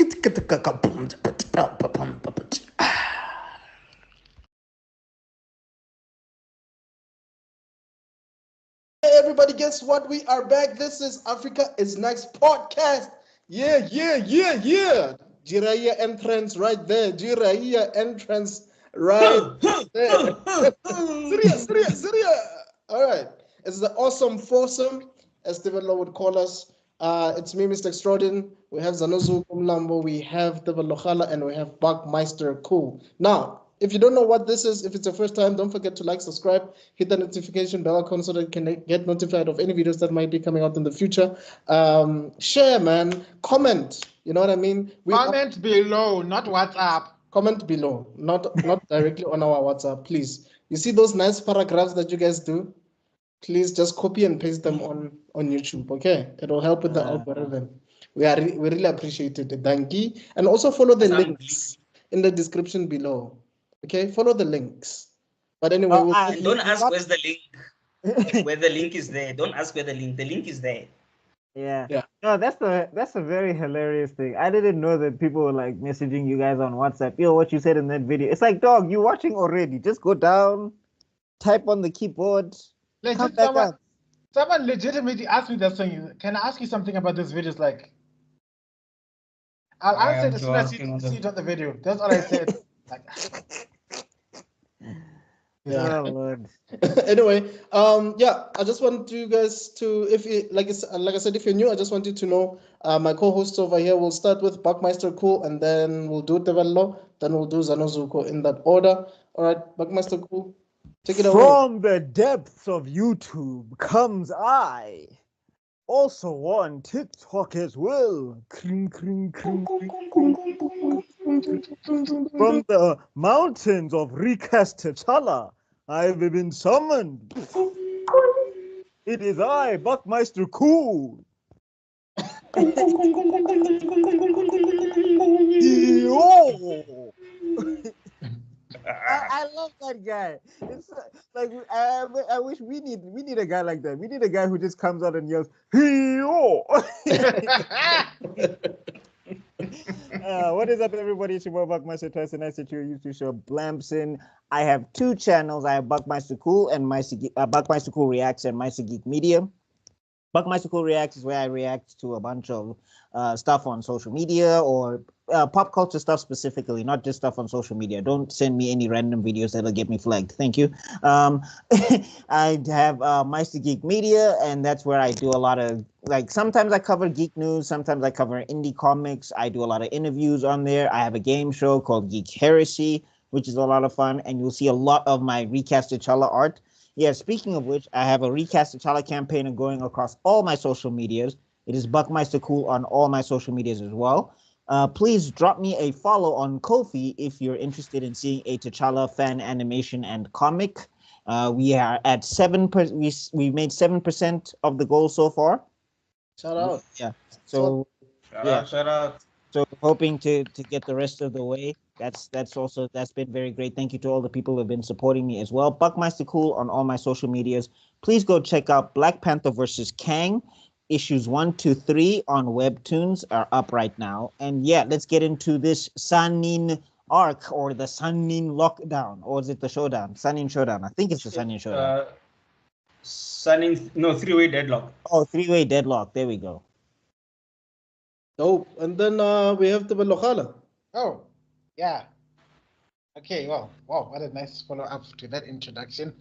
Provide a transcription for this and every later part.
Hey everybody, guess what? We are back. This is Africa is Next podcast. Yeah, yeah, yeah, yeah. Jiraiya entrance right there. Jiraiya entrance right there. Syria. All right. It's the awesome foursome, as Stephen Law would call us. It's me, Mr. Extraordin. We have Zanozu Kumlambo, we have Stephen Lokhala, and we have Buckmeister Cool. Now, if you don't know what this is, if it's your first time, don't forget to like, subscribe, hit the notification bell icon so that you can get notified of any videos that might be coming out in the future. Share, man. Comment. You know what I mean? Comment below, not WhatsApp. Comment below, not directly on our WhatsApp, please. You see those nice paragraphs that you guys do? Please just copy and paste them on YouTube. Okay, it will help with the algorithm. We really appreciate it. Thank you. And also follow the links in the description below. Okay, follow the links. But anyway, don't ask where's the link. Where the link is there. Don't ask where the link is there. Yeah. Yeah. No, that's a very hilarious thing. I didn't know that people were like messaging you guys on WhatsApp. Yo, what you said in that video. It's like, dog, you watching already. Just go down, type on the keyboard. Someone legitimately asked me that thing. Can I ask you something about this video? It's like, I'll answer it as soon as you see it on the video. That's all I said. Like, yeah. Oh, Lord. Anyway, I just want you guys to, if you, like I said, if you're new, I just want you to know, my co-hosts over here will start with Buckmeister Cool, and then we'll do Devello, then we'll do Zanozuko in that order. All right, Buckmeister Cool, take it away. From the depths of YouTube comes I, also on TikTok as well. Kring, kring, kring, kring. From the mountains of Recast T'Challa, I've been summoned. It is I, Buckmeister Cool. Yo! I love that guy. It's like I wish we need a guy like that. We need a guy who just comes out and yells, "Yo!" What is up, everybody? It's your boy Buckmeister Tyson. I sit your YouTube show Blamson. I have two channels. I have Buckmeister Cool and Buckmeister Cool Reacts and Meister Geek Media. Buckmeister Cool Reacts is where I react to a bunch of stuff on social media or pop culture stuff specifically, not just stuff on social media. Don't send me any random videos that'll get me flagged. Thank you. I have Meister Geek Media, and that's where I do a lot of, like, sometimes I cover geek news, sometimes I cover indie comics. I do a lot of interviews on there. I have a game show called Geek Heresy, which is a lot of fun, and you'll see a lot of my Recast T'Challa art. Yeah, speaking of which, I have a Recast T'Challa campaign going across all my social medias. It is Buckmeister Cool on all my social medias as well. Please drop me a follow on Ko-fi if you're interested in seeing a T'Challa fan animation and comic. We are at 7%. We made 7% of the goal so far. Shout out. Yeah. So Shout out. So hoping to get the rest of the way. That's been very great. Thank you to all the people who have been supporting me as well. Buckmeister Cool on all my social medias. Please go check out Black Panther versus Kang. Issues 1, 2, 3 on Webtoons are up right now. And yeah, let's get into this Sannin arc, or the Sannin lockdown, or is it the showdown? Sannin showdown. I think it's the Sannin showdown. Three-way deadlock. Oh, three-way deadlock. There we go. Dope. And then we have the Lokhala. oh, yeah. Okay, well, wow, what a nice follow-up to that introduction.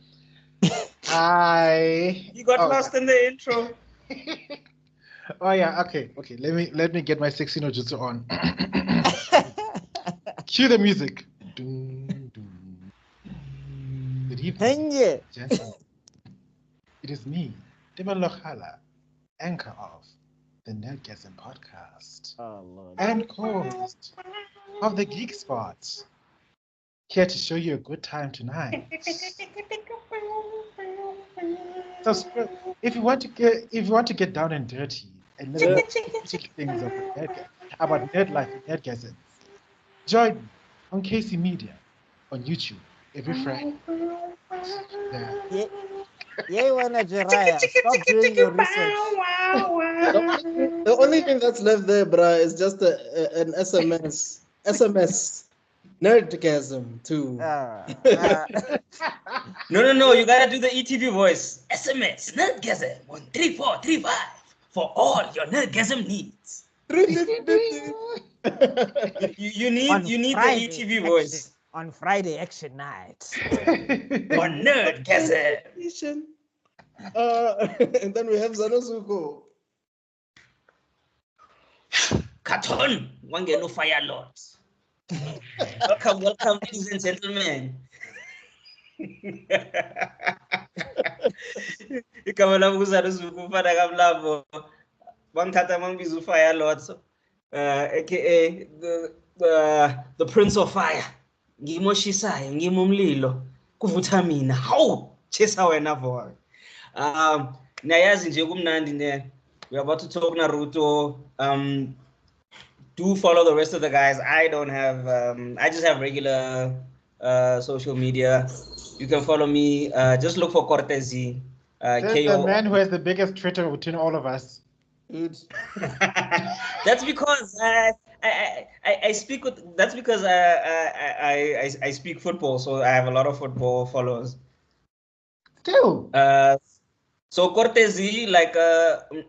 You got lost in the intro. Oh yeah, okay. Let me get my sexy no jutsu on. Cue the music. Dun, dun. Good evening, gentlemen. It is me, Stephen Lokhala, anchor of the Nerdgasm podcast and co-host of the Geek Spot, here to show you a good time tonight. So, if you want to get down and dirty and listen to things about nerd life and nerdgasm, join me on KC Media on YouTube every Friday. Yeah. Yeah, wanna Jiraiya. Stop doing your research. The only thing that's left there, bruh, is just an SMS nerdgasm too. No. You gotta do the ETV voice. SMS nerdgasm 13435 for all your nerdgasm needs. You need Friday, the ETV voice on Friday action night. on nerdgasm. And then we have Zanosuko. Katon, wangeno fire lord. Welcome, ladies and gentlemen. Igama lami nguZanosuku ufana kamlambo. Bangithatha mangibiza uFire Lord, aka the Prince of Fire. Ngimoshisayo, ngimumlilo. Kuvutha mina. Hawu, chesa wena boy. Nayazi nje kumnandi ne. We're about to talk Naruto. Do follow the rest of the guys. I don't have I just have regular social media. You can follow me. Just look for Cortezi. The man who has the biggest Twitter between all of us. That's because I speak with. That's because I speak football, so I have a lot of football followers. Still. So Cortezi, like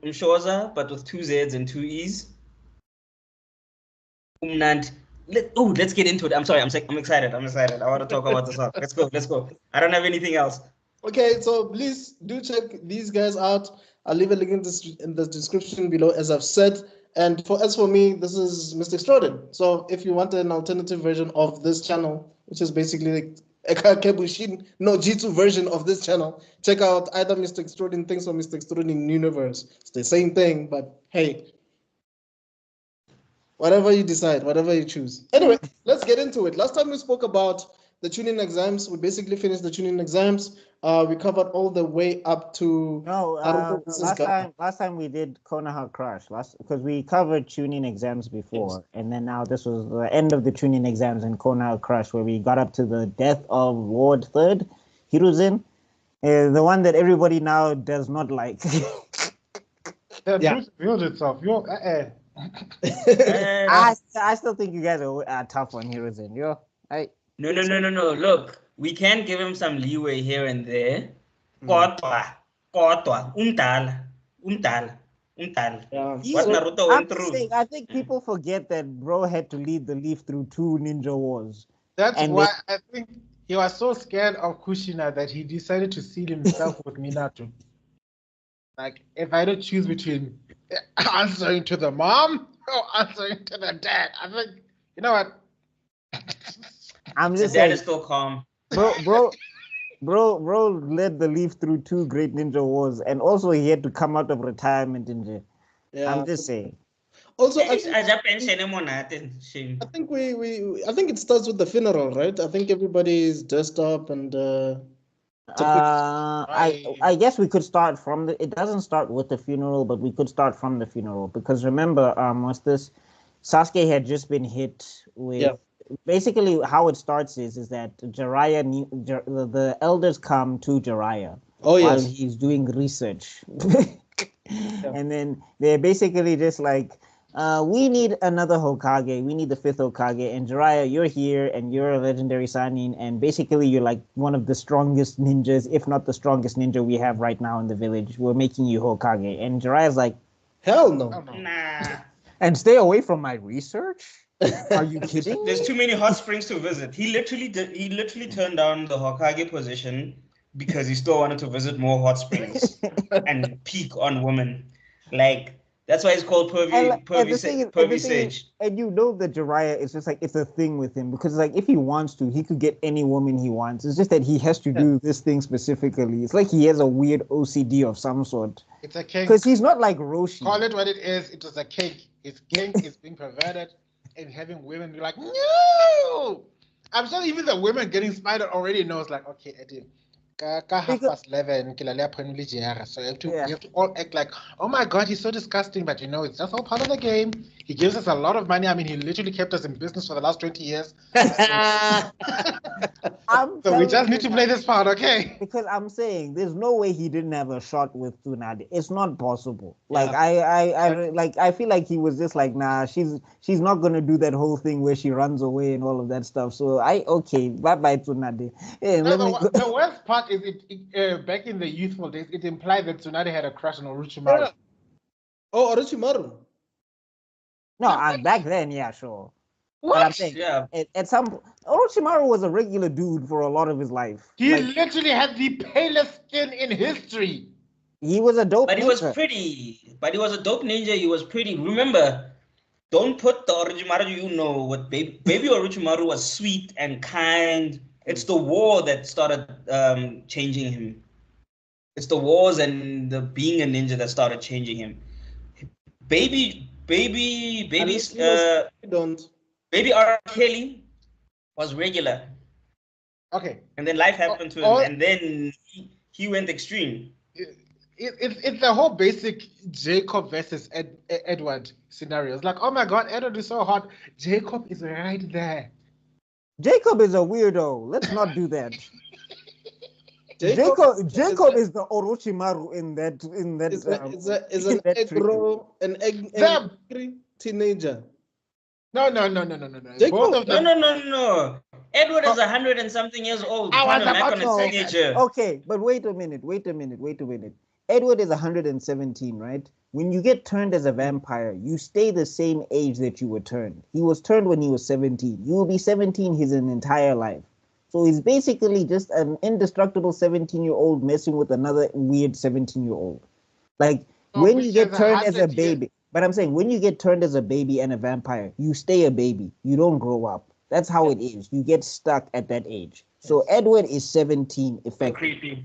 Mshoza, but with 2 Z's and 2 E's. Let's get into it. I'm sorry. I'm excited. I want to talk about the song. Let's go. I don't have anything else. Okay, so please do check these guys out. I'll leave a link in the description below, as I've said. And as for me, this is Mr. Extraordin. So if you want an alternative version of this channel, which is basically like a Kebushin no G2 version of this channel, check out either Mr. Extraordin Things or Mr. Extraordin Universe. It's the same thing, but hey, whatever you decide, whatever you choose. Anyway, let's get into it. Last time we spoke about the tuning exams. We basically finished the tuning exams. We covered all the way up to last time we did Konoha Crush because we covered tuning exams before, and then now this was the end of the tuning exams in Konoha Crush, where we got up to the death of Lord Third Hiruzen, the one that everybody now does not like. The truth revealed itself. I still think you guys are tough on Hiruzen. No. Look, we can give him some leeway here and there. Kodwa, umdala. What Naruto went through. I think people forget that bro had to lead the Leaf through 2 ninja wars. That's why I think he was so scared of Kushina that he decided to seal himself with Minato. Like, if I had to choose between answering to the mom or answering to the dad, I think, you know what? I'm just saying. Dad is still calm. Bro led the Leaf through 2 great ninja wars, and also he had to come out of retirement in. Yeah, I'm just saying. Also, I think it starts with the funeral, right? I think everybody is dressed up and. I guess we could start from it doesn't start with the funeral, but we could start from the funeral because remember, Sasuke had just been hit with. Yeah. Basically, how it starts is that Jiraiya, the elders come to Jiraiya while he's doing research, and then they're basically just like, we need another Hokage. We need the 5th Hokage. And Jiraiya, you're here, and you're a legendary Sannin, and basically you're like one of the strongest ninjas, if not the strongest ninja we have right now in the village. We're making you Hokage. And Jiraiya's like, hell no. Nah. And stay away from my research? Are you kidding? There's too many hot springs to visit. He literally turned down the Hokage position because he still wanted to visit more hot springs and peak on women. Like, that's why it's called Pervy Sage. And you know that Jiraiya is just like, it's a thing with him because like if he wants to, he could get any woman he wants. It's just that he has to do this thing specifically. It's like he has a weird OCD of some sort. It's a kink. Because he's not like Roshi. Call it what it is. It was a kink. His kink is being perverted and having women be like, no! I'm sure even the women getting spider already knows like, okay, Eddie, 11, so you have to all act like, oh my god, he's so disgusting, but you know, it's just all part of the game. He gives us a lot of money. I mean, he literally kept us in business for the last 20 years. So we just need to play this part, okay? Because I'm saying there's no way he didn't have a shot with Tsunade. It's not possible. Like Yeah. I feel like he was just like, nah, she's not gonna do that whole thing where she runs away and all of that stuff. So bye Tsunade. Hey, No, the worst part is it back in the youthful days, it implied that Tsunade had a crush on Orochimaru. Yeah. Oh, Orochimaru. No, back then, yeah, sure. What? But I'm saying, Yeah. at some Orochimaru was a regular dude for a lot of his life. He literally had the palest skin in history. He was a dope But he ninja. was pretty. But he was a dope ninja. He was pretty. Remember, don't put the Orochimaru you know. What baby Orochimaru was sweet and kind. It's the war that started changing him. It's the wars and the being a ninja that started changing him. Baby R. Kelly was regular. Okay. And then life happened to him, and then he went extreme. It's the whole basic Jacob versus Edward scenario. It's like, oh my god, Edward is so hot. Jacob is right there. Jacob is a weirdo. Let's not do that. Jacob is the Orochimaru in that. Is an angry teenager. No. Jacob, Both of them. No. Edward is 100 and something years old. Trying to make on a teenager. Okay, but wait a minute. Edward is 117, right? When you get turned as a vampire, you stay the same age that you were turned. He was turned when he was 17. You will be 17 his entire life. So he's basically just an indestructible 17-year-old messing with another weird 17-year-old. Like, when you get turned as a baby, but I'm saying when you get turned as a baby and a vampire, you stay a baby. You don't grow up. That's how it is. You get stuck at that age. So Edward is 17 effectively. Creepy.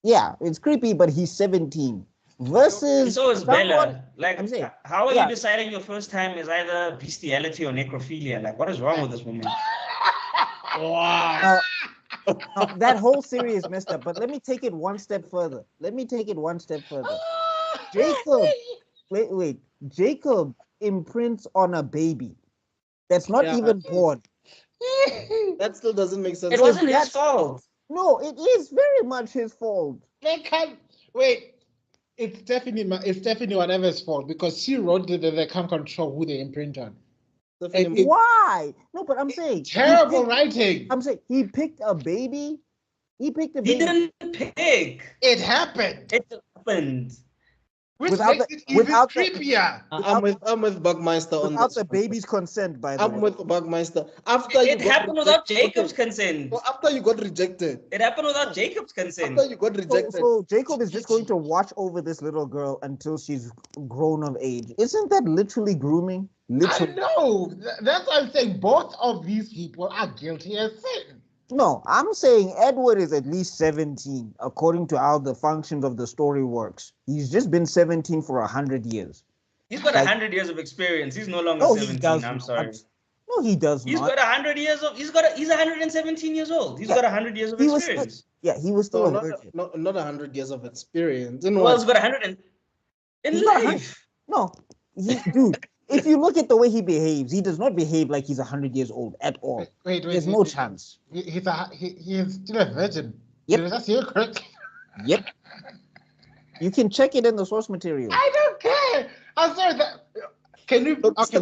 Yeah, it's creepy, but he's 17. Versus so is Bella. Like, I'm saying, how are you deciding your first time is either bestiality or necrophilia? Like, what is wrong with this woman? Wow. That whole series is messed up, but let me take it one step further. Jacob, wait. Jacob imprints on a baby that's not even born. That still doesn't make sense. It wasn't his fault. No, it is very much his fault. They can't wait. It's Stephanie whatever's fault because she wrote that they can't control who they imprint on. Why? No, but I'm saying terrible writing. I'm saying he picked a baby. He didn't pick. It happened. It happened. Which makes it even creepier. I'm with Buckmeister on without this. the baby's consent, by the way. I'm with Buckmeister. It happened without Jacob's consent. So after you got rejected. It happened without Jacob's consent. After you got rejected. So Jacob is just going to watch over this little girl until she's grown of age. Isn't that literally grooming? Literally. I know. That's what I'm saying. Both of these people are guilty as sin. No, I'm saying Edward is at least 17, according to how the functions of the story works. He's just been 17 for 100 years. He's got 100 years of experience. He's no longer 17. I'm sorry. No, he does He's not. got 100 years of. He's 117 years old. He's got 100 years of experience. He was still a virgin. Not 100 years of experience. He's got 100 in life. No, dude. If you look at the way he behaves, he does not behave like he's 100 years old at all. Wait. There's no chance. He is still a virgin. Yep. Did I see it correctly? Yep. You can check it in the source material. I don't care. I'm sorry.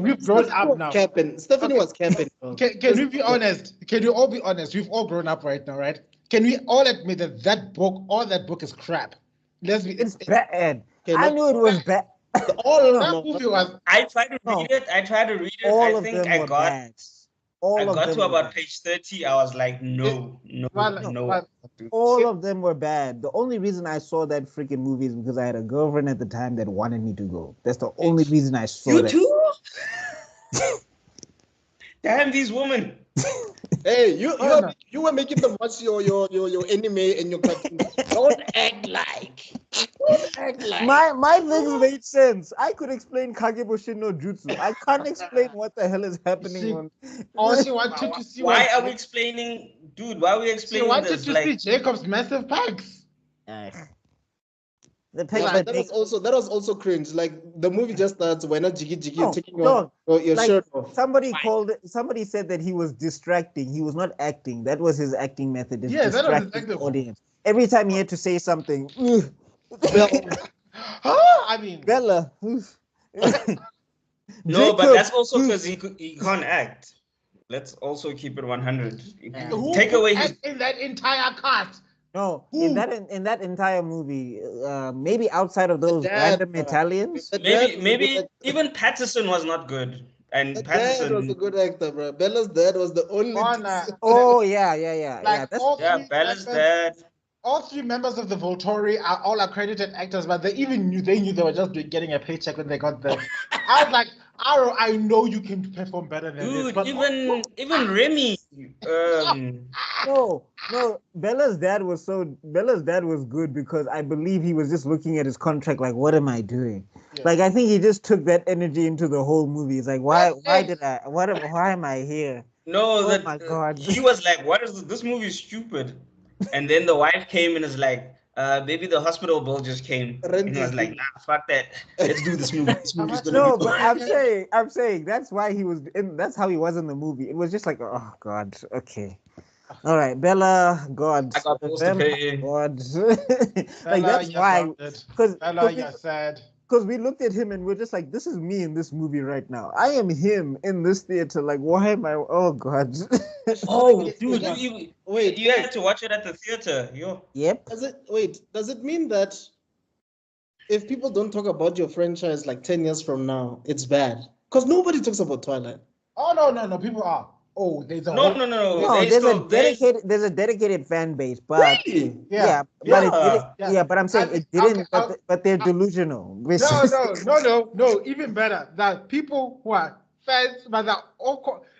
We've grown up now. Stephanie was camping. Can we be honest? Can you all be honest? We've all grown up right now, right? Can we all admit that book is crap? It's bad. I knew it was bad. I tried to read it. I think I got to about page 30. I was like, no. All of them were bad. The only reason I saw that freaking movie is because I had a girlfriend at the time that wanted me to go. That's the only reason I saw that. You too? Damn these women. Hey, Oh, no. you were making them watch your anime and your cartoon. Don't act like. Don't act like. My things made sense. I could explain Kagebushin no Jutsu. I can't explain what the hell is happening She- on. All she wanted to see Why was are we explaining, dude? Why are we she explaining wanted this? to Like, see Jacob's massive pecs. Ugh. The Yeah, pecs but that make that was also cringe. Like the movie just starts when a jiggy No, taking no, your like, shirt off. somebody said that he was distracting. He was not acting. That was his acting method. Is Yeah, that was his distracting the acting. audience. Every time he had to say something, I mean, Bella. no, but Jacob, that's also because he can't act. Let's also keep it 100. who Take could away his. act in that entire cast? No, Who? in that entire movie, maybe outside of those dad, random Italians. The dad was a good Maybe actor. even Patterson was not good, and The dad was a Patterson. good actor, bro. Bella's dad was the only. Oh yeah. Like That's all Yeah, three Bella's members, dad. all three members of the Volturi are all accredited actors, but they knew they were just getting a paycheck when they got there. I was like, Aro, I know you can perform better than this, Dude, but even Remy. no. Bella's dad was good because I believe he was just looking at his contract like, what am I doing? Yeah. Like I think he just took that energy into the whole movie. It's like, why am I here? No, Oh my God. he was like, "What is this? This movie is stupid." And then the wife came and is like, "Baby, the hospital bill just came." Rent And he was is like, due. "Nah, fuck that. Let's do this movie. This movie's gonna No, be." but I'm saying that's why he was in. That's how he was in the movie. It was just like, oh God, okay, all right, Bella, God, I got bills to them, pay. God, like Bella, that's you're why. grounded. Because Bella, you're sad. we looked at him and we're just like, this is me in this movie right now. I am him in this theater. Like, why am I? Oh God. Oh, dude, Wait, you had to watch it at the theater. Yo. Yep. Does it mean that if people don't talk about your franchise like 10 years from now, it's bad? Because nobody talks about Twilight. Oh no, people are. Oh, there's a No. whole... No, there's a dedicated fan base, but Really? Yeah. but I'm saying it didn't. But they're delusional. No. Even better, that people who are fans, but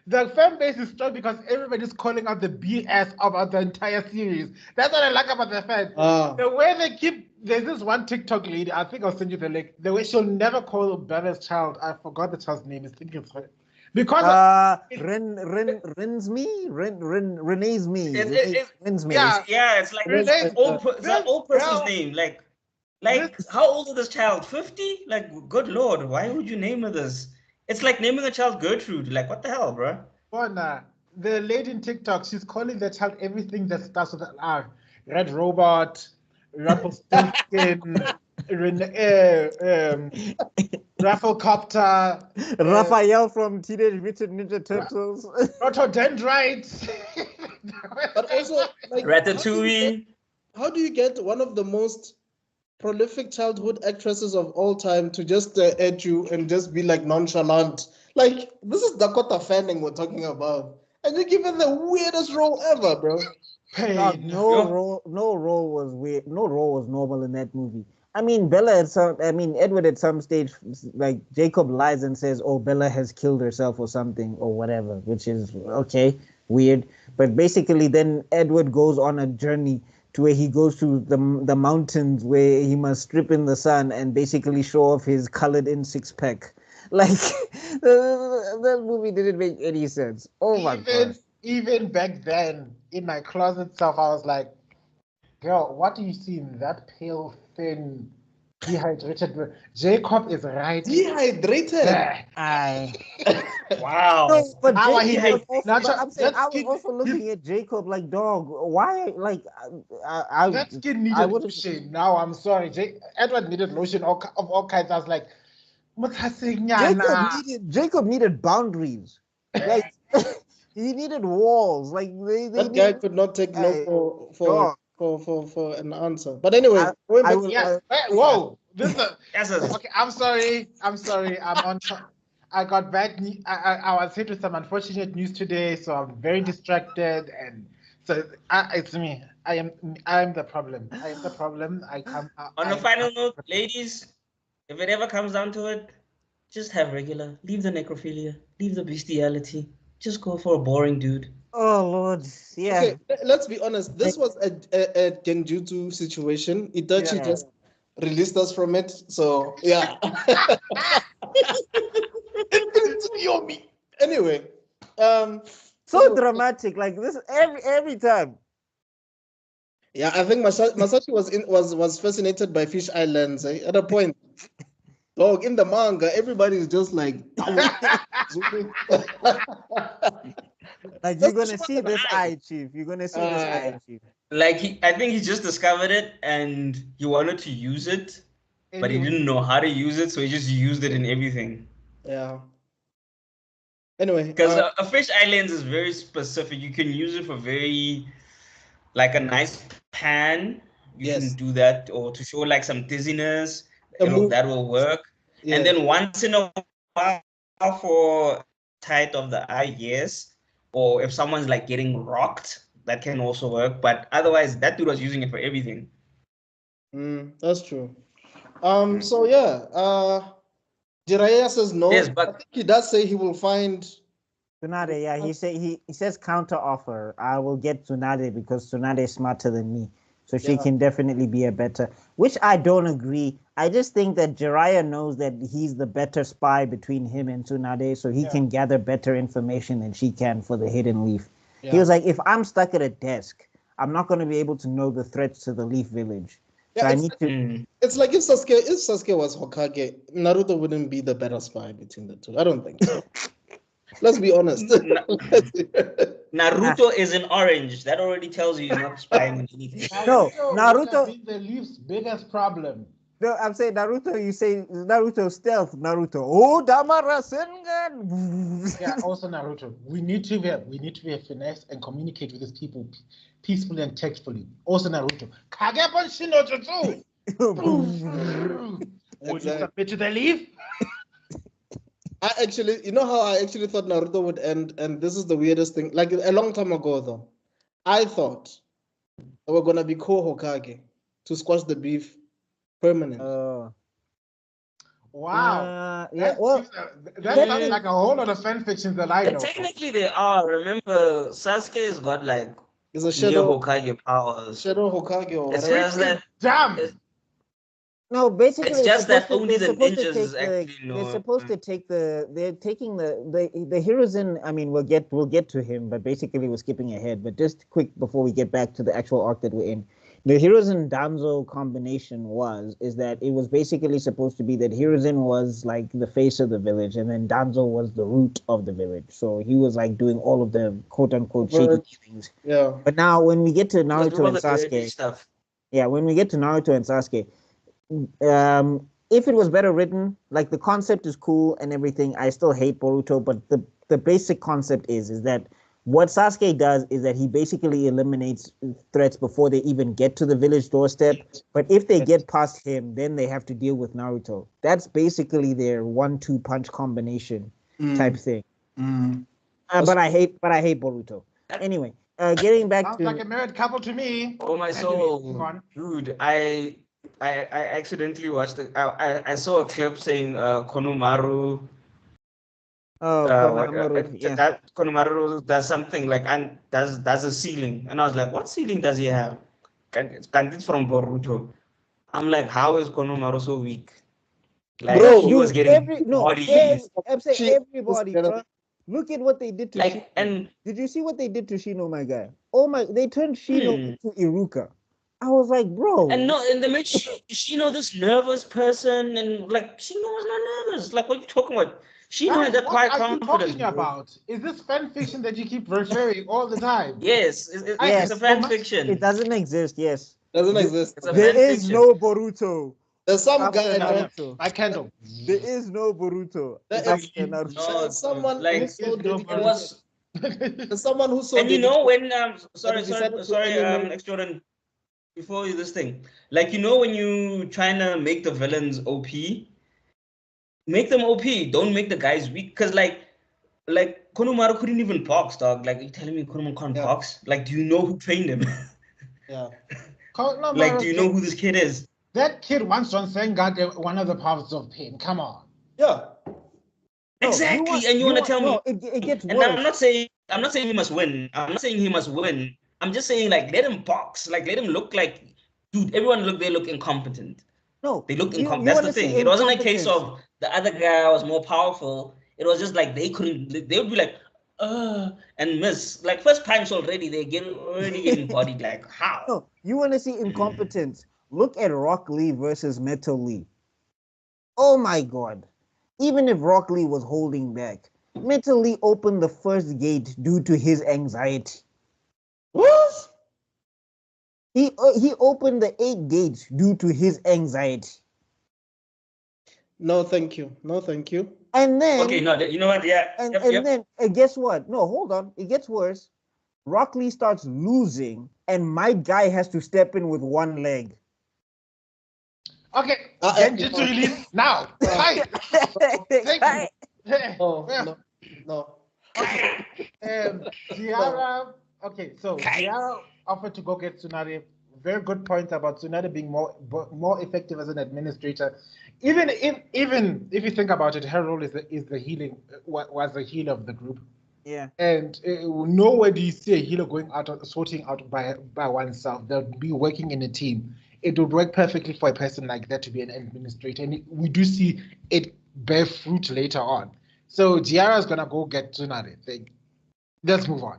the fan base is strong because everybody's calling out the BS about the entire series. That's what I like about the fans. The way they keep. There's this one TikTok lady. I think I'll send you the link. The way she'll never call Bella's child. I forgot the child's name. I think it's her. Because Renee's me. yeah, it's like that old person's name. Like how old is this child? 50? Like, good lord, why would you name her this? It's like naming a child Gertrude. Like, what the hell, bro? The lady in TikTok, she's calling the child everything that starts with an R. Red Robot, Rumpelstiltskin, Rafflecopter, Raphael from Teenage Mutant Ninja Turtles, Rhododendrites. But also, like, Ratatouille. How do you get one of the most prolific childhood actresses of all time to just at you and just be like nonchalant? Like, this is Dakota Fanning we're talking about, and you give her the weirdest role ever, bro. no role was weird. No role was normal in that movie. I mean, Edward at some stage, like Jacob lies and says, "Oh, Bella has killed herself" or something or whatever, which is okay, weird. But basically, then Edward goes on a journey to where he goes to the mountains where he must strip in the sun and basically show off his colored-in six-pack. Like that movie didn't make any sense. Oh my God! Even back then, in my closet self, I was like, "Girl, what do you see in that pale, thin, dehydrated? Jacob is right. Dehydrated. Wow. No, but I was also looking at Jacob like, dog. Why? Like, that skin needed lotion. Now I'm sorry, Edward needed lotion of all kinds. I was like, Jacob needed boundaries. Like he needed walls. Like that guy could not take no for an answer. But anyway, whoa. Okay, I'm sorry. I'm on. I got bad news. I was hit with some unfortunate news today, so I'm very distracted, and so it's me. I am the problem. I am the problem. On a final note, ladies, if it ever comes down to it, just have regular. Leave the necrophilia. Leave the bestiality. Just go for a boring dude. Oh Lord, yeah. Okay, let's be honest. This was a genjutsu situation. Itachi Yeah. just released us from it. So yeah. Anyway, So dramatic, like this every time. yeah, I think Masashi was fascinated by Fish Islands at a point. Dog, in the manga, everybody's just like Like you're gonna see this eye, Chief. You're gonna see this eye, Chief. Like I think he just discovered it and he wanted to use it, but he didn't know how to use it, so he just used it in everything. Yeah. Anyway, Because a fish islands is very specific. You can use it for very, like a nice pan. You Yes. can do that, or to show like some dizziness. A move. That will work. Yeah. And then once in a while, for tight of the eye, yes. Or if someone's like getting rocked, that can also work. But otherwise, that dude was using it for everything. That's true. So yeah, Jiraiya says no. Yes, but I think he does say he will find Tsunade, yeah, he says counter offer. I will get Tsunade because Tsunade is smarter than me. So she can definitely be a better, which I don't agree. I just think that Jiraiya knows that he's the better spy between him and Tsunade, so he can gather better information than she can for the hidden leaf. Yeah. He was like, if I'm stuck at a desk, I'm not going to be able to know the threats to the leaf village. So I need to. It's like if Sasuke was Hokage, Naruto wouldn't be the better spy between the two. I don't think so. Let's be honest. Naruto is in orange. That already tells you he's not spying on anything. No, Naruto is the leaf's biggest problem. No, I'm saying Naruto. You say Naruto stealth. Naruto. Oh, Damara Sengan. Yeah, also Naruto. We need to be a finesse and communicate with these people peacefully and tactfully. Also Naruto. Kagebon Shinojo too. Would you submit to the leaf? You know how I actually thought Naruto would end, and this is the weirdest thing. Like a long time ago, though, I thought they were gonna be Hokage to squash the beef permanent. Wow. Yeah. That sounds like a whole lot of fan fiction that I know. Technically, they are. Remember, Sasuke's got like a shadow Hokage powers. Shadow Hokage or it's whatever. just that. Damn. No, basically, it's just that only the ninjas actually know. They're supposed to take They're taking the Hiruzen. I mean, we'll get to him, but basically, we're skipping ahead. But just quick before we get back to the actual arc that we're in. The Hiruzen Danzo combination is that it was basically supposed to be that Hiruzen was like the face of the village, and then Danzo was the root of the village. So he was like doing all of the quote unquote shady things. Yeah. But now when we get to Naruto and Sasuke, when we get to Naruto and Sasuke, if it was better written, like the concept is cool and everything, I still hate Boruto, but the basic concept is that what Sasuke does is that he basically eliminates threats before they even get to the village doorstep. But if they get past him, then they have to deal with Naruto. That's basically their 1-2 punch combination type thing. But I hate Boruto. Anyway, getting back Sounds to like a married couple to me. Oh my soul, dude! I accidentally watched I saw a clip saying Konomaru. That Konomaru does something like and does a ceiling, and I was like, what ceiling does he have? It's from Boruto. I'm like, how is Konomaru so weak? Like, bro, he was getting I'm saying everybody, bro. Look at what they did to Shino. And did you see what they did to Shino, my guy? Oh my, they turned Shino into Iruka. I was like, bro. And they made Shino this nervous person, and like Shino was not nervous. Like, what are you talking about? Shino had that quiet confidence. What are you talking about? Is this fan fiction that you keep referring all the time? Yes, it's a fan fiction. It doesn't exist. Yes, doesn't exist. There is no Boruto. There's some guy Naruto. I can't. There is no Boruto. There's someone like who's so it was. There's someone who's so. And you know when sorry, Jordan. Before this thing, like when you trying to make the villains OP, make them OP. Don't make the guys weak. Cause like Konomaru couldn't even box, dog. Like, you telling me Konomaru can't box? Like, do you know who trained him? Yeah. Like, do you know who this kid is? That kid once on Sengan one of the powers of pain. Come on. Yeah. Exactly. And you want to tell me? It gets worse. And I'm not saying I'm not saying he must win. I'm not saying he must win. I'm just saying, like, let him box. Like, let him look like, dude, they look incompetent. No, They look you incompetent. That's the wanna see thing. It wasn't a case incompetence. of the other guy was more powerful. It was just like they couldn't, they would be like, and miss. Like, first punch already, already getting bodied. Like, how? No, you want to see incompetence. Look at Rock Lee versus Metal Lee. Oh my God. Even if Rock Lee was holding back, Metal Lee opened the first gate due to his anxiety. What? He opened the 8 gates due to his anxiety. No, thank you. No, thank you. And then Okay, no, you know what? Yeah. and then guess what? No, hold on. It gets worse. Rock Lee starts losing, and my guy has to step in with one leg. Okay, Genji to release now. Fight. Right. No. Okay. Ziara. Okay, so Ziara offered to go get Tsunade. Very good point about Tsunade being more effective as an administrator. Even if you think about it, her role is the healing, was the healer of the group. Yeah. And nowhere do you see a healer going out sorting out by oneself. They'll be working in a team. It would work perfectly for a person like that to be an administrator, and we do see it bear fruit later on. So Giara's gonna go get Tsunade. Let's move on.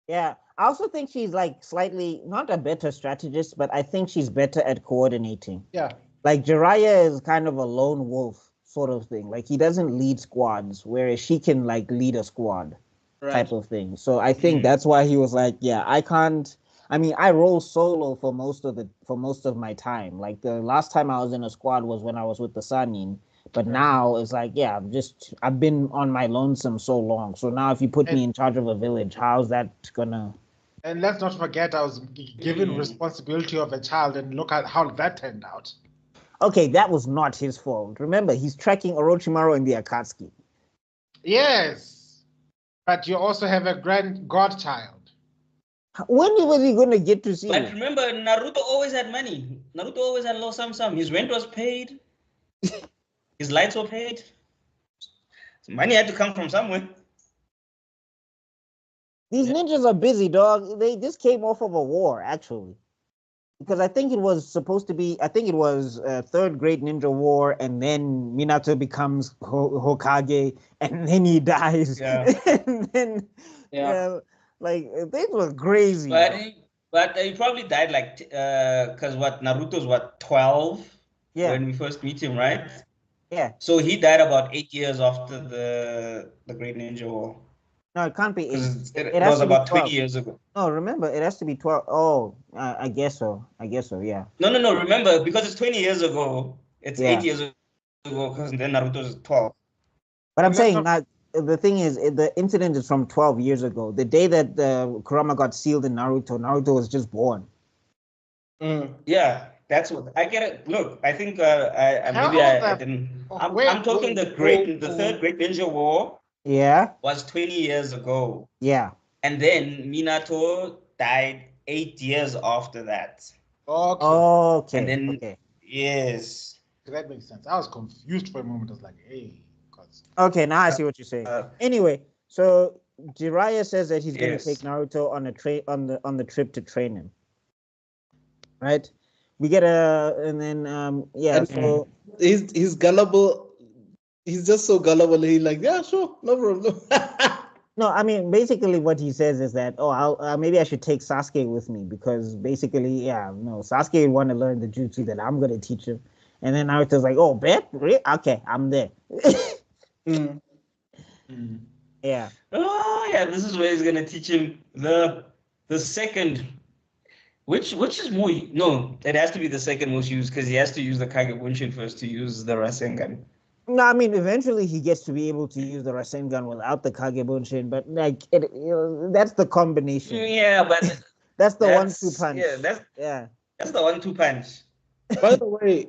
Yeah, I also think she's like slightly not a better strategist, but I think she's better at coordinating. Yeah. Like Jiraiya is kind of a lone wolf sort of thing. Like he doesn't lead squads, whereas she can like lead a squad type of thing. So I think that's why he was like, yeah, I can't. I mean, I roll solo for most of my time. Like the last time I was in a squad was when I was with the Sanin. But now it's like, yeah, I've been on my lonesome so long. So now if you put me in charge of a village, how's that gonna? And let's not forget, I was given responsibility of a child, and look at how that turned out. Okay, that was not his fault. Remember, he's tracking Orochimaru and the Akatsuki. Yes, but you also have a godchild. When was he going to get to see But it? remember, Naruto always had money. Naruto always had low sum. His rent was paid. His lights were paid. So money had to come from somewhere. These ninjas are busy, dog. They just came off of a war, actually. Because I think it was supposed to be, Third Great Ninja War, and then Minato becomes Hokage, and then he dies. Yeah. And then, like, things were crazy. But he probably died like, because Naruto's 12 when we first meet him, right? Yeah. So he died about 8 years after the Great Ninja War. No, it can't be 8. It was about 20 years ago. No, remember, it has to be 12. Oh, I guess so. Yeah. No. Remember, because it's 20 years ago, it's 8 years ago, because then Naruto's 12. But I'm saying that the thing is, the incident is from 12 years ago. The day that Kurama got sealed in Naruto was just born. Yeah, that's what I get it. Look, I think I didn't. I'm talking the Third Great Ninja War. Yeah. Was 20 years ago. Yeah. And then Minato died 8 years after that. Okay. And then yes. That makes sense. I was confused for a moment. I was like, hey. Okay, now I see what you're saying. Anyway, so Jiraiya says that he's going to take Naruto on a on the trip to train him. Right? We get so he's gullible. He's just so gullible. He's like, yeah, sure, no problem. No, I mean, basically what he says is that, maybe I should take Sasuke with me because basically, Sasuke would want to learn the jutsu that I'm going to teach him. And then Naruto's like, oh, bet? Really? Okay, I'm there. Yeah. Oh, yeah, this is where he's going to teach him the second, which is more, no, it has to be the second most used because he has to use the Kagebunshin first to use the Rasengan. No, I mean, eventually he gets to be able to use the Rasengan without the Kagebunshin, but like that's the combination. Yeah, but that's the 1-2 punch. Yeah, that's the 1-2 punch. By the way,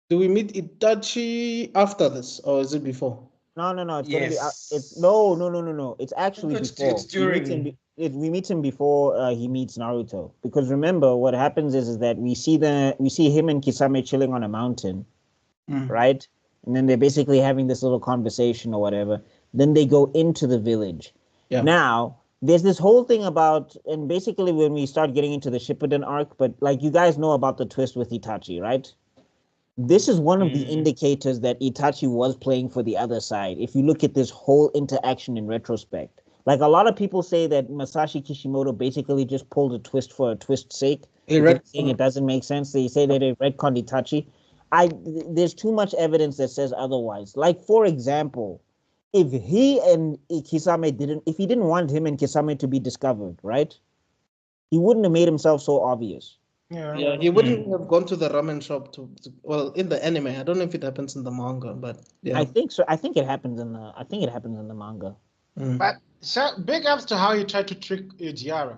do we meet Itachi after this, or is it before? No. It's gonna be. No. It's actually before. It's during. We meet him before he meets Naruto, because remember what happens is that we see him and Kisame chilling on a mountain, right? And then they're basically having this little conversation or whatever. Then they go into the village. Yeah. Now, there's this whole thing about, and basically when we start getting into the Shippuden arc, but like you guys know about the twist with Itachi, right? This is one of the indicators that Itachi was playing for the other side. If you look at this whole interaction in retrospect, like a lot of people say that Masashi Kishimoto basically just pulled a twist for a twist's sake. Saying it doesn't make sense. They say that it retconned Itachi. There's too much evidence that says otherwise. Like, for example, if he and Kisame if he didn't want him and Kisame to be discovered, right? He wouldn't have made himself so obvious. Yeah, he wouldn't have gone to the ramen shop well, in the anime. I don't know if it happens in the manga, but yeah. I think so. I think it happens in the manga. But big ups to how he tried to trick Jiara.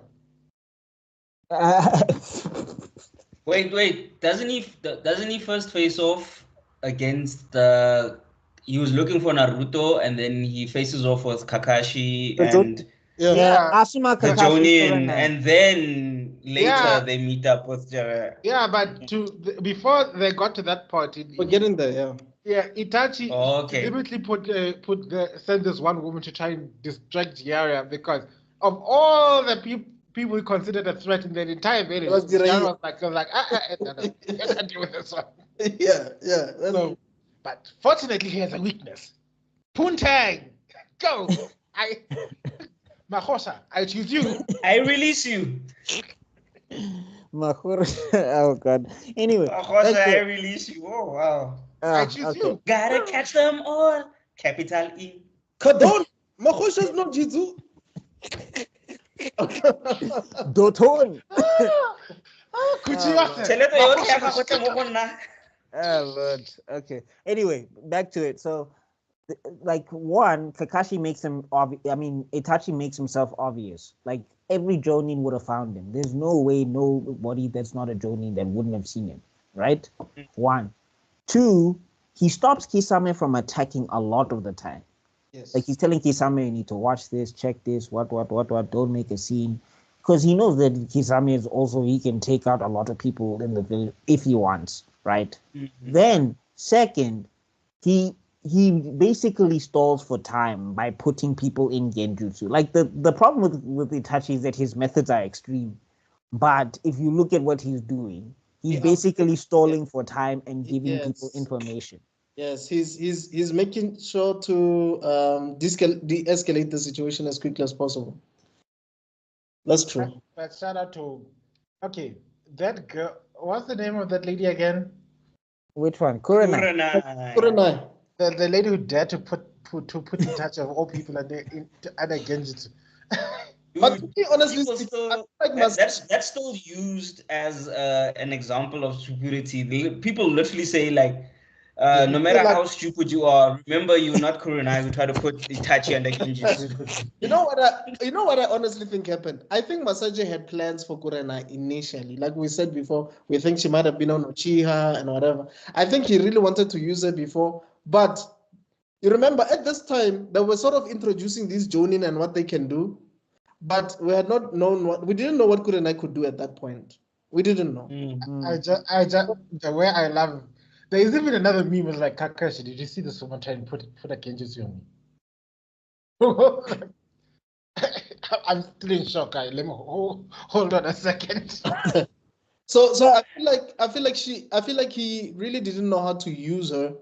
Wait. Doesn't he first face off against the? He was looking for Naruto, and then he faces off with Kakashi and Asuma, the Kakashi, Jonin, and then later they meet up with Jiraiya. Yeah, but before they got to that part, we're getting there. Yeah, Itachi deliberately sent this one woman to try and distract Jiraiya because of all the people he considered a threat in the entire village. Jiraiya was like, no, I can't deal with this one. Yeah. But fortunately, he has a weakness. Poontang, go! Mahosha, I choose you. I release you. Oh God. Anyway, Mahosha, I release you. Oh wow. I choose you. Gotta catch them all. Capital E. Kadon. Mahosha's not Jitsu. Doton. Oh Lord. Okay. Anyway, back to it. So, like, one, Kakashi makes him obvious. I mean, Itachi makes himself obvious. Like, every Jonin would have found him. There's no way nobody that's not a Jonin that wouldn't have seen him, right? One. Two, he stops Kisame from attacking a lot of the time. Yes. Like, he's telling Kisame, you need to watch this, check this, what, don't make a scene. Because he knows that Kisame is also, he can take out a lot of people in the village if he wants, right? Mm-hmm. Then, second, he basically stalls for time by putting people in genjutsu. Like, the problem with Itachi is that his methods are extreme. But if you look at what he's doing, he's basically stalling for time and giving people information. Yes, he's making sure to de-escalate the situation as quickly as possible. That's true. But shout out to that girl. What's the name of that lady again? Which one? Kurenai. Kurenai. The lady who dared to put in touch of all people under genjutsu. But honestly, that's still used as an example of stupidity. People literally say like, no matter how stupid you are, remember you're not Kurenai who tried to put Itachi under genjutsu. You know what I honestly think happened? I think Masaji had plans for Kurenai initially. Like we said before, we think she might have been on Uchiha and whatever. I think he really wanted to use her before. But you remember at this time, they were sort of introducing these Jonin and what they can do. But we had not known we didn't know what Kurenai could do at that point. We didn't know. Mm-hmm. I just the way I love. There is even another meme was like, Kakashi, did you see this woman trying to put a genjutsu on me? I'm still in shock. Let me hold on a second. So I feel like he really didn't know how to use her.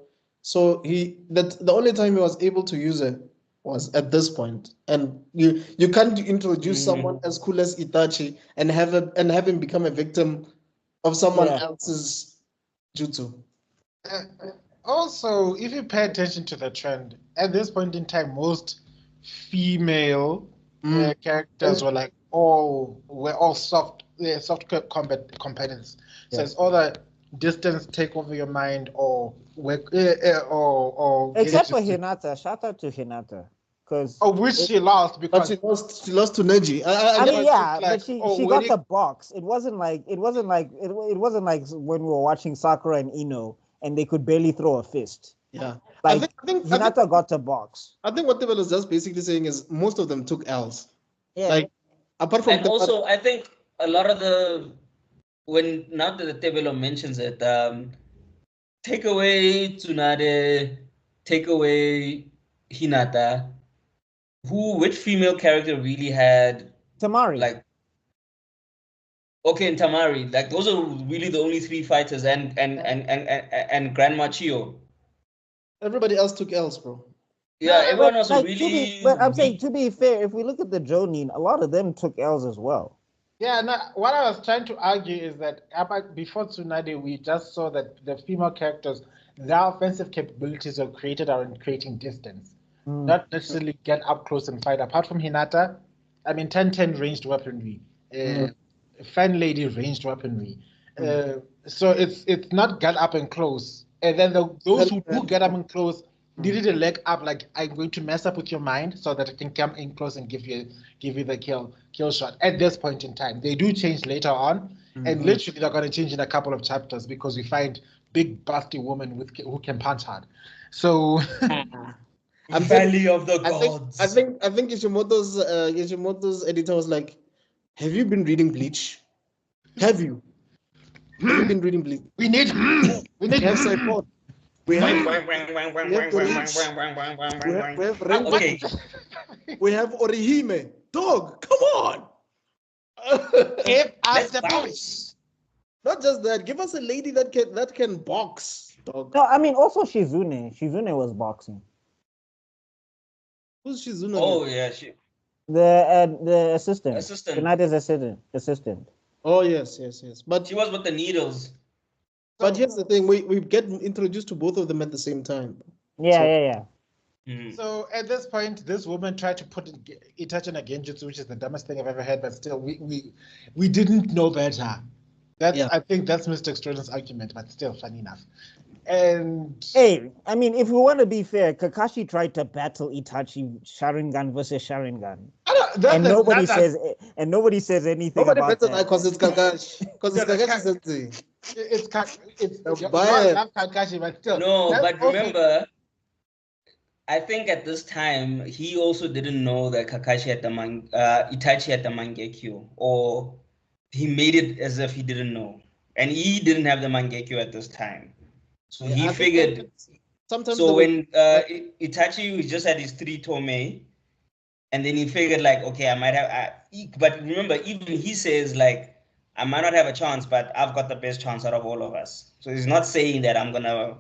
So the only time he was able to use her was at this point. And you can't introduce someone as cool as Itachi and have him become a victim of someone else's jutsu. Also, if you pay attention to the trend, at this point in time, most female characters were all soft combat competitors. So it's all the distance take over your mind or except for Hinata. Shout out to Hinata. She lost because she lost to Neji. But she got the box. It wasn't like when we were watching Sakura and Ino and they could barely throw a fist. Yeah. I think Hinata got the box. I think what Tebelo is just basically saying is most of them took L's. Yeah. Like apart from also I think a lot of now that Tebelo mentions it, take away Tsunade, take away Hinata. Which female character really had Tamari. like? Okay, and Tamari, like those are really the only three fighters, and Grandma Chio. Everybody else took L's, bro. Yeah, everyone but, else like, really. but I'm saying, to be fair, if we look at the Jonin, a lot of them took L's as well. Yeah, no, what I was trying to argue is that before Tsunade, we just saw that the female characters, their offensive capabilities are created around creating distance, not necessarily get up close and fight. Apart from Hinata, I mean, 10-10 ranged weaponry, Fan Lady ranged weaponry. So it's not get up and close. And then those who do get up and close needed a leg up, like I'm going to mess up with your mind so that I can come in close and give you the kill shot. At this point in time, they do change later on, and literally they're going to change in a couple of chapters because we find big busty woman who can punch hard. So Valley of the Gods. I think Ishimoto's editor was like, "Have you been reading Bleach? Have you? Have you been reading Bleach? we need have support. We have Okay. we have Orihime. Dog, come on. give us Let's the bounce. bounce. Not just that, give us a lady that can box, dog. No, I mean also Shizune. Shizune was boxing. Who's Shizuna? Oh yeah, The assistant. Assistant. United assistant. Oh yes. But she was with the needles. here's the thing: we get introduced to both of them at the same time. Yeah. So at this point, this woman tried to put Itachi in a genjutsu, which is the dumbest thing I've ever heard, but still, we didn't know better. I think that's Mr. Extraordin's argument, but still funny enough. And hey, I mean, if we want to be fair, Kakashi tried to battle Itachi Sharingan versus Sharingan, and nobody says anything Nobody about better that. because it's Kakashi. Because it's Kakashi. it's Bias. love Kakashi, but still. No, but remember, I think at this time he also didn't know that Kakashi had the Itachi had the Mangekyo, or he made it as if he didn't know, and he didn't have the Mangekyo at this time. So he figured. Sometimes so when Itachi just had his 3 Tomei, and then he figured like, okay, I might have. But remember, even he says like, I might not have a chance, but I've got the best chance out of all of us. So he's not saying that I'm gonna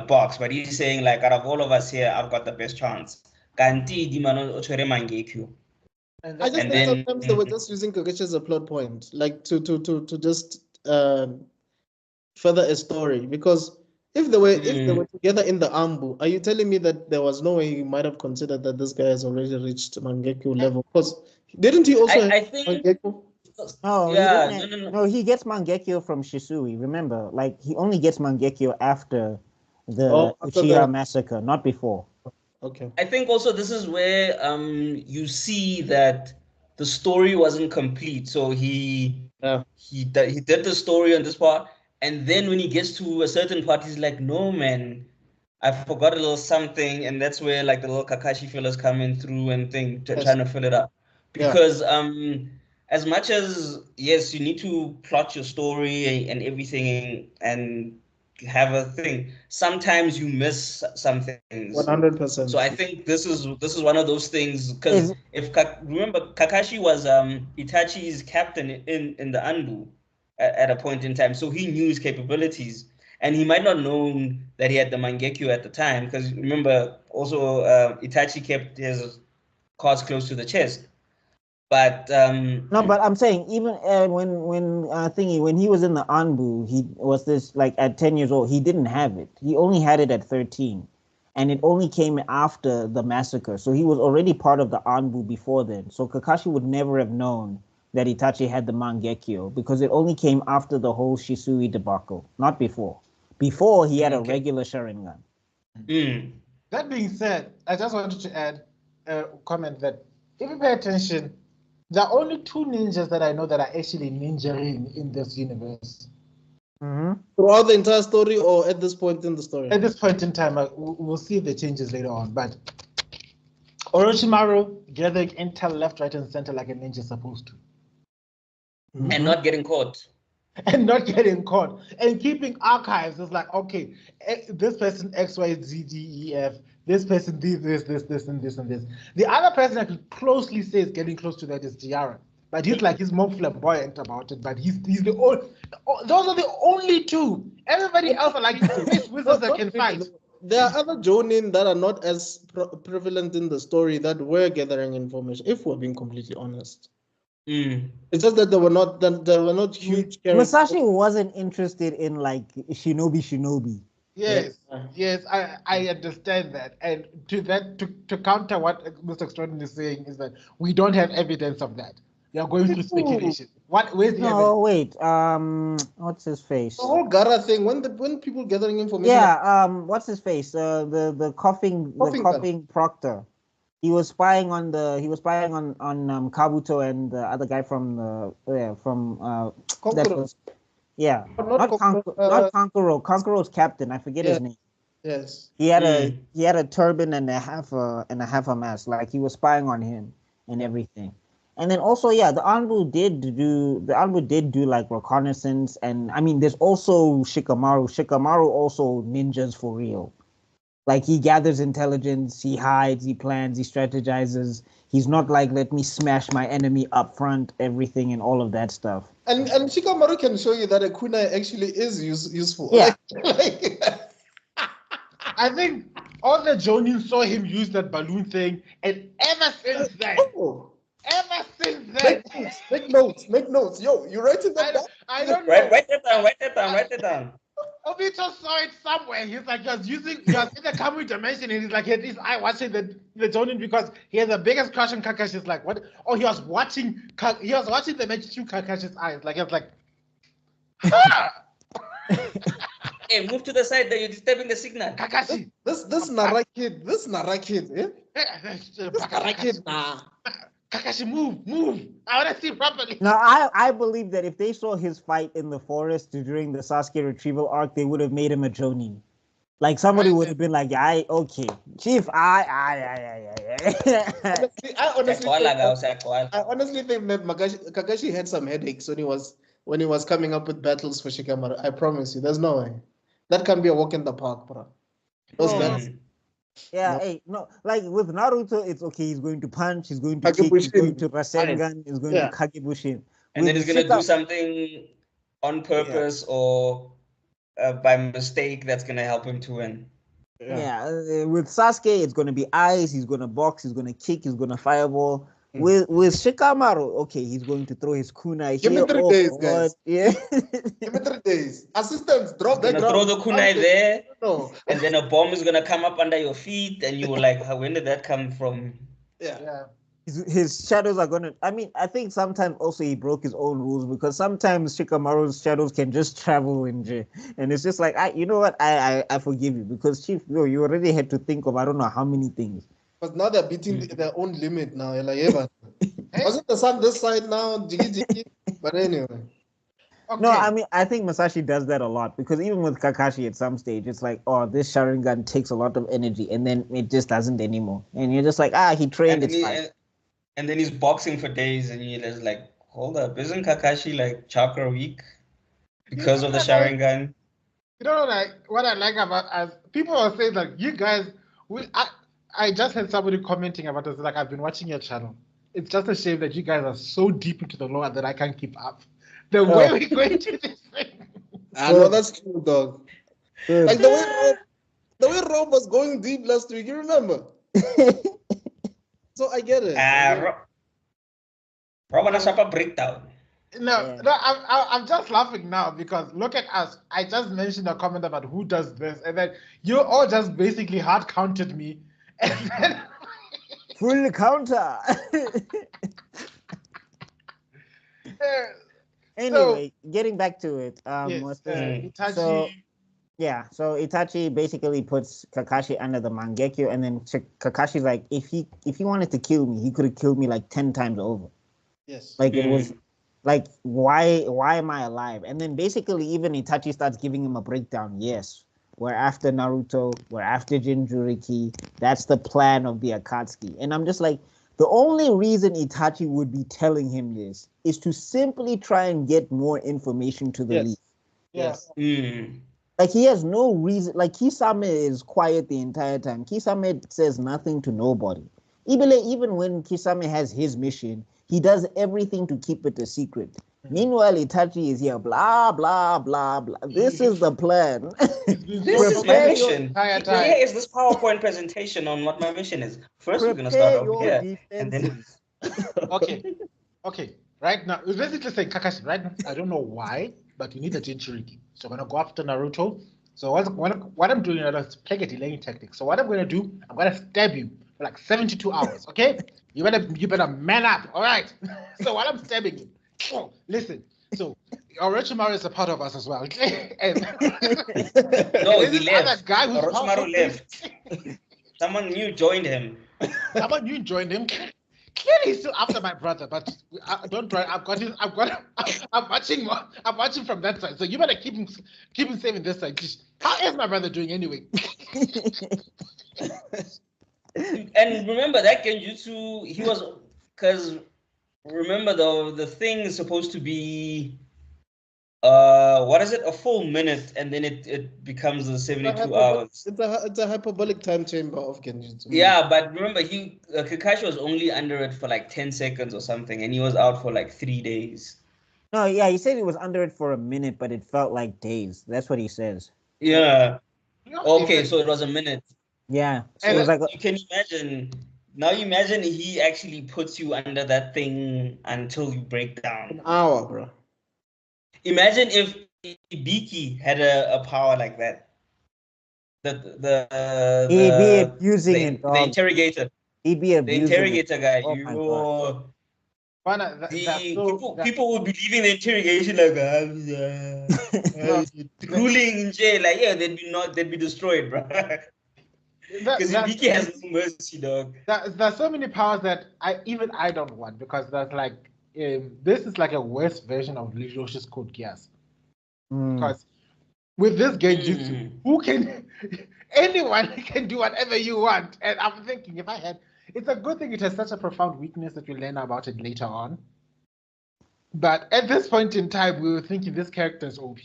box, but he's saying like, out of all of us here, I've got the best chance. Kanti di mano ochore Mangekyo. I just think sometimes they were just using Kakashi as a plot point, like to just further a story. Because if they were together in the Ambu, are you telling me that there was no way he might have considered that this guy has already reached Mangekyo level? Because didn't he also I have think Mangekyo? No, yeah, no, he gets Mangekyo from Shisui. Remember, like he only gets Mangekyo after the Uchiha massacre, not before. Okay. I think also this is where you see that the story wasn't complete. So he did the story on this part, and then when he gets to a certain part, he's like, no man, I forgot a little something, and that's where like the little Kakashi fellas coming through and trying to fill it up. Because as much as yes, you need to plot your story and everything and have a thing, sometimes you miss some things. 100%. So I think this is one of those things, because remember Kakashi was Itachi's captain in the Anbu at a point in time, so he knew his capabilities, and he might not have known that he had the Mangekyo at the time, because remember also Itachi kept his cards close to the chest. But no, but I'm saying even when he was in the Anbu, he was this like at 10 years old. He didn't have it. He only had it at 13, and it only came after the massacre. So he was already part of the Anbu before then. So Kakashi would never have known that Itachi had the Mangekyo because it only came after the whole Shisui debacle, not before. Before he had a regular Sharingan. That being said, I just wanted to add a comment that if you pay attention, there are only 2 ninjas that I know that are actually ninjaing in this universe. Throughout the entire story, or at this point in the story? At this point in time, we'll see the changes later on. But Orochimaru gathering intel left, right, and center like a ninja supposed to. And not getting caught. and not getting caught and keeping archives. It's like, okay, this person X, Y, Z, D, E, F, this person did this, and this, and this. The other person I could closely say is getting close to that is Tiara. But he's more flamboyant about it. But he's the only. Those are the only two. Everybody else are like space wizards that can fight. There are other Jonin that are not as prevalent in the story that were gathering information. If we're being completely honest, it's just that there were not huge characters. Masashi wasn't interested in like shinobi. Yes, I understand that, and to counter what Mr. Extraordinary is saying is that we don't have evidence of that. We are going through speculation. Where's the evidence? Wait. What's his face? The whole Gara thing. When people gathering information. Yeah. What's his face? The coughing proctor. He was spying on Kabuto and the other guy from Kokoro. Not Kankuro. Kankuro's captain. I forget his name. Yes. He had a turban and a half a mask. Like he was spying on him and everything. And then also, the Anbu did do like reconnaissance, and I mean, there's also Shikamaru. Shikamaru also ninjas for real. Like he gathers intelligence, he hides, he plans, he strategizes. He's not like, let me smash my enemy up front, everything and all of that stuff. And Shikamaru can show you that a kunai actually is useful. Yeah. I think all the Jonin saw him use that balloon thing, and ever since then. Make notes. Yo, you writing that down? I don't know. Write it down. Obito saw it somewhere. He's like, he was in the Kamui dimension, and he's like, he had his eye watching the Jonin because he has the biggest crush on Kakashi's. Like, what? Oh, he was watching the match through Kakashi's eyes. Like, he was like, Hey, move to the side. You're disturbing the signal. Kakashi. This Nara kid. Eh? Nah. Kakashi, move. I want to see properly. Now, I believe that if they saw his fight in the forest during the Sasuke retrieval arc, they would have made him a Jonin. Like somebody would have been like, Chief, I honestly think that Kakashi had some headaches when he was coming up with battles for Shikamaru. I promise you, there's no way. That can be a walk in the park, bro. Those battles. Like with Naruto, it's okay. He's going to punch, he's going to kick, he's going to Rasengan, he's going to Kagebushin. And then he's going to do something on purpose or by mistake that's going to help him to win. With Sasuke, it's going to be ice, he's going to box, he's going to kick, he's going to fireball. With Shikamaru, okay, he's going to throw his kunai. Give me 3 days, guys. Yeah. Give me 3 days. Assistants, drop that. Throw the kunai there, no. And then a bomb is gonna come up under your feet, and you were like, when did that come from? Yeah. His shadows are gonna. I mean, I think sometimes also he broke his own rules because sometimes Shikamaru's shadows can just travel in J, and it's just like, you know what? I forgive you because Chief, you already had to think of I don't know how many things. Because now they're beating their own limit now. You're like, wasn't the sun this side now? Jiggy. But anyway. Okay. No, I mean, I think Masashi does that a lot because even with Kakashi at some stage, it's like, this Sharingan takes a lot of energy and then it just doesn't anymore. And you're just like, he trained, it's fine. And then he's boxing for days and you're just like, hold up, isn't Kakashi like chakra weak because of the Sharingan? You know, like what I like about as people are saying, like, you guys, I just had somebody commenting about this. Like, I've been watching your channel. It's just a shame that you guys are so deep into the lore that I can't keep up. The way we're going to this thing. I know that's true, dog. Like the way Rob was going deep last week, you remember? So I get it. Rob and a breakdown. No, I'm just laughing now because look at us. I just mentioned a comment about who does this, and then you all just basically hard counted me. And then full counter. Anyway, getting back to it. Itachi. So Itachi basically puts Kakashi under the Mangekyo, and then Kakashi's like, if he wanted to kill me, he could have killed me like 10 times over. Yes. Like it was like, why am I alive? And then basically even Itachi starts giving him a breakdown. Yes, we're after Naruto, we're after Jinchuriki. That's the plan of the Akatsuki. And I'm just like, The only reason Itachi would be telling him this is to simply try and get more information to the Yes. leaf. Yes. Like he has no reason. Like Kisame is quiet the entire time. Kisame says nothing to nobody. Even when Kisame has his mission, he does everything to keep it a secret. Meanwhile, Itachi is here, blah blah blah blah. This is the plan. This is my Prepare mission. Here is this PowerPoint presentation on what my mission is. First, we're gonna start over here, and then Okay. Right now, it's basically saying Kakashi. Right now, I don't know why, but we need a Jinchuriki. So I'm gonna go after Naruto. So what I'm doing is playing a delaying tactic. So what I'm gonna do, I'm gonna stab you for like 72 hours. Okay? You better man up. All right. So while I'm stabbing you, listen. So Orochimaru is a part of us as well. And no, he this left. other guy who's Orochimaru left. Someone new joined him. Someone new joined him. Clearly, he's still after my brother, but don't worry. I'm watching more. I'm watching from that side. So you better keep him safe in this side. How is my brother doing anyway? And remember that Genjutsu, he was, because remember the thing is supposed to be what is it, a full minute, and then it becomes the 72 hours. It's a hyperbolic time chamber of Genjutsu. Yeah, but remember Kakashi was only under it for like 10 seconds or something, and he was out for like 3 days. No, yeah, he said he was under it for a minute, but it felt like days. That's what he says. Yeah. Okay, so it was a minute. Yeah. So So it was like you can imagine. Now you imagine he actually puts you under that thing until you break down. An hour, bro. Imagine if Ibiki had a power like that. he'd be abusing it, the dog. interrogator. He'd be The abusing interrogator guy. Oh my God. People would be leaving the interrogation like drooling in jail. Like, yeah, they'd be destroyed, bro. Because Ibiki has no mercy, dog. There's so many powers that I don't want, because that's like this is like a worse version of Yoshi's Code Geass. Because with this Genjutsu, anyone can do whatever you want. And I'm thinking, it's a good thing it has such a profound weakness that we learn about it later on. But at this point in time, we were thinking this character is OP.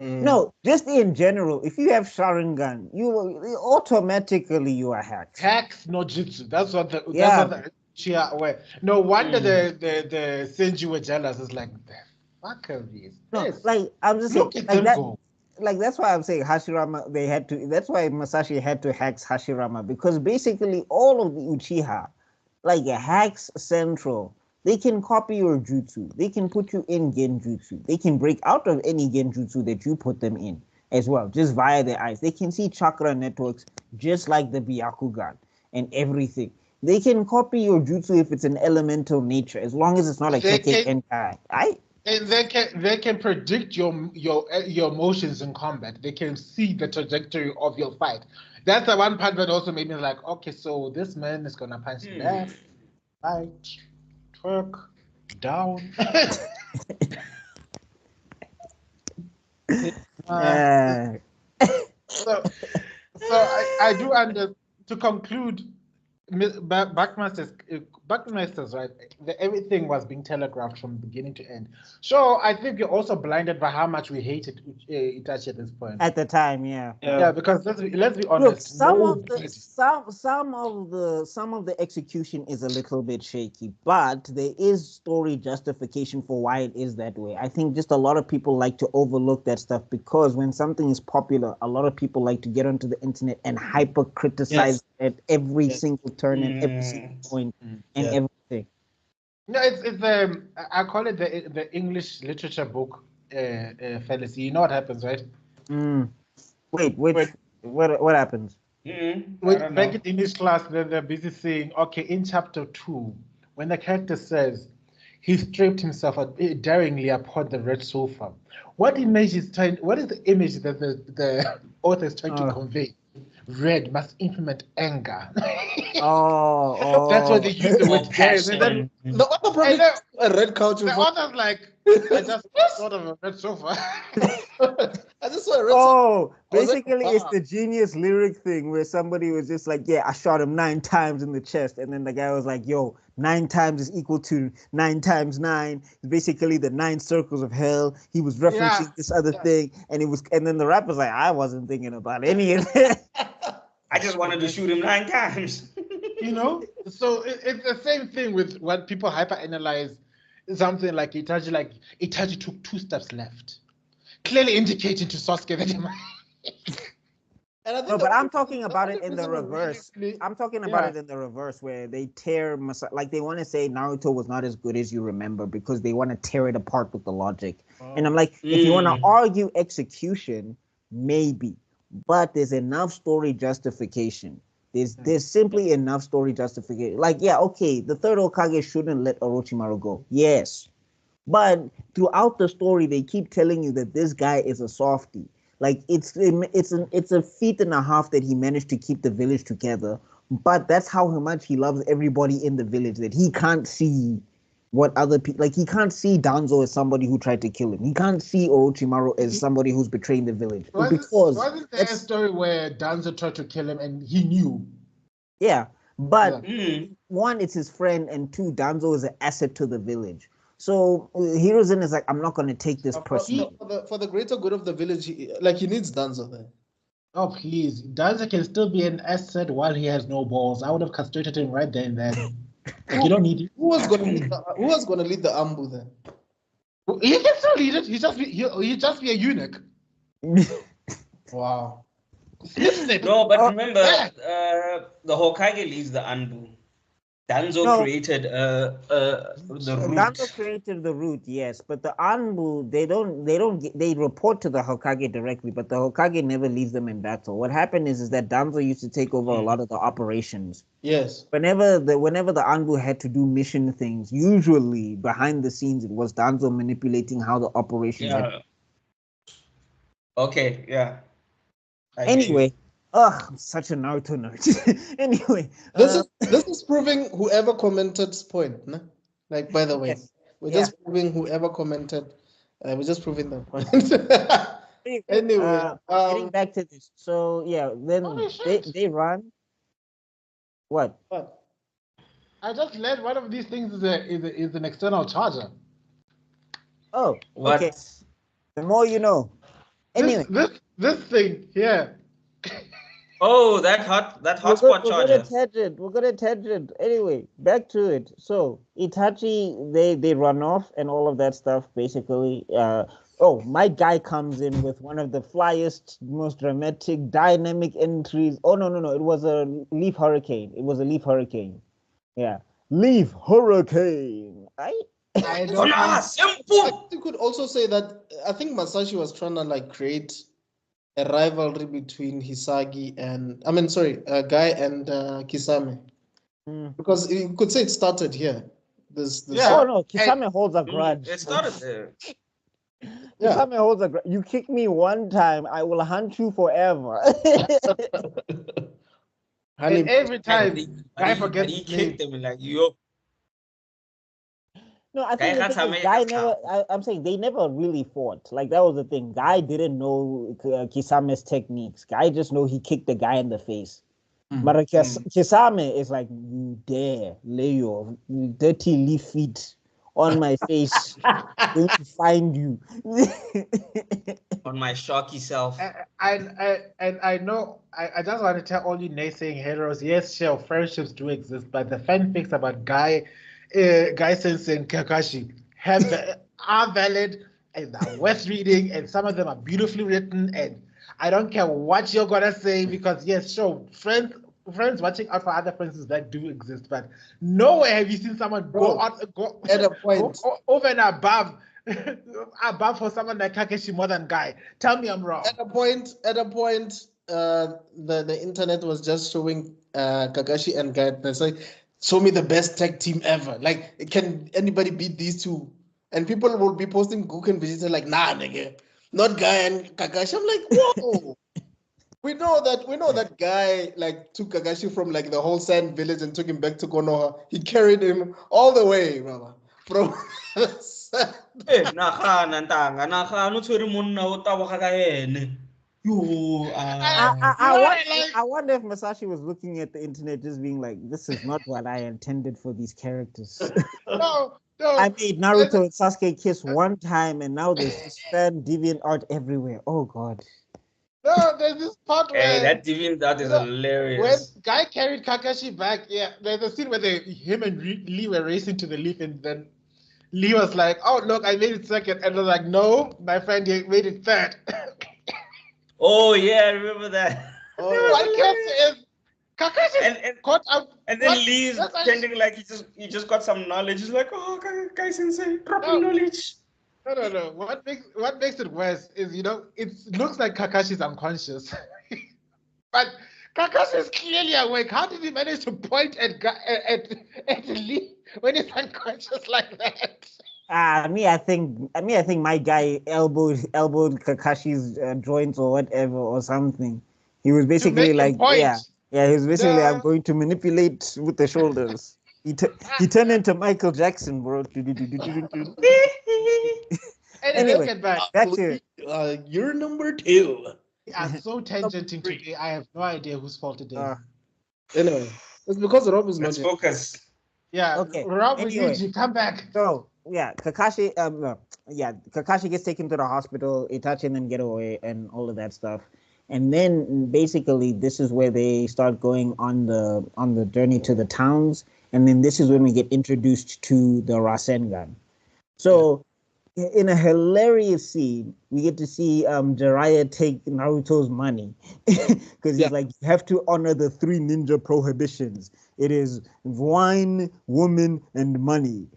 No, just in general, if you have Sharingan, you automatically you are hacked. Hacks no jutsu. That's what the Chia were. No wonder the Senju were jealous. It's like, the fuck are these? No, like I'm just Look saying, at them that, go. like that's why I'm saying Hashirama. That's why Masashi had to hack Hashirama, because basically all of the Uchiha, like hacks Central. They can copy your jutsu. They can put you in genjutsu. They can break out of any genjutsu that you put them in as well, just via their eyes. They can see chakra networks just like the Byakugan and everything. They can copy your jutsu if it's an elemental nature, as long as it's not a Keke Enkai. And they can predict your motions in combat. They can see the trajectory of your fight. That's the one part that also made me like, okay, so this man is gonna punch left, right, twerk, down. So I do to conclude, Buckmasters, right? Everything was being telegraphed from beginning to end. So I think you're also blinded by how much we hated Itachi at this point. At the time, yeah. Yeah, because let's be honest. Look, some of the execution is a little bit shaky, but there is story justification for why it is that way. I think just a lot of people like to overlook that stuff, because when something is popular, a lot of people like to get onto the internet and hyper criticize at every single turn and every single point and everything. No, it's I call it the English literature book fallacy. You know what happens, right? Wait, what happens? Back in English class, they're busy saying, okay, in chapter 2, when the character says he stripped himself daringly upon the red sofa, what is the image that the author is trying to convey? Red must implement anger. That's what they use the word daring. The author probably a red culture. The author's like, I just thought of a red sofa. I just saw a red Oh, I was like, basically, it's wow. the genius lyric thing where somebody was just like, "Yeah, I shot him 9 times in the chest," and then the guy was like, "Yo, 9 times is equal to 9 times 9." Basically, the 9 circles of hell. He was referencing this other thing, and then the rapper's like, "I wasn't thinking about any of that." I just wanted to shoot him 9 times. You know, so it's the same thing with when people hyperanalyze something like Itachi took 2 steps left, clearly indicating to Sasuke that he might. And I think No, but I'm talking the about only it in the reason we reverse. really- I'm talking about it in the reverse, where they tear like they want to say Naruto was not as good as you remember because they want to tear it apart with the logic. And I'm like, if you want to argue execution, maybe, but there's enough story justification. There's simply enough story justification. Like, yeah, okay, the third Hokage shouldn't let Orochimaru go. Yes, but throughout the story, they keep telling you that this guy is a softie. Like it's a feat and a half that he managed to keep the village together. But that's how much he loves everybody in the village, that he can't see what other people, like he can't see Danzo as somebody who tried to kill him. He can't see Orochimaru as somebody who's betraying the village. Wasn't there a story where Danzo tried to kill him and he knew? Yeah, but one, it's his friend, and two, Danzo is an asset to the village. So Hiruzen is like, I'm not going to take this personally. For the greater good of the village, he needs Danzo there. Oh, please. Danzo can still be an asset while he has no balls. I would have castrated him right there and then. You don't need it. Who was going to lead the Ambu then? He can still lead it. He'll just be a eunuch. Wow. No, but remember, the Hokage leads the Anbu. Danzo created the root. Danzo created the root, yes, but the Anbu, they report to the Hokage directly, but the Hokage never leaves them in battle. What happened is that Danzo used to take over a lot of the operations. Yes. Whenever the Anbu had to do mission things, usually behind the scenes it was Danzo manipulating how the operations. Yeah. Okay. Yeah. Anyway. I'm such a Naruto nerd. Anyway, this is proving whoever commented's point. No? Like, by the way, yes. We're just proving whoever commented. We're just proving that point. Anyway, getting back to this. So yeah, then they run. What? I just learned one of these things is an external charger. Oh, what? Okay. The more you know. Anyway, this thing here. Oh, that hotspot charger. We're gonna tangent. Anyway, back to it. So Itachi, they run off and all of that stuff. Basically, my guy comes in with one of the flyest, most dramatic, dynamic entries. Oh no! It was a leaf hurricane. Yeah, leaf hurricane. I don't think you could also say that I think Masashi was trying to create a rivalry between Hisagi and Guy and Kisame, because you could say it started here. Oh no, Kisame holds a grudge. It started there. Kisame holds a grudge. You kick me one time, I will hunt you forever. And every time Guy forgets he kicked him like yo. No, I think Guy never. I'm saying they never really fought. Like that was the thing. Guy didn't know Kisame's techniques. Guy just know he kicked the guy in the face. But Kisame is like, you dare lay your dirty leaf feet on my face, going to find you. On my shocky self. I know. I just want to tell all you naysaying heroes. Yes, sure, friendships do exist, but the fanfics about Guy Sensei and Kakashi are valid and are worth reading, and some of them are beautifully written. And I don't care what you're gonna say, because yes, sure, friends watching out for other friends that do exist, but nowhere have you seen someone go at a point over and above for someone like Kakashi more than Guy. Tell me I'm wrong. At a point, the internet was just showing Kakashi and Guy. It's like, show me the best tag team ever. Like, can anybody beat these two? And people will be posting Goku and Vegeta like, nah, nigga, not Guy and Kakashi. I'm like, whoa. We know that Guy took Kakashi from the whole Sand Village and took him back to Konoha. He carried him all the way, brother, from Nagana ntanga, nagana o tshwere monna o taboga ka ene. Yo, I wonder if Masashi was looking at the internet just being like, this is not what I intended for these characters. No. I made Naruto and Sasuke kiss one time, and now there's this fan deviant art everywhere. Oh God. No, there's this part hey, where that deviant art is when hilarious. Guy carried Kakashi back, yeah, there's a scene where him and Lee were racing to the leaf, and then Lee was like, "Oh look, I made it second," and they're like, "No, my friend, you made it third." Oh yeah, I remember that. What kills is Kakashi And caught up, and then what? Lee's That's pretending like he just got some knowledge. He's like, oh, guy sensei, dropping No. knowledge. No. What makes it worse is, it looks like Kakashi's unconscious, but Kakashi is clearly awake. How did he manage to point at Lee when he's unconscious like that? I think my guy elbowed Kakashi's joints or whatever or something. He was basically make a like, point. yeah. He was basically, No. I'm going to manipulate with the shoulders. He turned into Michael Jackson, bro. Anyway, Get back. back to You're number 2. We are so tangenting today. I have no idea whose fault it is. Anyway, it's because Rob is not Let's here. focus. Yeah. Okay, Rob, anyway. Luigi, come back. So Kakashi Kakashi gets taken to the hospital, Itachi and then get away and all of that stuff. And then basically this is where they start going on the journey to the towns, and then this is when we get introduced to the Rasengan. So in a hilarious scene, we get to see Jiraiya take Naruto's money because he's like, you have to honor the 3 ninja prohibitions. It is wine, woman, and money.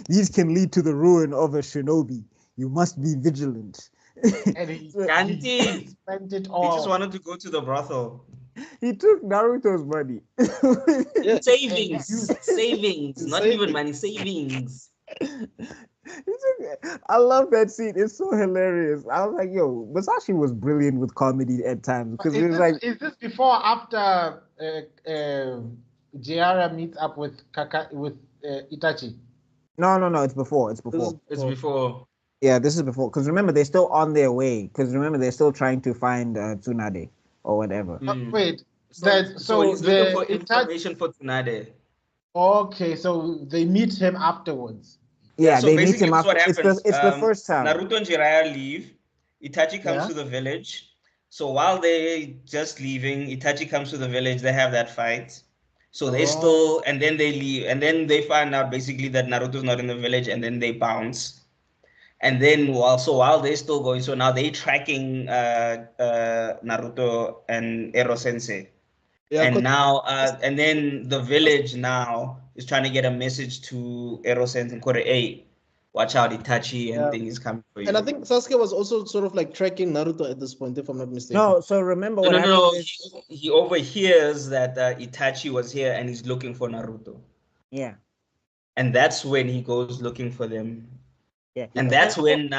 These can lead to the ruin of a shinobi. You must be vigilant. And he spent it all. He just wanted to go to the brothel. He took Naruto's money. Savings, not even money, savings. I love that scene. It's so hilarious. I was like, yo, Masashi was brilliant with comedy at times because it was like, is this before or after Jiraiya meets up with Itachi? No, it's before. It's before. Yeah, this is before. Because remember, they're still on their way. Because remember, they're still trying to find Tsunade or whatever. Wait, so he's looking for information for Tsunade. Okay, so they meet him afterwards. Yeah, so they meet him after. What happens, it's the first time. Naruto and Jiraiya leave. Itachi comes to the village. So while they're just leaving, Itachi comes to the village. They have that fight. So they still, and then they leave, and then they find out basically that Naruto's not in the village, and then they bounce. And then while they're still going, so now they're tracking Naruto and Ero Sensei. Yeah, and now, and then the village now is trying to get a message to Ero Sensei and Kore, hey, watch out, Itachi and things coming for you. And I think Sasuke was also sort of like tracking Naruto at this point, if I'm not mistaken. No, so remember what happened. He overhears that Itachi was here and he's looking for Naruto. Yeah. And that's when he goes looking for them. Yeah. And that's when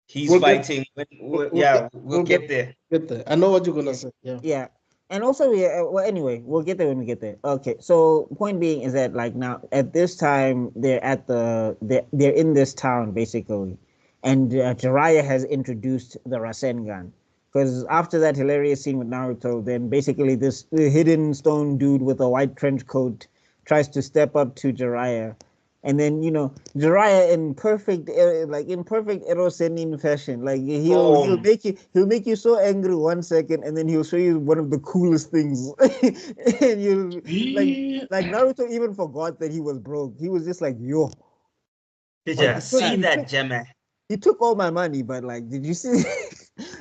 he's fighting. We'll get there. I know what you're gonna say. Yeah. And also, well, anyway, we'll get there when we get there. Okay. So, point being is that like now at this time they're in this town basically, and Jiraiya has introduced the Rasengan. Because after that hilarious scene with Naruto, then basically this hidden stone dude with a white trench coat tries to step up to Jiraiya. And then, Jiraiya in perfect Ero Sennin fashion, like he'll make you so angry 1 second, and then he'll show you one of the coolest things. And you like Naruto even forgot that he was broke. He was just like, yo. Yeah, see that, Gemma. He took all my money, but like, did you see?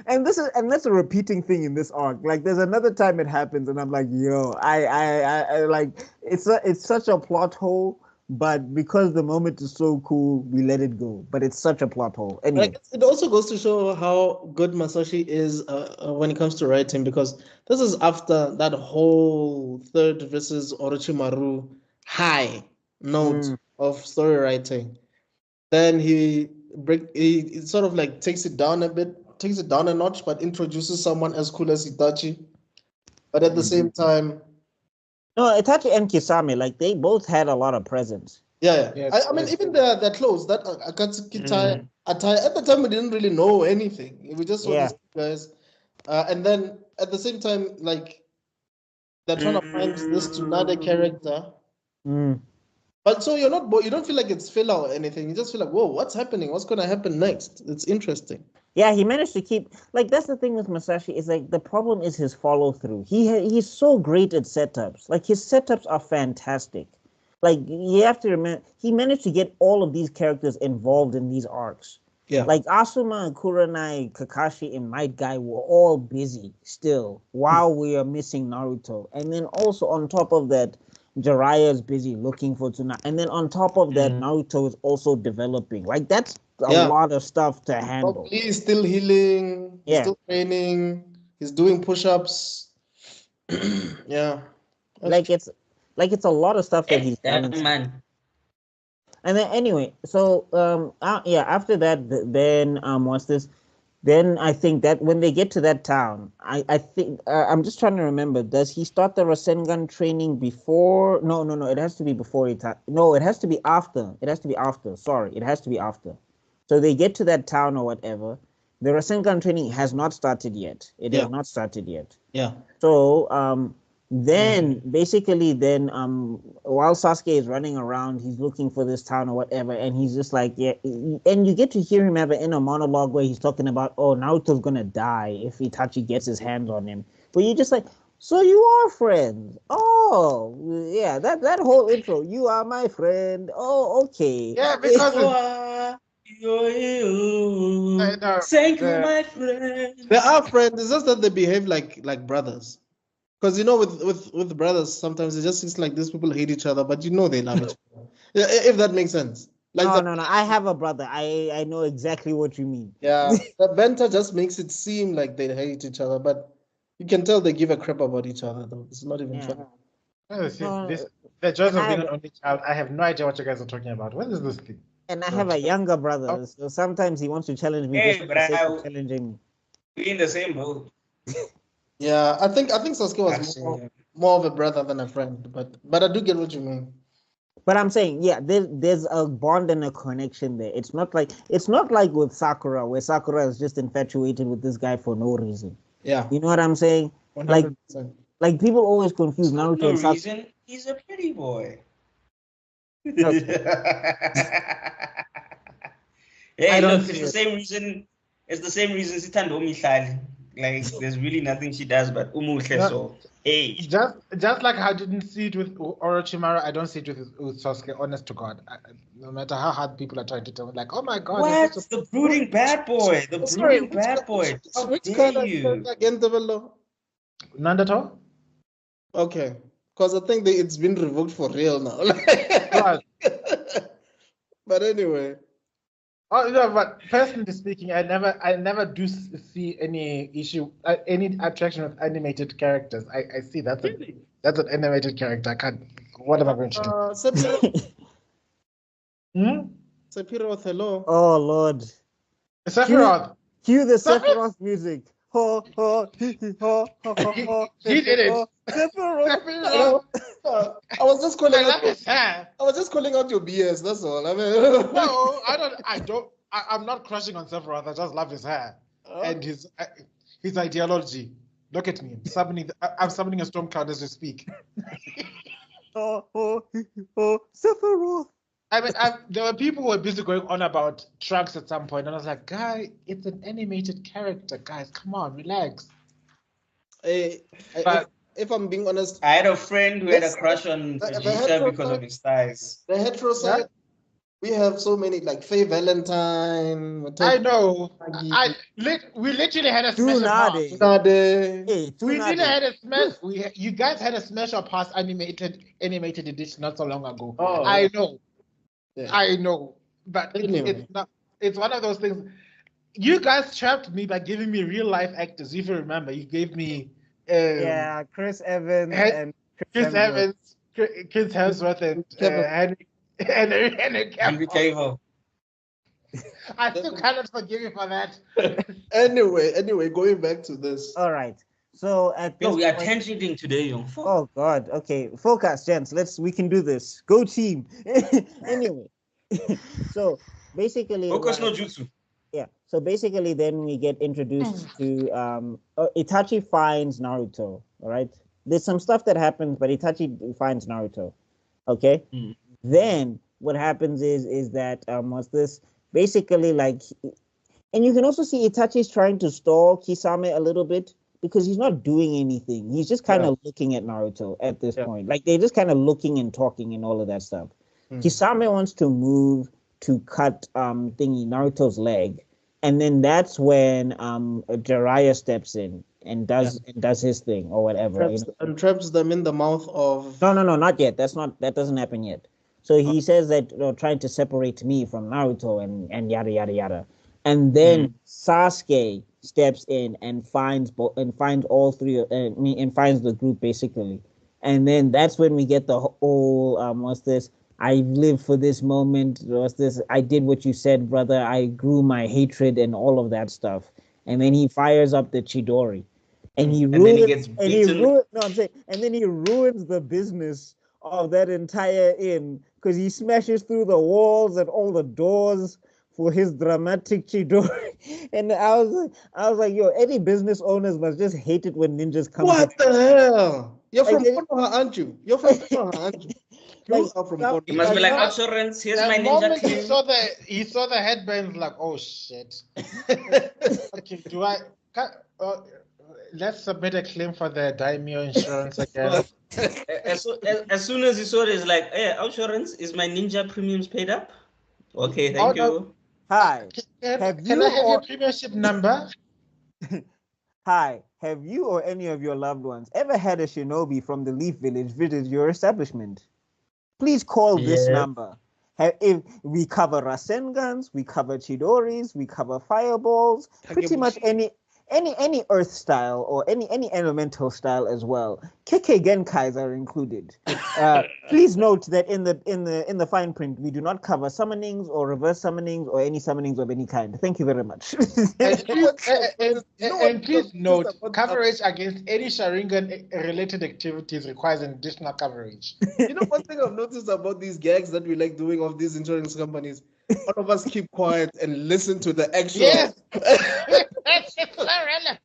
And that's a repeating thing in this arc. Like, there's another time it happens, and I'm like, yo, I like it's such a plot hole. But because the moment is so cool, we let it go. But it's such a plot hole. Anyway. Like, it also goes to show how good Masashi is when it comes to writing, because this is after that whole third versus Orochimaru high note of story writing. Then he sort of like takes it down a notch, but introduces someone as cool as Itachi. But at the same time, no, Itachi and Kisame, like they both had a lot of presence. Yeah. Yes, I mean, yes. even the clothes, that Akatsuki attire, at the time we didn't really know anything. We just saw Yeah. these guys. And then at the same time, like, they're trying to find this Tsunade character. Mm. But so you don't feel like it's filler or anything. You just feel like, whoa, what's happening? What's going to happen next? It's interesting. Yeah, he managed to keep like that's the thing with Masashi is like the problem is his follow through. He's so great at setups. Like his setups are fantastic. Like you have to remember he managed to get all of these characters involved in these arcs. Yeah. Like Asuma, Kurenai, Kakashi, and Might Guy were all busy still while we are missing Naruto. And then also on top of that, Jiraiya's busy looking for Tsunade. And then on top of that, Naruto is also developing. Like that's a lot of stuff to handle. He's still healing. He's still training. He's doing push-ups. Yeah. Like it's a lot of stuff that he's balancing. Man. And then anyway, so after that, then what's this? Then I think that when they get to that town, I think I'm just trying to remember. Does he start the Rasengan training before? No. It has to be before No, it has to be after. It has to be after. Sorry, it has to be after. So they get to that town or whatever. The Rasengan training has not started yet. It has not started yet. Yeah. So then basically while Sasuke is running around, he's looking for this town or whatever, and he's just like, and you get to hear him have an inner monologue where he's talking about, oh, Naruto's gonna die if Itachi gets his hands on him. But you're just like, so you are friends. Oh, yeah, that whole intro, you are my friend. Oh, okay. Yeah, because thank you, my friend. They are friends. It's just that they behave like brothers. Because with brothers, sometimes it just seems like these people hate each other, but they love each other. If that makes sense. Like no. I have a brother. I know exactly what you mean. Yeah, the banter just makes it seem like they hate each other, but you can tell they give a crap about each other, though. It's not even fun. The joys of being an only child. I have no idea what you guys are talking about. What is this thing? And I have a younger brother, so sometimes he wants to challenge me just for the sake of challenging me. We're in the same boat. Yeah, I think Sasuke was more of a brother than a friend, but I do get what you mean. But I'm saying, there's a bond and a connection there. It's not like with Sakura, where Sakura is just infatuated with this guy for no reason. Yeah, you know what I'm saying? 100%. Like people always confuse Naruto and Sasuke. Reason he's a pretty boy. Okay. Hey, look, it's the same reason. It's the same reason Sitando Mihlali. Like, there's really nothing she does but umuhle. So, hey, just like I didn't see it with Orochimaru, I don't see it with Sasuke. Honest to God, no matter how hard people are trying to tell me, like, oh my God, what? The brooding bad boy. The brooding bad boy. How dare you? Again, Develop. Nandato? Okay, because I think it's been revoked for real now. But anyway. Oh no! But personally speaking, I never do see any issue, any attraction with animated characters. I see that's an animated character. I can't. What am I going to do? Sephiroth, hello. Oh Lord. Sephiroth. Cue the Sephiroth music. Ho ho he ho ho ho ho. He did it. Sephiroth. I was just calling out. I was just calling out your BS. That's all. I mean, no, I don't. I'm not crushing on Sephiroth. I just love his hair and his ideology. Look at me. I'm summoning a storm cloud as we speak. Sephiroth. I mean, there were people who were busy going on about Trunks at some point, and I was like, guy, it's an animated character, guys. Come on, relax. If I'm being honest, I had a friend who had a crush on Vegeta because of his thighs. The hetero side, we have so many, like Faye Valentine. I know. We literally had a smash You guys had a smash or pass animated edition not so long ago. Oh, I know. Yeah. I know. But anyway. It's one of those things. You guys trapped me by giving me real life actors. If you remember, you gave me Chris Evans and Chris Hemsworth and Henry Cavill. I still cannot forgive you for that. Anyway, going back to this. All right. So at this Yo, we are point, tangenting today, young. oh God. Okay, focus, gents. We can do this. Go team. Anyway, so basically, Focus no jutsu. yeah. So basically, then we get introduced to Itachi finds Naruto. All right. There's some stuff that happens, but Itachi finds Naruto. Okay. Mm. Then what happens is that what's this? Basically, like, and you can also see Itachi's trying to stall Kisame a little bit because he's not doing anything. He's just kind of looking at Naruto at this point. Like they're just kind of looking and talking and all of that stuff. Kisame wants to move to cut Naruto's leg, and then that's when Jiraiya steps in and does his thing or whatever. And traps them in the mouth of. No, not yet. That doesn't happen yet. So he says that trying to separate me from Naruto and yada yada yada. And then Sasuke steps in and finds all three and finds the group basically. And then that's when we get the whole what's this? I live for this moment. What's this? I did what you said, brother. I grew my hatred and all of that stuff. And then he fires up the Chidori. And he ruins and then he ruins the business of that entire inn because he smashes through the walls and all the doors for his dramatic Chidori. And I was like, yo, any business owners must just hate it when ninjas come. What the hell? You're from Konoha, aren't you? You're from Konoha, aren't you? You are from Konoha. You must be like, assurance, here's my ninja team. He saw the headbands like, oh shit. Okay, let's submit a claim for the daimyo insurance again. As soon as he saw it, it's like, hey, assurance, is my ninja premiums paid up? Okay, thank you. Hi. Can I have your premiership number? Hi. Have you or any of your loved ones ever had a shinobi from the Leaf Village visit your establishment? Please call this number. If we cover Rasengans, we cover Chidoris, we cover fireballs, pretty much any earth style or any elemental style as well. Kekkei Genkais are included. Please note that in the fine print we do not cover summonings or reverse summonings or any summonings of any kind. Thank you very much. and please note, coverage against any Sharingan related activities requires an additional coverage. You know, one thing I've noticed about these gags that we like doing of these insurance companies, all of us keep quiet and listen to the actual. Yes. It's so relevant.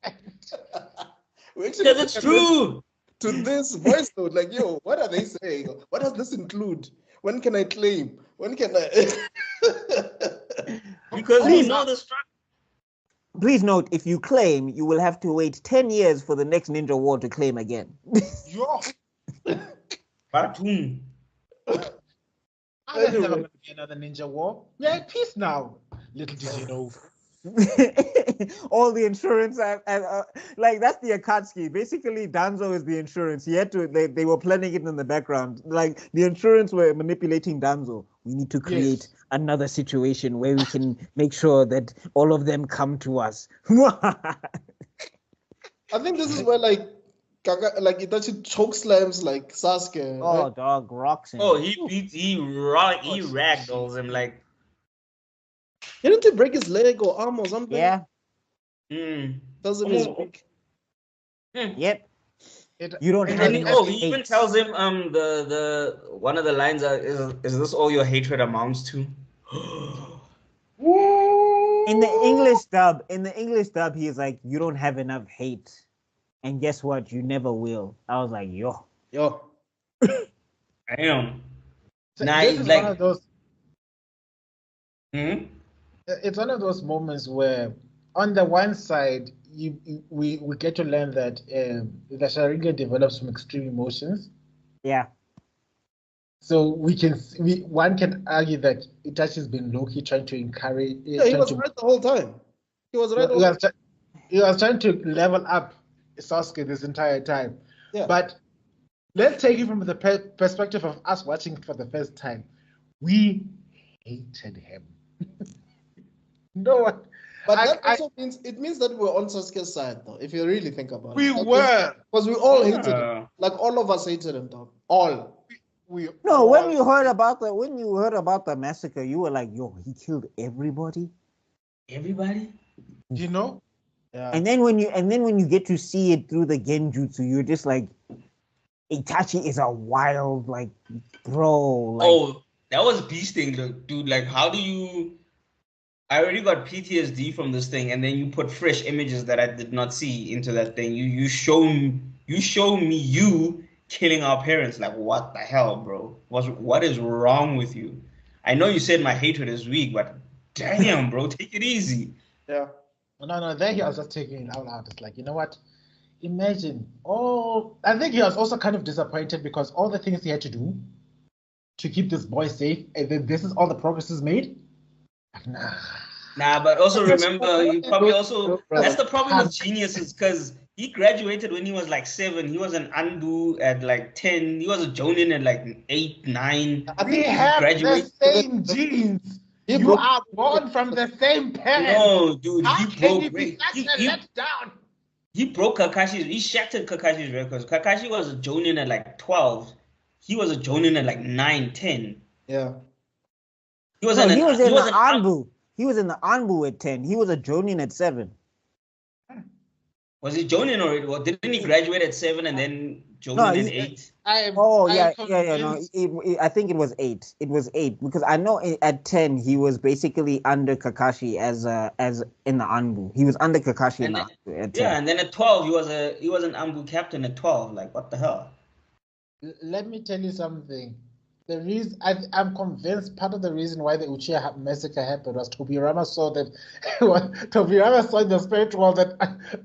Because it's true. To this voice note, like, yo, what are they saying? What does this include? When can I claim? When can I? Because we know the structure. Please note, if you claim, you will have to wait 10 years for the next Ninja War to claim again. Yo. Batum. There's never going to be another Ninja War. We're at peace now. Little did you know. All the insurance like that's the Akatsuki. Basically, Danzo is the insurance. He had to. They were planning it in the background. Like the insurance were manipulating Danzo. We need to create another situation where we can make sure that all of them come to us. I think this is where like Itachi choke slams like Sasuke. Oh, right? dog rocks him. Oh, he ragdolls him like. Didn't he break his leg or arm or something? Yeah. Doesn't his weak. Yep. You don't have he even tells him the one of the lines is this all your hatred amounts to? In the English dub, he is like, you don't have enough hate. And guess what? You never will. I was like, yo. Damn. So Nah, this is like, one of those. It's one of those moments where, on the one side, we get to learn that the Sharingan develops from extreme emotions. Yeah. So one can argue that Itachi's been low-key trying to encourage. Yeah, he was right the whole time. He was right. He was trying to level up Sasuke this entire time. Yeah. But let's take it from the perspective of us watching it for the first time. We hated him. No one. But that also means that we're on Sasuke's side, though. If you really think about it, we like, were because we all hated him. Like all of us hated him, dog. All. When you heard about the massacre, you were like, "Yo, he killed everybody." Everybody? You know, Yeah. And then when you get to see it through the genjutsu, you're just like, Itachi is a wild, like, bro. Like, Oh, that was beasting, dude. Like, how do you? I already got PTSD from this thing, and then you put fresh images that I did not see into that thing. You show me you killing our parents. Like, what the hell, bro? What is wrong with you? I know you said my hatred is weak, but damn, bro, take it easy. Yeah. No, there he was just taking it out loud. It's like, you know what? Imagine. Oh, I think he was also kind of disappointed because all the things he had to do to keep this boy safe, and then this is all the progress he's made. Like, nah. Nah, but also remember, you probably also that's the problem with Punk. geniuses because he graduated when he was like 7. He was an Anbu at like 10. He was a Jonin at like 8, 9. I We think have the graduated. same genes. He You broke- are born from the same parents. No, dude, How he can broke. you be such a letdown? He broke Kakashi's. He shattered Kakashi's records. Kakashi was a Jonin at like 12. He was a Jonin at like 9, 10. Yeah. He was no, an he was in the an Anbu. He was in the Anbu at 10. He was a Jonin at 7. Was he Jonin already? Well, didn't he graduate at 7 and then Jonin No, at he- 8? Oh I'm yeah. convinced- No, I think it was 8. It was 8 because I know at 10 he was basically under Kakashi as in the Anbu. He was under Kakashi in the Anbu at 10. Yeah, and then at 12 he was an Anbu captain at 12. Like, what the hell? Let me tell you something. The reason I'm convinced part of the reason why the Uchiha massacre happened was Tobirama saw that Tobirama saw in the spirit world that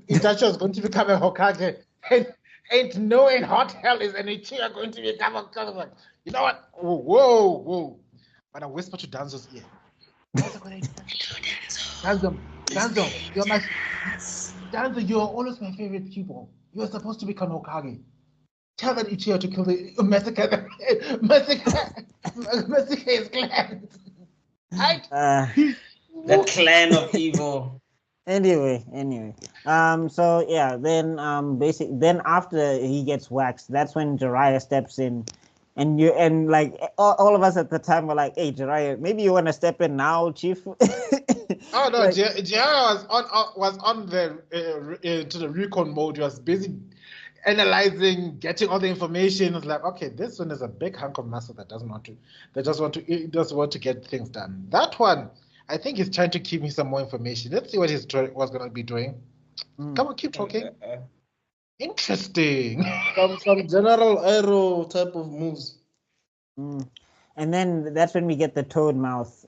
Itachi was going to become a Hokage, and ain't no in hot hell is an Uchiha going to become a Hokage. Like, you know what? Whoa! But I whisper to Danzo's ear. Danzo, you're my Danzo. You are always my favorite pupil. You are supposed to become Hokage. Tell that Uchiha to kill the massacre his clan. The clan of evil. Anyway. So yeah, then then after he gets waxed, that's when Jiraiya steps in, and like all of us at the time were like, "Hey, Jiraiya, maybe you want to step in now, Chief." Oh no, Like- Jiraiya was on the to the recon mode. He was busy analyzing, getting all the information. It's like, okay, this one is a big hunk of muscle that doesn't want to get things done. That one, I think he's trying to give me some more information. Let's see what he's going to be doing. Come on, keep talking. Interesting. Some general aero type of moves. And then that's when we get the toad mouth.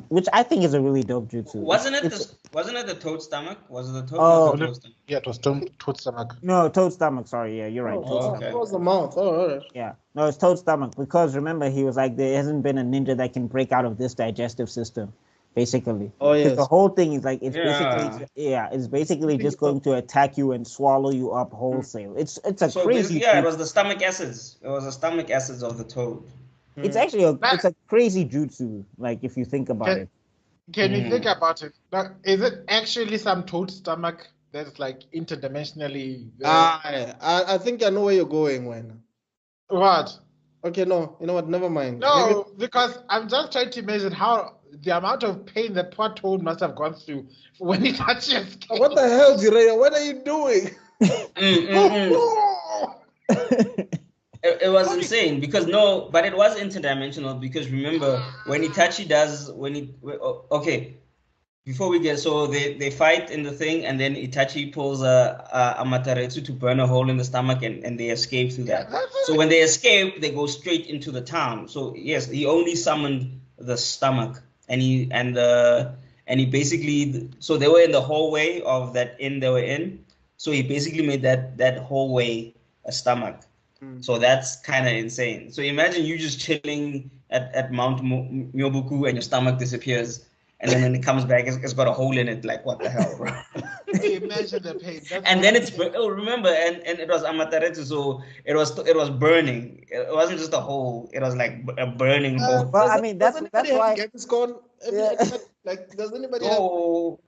Which I think is a really dope jutsu. Wasn't it the toad stomach? Was it the toad Oh. mouth or toad stomach? Yeah, it was toad stomach. No, toad stomach. Sorry, yeah, you're right. Oh, Toad okay. That was the mouth. Oh, all right. Yeah, no, it's toad stomach because remember he was like there hasn't been a ninja that can break out of this digestive system, basically. Oh, yes. Because the whole thing is like it's basically just going to attack you and swallow you up wholesale. It's a So crazy. basically, it was the stomach acids. It was the stomach acids of the toad. It's actually it's a crazy jutsu. Like if you think about it. Can you think about it? Now, is it actually some toad stomach that's like interdimensionally? I think I know where you're going, when. What? Okay, no, you know what? Never mind. No, because I'm just trying to imagine how the amount of pain that poor toad must have gone through when he touches. What the hell, Jiraiya? What are you doing? It was insane because but it was interdimensional because remember when Itachi before we get they fight in the thing and then Itachi pulls a Amaterasu to burn a hole in the stomach and they escape through that. So when they escape, they go straight into the town. So yes, he only summoned the stomach and he basically so they were in the hallway of that inn they were in. So he basically made that hallway a stomach. So that's kind of insane. So imagine you just chilling at Mount Myoboku and your stomach disappears, and then when it comes back, it's got a hole in it. Like, what the hell, bro? Imagine the pain. And then remember, and it was Amaterasu, so it was burning. It wasn't just a hole; it was like a burning hole. Well, I mean that's why. Like, does anybody Oh,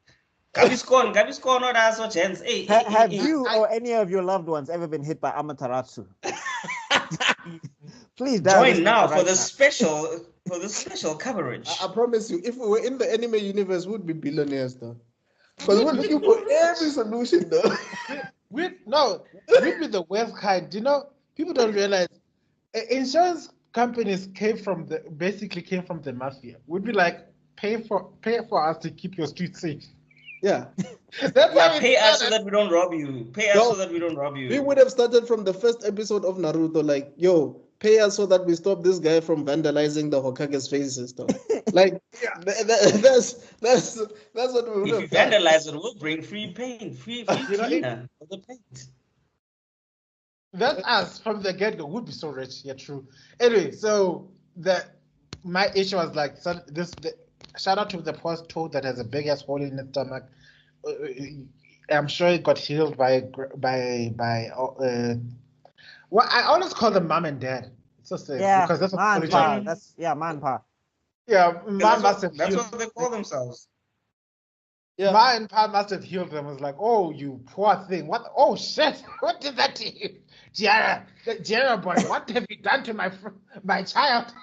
Gaviscon, or that's what chance. Hey, Have you or any of your loved ones ever been hit by Amaterasu? Please join now for the special coverage. I promise you, if we were in the anime universe, we'd be billionaires, though. Because we're looking for every solution, though. We'd be the worst kind. You know, people don't realize insurance companies basically came from the mafia. We'd be like, pay for us to keep your street safe. Yeah. That's how pay us so that we don't rob you. Pay us so that we don't rob you. We would have started from the first episode of Naruto, like, yo, pay us so that we stop this guy from vandalizing the Hokage's faces, though. Like, that's what we would If have you done. vandalize it, we'll bring free paint, free cleaner of the paint. That's us from the get-go. We'd be so rich. Yeah, true. Anyway, so my issue was like, shout out to the post toad that has a big ass hole in its stomach. I'm sure it got healed by well, I always call them mom and dad. It's so sick because that's man pa. That's man pa. Yeah, mom must have That's healed. what they call themselves. Yeah. Ma and pa must have healed them. It was like, oh, you poor thing. What? Oh shit! What did that to you, Jara boy? What have you done to my child?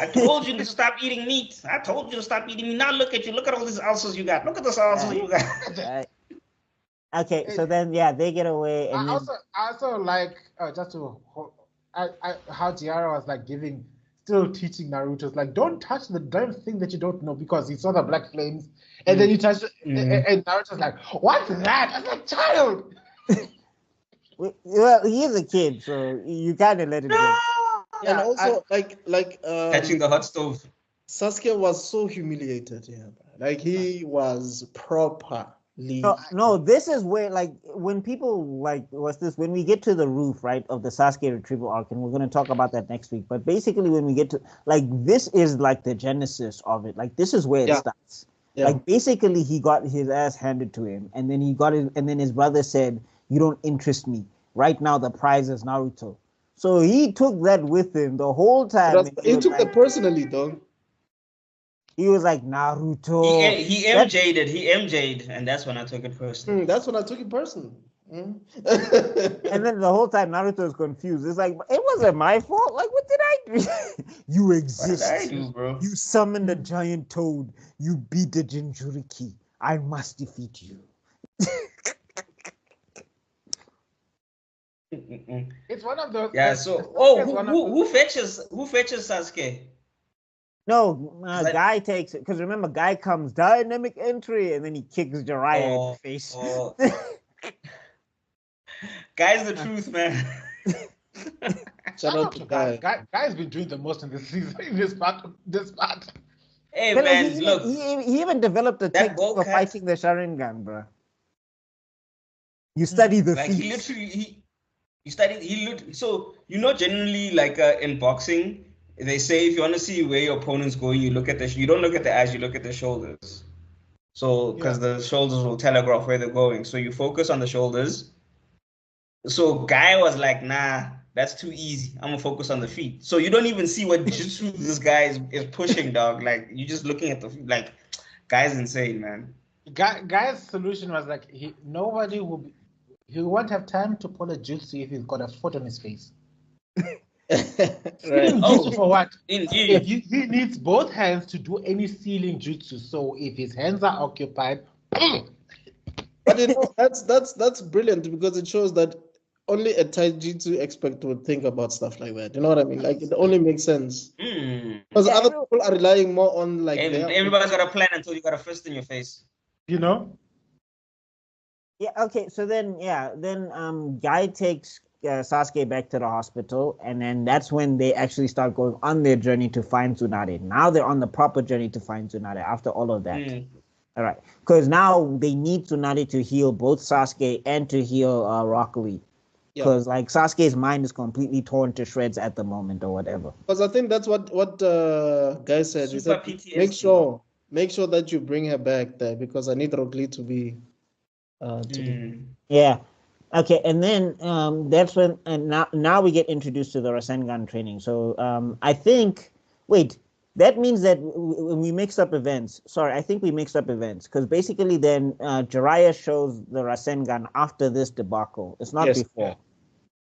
I told you to stop eating meat. I told you to stop eating meat. Now look at you. Look at all these ulcers you got. Look at this ulcers you got. Okay, so then they get away, and I also like just to how Jiara was like still teaching Naruto. It's like, don't touch the damn thing that you don't know, because he saw the black flames, and then he touched it, and Naruto's like, what's that? I was like, child. Well, he's a kid, so you kind of let it go. And also, like Touching the hot stove. Sasuke was so humiliated. Yeah, like he was properly. No, this is where, like, when people when we get to the roof, right, of the Sasuke retrieval arc, and we're going to talk about that next week. But basically, when we get to, like, this is like the genesis of it. Like, this is where it starts. Yeah. Like, basically, he got his ass handed to him, and then and then his brother said, "You don't interest me. Right now, the prize is Naruto." So he took that with him the whole time. He took it personally, though. He was like, Naruto. He MJ'd it. He MJ'd, and that's when I took it personally. That's when I took it personally. And then the whole time Naruto is confused. It's like, it wasn't my fault. Like, what did I do? You exist. What did I do, bro? You summoned a giant toad. You beat the Jinchuriki. I must defeat you. It's one of those. Yeah. So, who fetches Sasuke? No, Guy takes it, because remember, Guy comes dynamic entry, and then he kicks Jiraiya in the face. Guy's the truth, man. Shout out to Guy. Guy's been doing the most in this season. In this part. Hey, but man, look. He even developed a technique for fighting the Sharingan, bro. You study the feats. He literally so generally, like, in boxing, they say if you want to see where your opponent's going, you don't look at the eyes, you look at the shoulders. So, because the shoulders will telegraph where they're going. So you focus on the shoulders. So Guy was like, nah, that's too easy. I'm gonna focus on the feet. So you don't even see what jutsu this guy is pushing, dog. Like, you're just looking at the feet. Like, Guy's insane, man. Guy's solution was like, he won't have time to pull a jutsu if he's got a foot on his face. Right. For what? Indeed. He needs both hands to do any sealing jutsu. So if his hands are occupied, but that's brilliant, because it shows that only a taijutsu expert would think about stuff like that. You know what I mean? Like, it only makes sense. Because other people are relying more on, like, everybody's got a plan until you got a fist in your face. You know? Yeah. Okay. So then, Guy takes Sasuke back to the hospital, and then that's when they actually start going on their journey to find Tsunade. Now they're on the proper journey to find Tsunade after all of that. All right, because now they need Tsunade to heal both Sasuke and to heal Rock Lee, because like Sasuke's mind is completely torn to shreds at the moment, or whatever. Because I think that's what Guy said. He said, PTSD. make sure that you bring her back there, because I need Rock Lee to be. Yeah. Okay, and then that's when, and now we get introduced to the Rasengan training. So I think, that means that we mixed up events. Sorry, I think we mixed up events, because basically then Jiraiya shows the Rasengan after this debacle. It's not before.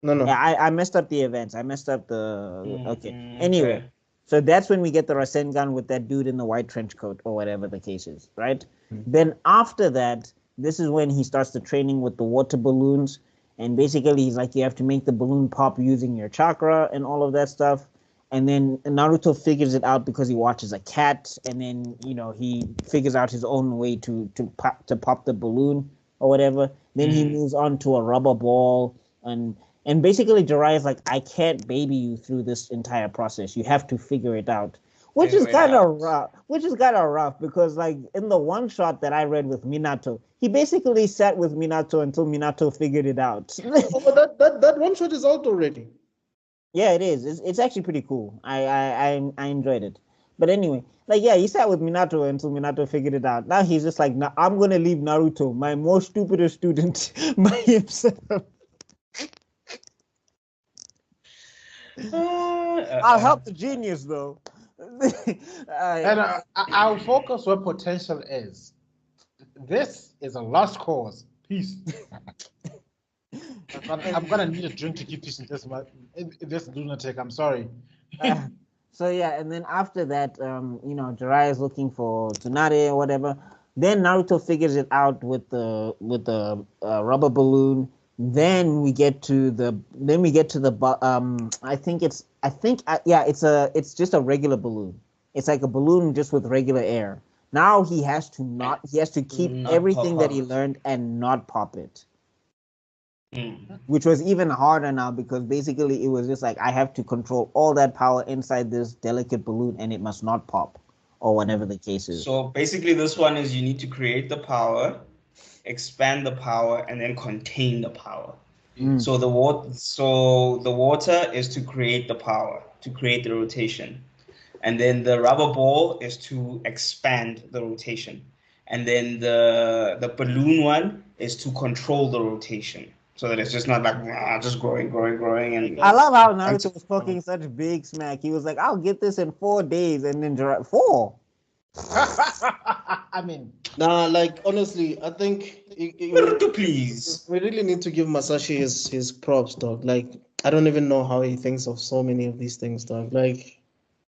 No. Yeah, I messed up the events. I messed up the. Okay. Anyway, So that's when we get the Rasengan with that dude in the white trench coat or whatever the case is, right? Then after that, this is when he starts the training with the water balloons. And basically, he's like, you have to make the balloon pop using your chakra and all of that stuff. And then Naruto figures it out because he watches a cat. And then, he figures out his own way to pop the balloon or whatever. Then he moves on to a rubber ball. And basically, Jiraiya's like, I can't baby you through this entire process. You have to figure it out. Which is kind of rough because, like, in the one shot that I read with Minato, he basically sat with Minato until Minato figured it out. that one shot is out already. Yeah, it is. It's actually pretty cool. I enjoyed it. But anyway, like, yeah, he sat with Minato until Minato figured it out. Now he's just like, I'm gonna leave Naruto, my more stupider student, by himself. I'll help the genius though. And I'll focus where potential is. This is a lost cause. Peace. I'm gonna need a drink to keep teaching this lunatic. I'm sorry. So yeah, and then after that, Jiraiya is looking for Tsunade or whatever. Then Naruto figures it out with the rubber balloon. Then we get to the it's just a regular balloon. It's like a balloon just with regular air. Now he has to keep everything that he learned and not pop it. Which was even harder now because basically it was just like I have to control all that power inside this delicate balloon and it must not pop or whatever the case is. So basically this one is you need to create the power, expand the power, and then contain the power. So the water is to create the power, to create the rotation. And then the rubber ball is to expand the rotation. And then the balloon one is to control the rotation. So that it's just not like just growing. And I love how Naruto was talking such big smack. He was like, "I'll get this in 4 days," and then 4. I mean, like honestly, I think please, we really need to give Masashi his props, dog. Like I don't even know how he thinks of so many of these things, dog. Like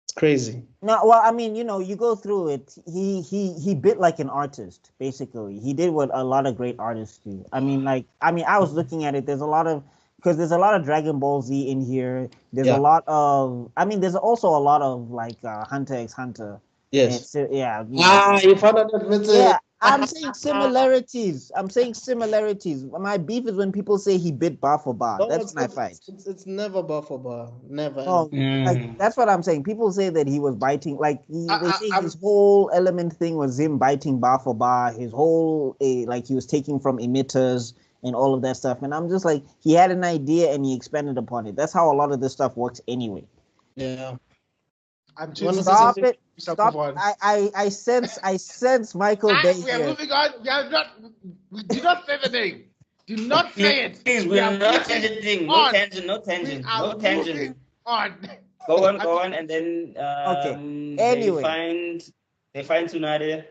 it's crazy. No, well, I mean, you go through it. He bit like an artist, basically. He did what a lot of great artists do. I was looking at it. There's a lot of Dragon Ball Z in here. There's a lot of. There's also a lot of like Hunter x Hunter. Yes. Yeah. You found out that. Yeah. I'm saying similarities. My beef is when people say he bit bar for bar. No, that's when I fight. It's never bar for bar. Never. Oh, like, that's what I'm saying. People say that he was biting. Like they say his whole element thing was him biting bar for bar. His whole like he was taking from emitters and all of that stuff. And I'm just like, he had an idea and he expanded upon it. That's how a lot of this stuff works anyway. Yeah. I'm just Stop it. Stop. I sense Michael Bay. We are moving on. We do not say the name. Do not say it. Please, we are not changing. No tangent. On. Go on, and then okay. Anyway, they find Tsunade.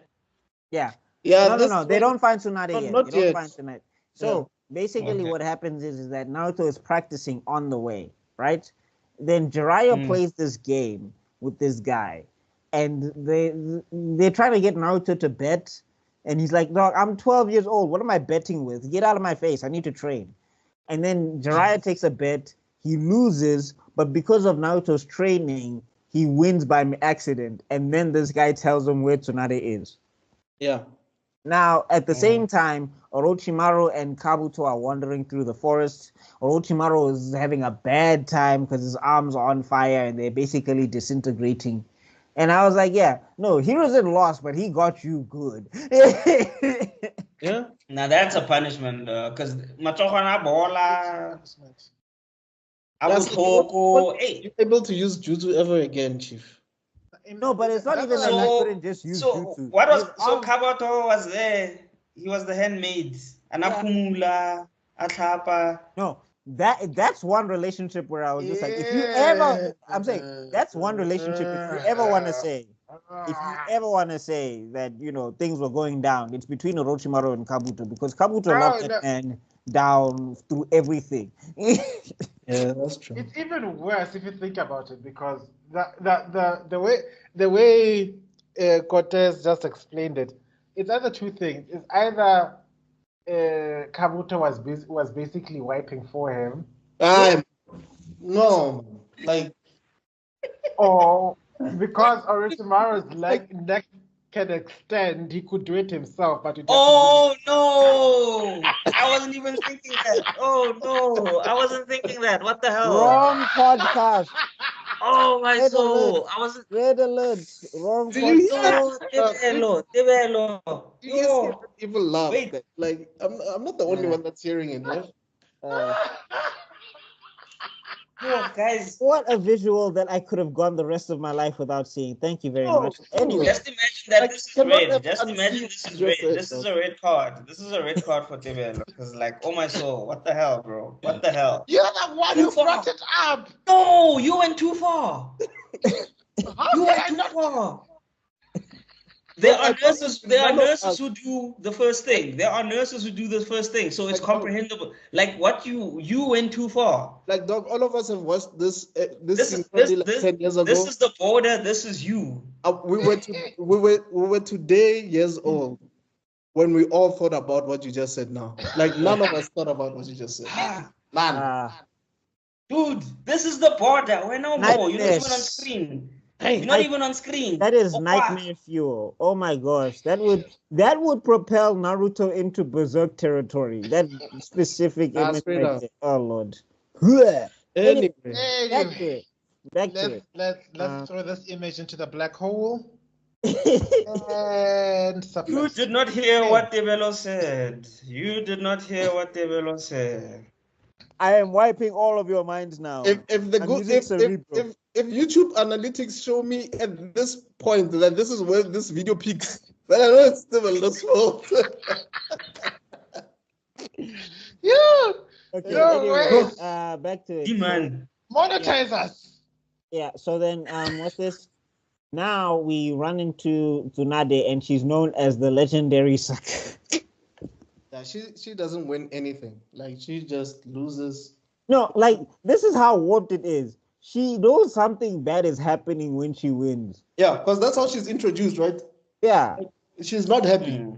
Yeah. No. They don't find Tsunade yet. Not They yet. don't find Tsunade. So basically, what happens is that Naruto is practicing on the way, right? Then Jiraiya plays this game with this guy, and they're trying to get Naruto to bet, and he's like, "Dog, I'm 12 years old. What am I betting with? Get out of my face. I need to train." And then Jiraiya takes a bet. He loses, but because of Naruto's training, he wins by accident. And then this guy tells him where Tsunade is. Yeah. Now, at the same time, Orochimaru and Kabuto are wandering through the forest. Orochimaru is having a bad time because his arms are on fire and they're basically disintegrating. And I was like, yeah, no, he wasn't lost, but he got you good. Yeah. Now that's a punishment because Matohana Bola. You're able to use jutsu ever again, Chief. No, but it's not even that I couldn't just use jutsu. Kabuto was there. He was the handmaid. Anakumula, Atlapa. No, that's one relationship where I was just like, if you ever, I'm saying that's one relationship if you ever want to say. if you ever want to say that, things were going down, it's between Orochimaru and Kabuto, because Kabuto loved that man down through everything. Yeah, that's true. It's even worse if you think about it, because the way Cortez just explained it, it's either two things. It's either Kabuto was basically wiping for him, No, like, or because Orochimaru's neck can extend, he could do it himself, but Oh no! I wasn't even thinking that. Oh no! I wasn't thinking that. What the hell? Wrong podcast. Oh my Red soul! alert. I wasn't. Red alert. Wrong do you podcast. hear? No, Tebelo. Do you guys hear that evil laugh? Wait. Like, I'm not the only one that's hearing it. Yeah? No, guys. What a visual that I could have gone the rest of my life without seeing. Thank you very much. Anyway, Just imagine that Like, this is cannot red. have Just imagine unseen this is what you red. said, This is though. a red card. This is a red card for Tebelo. Because, like, oh my soul, what the hell, bro? What the hell? You're the one who brought it up. No, you went too far. How You can went I too not? far. There are nurses. There are none of nurses us- who do the first thing. There are nurses who do the first thing, so it's Like, comprehensible. Like what you went too far. Like, dog, all of us have watched this This scene is probably like 10 years ago. this is the border. This is you. We were today years old when we all thought about what you just said now. Like, none of us thought about what you just said. None. Dude, this is the border. We're no more. You're not even on Nightmares. screen. Hey, You're not even on screen. that is Oh, nightmare fuel. Oh my gosh, that would propel Naruto into berserk territory. That specific image straight right up. there. Oh Lord. Anyway, Anyway, back to it. Back to it. Let's throw this image into the black hole and You suppress. did not hear what Tebelo said. You did not hear what Tebelo said. I am wiping all of your minds now. if the I'm good using Cerebro. if YouTube analytics show me at this point that this is where this video peaks, then I know it's still a little fault. Yeah, Okay, No anyway, way. back to it. Demon. monetize us. Yeah, so then what's this? Now we run into Tsunade and she's known as the legendary sucker. Yeah, she doesn't win anything. Like, she just loses. No, like this is how warped it is. She knows something bad is happening when she wins. Yeah, because that's how she's introduced, right? Yeah. She's not happy. Hmm.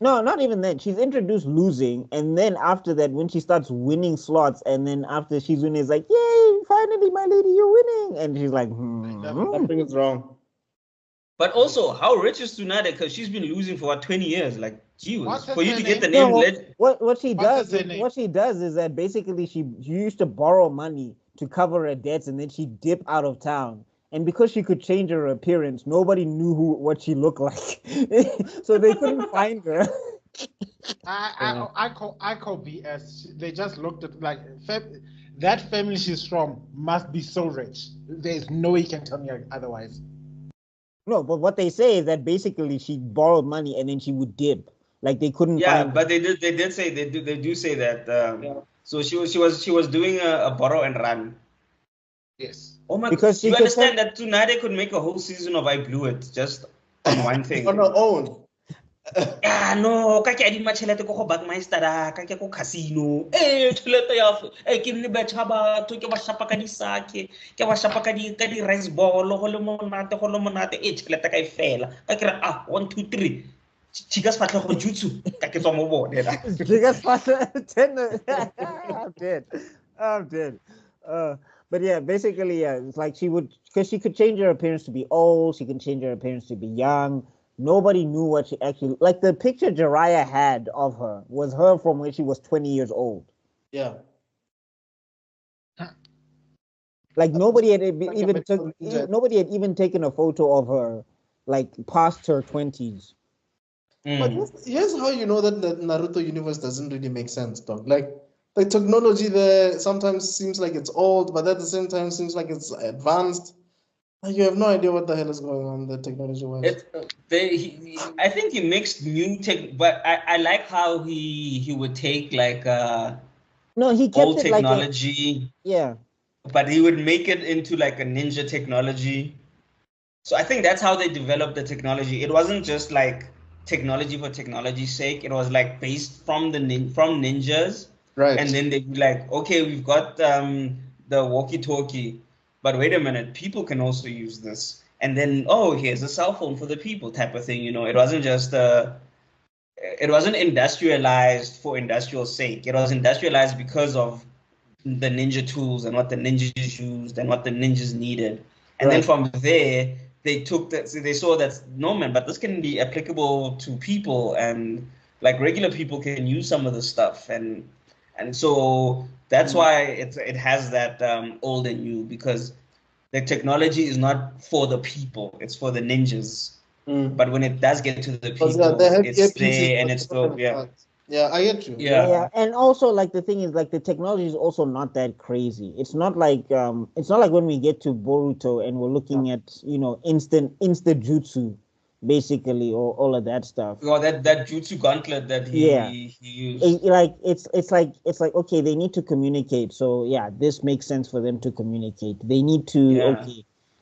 No, not even that. She's introduced losing, and then after that, when she starts winning slots, and then after she's winning, it's like, yay, finally, my lady, you're winning. And she's like, Something is wrong. But also, how rich is Tsunade? Because she's been losing for what, 20 years. Like, gee whiz, What's her for you to get the name? name. No, what she What's does her name? is that basically she used to borrow money to cover her debts, and then she dip out of town. And because she could change her appearance, nobody knew what she looked like, so they couldn't find her. I call BS. They just looked at like that family she's from must be so rich. There's no way you can tell me otherwise. No, but what they say is that basically she borrowed money and then she would dip. Like they couldn't Yeah, find. but they did say they do say that. So she was doing a borrow and run. Yes. Oh my! Because You she could understand that Tsunade could make a whole season of I Blew It just on one thing. On her own. Ah no, ka ke adima tšhelete ko go Buckmaster ka ke ko casino. Tšhelete ya ke nne betšha batho ke ba shapa ka disake, ke ba shapa ka di rice ball go le monate tšhelete ka e fela. Ka ke re 1 2 3. Chicas fatlego jutsu ka ke tswa mo bone. Chicas fatlego. I'm dead. But yeah, basically, yeah, it's like because she could change her appearance to be old, she can change her appearance to be young. Nobody knew what she actually like. The picture Jiraiya had of her was her from when she was 20 years old. Yeah. Like nobody had Like nobody had even taken a photo of her like past her 20s. But here's how you know that the Naruto universe doesn't really make sense, dog. Like, the technology there sometimes seems like it's old, but at the same time seems like it's advanced. Like, you have no idea what the hell is going on the technology-wise. I think he mixed new tech, but I like how he would take like No, he kept old it technology, yeah. but he would make it into like a ninja technology. So I think that's how they developed the technology. It wasn't just like technology for technology's sake. It was like based from from ninjas, Right. and then they'd be like, okay, we've got the walkie-talkie, but wait a minute, people can also use this. And then, oh, here's a cell phone for the people type of thing. It wasn't just it wasn't industrialized for industrial sake. It was industrialized because of the ninja tools and what the ninjas used and what the ninjas needed. And then from there, they took that. So they saw that no man, but this can be applicable to people, and like regular people can use some of the stuff, and so that's why it has that old and new, because the technology is not for the people; it's for the ninjas. But when it does get to the people, it's there and it's still Yeah, I get you. Yeah, and also like the thing is like the technology is also not that crazy. It's not like when we get to Boruto and we're looking at instant jutsu, basically, or all of that stuff. Or that jutsu gauntlet that he used. It's like okay, they need to communicate. So yeah, this makes sense for them to communicate. They need to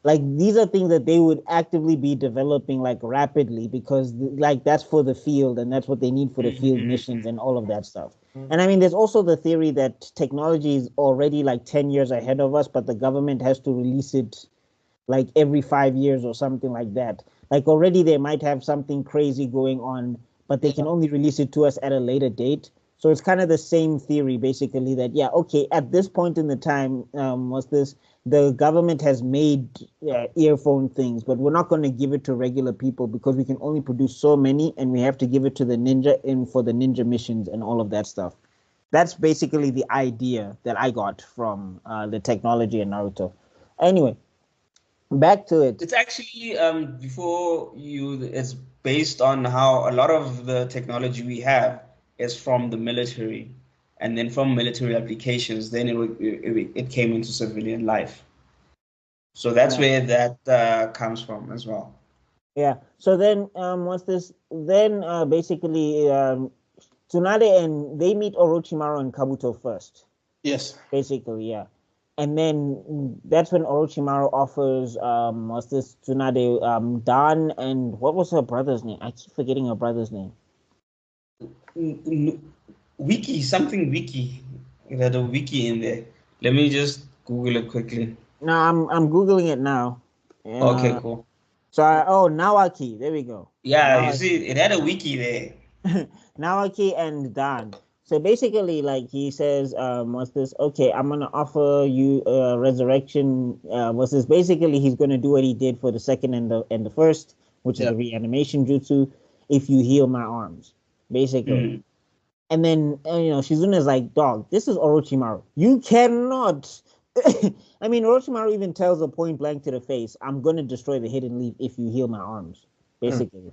like these are things that they would actively be developing like rapidly, because like that's for the field and that's what they need for the field missions and all of that stuff. And I mean, there's also the theory that technology is already like 10 years ahead of us, but the government has to release it like every 5 years or something like that. Like already they might have something crazy going on, but they can only release it to us at a later date. So it's kind of the same theory, basically, that, yeah, okay, at this point in the time, the government has made earphone things, but we're not going to give it to regular people because we can only produce so many, and we have to give it to the ninja for the ninja missions and all of that stuff. That's basically the idea that I got from the technology in Naruto. Anyway, back to it. It's actually, it's based on how a lot of the technology we have is from the military, and then from military applications, then it came into civilian life. So that's where that comes from as well. Yeah. So then, basically, Tsunade and they meet Orochimaru and Kabuto first. Yes. Basically, yeah. And then that's when Orochimaru offers Tsunade Dan, and what was her brother's name? I keep forgetting her brother's name. Wiki, something Wiki. There's a Wiki in there. Let me just Google it quickly. No, I'm Googling it now. And, okay, cool. So Nawaki, there we go. Yeah, Nawaki. You see, it had a Wiki there. Nawaki and Dan. So basically, like he says, what's this? Okay, I'm gonna offer you a resurrection. What's this? Basically, he's gonna do what he did for the second and the first, which is the reanimation jutsu. If you heal my arms, basically. And then Shizuna's like, dog, this is Orochimaru. You cannot. I mean, Orochimaru even tells her point blank to the face, I'm gonna destroy the hidden leaf if you heal my arms, basically.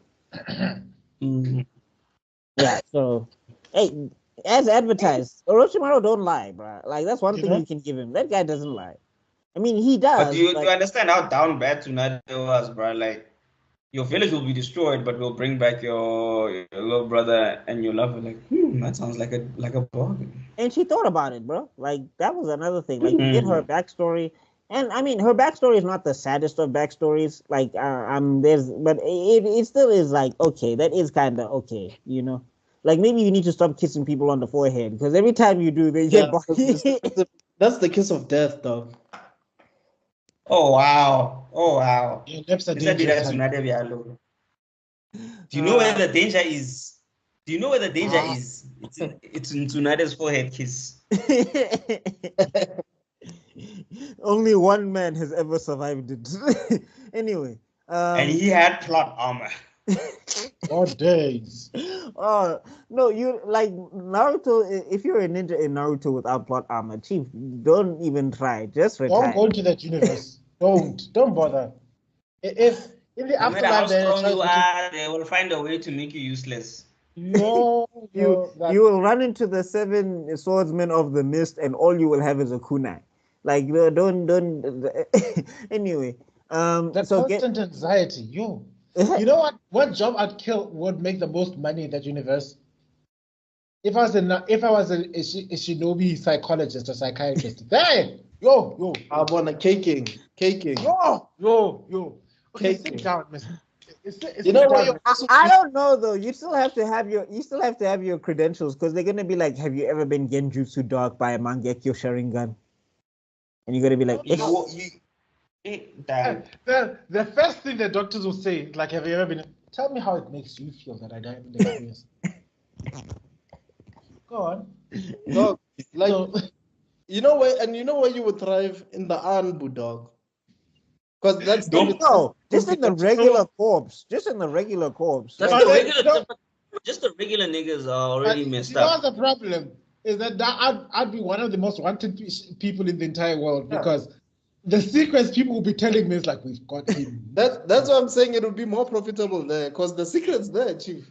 Yeah. So, hey. As advertised, Orochimaru don't lie, bro. Like, that's one thing you can give him. That guy doesn't lie. I mean, he does. But do you understand how down bad Tsunade was, bro? Like, your village will be destroyed, but we'll bring back your little brother and your lover. Like, that sounds like a bargain. And she thought about it, bro. Like, that was another thing. Like, you get her backstory. And, I mean, her backstory is not the saddest of backstories. Like, but it still is like, okay, that is kind of okay, Like, maybe you need to stop kissing people on the forehead, because every time you do, they get That's the kiss of death, though. Oh, wow. Your lips are Do dangerous. you know where the danger is? Do you know where the danger is? It's in Tsunade's forehead kiss. Only one man has ever survived it. Anyway. And he had plot armor. Oh, days. Oh no, you like Naruto. If you're a ninja in Naruto without plot armor, chief, don't even try. Just retire. Don't go into that universe. Don't bother. If in the afterlife they will find a way to make you useless. No, you will run into the 7 swordsmen of the mist, and all you will have is a kunai. Like don't. Anyway, that's constant anxiety. You know what job I'd kill would make the most money in that universe? If I was a shinobi psychologist or psychiatrist. Hey, yo. I want a caking. Yo. Okay, sit down, miss. You know what? I don't know though. You still have to have your credentials because they're gonna be like, have you ever been genjutsu dark by a Mangekyo Sharingan? And you're gonna be like, You know, the first thing the doctors will say is like, have you ever been? Tell me how it makes you feel that I haven't experienced. Go on. Dog, like So, you know where you would thrive in the Anbu, dog. Because that's no, just in the regular corpse. Just in the regular corpse. That's Like, the regular. no. Just the regular niggas are already messed you know up. the problem is that I'd be one of the most wanted people in the entire world because the secrets people will be telling me is like, we've got him. That's why I'm saying it would be more profitable there, because the secret's there, chief.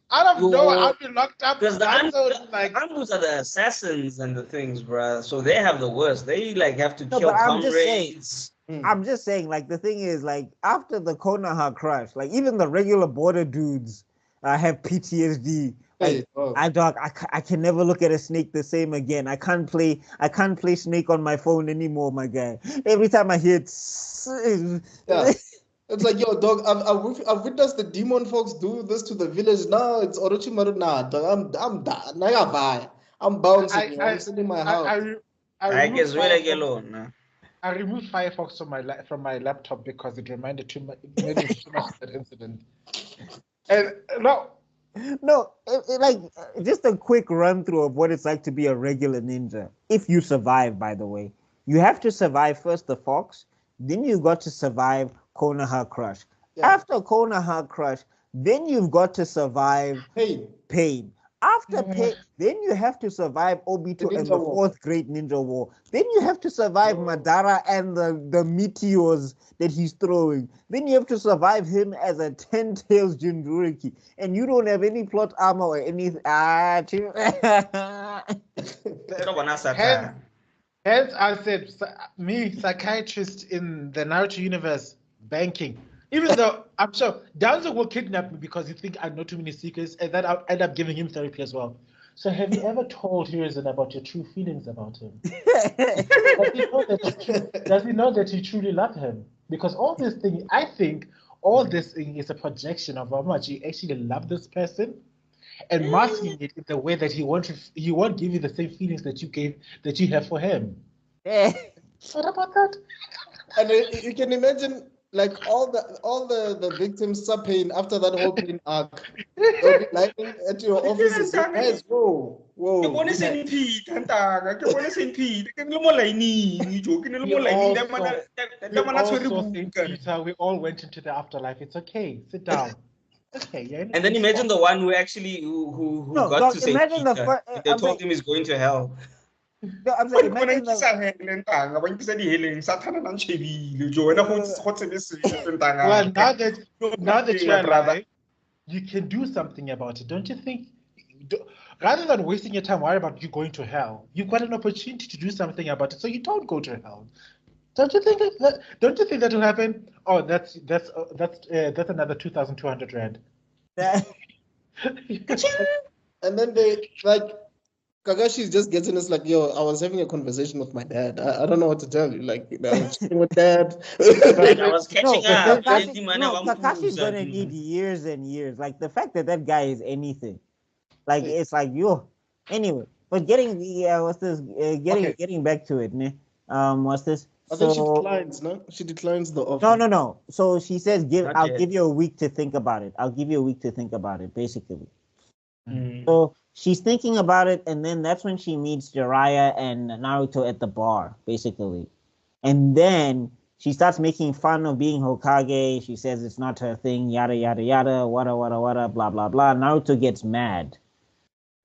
Out of nowhere, I'd be locked up. Because the Ambus are the assassins and the things, bruh. So they have the worst. They like have to kill but comrades. I'm just saying, like, the thing is, like, after the Konoha crash, like, even the regular border dudes have PTSD. Like, I can never look at a snake the same again. I can't play Snake on my phone anymore, my guy. Every time I hear it, It's like, yo, dog, I've witnessed the demon folks do this to the village. Now it's Orochimaru. Nah, dog, I'm done. I'm bouncing. I'm sitting in my house. I guess really alone. I removed Firefox from my laptop because it reminded too much of that incident. And like, just a quick run through of what it's like to be a regular ninja. If you survive, by the way, you have to survive first the fox, then you got to survive Konoha Crush. Yeah. After Konoha Crush, then you've got to survive Pain. After Pain, then you have to survive Obito and the fourth great ninja war. Then you have to survive Madara and the meteors that he's throwing. Then you have to survive him as a 10-tails Jinchuriki. And you don't have any plot armor or anything. Hence, I said, me, psychiatrist in the Naruto universe, banking. Even though I'm sure Danzo will kidnap me because he thinks I know too many secrets, and then I'll end up giving him therapy as well. So have you ever told Hiruzen about your true feelings about him? Does he know that you truly love him? Because all this thing, I think all this thing is a projection of how much you actually love this person, and masking it in the way that he won't give you the same feelings that you have for him. What about that? And you can imagine, like, all the victims sub pain after that whole pain arc. They'll be lying at your offices. Guys, whoa. We all went into the afterlife. It's okay. Sit down. Okay. And then imagine the one who actually who got to say Peter. They told him he's going to hell. No, I'm saying, imagine well, now that you're alive, you can do something about it, don't you think? Rather than wasting your time worrying about you going to hell, you've got an opportunity to do something about it, so you don't go to hell. Don't you think that will happen? Oh, that's another 2,200 rand. And then they like. Kagashi's just getting us like, yo, I was having a conversation with my dad. I don't know what to tell you. Like, I was chatting with dad. I was catching up. Kakashi's gonna need years and years. Like, the fact that guy is anything, like, it's like, yo. Anyway, but getting getting back to it, ne? What's this? I think she declines, no? She declines the offer. No. So she says, I'll give you a week to think about it. I'll give you a week to think about it, basically. So she's thinking about it, and then that's when she meets Jiraiya and Naruto at the bar, basically. And then she starts making fun of being Hokage. She says it's not her thing, yada, yada, yada, wada, blah, blah, blah. Naruto gets mad.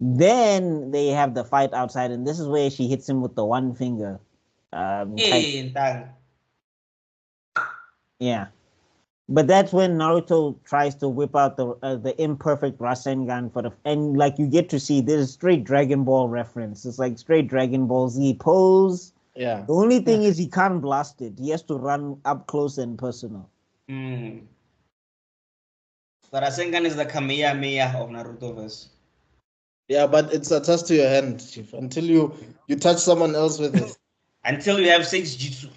Then they have the fight outside, and this is where she hits him with the one finger. Yeah. But that's when Naruto tries to whip out the imperfect Rasengan and like you get to see this straight Dragon Ball reference. It's like straight Dragon Ball Z pose. Yeah. The only thing is he can't blast it. He has to run up close and personal. The Rasengan is the Kamehameha of Narutoverse. Yeah, but it's attached to your hand, Chief. Until you touch someone else with it. Until you have 6 jutsu.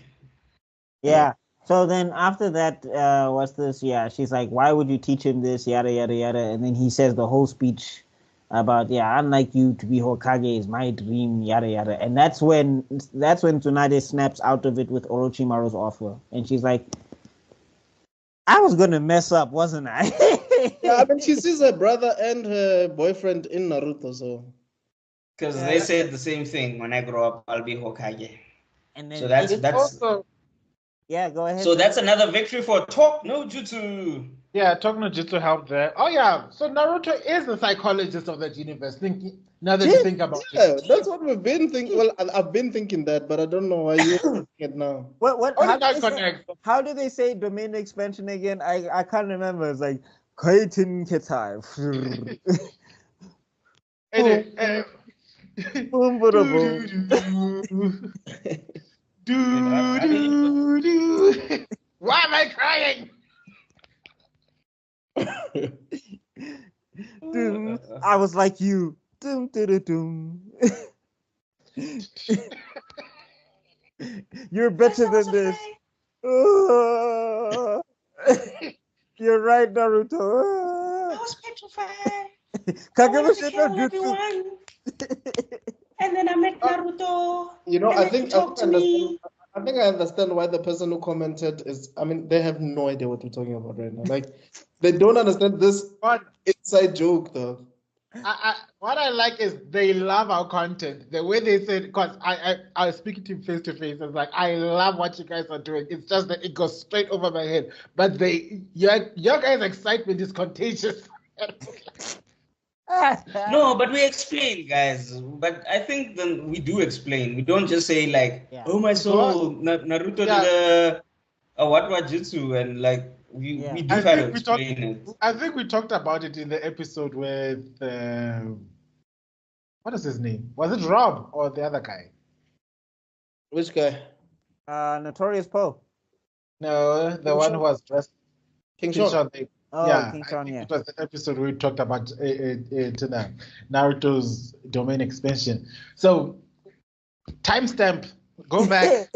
Yeah. So then after that, what's this? Yeah, she's like, why would you teach him this? Yada yada yada. And then he says the whole speech about, yeah, unlike you to be Hokage is my dream, yada yada. And that's when Tsunade snaps out of it with Orochimaru's offer. And she's like, I was gonna mess up, wasn't I? Yeah, I mean, she sees her brother and her boyfriend in Naruto, so. Because they said the same thing. When I grow up, I'll be Hokage. And then So that's also, yeah, go ahead. so that's another victory for Talk No Jutsu. yeah, Talk No Jutsu helped there. Oh yeah, so Naruto is the psychologist of that universe. Now that you think about Yeah, it. that's what we've been thinking. Well, I've been thinking that, but I don't know why you're thinking it now. What? How do they say domain expansion again? I can't remember. It's like Kaitin Ketai. Why am I crying? I was like you. Doom, doom, doom. You're better than this. You're right, Naruto. I was petrified. Kagami Kill everyone. And then I met Naruto. You know, and I then think he talked to me. I think I understand why the person who commented is. I mean, they have no idea what we're talking about right now. Like, they don't understand this inside joke, though. What I like is they love our content. The way they said, because I was speaking to him face to face. I was like, I love what you guys are doing. It's just that it goes straight over my head. But your guys' excitement is contagious. No, but we explain, guys. But I think then we do explain. We don't just say like, "Oh my soul, Naruto did a what jutsu," and like we do try to explain it. I think we talked about it in the episode with what is his name? Was it Rob or the other guy? Which guy? Notorious Poe. No, the one who was dressed. King Sean. King Sean, It was the episode where we talked about Naruto's domain expansion. So, timestamp, go back.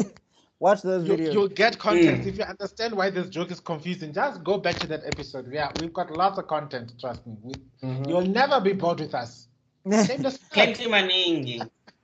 Watch those videos. You'll get context. If you understand why this joke is confusing, just go back to that episode. We've got lots of content, trust me. You'll never be bored with us. All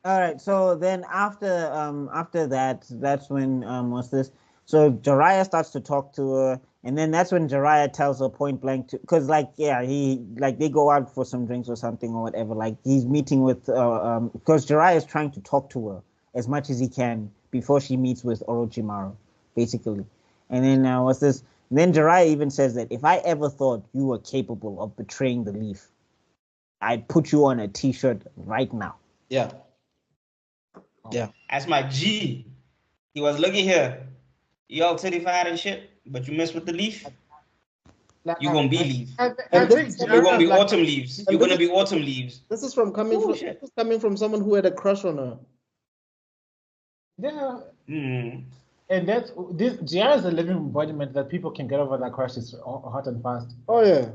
right, so then after that, that's when what's this? So Jiraiya starts to talk to her, and then that's when Jiraiya tells her point blank to, because they go out for some drinks or something or whatever. Like he's meeting with because Jiraiya is trying to talk to her as much as he can before she meets with Orochimaru, basically. And then what's this? And then Jiraiya even says that if I ever thought you were capable of betraying the leaf, I'd put you on a T-shirt right now. Yeah. Yeah. That's my G. He was looking here. You all terrified and shit, but you mess with the leaf, you're gonna be leaf. You're gonna be autumn leaves. You're gonna be autumn leaves. This is coming from someone who had a crush on her. Yeah. And that's this. Jiraiya is a living embodiment that people can get over that crushes hot and fast. Oh yeah.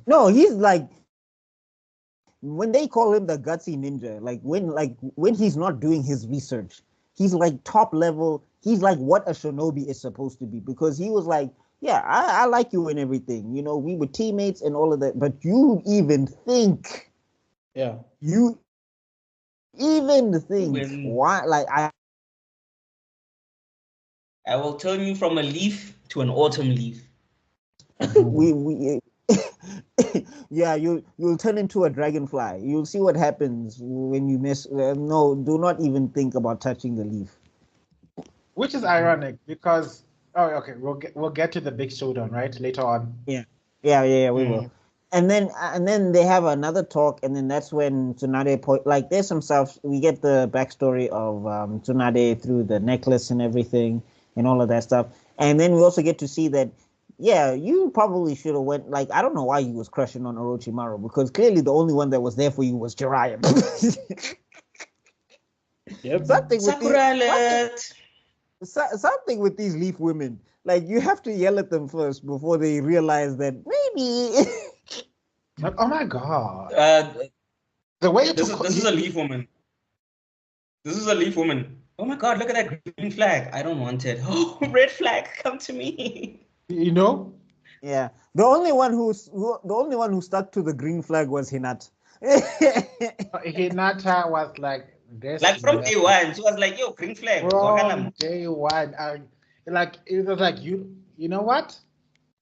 No, he's like, when they call him the gutsy ninja, when he's not doing his research, he's like top level. He's like what a shinobi is supposed to be, because he was like, yeah, I like you and everything. You know, we were teammates and all of that, but you even think. Yeah. You even think why? Like I will turn you from a leaf to an autumn leaf. Yeah, you'll turn into a dragonfly. You'll see what happens when you miss. No, do not even think about touching the leaf. Which is ironic because we'll get to the big showdown right later on. Yeah, we will. And then they have another talk, and then that's when Tsunade there's some stuff. We get the backstory of Tsunade through the necklace and everything and all of that stuff. And then we also get to see that, yeah, you probably should have went, like, I don't know why you was crushing on Orochimaru, because clearly the only one that was there for you was Jiraiya. Yep. Something with these leaf women. Like, you have to yell at them first before they realize that maybe. Oh my god! The way this is a leaf woman. This is a leaf woman. Oh my God, look at that green flag. I don't want it. Oh, red flag, come to me. You know? Yeah. The only one who stuck to the green flag was Hinata. Hinata was like this. Like from day one, she was like, yo, green flag. From day one. Like, it was like, you know what?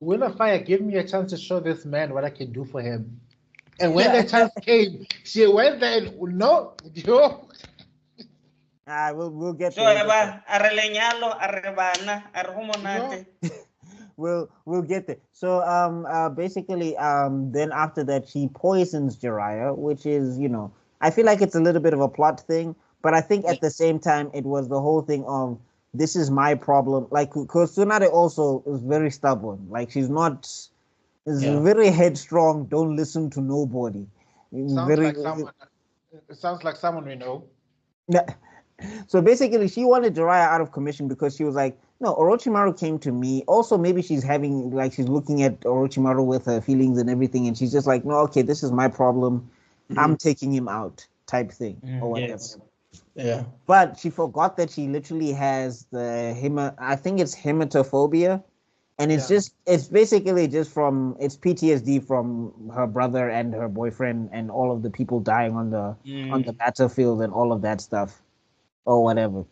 Will of Fire, give me a chance to show this man what I can do for him. And when the chance came, she went there and no, yo. We'll get So, there. We'll get there. So basically then after that she poisons Jiraiya, which is, you know, I feel like it's a little bit of a plot thing, but I think at the same time it was the whole thing of this is my problem. Like, because Tsunade also is very stubborn. Like, she's not very headstrong, don't listen to nobody. Sounds like someone we know. So basically, she wanted Jiraiya out of commission because she was like, no, Orochimaru came to me. Also, maybe she's looking at Orochimaru with her feelings and everything, and she's just like, no, okay, this is my problem. I'm taking him out, type thing, or whatever. Yes. Yeah. But she forgot that she literally has I think it's hematophobia. And it's basically just it's PTSD from her brother and her boyfriend and all of the people dying on the battlefield and all of that stuff or whatever.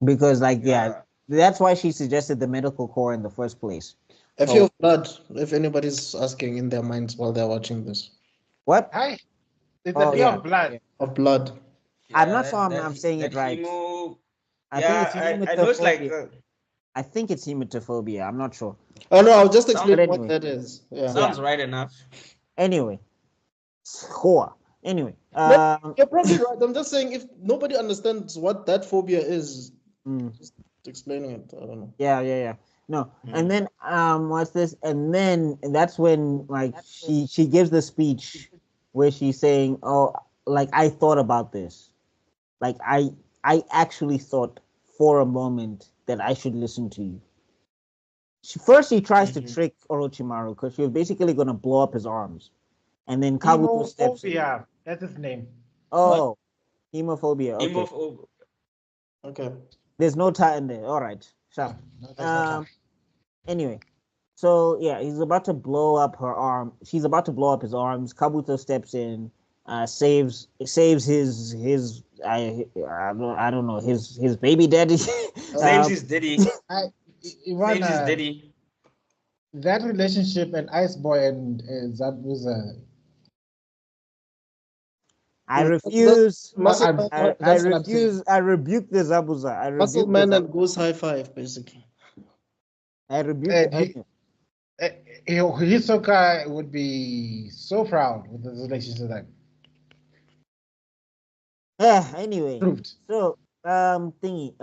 Because that's why she suggested the medical corps in the first place. A few of blood, if anybody's asking in their minds while they're watching this. What? Hi. It's a fear of blood. Yeah. Of blood. I'm not sure I'm saying it right. I think it's hematophobia. I think it's hematophobia. I'm not sure. Oh no, I'll just explain what that is. Yeah. Sounds right enough. Anyway. Anyway. You're probably right. I'm just saying if nobody understands what that phobia is, just explaining it. I don't know. Yeah. No. And then what's this? And then that's when like she gives the speech where she's saying, oh, like I thought about this. Like I actually thought for a moment that I should listen to you. She tries to trick Orochimaru because she was basically going to blow up his arms. And then Kabuto steps in. That's his name. Oh, hemophobia. Okay. Hemophobia. Okay. There's no tie in there. All right. Sure. Anyway. So, yeah, he's about to blow up her arm. She's about to blow up his arms. Kabuto steps in, saves his I don't know, his baby daddy. Saves his daddy. Saves his daddy. That relationship and Ice Boy and Zabuza. I refuse. I rebuke the Zabuza. Muscle Man and Goose high five, basically. I rebuke Hisoka would be so proud with this relationship. Like. Yeah. Anyway, so he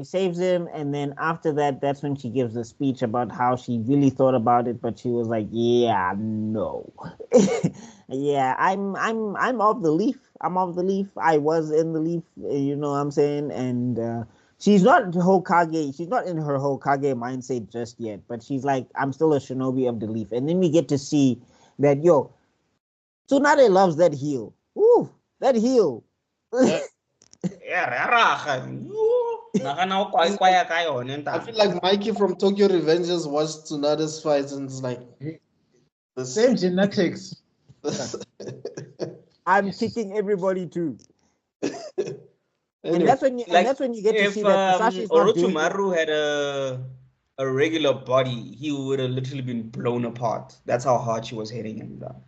saves him, and then after that, that's when she gives a speech about how she really thought about it, but she was like, "Yeah, no, yeah, I'm of the leaf. I'm of the leaf. I was in the leaf. You know what I'm saying?" And she's not Hokage. She's not in her Hokage mindset just yet, but she's like, "I'm still a shinobi of the leaf." And then we get to see that Tsunade loves that heel. Ooh, that heel. I feel like Mikey from Tokyo Revengers watched Tsunade's fights and it's like the same genetics. I'm kicking everybody too. Anyway, and that's when you get to see that Musashi's not doing Orochimaru had a regular body, he would have literally been blown apart. That's how hard she was hitting him down.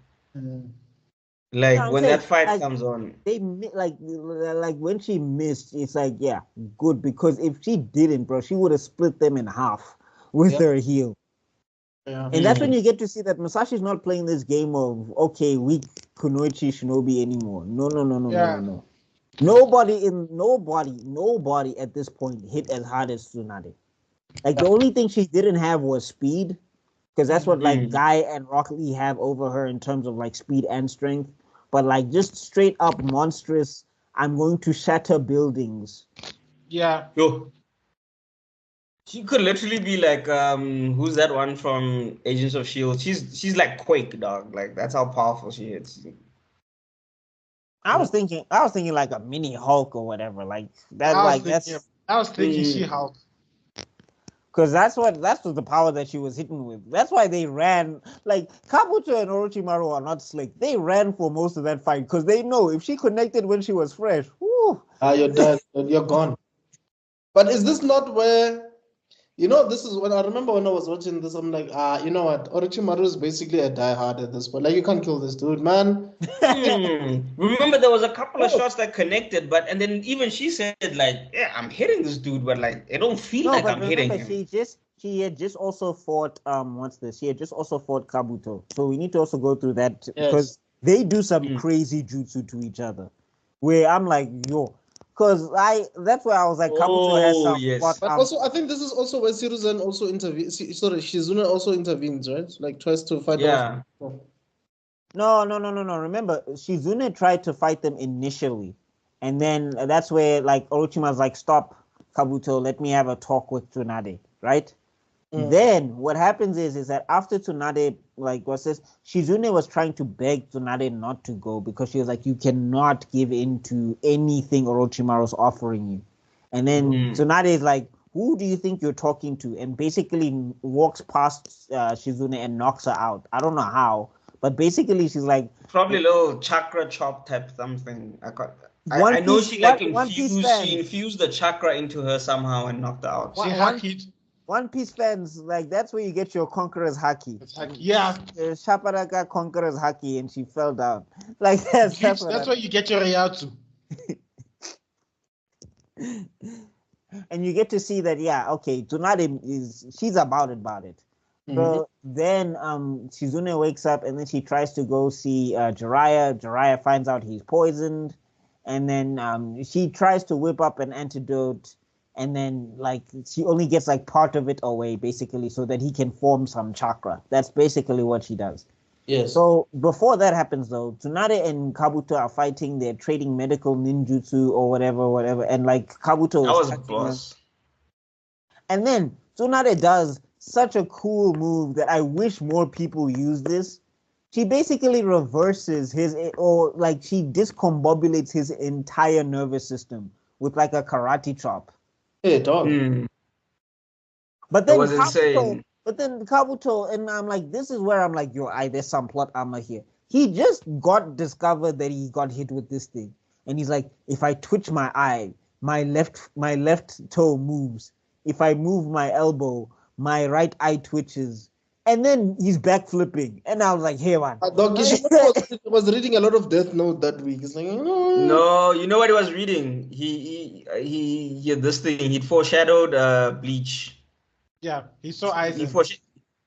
Like when that fight comes on, they like when she missed, it's like good, because if she didn't, bro, she would have split them in half with her heel. Yeah. And that's when you get to see that Musashi's not playing this game of weak Kunoichi Shinobi anymore. No. Nobody at this point hit as hard as Tsunade. Like the only thing she didn't have was speed, because that's what like Guy and Rocket Lee have over her in terms of like speed and strength. But like just straight up monstrous, I'm going to shatter buildings. Yeah. Yo. She could literally be like who's that one from Agents of S.H.I.E.L.D.? She's like Quake, dog. Like that's how powerful she is. I was thinking like a mini Hulk or whatever, like that. I was thinking She-Hulk. Because that's what the power that she was hitting with. That's why they ran. Like Kabuto and Orochimaru are not slick. They ran for most of that fight because they know if she connected when she was fresh, whoo, you're dead. You're gone. But is this not where? This is when I remember when I was watching this. I'm like, you know what? Orochimaru is basically a diehard at this point. Like, you can't kill this dude, man. Remember, there was a couple of shots that connected, and then even she said, like, yeah, I'm hitting this dude, but like, it don't feel like I'm hitting him. She had just also fought She had just also fought Kabuto. So we need to also go through that because they do some crazy jutsu to each other. Where I'm like, yo. Because that's where I was like, Kabuto has some. Yes. But also, I think this is also where Shizune also intervenes. Sorry, Shizune also intervenes, right? Like, tries to fight. Yeah. No. Remember, Shizune tried to fight them initially, and then that's where like Orochima's like, stop, Kabuto, let me have a talk with Tsunade, right? Then what happens is that after Tsunade Shizune was trying to beg Tsunade not to go because she was like, you cannot give in to anything Orochimaru's offering you. And then Tsunade is like, who do you think you're talking to? And basically walks past Shizune and knocks her out. I don't know how, but basically she's like, probably a little chakra chop type something. I know she infused the chakra into her somehow and knocked her out. She hacked. One Piece fans, like, that's where you get your Conqueror's Haki. Yeah. Shaparaka Conqueror's Haki, and she fell down. Like, that's where you get your Ryatsu. And you get to see that, Tsunade she's about it. So then Shizune wakes up, and then she tries to go see Jiraiya. Jiraiya finds out he's poisoned, and then she tries to whip up an antidote. And then, like, she only gets, like, part of it away, basically, so that he can form some chakra. That's basically what she does. Yes. So, before that happens, though, Tsunade and Kabuto are fighting. They're trading medical ninjutsu or whatever. And, like, Kabuto was boss. And then, Tsunade does such a cool move that I wish more people use this. She basically reverses she discombobulates his entire nervous system with, like, a karate chop. Hey, dog. But then it was insane. But then Kabuto, and I'm like, this is where I'm like, there's some plot armor here. He just got discovered that he got hit with this thing, and he's like, if I twitch my eye, my left toe moves. If I move my elbow, my right eye twitches. And then he's backflipping, and I was like, "Hey, man!" Dog, was reading a lot of Death Note that week. He's like, no, you know what he was reading? He this thing. He'd foreshadowed Bleach. Yeah, he saw Aizen.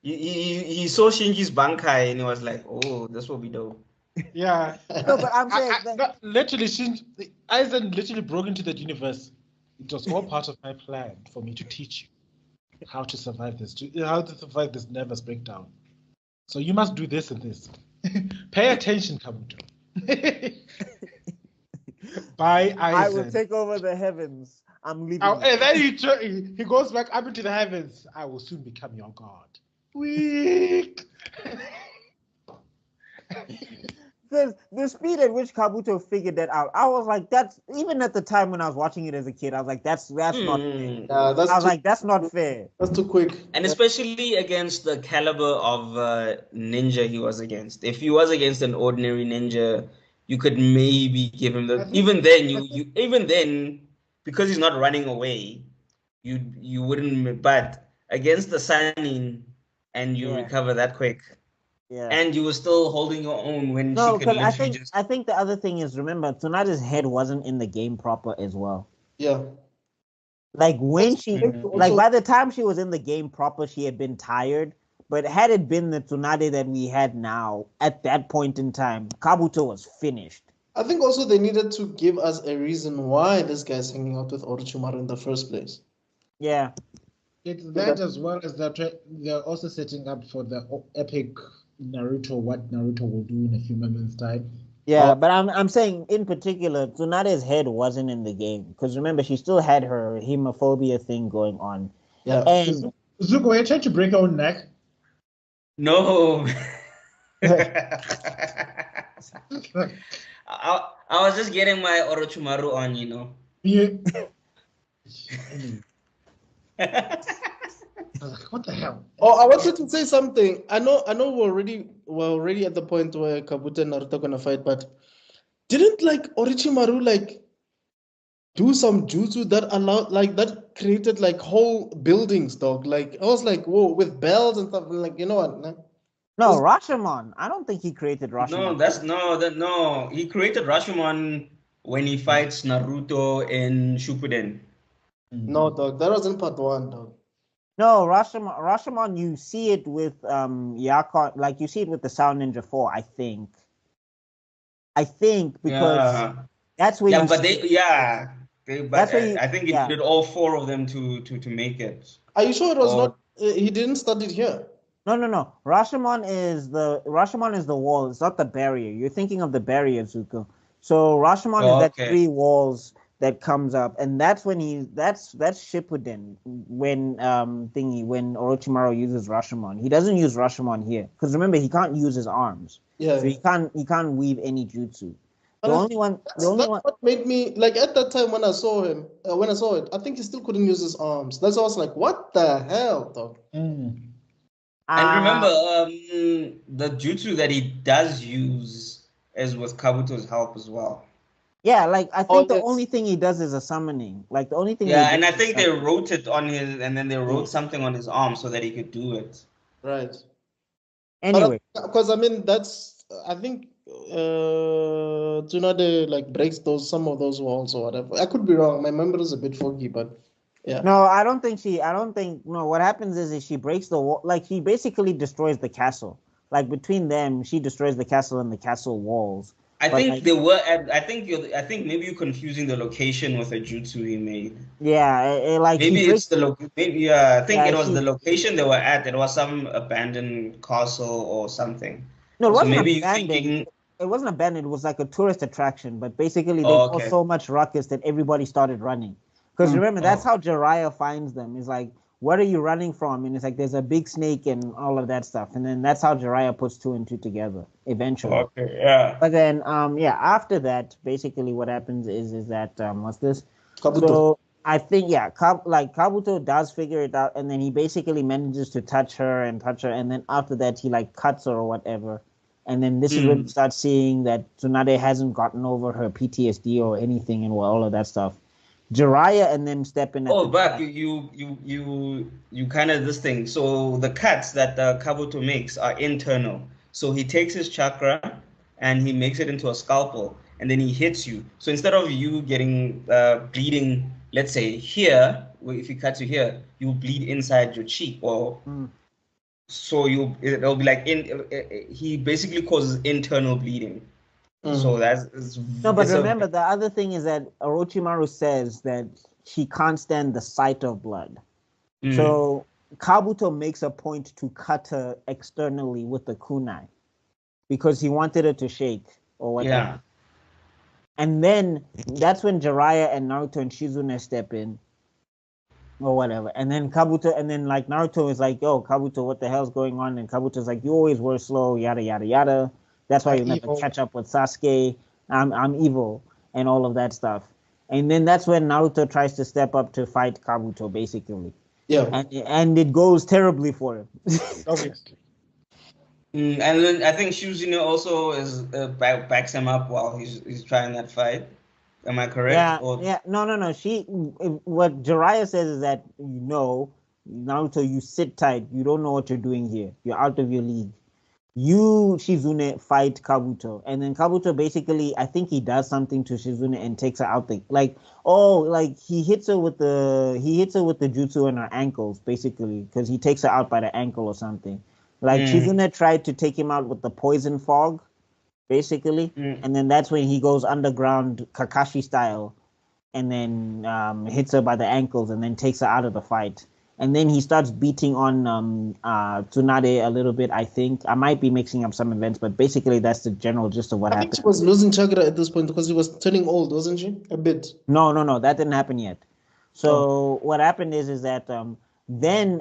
He saw Shinji's Bankai, and he was like, "Oh, this will be dope." Yeah. No, but I'm saying literally, Aizen literally broke into that universe. It was all part of my plan for me to teach you how to survive this nervous breakdown. So you must do this and this. Pay attention, Kabuto. Bye, Aizen. I will take over the heavens. I'm leaving. And then he goes back up into the heavens. I will soon become your god. Weak. Because the speed at which Kabuto figured that out, I was like, that's, even at the time when I was watching it as a kid, I was like, that's not fair. That's not fair. That's too quick. And especially against the caliber of ninja he was against. If he was against an ordinary ninja, you could maybe give him the. Even then, because he's not running away, you wouldn't. But against the Sanin, and you recover that quick. Yeah. And you were still holding your own when she could literally just... I think the other thing is, remember, Tsunade's head wasn't in the game proper as well. Yeah. Like, when by the time she was in the game proper, she had been tired. But had it been the Tsunade that we had now, at that point in time, Kabuto was finished. I think also they needed to give us a reason why this guy's hanging out with Orochimaru in the first place. Yeah. It's that as well as that they're also setting up for the epic Naruto, what Naruto will do in a few moments' time. Yeah, but I'm saying in particular, Tsunade's head wasn't in the game because remember she still had her hemophobia thing going on. Yeah. And Zuko, are you trying to break her own neck? No. I was just getting my Orochimaru on, you know. Yeah. I was like, what the hell? Oh, I wanted to say something. I know we're already at the point where Kabuto and Naruto gonna fight, but didn't like Orochimaru like do some jutsu that allowed like that created like whole buildings, dog? Like I was like, whoa, with bells and stuff. Like, you know what? Nah? No, Rashomon. I don't think he created Rashomon. No. He created Rashomon when he fights Naruto in Shippuden. No, dog. That wasn't part one, dog. No, Rashomon, you see it with Yakon, like you see it with the Sound Ninja 4, I think. Because that's where but I think it did all four of them to make it. Are you sure it was not? He didn't study it here. No. Rashomon is the wall. It's not the barrier. You're thinking of the barrier, Zuko. So Rashomon is that 3 walls that comes up, and that's when that's Shippuden when when Orochimaru uses Rashomon. He doesn't use Rashomon here because remember he can't use his arms. Yeah. So he can't weave any jutsu. That's what made me like at that time when I saw him, when I saw it, I think he still couldn't use his arms. That's why I was like, what the hell, dog? And remember, the jutsu that he does use is with Kabuto's help as well. Yeah, like I think the only thing he does is a summoning. Like the only thing. Yeah, and I think they wrote it on his, and then they wrote something on his arm so that he could do it. Right. Anyway, because I mean that's I think Tsunade like breaks some of those walls or whatever. I could be wrong. My memory is a bit foggy, but yeah. No, I don't think. No, what happens is she breaks the wall. Like she basically destroys the castle. Like between them, she destroys the castle and the castle walls. I think they were. I think maybe you're confusing the location with a jutsu he made. Yeah, maybe it's the maybe I think it was the location they were at. It was some abandoned castle or something. No, it wasn't abandoned. It wasn't abandoned. It was like a tourist attraction. But basically, they caused so much ruckus that everybody started running. Because remember, that's how Jiraiya finds them. It's like, what are you running from? And it's like, there's a big snake and all of that stuff. And then that's how Jiraiya puts 2 and 2 together eventually. Okay, yeah. But then, after that, basically what happens is that, what's this? Kabuto. So I think, Kabuto does figure it out. And then he basically manages to touch her. And then after that, he like cuts her or whatever. And then this is when we start seeing that Tsunade hasn't gotten over her PTSD or anything and all of that stuff. Jiraiya and them step in. You kind of this thing. So the cuts that Kabuto makes are internal. So he takes his chakra and he makes it into a scalpel, and then he hits you. So instead of you getting bleeding, let's say here, if he cuts you here, you'll bleed inside your cheek, or so it'll be like he basically causes internal bleeding. So remember the other thing is that Orochimaru says that he can't stand the sight of blood. So Kabuto makes a point to cut her externally with the kunai because he wanted her to shake or whatever. Yeah. And then that's when Jiraiya and Naruto and Shizune step in or whatever. And then Naruto is like, yo, Kabuto, what the hell's going on? And Kabuto's like, you always were slow, yada, yada, yada. That's why you never catch up with Sasuke. I'm evil and all of that stuff. And then that's when Naruto tries to step up to fight Kabuto, basically. Yeah. And it goes terribly for him. Obviously. And then I think Shizune also is backs him up while he's trying that fight. Am I correct? Yeah. No. What Jiraiya says is that Naruto, you sit tight. You don't know what you're doing here. You're out of your league. You, Shizune, fight Kabuto, and then Kabuto basically, I think he does something to Shizune and takes her out. He hits her with the jutsu on her ankles, basically, because he takes her out by the ankle or something. Shizune tried to take him out with the poison fog, basically, and then that's when he goes underground Kakashi style, and then hits her by the ankles and then takes her out of the fight. And then he starts beating on Tsunade a little bit, I think. I might be mixing up some events, but basically that's the general gist of what happened. I think she was losing chakra at this point because he was turning old, wasn't she? A bit. No, that didn't happen yet. So what happened is that then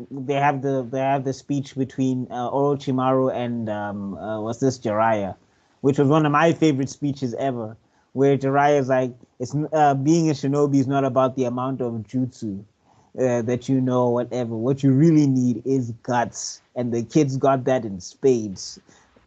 they have the speech between Orochimaru and Jiraiya. which was one of my favorite speeches ever, where Jiraiya's like, "It's being a shinobi is not about the amount of jutsu that you know, whatever. What you really need is guts, and the kids got that in spades."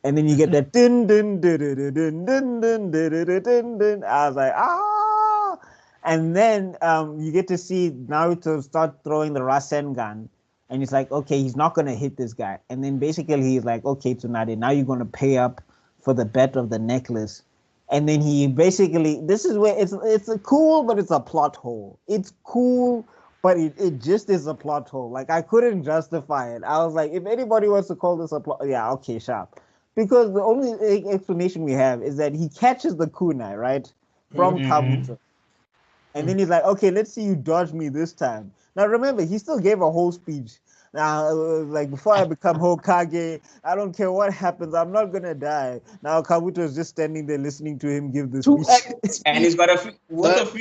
And then you get that dun dun dun dun dun dun dun dun dun dun. I was like, ah! And then you get to see Naruto start throwing the Rasengan, and he's like, okay, he's not gonna hit this guy. And then basically he's like, okay, Tsunade, now you're gonna pay up for the bet of the necklace. And then he basically, this is where it's a cool, but it's a plot hole. It's cool, but it just is a plot hole. Like, I couldn't justify it. I was like, if anybody wants to call this a plot, yeah, okay, sharp. Because the only explanation we have is that he catches the kunai, right, from Kabuto. And then he's like, okay, let's see you dodge me this time. Now, remember, he still gave a whole speech. Now, like, before I become Hokage, I don't care what happens. I'm not going to die. Now, Kabuto is just standing there listening to him give this speech. And he's got a free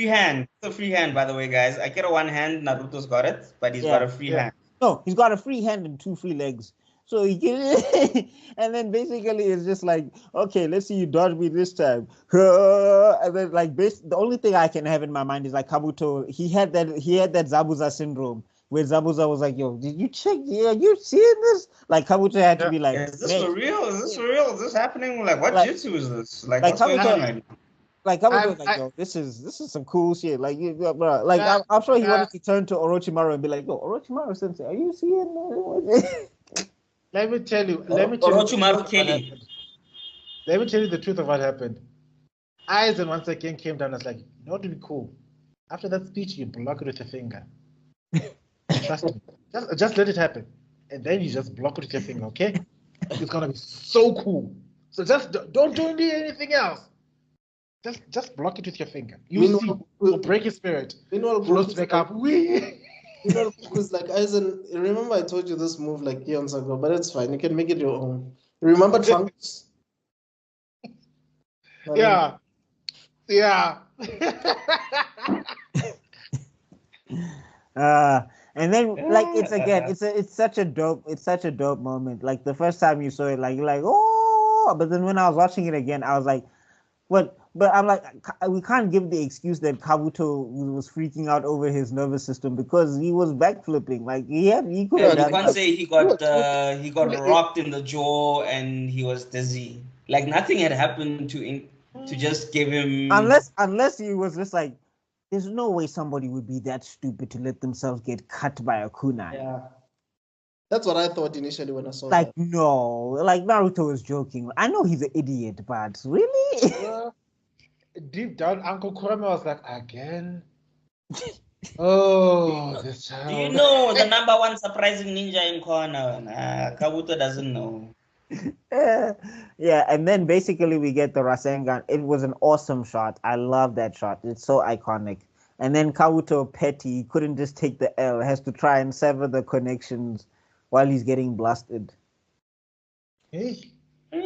hand. It's a free hand, by the way, guys. I get a one hand. Naruto's got it, but he's got a free hand. No, he's got a free hand and 2 free legs. So he can, and then basically it's just like, okay, let's see you dodge me this time. And then like the only thing I can have in my mind is like Kabuto, he had that Zabuza syndrome where Zabuza was like, yo, did you check? Yeah, you seeing this? Like Kabuto had to be like, is this for real? Is this for real? Is this happening? Like, what jutsu is this? Like what's Kabuto, going on right now? Like Kabuto was like, yo, this is some cool shit. Like, bro, like I'm sure he wanted to turn to Orochimaru and be like, yo, Orochimaru Sensei, are you seeing this? Let me tell you. Let me tell you the truth of what happened. Aizen once again came down and was like, you know what would be cool? After that speech, you block it with your finger. Trust me. Just let it happen. And then you just block it with your finger, okay? It's gonna be so cool. So just don't do anything else. Just block it with your finger. You see, will break his spirit. Floats back up. You know, because like Aizen, remember I told you this move like eons ago, but it's fine. You can make it your own. Remember Trunks? Yeah. And then like it's such a dope moment. Like the first time you saw it, like you're like, oh, but then when I was watching it again, I was like, what? But I'm like, we can't give the excuse that Kabuto was freaking out over his nervous system because he was backflipping. Like he could have done. You can't say he got rocked in the jaw and he was dizzy. Like nothing had happened to just give him. Unless he was just like, there's no way somebody would be that stupid to let themselves get cut by a kunai. Yeah. That's what I thought initially when I saw like, that. No, like Naruto is joking. I know he's an idiot, but really? Deep down, Uncle Kurama was like, again? Oh, this child. Do you know the number one surprising ninja in corner? Kabuto doesn't know. Yeah, and then basically we get the Rasengan. It was an awesome shot. I love that shot. It's so iconic. And then Kabuto petty, couldn't just take the L, has to try and sever the connections while he's getting blasted. Hey.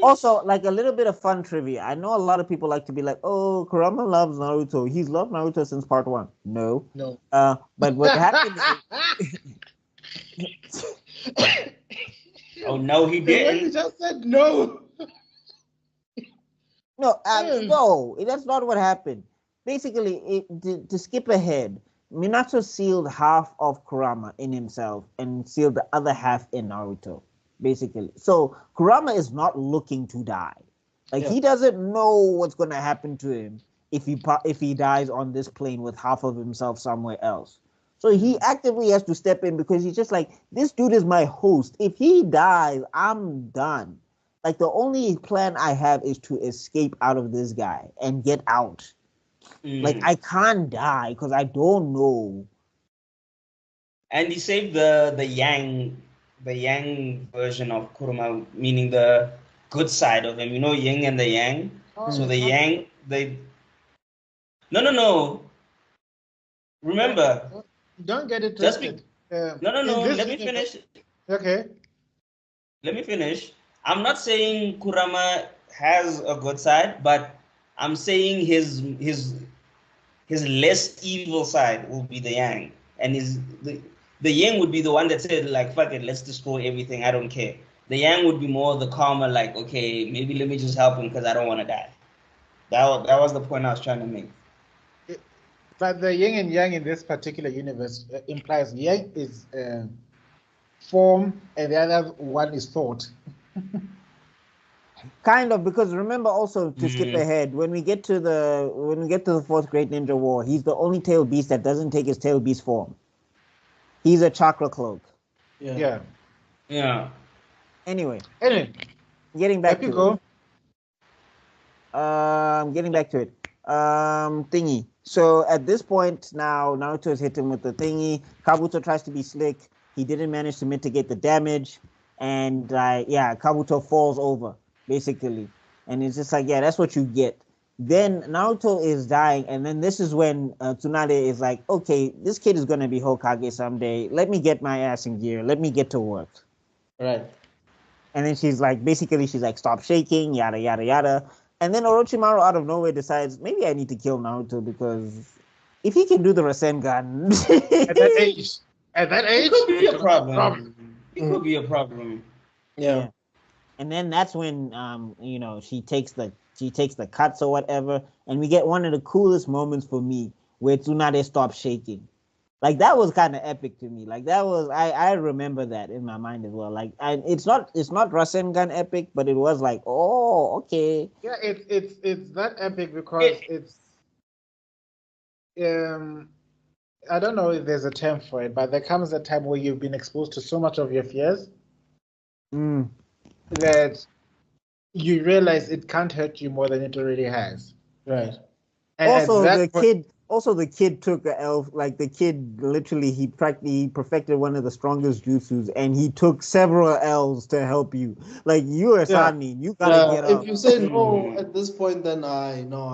Also, like a little bit of fun trivia. I know a lot of people like to be like, "Oh, Kurama loves Naruto. He's loved Naruto since part 1." No. But what happened? Oh no, he didn't. He just said no. No, no, that's not what happened. Basically, to skip ahead, Minato sealed half of Kurama in himself and sealed the other half in Naruto. Basically, so Kurama is not looking to die. Like he doesn't know what's going to happen to him if he dies on this plane with half of himself somewhere else. So he actively has to step in because he's just like, this dude is my host. If he dies, I'm done. Like the only plan I have is to escape out of this guy and get out. Like I can't die because I don't know. And he saved the yang version of Kurama, meaning the good side of him. You know, yin and the yang. So the yang, No. Remember. Don't get it twisted. No. Let me finish. Okay. Let me finish. I'm not saying Kurama has a good side, but I'm saying his less evil side will be the yang, and the yang would be the one that said like, fuck it, let's destroy everything, I don't care. The yang would be more the calmer, like, okay, maybe let me just help him because I don't want to die. That was the point I was trying to make. But the yin and yang in this particular universe implies yang is form and the other one is thought. Kind of, because remember also to skip ahead, when we get to the fourth Great Ninja War, he's the only tail beast that doesn't take his tail beast form. He's a chakra cloak. Yeah. Anyway, getting back to it. Getting back to it. Thingy. So at this point now, Naruto's hit him with the thingy. Kabuto tries to be slick. He didn't manage to mitigate the damage, and Kabuto falls over basically, and it's just like, yeah, that's what you get. Then Naruto is dying, and then this is when Tsunade is like, okay, this kid is gonna be Hokage someday. Let me get my ass in gear. Let me get to work. Right. And then she's like, stop shaking, yada yada yada. And then Orochimaru out of nowhere decides, maybe I need to kill Naruto because if he can do the Rasengan at that age, it could be a problem. It could be a problem. Yeah. And then that's when she takes the cuts or whatever, and we get one of the coolest moments for me where Tsunade stops shaking. Like, that was kind of epic to me. Like, that was I remember that in my mind as well. Like, it's not Rasengan epic, but it was like, oh, okay. Yeah, it's that epic because it's I don't know if there's a term for it, but there comes a time where you've been exposed to so much of your fears that you realize it can't hurt you more than it already has. Right. And also, the kid took a elf. Like, the kid literally, he perfected one of the strongest jutsus, and he took several L's to help you. Like, you are Sani, you gotta get up. If you say no at this point, then I know.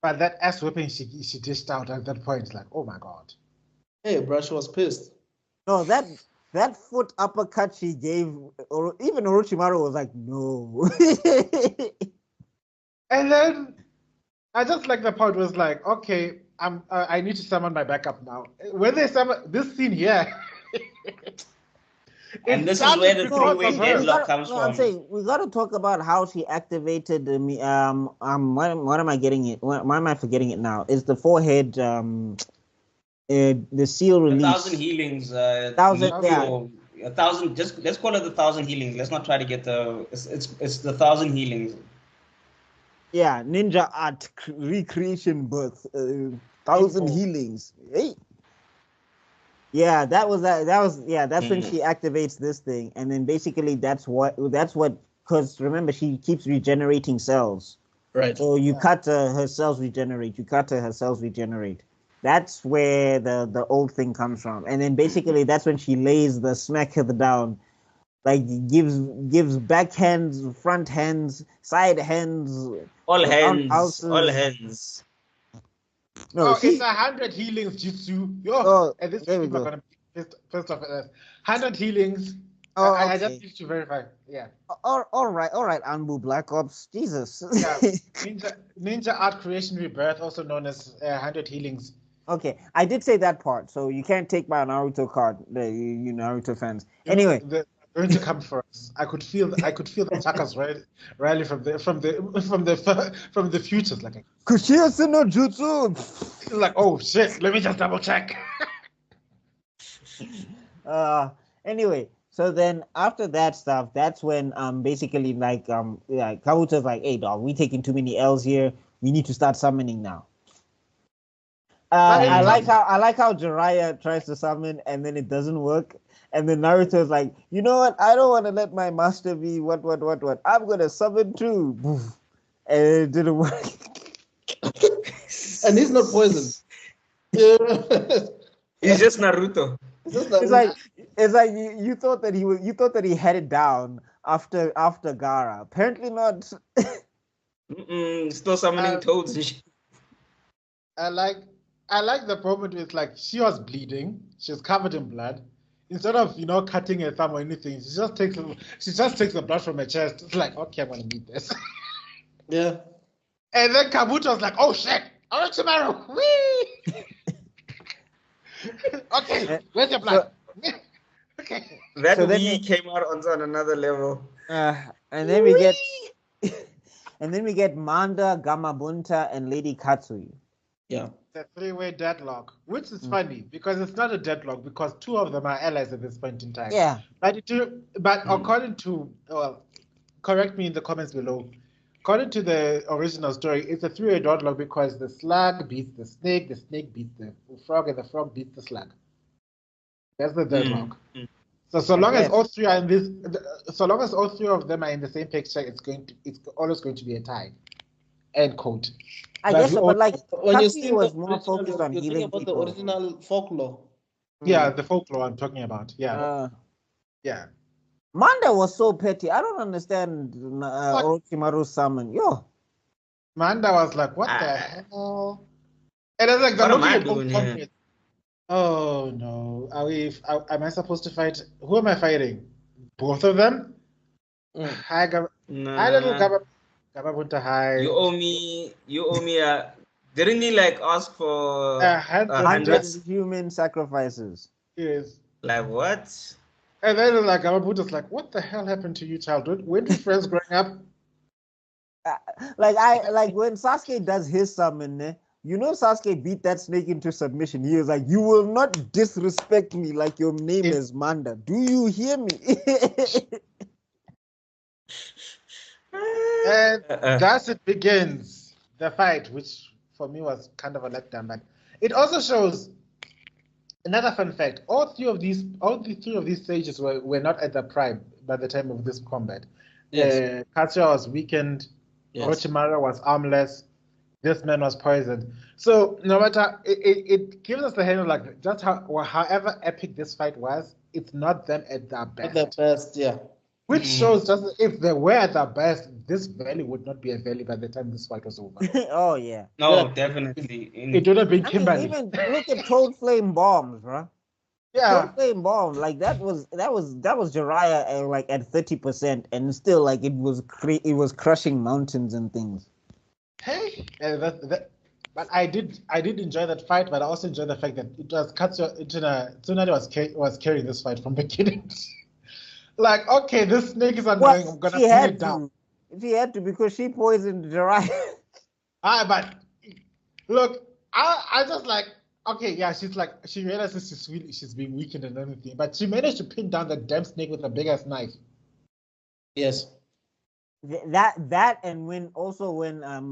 But that ass whipping she dished out at that point, it's like, oh my god. Hey, Brush was pissed. No, that foot uppercut she gave, or even Orochimaru was like, no. And then I just like the point was like, okay, I need to summon my backup now. When they summon this scene here, and this is where the three-way deadlock comes from. I'm saying we got to talk about how she activated the what am I getting it? Why am I forgetting it now? It's the forehead the seal release. 1,000 healings. 1,000. Just let's call it the 1,000 healings. Let's not try to get the. It's the 1,000 healings. Yeah, ninja art recreation birth. 1,000 healings. Hey. Yeah, that's when she activates this thing, and then basically that's what because remember she keeps regenerating cells. Right. So you cut her cells regenerate. That's where the old thing comes from, and then basically that's when she lays the smack her down, like gives back hands, front hands, side hands, all hands. No, it's 100 healings jutsu. And this is gonna be first of all 100 healings. I just need to verify. Yeah. All right, Anbu Black Ops. Jesus. Yeah. Ninja art creation rebirth, also known as 100 healings. Okay, I did say that part, so you can't take my Naruto card, you Naruto fans. Anyway, they're going to come for us. I could feel the attackers rally from the futures, like Kushiyasu no jutsu. Like, oh shit, let me just double check. Anyway, so then after that stuff, that's when basically Kabuto's like, hey dog, we taking too many L's here. We need to start summoning now. I like how Jiraiya tries to summon and then it doesn't work. And then Naruto's like, you know what? I don't want to let my master be what. I'm gonna summon too. And it didn't work. And he's not poisoned. He's just Naruto. It's like you thought that he had it down after Gaara. Apparently not. Still summoning toads and shit. I like the moment with like she was bleeding, she was covered in blood. Instead of cutting her thumb or anything, she just takes the blood from her chest. It's like, okay, I'm gonna need this. Yeah. And then Kabuto's like, oh shit, Orochimaru, wee. Okay, where's your blood? Okay. That So then we it- came out on another level. and then we get and then we get Manda, Gamabunta, and Lady Katsui. Yeah. The three-way deadlock, which is funny because it's not a deadlock because two of them are allies at this point in time. Yeah. But according to, well, correct me in the comments below. According to the original story, it's a three-way deadlock because the slug beats the snake beats the frog, and the frog beats the slug. That's the deadlock. So long as all three are in this, so long as all three of them are in the same picture, it's always going to be a tie. End quote. I guess so, but like When you Katsui see was the more original, focused on you think healing about people. the original folklore. Yeah, the folklore I'm talking about. Yeah, yeah. Manda was so petty. I don't understand Orochimaru's summon. Yo. Manda was like, what the hell? And I was like, What they're am I looking at doing both here? comrades. Oh no. Am I supposed to fight? Who am I fighting? Both of them? Hi, hi, little Gababunta, hi. You owe me a. Didn't he like ask for 100 100 100? human sacrifices. Yes. Like what? And then like Gababunta's like, what the hell happened to you, childhood? Weren't we friends growing up? Like when Sasuke does his summon, you know Sasuke beat that snake into submission. He was like, "You will not disrespect me like your name is Manda. Do you hear me?" And thus it begins, the fight, which for me was kind of a letdown. But it also shows another fun fact. All three of these stages were not at the prime by the time of this combat. Yes. Katsuya was weakened. Yes. Orochimaru was armless. This man was poisoned. So no matter, it gives us the hint of like just however epic this fight was, it's not them at their best. At the best, yeah. Which shows just if they were at their best, this valley would not be a valley by the time this fight was over. Oh yeah. No, Yeah. definitely. It would have been I mean, Kimberly. even look at Toad Flame bombs, bro. Yeah. Toad Flame bombs, like that was Jiraiya like at 30%, and still like it was crushing mountains and things. Hey, but I did enjoy that fight, but I also enjoyed the fact that it was Tsunade was carrying this fight from beginning. Like, okay, this snake is annoying. I'm gonna pin it down. She had to because she poisoned Jiraiya. But look, I just like, okay, yeah, she realizes she's being weakened and everything, but she managed to pin down the damn snake with a big ass knife. Yes. That and when Orochimaru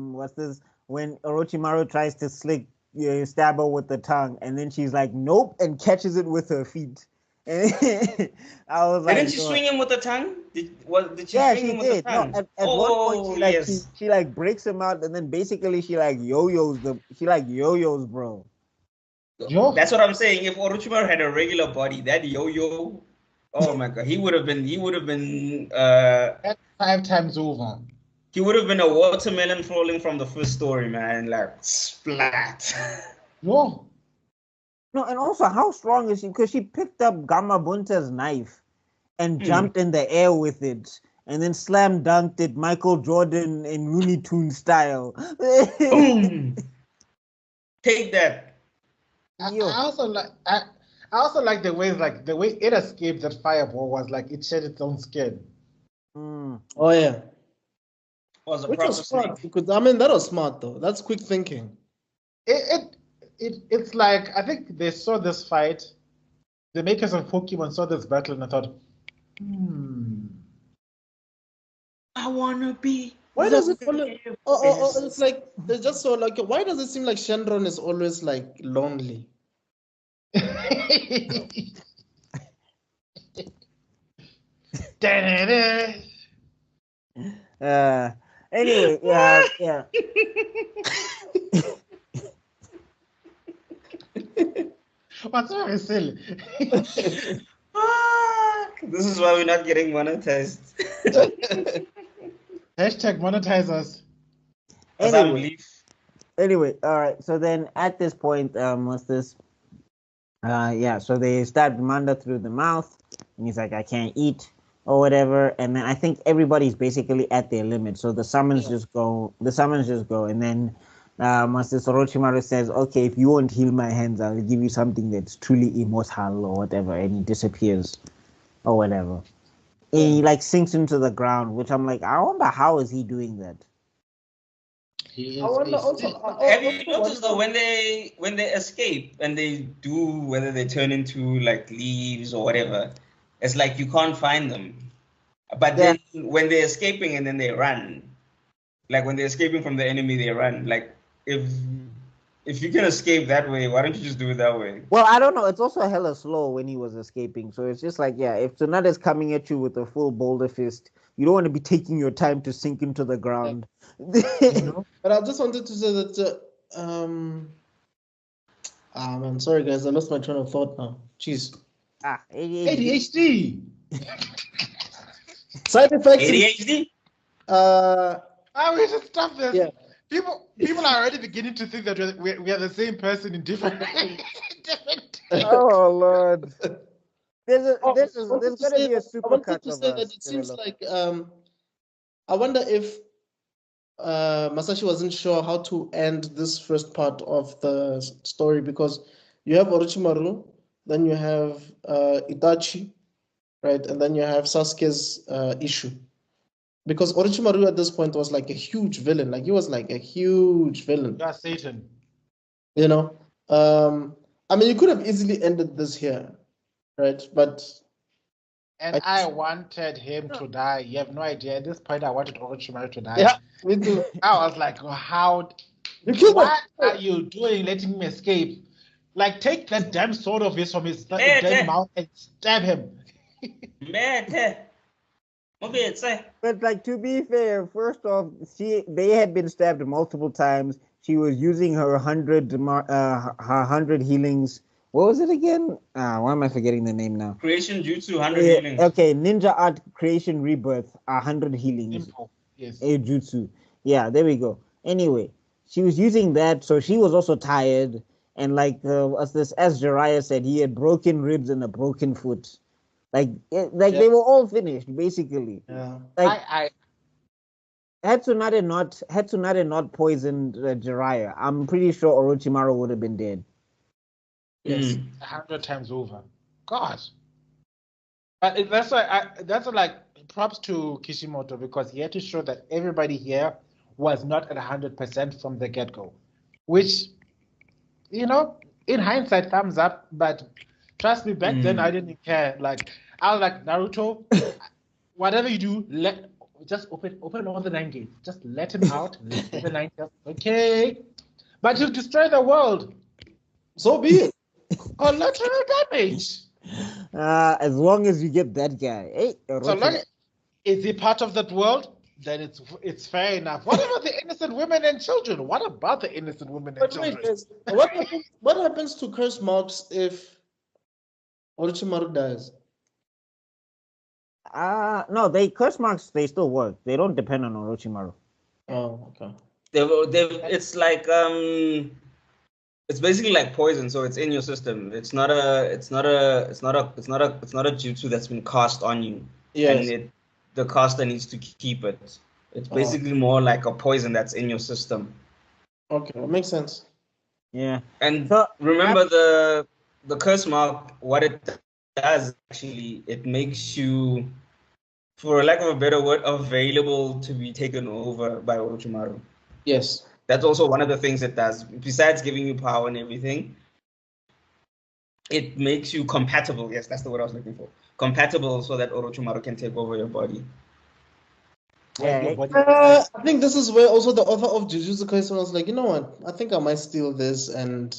tries to stab her with the tongue, and then she's like nope and catches it with her feet. And I was like, didn't she swing him with the tongue? Did she yeah, swing she him with did. the tongue? No, at one point she like breaks him out, and then basically she like yo-yos, bro. Yo. That's what I'm saying. If Orochimaru had a regular body, that yo-yo, oh my god, he would have been 5 times over. He would have been a watermelon falling from the first story, man. Like splat. Yo. No, and also how strong is she? Because she picked up Gamabunta's knife and jumped in the air with it, and then slam dunked it Michael Jordan in Looney Tunes style. Boom. Take that. I also like the way it escaped that fireball was like it shed its own skin. Oh yeah. Was Which was smart because I mean that was smart though. That's quick thinking. It's like I think they saw this fight, the makers of Pokemon saw this battle and I thought, I wanna be. Why does it always? It's like they just so like. Why does it seem like Shenron is always like lonely? Anyway, yeah. What's very silly? This is why we're not getting monetized. Hashtag monetize us. Anyway, all right. So then at this point, what's this? So they stabbed Manda through the mouth, and he's like, I can't eat or whatever. And then I think everybody's basically at their limit. So the summons just go. And then Master Orochimaru says, okay, if you won't heal my hands, I'll give you something that's truly immortal or whatever. And he disappears. or whatever. He like sinks into the ground, which I'm like, I wonder how is he doing that? He I is wonder a also. Have you noticed though when they escape and they do whether they turn into like leaves or whatever, it's like you can't find them. But Yeah. then when they're escaping and then they run, like when they're escaping from the enemy, they run. Like if you can escape that way, why don't you just do it that way? Well, I don't know. It's also hella slow when he was escaping. So it's just like, yeah, if Tsunade is coming at you with a full boulder fist, you don't want to be taking your time to sink into the ground. you know. But I just wanted to say that. Man, sorry guys, I lost my train of thought now. Jeez. ADHD. Side effects. ADHD? We should stop this. Yeah. People are already beginning to think that we are the same person in different. Oh Lord. There's wanted gonna to say be a that- I super wanted cut to of say us. that it seems like I wonder if Masashi wasn't sure how to end this first part of the story, because you have Orochimaru, then you have Itachi, right, and then you have Sasuke's issue. Because Orochimaru at this point was like a huge villain, like he was like a huge villain. You are Satan. You know, I mean, you could have easily ended this here, right? But And I wanted him to die. You have no idea. At this point, I wanted Orochimaru to die. yeah, me too. I was like, how? You killed What him. are you doing letting him escape? Like, take that damn sword of his from his damn mouth and stab him. But like, to be fair, first off, they had been stabbed multiple times. She was using her 100 healings. What was it again? Why am I forgetting the name now? Creation Jutsu, 100 healings. Okay, Ninja Art Creation Rebirth, 100 healings. Simple. Yes. Jutsu. Yeah, there we go. Anyway, she was using that, so she was also tired. And like as Jiraiya said, he had broken ribs and a broken foot. Like they were all finished basically. Yeah. Like had Tsunade not poisoned Jiraiya, I'm pretty sure Orochimaru would have been dead. Yes. 100 times over. God. But that's like props to Kishimoto, because he had to show that everybody here was not at 100% from the get-go, which, you know, in hindsight, thumbs up. But trust me, back then I didn't care. Like, I was like, Naruto, whatever you do, just open all the 9 gates. Just let him out. Let the 9 gates. Okay. But you've destroyed the world. So be it. Collateral damage. As long as you get that guy. Hey, So long is he part of that world? Then it's fair enough. What about the innocent women and children? What about the innocent women and children? What happens to curse marks if Orochimaru dies? No, curse marks, they still work. They don't depend on Orochimaru. Oh, okay. It's like it's basically like poison, so it's in your system. It's not a jutsu that's been cast on you. Yes. And the caster needs to keep it. It's basically more like a poison that's in your system. Okay, that makes sense. Yeah. And remember the curse mark, what it does actually, it makes you, for lack of a better word, available to be taken over by Orochimaru. Yes. That's also one of the things it does. Besides giving you power and everything, it makes you compatible. Yes, that's the word I was looking for. Compatible, so that Orochimaru can take over your body. Yeah. I think this is where also the author of Jujutsu Kaisen was like, you know what? I think I might steal this and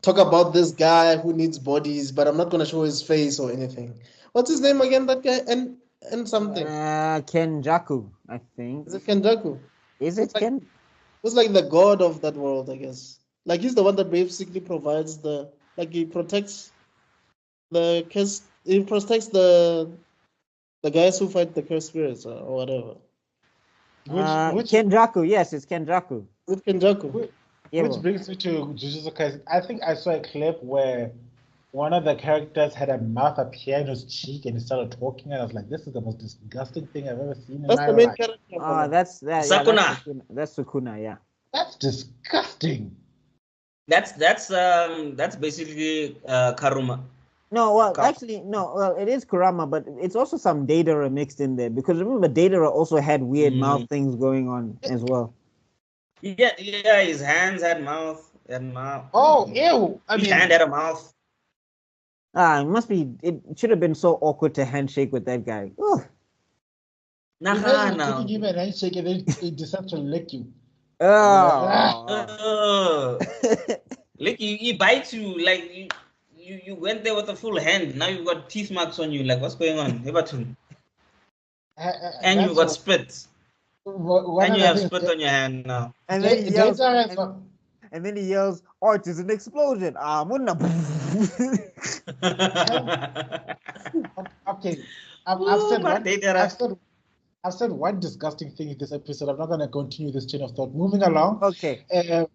talk about this guy who needs bodies, but I'm not going to show his face or anything. What's his name again, that guy? And something. Kenjaku, I think. Is it Kenjaku? Is it Ken? It's like the god of that world, I guess. Like he's the one that basically provides he protects the curse. He protects the guys who fight the cursed spirits or whatever. Which Kenjaku, yes, it's Kenjaku. With Kenjaku. Which brings me to Jujutsu Kaisen. I think I saw a clip where one of the characters had a mouth appear in his cheek and he started talking, and I was like, this is the most disgusting thing I've ever seen in my life. That's the main character. Sukuna. That's Sukuna, yeah. That's disgusting. That's basically Karuma. No, well, Ka- actually, no. Well, it is Kurama, but it's also some Datara mixed in there because remember, Datara also had weird mouth things going on as well. Yeah, his hands had mouth. Oh, ew! I Each mean, hand had a mouth. It must be. It should have been so awkward to handshake with that guy. Ugh. imagine Nah, taking him a handshake and then he decides to lick you. Oh. Like he bites you like you went there with a full hand. Now you've got teeth marks on you. Like what's going on? And And you've got spit. And you have spit on your hand now. And then he yells. Data has got, And then he yells, "Art is an explosion!" okay. I've said one disgusting thing in this episode. I'm not going to continue this chain of thought. Moving along. Okay.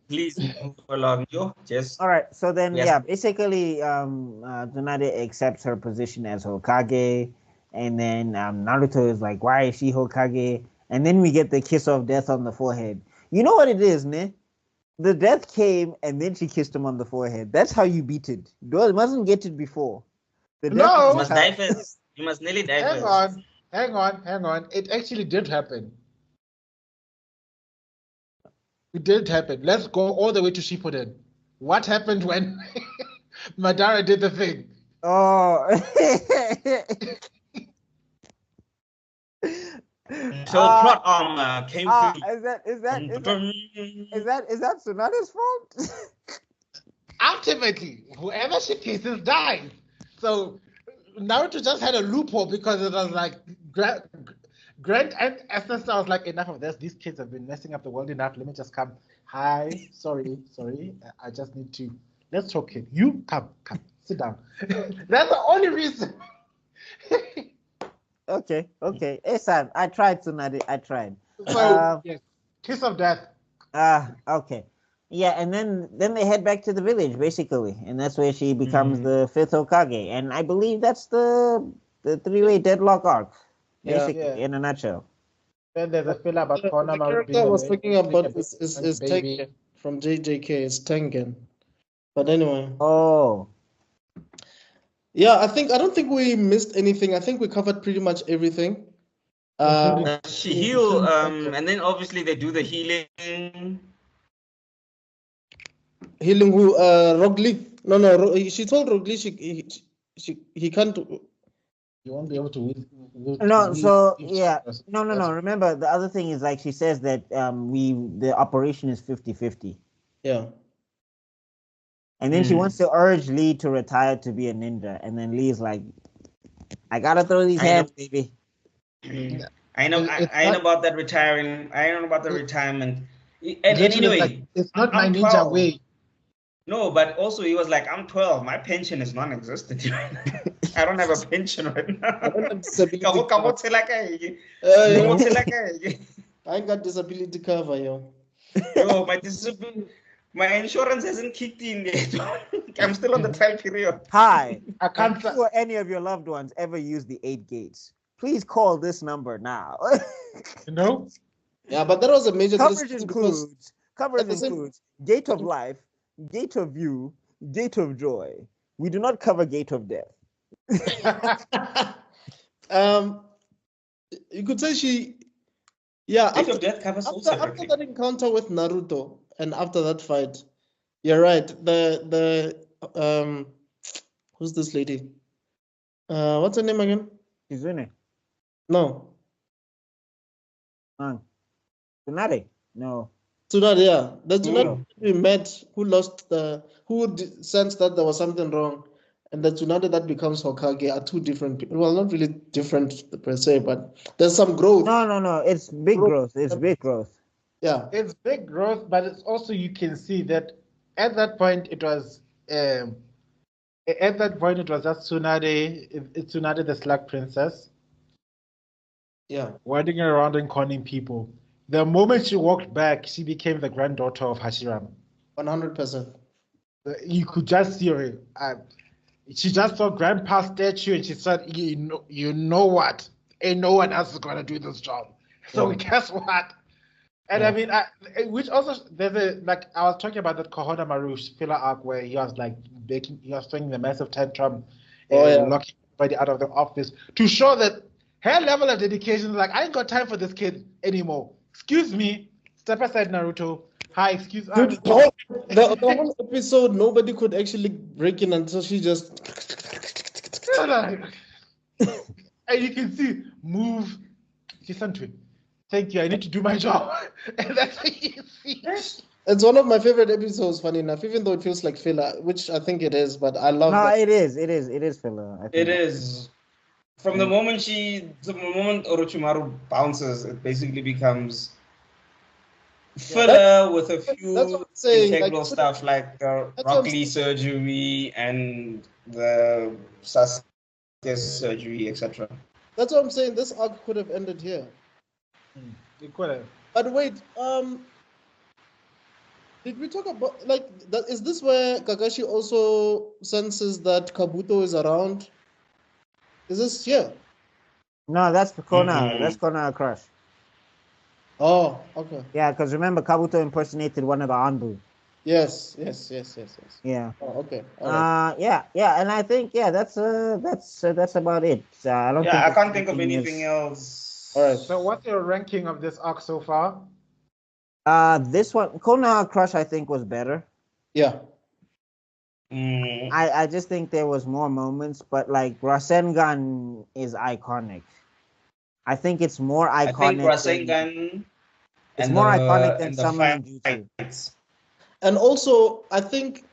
Please move along. Just all right. So then, yes. basically, Tsunade accepts her position as Hokage, and then Naruto is like, "Why is she Hokage?" And then we get the kiss of death on the forehead. You know what it is, ne? The death came, and then she kissed him on the forehead. That's how you beat it. You mustn't get it before. The death No. You must die first. You must nearly die first. Hang on. It actually did happen. It did happen. Let's go all the way to Shippuden. What happened when Madara did the thing? Oh. So plot armor came through. Is that Tsunade's fault? Ultimately, whoever she kisses dies. So Naruto just had a loophole because it was like Grant and Ancestor was like, enough of this. These kids have been messing up the world enough. Let me just come. Hi, sorry. I just need to. Let's talk here. You come, sit down. That's the only reason. Okay. Hey, Sam, I tried Tsunade. I tried. So yes, kiss of death. Okay. Yeah, and then they head back to the village, basically, and that's where she becomes the fifth Hokage. And I believe that's the three-way deadlock arc, basically, in a nutshell. Then there's a filler about Kona. The character I was thinking about is Tengen from JJK. It's Tengen. But anyway. Oh. Yeah, I don't think we missed anything. I think we covered pretty much everything. She heal, and then obviously they do the healing. Healing who? Rock Lee. No. She told Rock Lee he can't. You won't be able to win. No, so yeah. No. Remember, the other thing is like she says that the operation is 50-50. Yeah. And then she wants to urge Lee to retire to be a ninja, and then Lee's like, "I gotta throw these hands, baby." I know about that retiring. I know about the retirement. And anyway, it's not my ninja way. No, but also he was like, "I'm 12. My pension is non-existent right now. I don't have a pension right now." I ain't got disability cover, yo. Yo, my insurance hasn't kicked in yet. I'm still on the trial period. Hi, I can't sure any of your loved ones ever use the 8 gates. Please call this number now. No? Yeah, but that was a major coverage includes gate of life, gate of view, gate of joy. We do not cover gate of death. You could say gate of death covers after that encounter with Naruto and after that fight, you're right. The who's this lady? What's her name again? Izune. No. Tsunade. No. Tsunade, yeah. The Tsunade we met who sensed that there was something wrong, and the Tsunade that becomes Hokage are two different people. Well, not really different per se, but there's some growth. No. It's big growth. It's big growth. Yeah. It's big growth, but it's also you can see that at that point it was just Tsunade the Slug Princess. Yeah. Riding around and conning people. The moment she walked back, she became the granddaughter of Hashirama. 100%. You could just see her. She just saw Grandpa's statue and she said, you know what? Ain't no one else is going to do this job. So guess what? And I mean, which also, I was talking about that Kohona Maru filler arc where he was like he was throwing the massive tantrum locking everybody out of the office to show that her level of dedication is like, I ain't got time for this kid anymore. Excuse me, step aside, Naruto. Hi, excuse me. Dude, the whole episode, nobody could actually break in until she just. And you can see, move. Listen to it. Thank you. I need to do my job. And that's what you see. It's one of my favorite episodes, funny enough, even though it feels like filler, which I think it is, but I love that. It is filler. I think. It is. From the moment Orochimaru bounces, it basically becomes filler with a few integral stuff like the Rock Lee surgery and the Sasuke surgery, etc. That's what I'm saying. This arc could have ended here. It could have. But wait, did we talk about that? Is this where Kakashi also senses that Kabuto is around? Is this here? No, that's Konoha. That's Konoha Crush. Oh, okay. Yeah, because remember, Kabuto impersonated one of the Anbu. Yes. Yeah. Oh, okay. Yeah, and I think that's about it. I don't. Yeah, I can't think of anything else. All right. So, what's your ranking of this arc so far? This one, Konoha Crush, I think was better. Yeah. I just think there was more moments, but like Rasengan is iconic. I think it's more iconic. I think Rasengan. It's more iconic than Summoning Jutsu. And also, I think,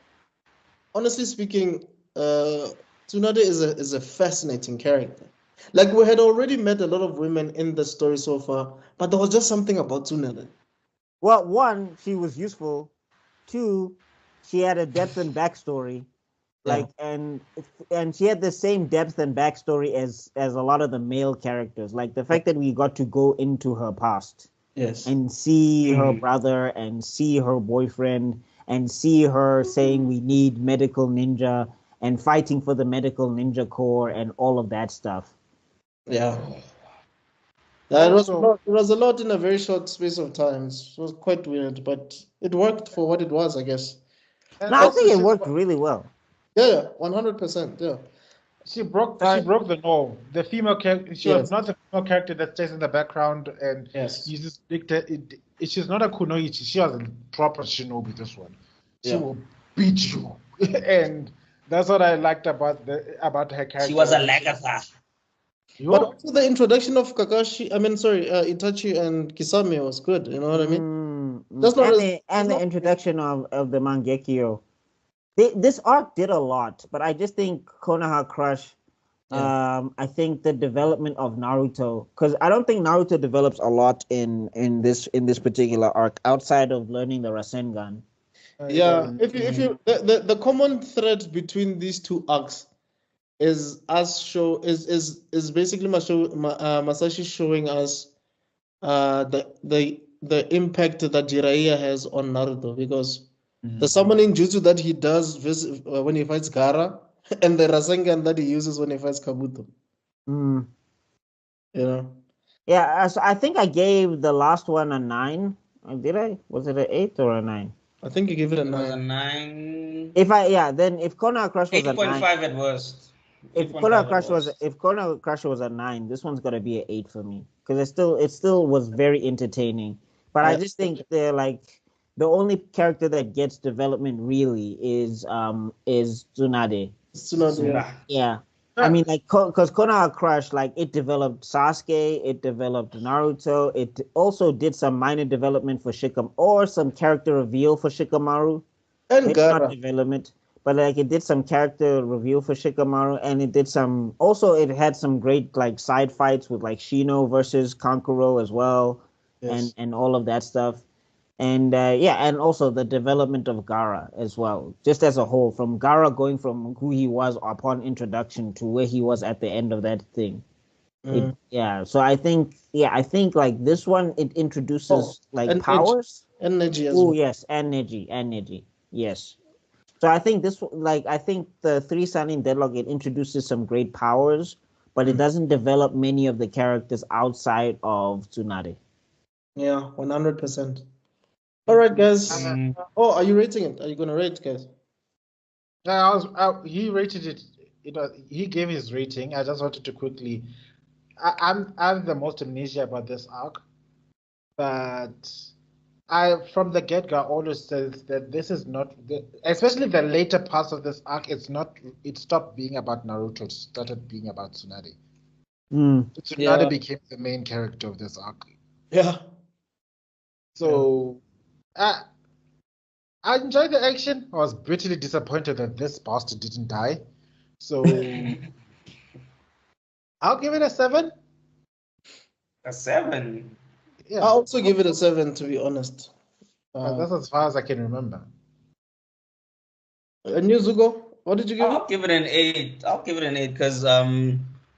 honestly speaking, Tsunade is a fascinating character. Like, we had already met a lot of women in the story so far, but there was just something about Tsunade. Well, one, she was useful. Two, she had a depth and backstory. Like, and she had the same depth and backstory as a lot of the male characters. Like the fact that we got to go into her past. Yes. And see her brother and see her boyfriend and see her saying we need medical ninja and fighting for the medical ninja corps and all of that stuff. Yeah. It was a lot in a very short space of time. It was quite weird, but it worked for what it was, I guess. No, I think it worked really well. Yeah, 100%. Yeah. She broke the norm. The female character, she was not the female character that stays in the background and uses she's not a kunoichi. She was a proper shinobi. This one, she will beat you, and that's what I liked about her character. She was a Lagatha. But also the introduction of Itachi and Kisame was good. You know what I mean? The introduction of the Mangekyo. This arc did a lot, but I just think Konoha Crush. I think the development of Naruto, because I don't think Naruto develops a lot in this particular arc outside of learning the Rasengan. If you the common thread between these two arcs is basically Masashi showing us the impact that Jiraiya has on Naruto, because the summoning jutsu that he does when he fights Gaara and the Rasengan that he uses when he fights Kabuto. You know? Yeah, so I think I gave the last one a 9. Did I? Was it an 8 or a 9? I think you gave it a 9. It was a 9. If Konoha Crush was 8.5 at worst. If Konoha Crush was a 9, this one's gonna be an 8 for me, because it still was very entertaining. But I just think they're like the only character that gets development really is Tsunade. Yeah. I mean, like, because Konoha Crush, like, it developed Sasuke, it developed Naruto, it also did some minor development for or some character reveal for Shikamaru. And Gaara. Not development, but, like, it did some character reveal for Shikamaru, and it did some, also, it had some great, like, side fights with, like, Shino versus Kankuro as well, and all of that stuff. And and also the development of Gaara as well, just as a whole, from Gaara going from who he was upon introduction to where he was at the end of that thing. So I think like this one, it introduces powers, energy as well. Oh yes, energy, yes. So I think the 3 Sannin Deadlock, it introduces some great powers, but it doesn't develop many of the characters outside of Tsunade. Yeah, 100%. All right, guys. Are you rating it? Are you gonna rate, guys? He rated it he gave his rating. I just wanted to quickly. I'm the most amnesia about this arc, but from the get-go always says that this is not especially the later parts of this arc. It stopped being about Naruto. It started being about Tsunade. Tsunade became the main character of this arc. Yeah. So, I enjoyed the action. I was bitterly disappointed that this bastard didn't die. So, I'll give it a 7. A 7. Yeah, I'll also give it a 7, to be honest. that's as far as I can remember. And you, Zuko, what did you give I'll give it an 8. I'll give it an 8 because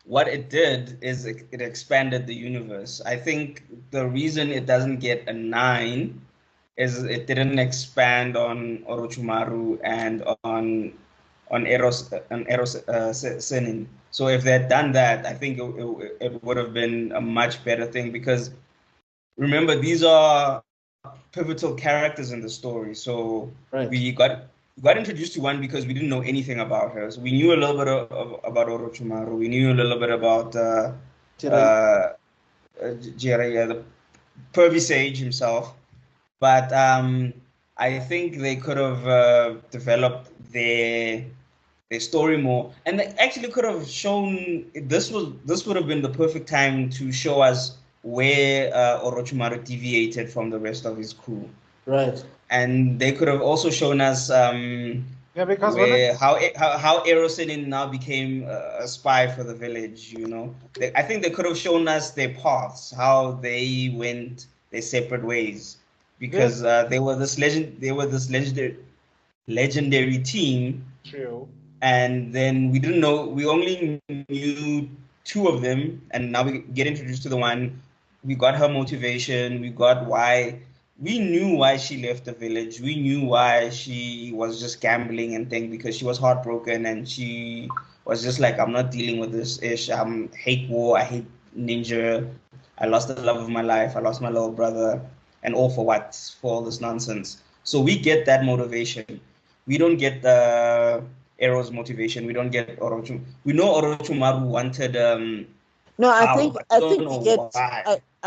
what it did is it expanded the universe. I think the reason it doesn't get a 9 is it didn't expand on Orochimaru and on Eros Senin. So if they had done that, I think it would have been a much better thing because remember these are pivotal characters in the story. So we got introduced to one because we didn't know anything about her. So we knew a little bit about Orochimaru. We knew a little bit about Jiraiya, the pervy sage himself. But I think they could have developed their story more, and they actually could have shown this would have been the perfect time to show us where Orochimaru deviated from the rest of his crew. Right. And they could have also shown us because how Erosin now became a spy for the village. I think they could have shown us their paths, how they went their separate ways, because they were this legendary team. True. And then we didn't know. We only knew 2 of them, and now we get introduced to the one. We got her motivation. We got why. We knew why she left the village. We knew why she was just gambling and things because she was heartbroken and she was just like, I'm not dealing with this ish. I hate war. I hate ninja. I lost the love of my life. I lost my little brother. And all for what? For all this nonsense. So we get that motivation. We don't get the Ero's motivation. We don't get Orochimaru. We know Orochimaru wanted No, I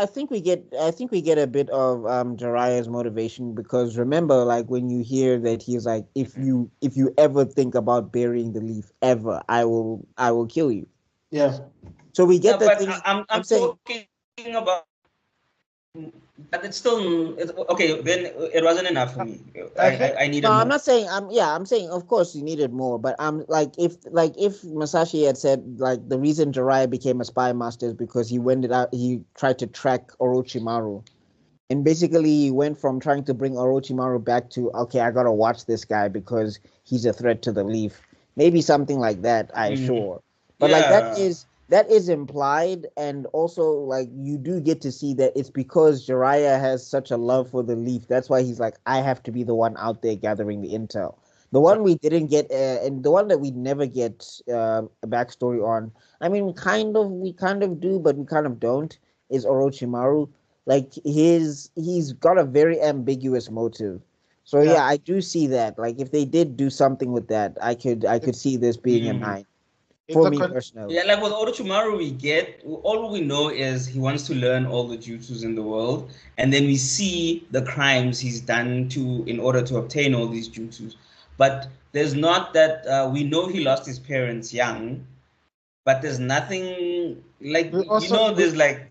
think we get a bit of Jiraiya's motivation because remember, like when you hear that he's like, if you ever think about burying the leaf ever, I will kill you. Yeah. So we get that. I'm talking about. But it's still okay. Then it wasn't enough for me. I needed. No, more. I'm not saying. I'm saying of course you needed more. But if Masashi had said like the reason Jiraiya became a spy master is because he tried to track Orochimaru, and basically he went from trying to bring Orochimaru back to okay, I gotta watch this guy because he's a threat to the leaf. Maybe something like that. Sure, but like that is implied, and also like you do get to see that it's because Jiraiya has such a love for the leaf. That's why he's like, I have to be the one out there gathering the intel. The one we didn't get, and the one that we never get a backstory on. I mean, we kind of do, but we kind of don't. Is Orochimaru like he's got a very ambiguous motive. So yeah, I do see that. Like if they did do something with that, I could see this being a 9. For me personally. Yeah, like with Orochimaru, all we know is he wants to learn all the jutsus in the world, and then we see the crimes he's done in order to obtain all these jutsus. But there's not that we know he lost his parents young, but there's nothing like there's like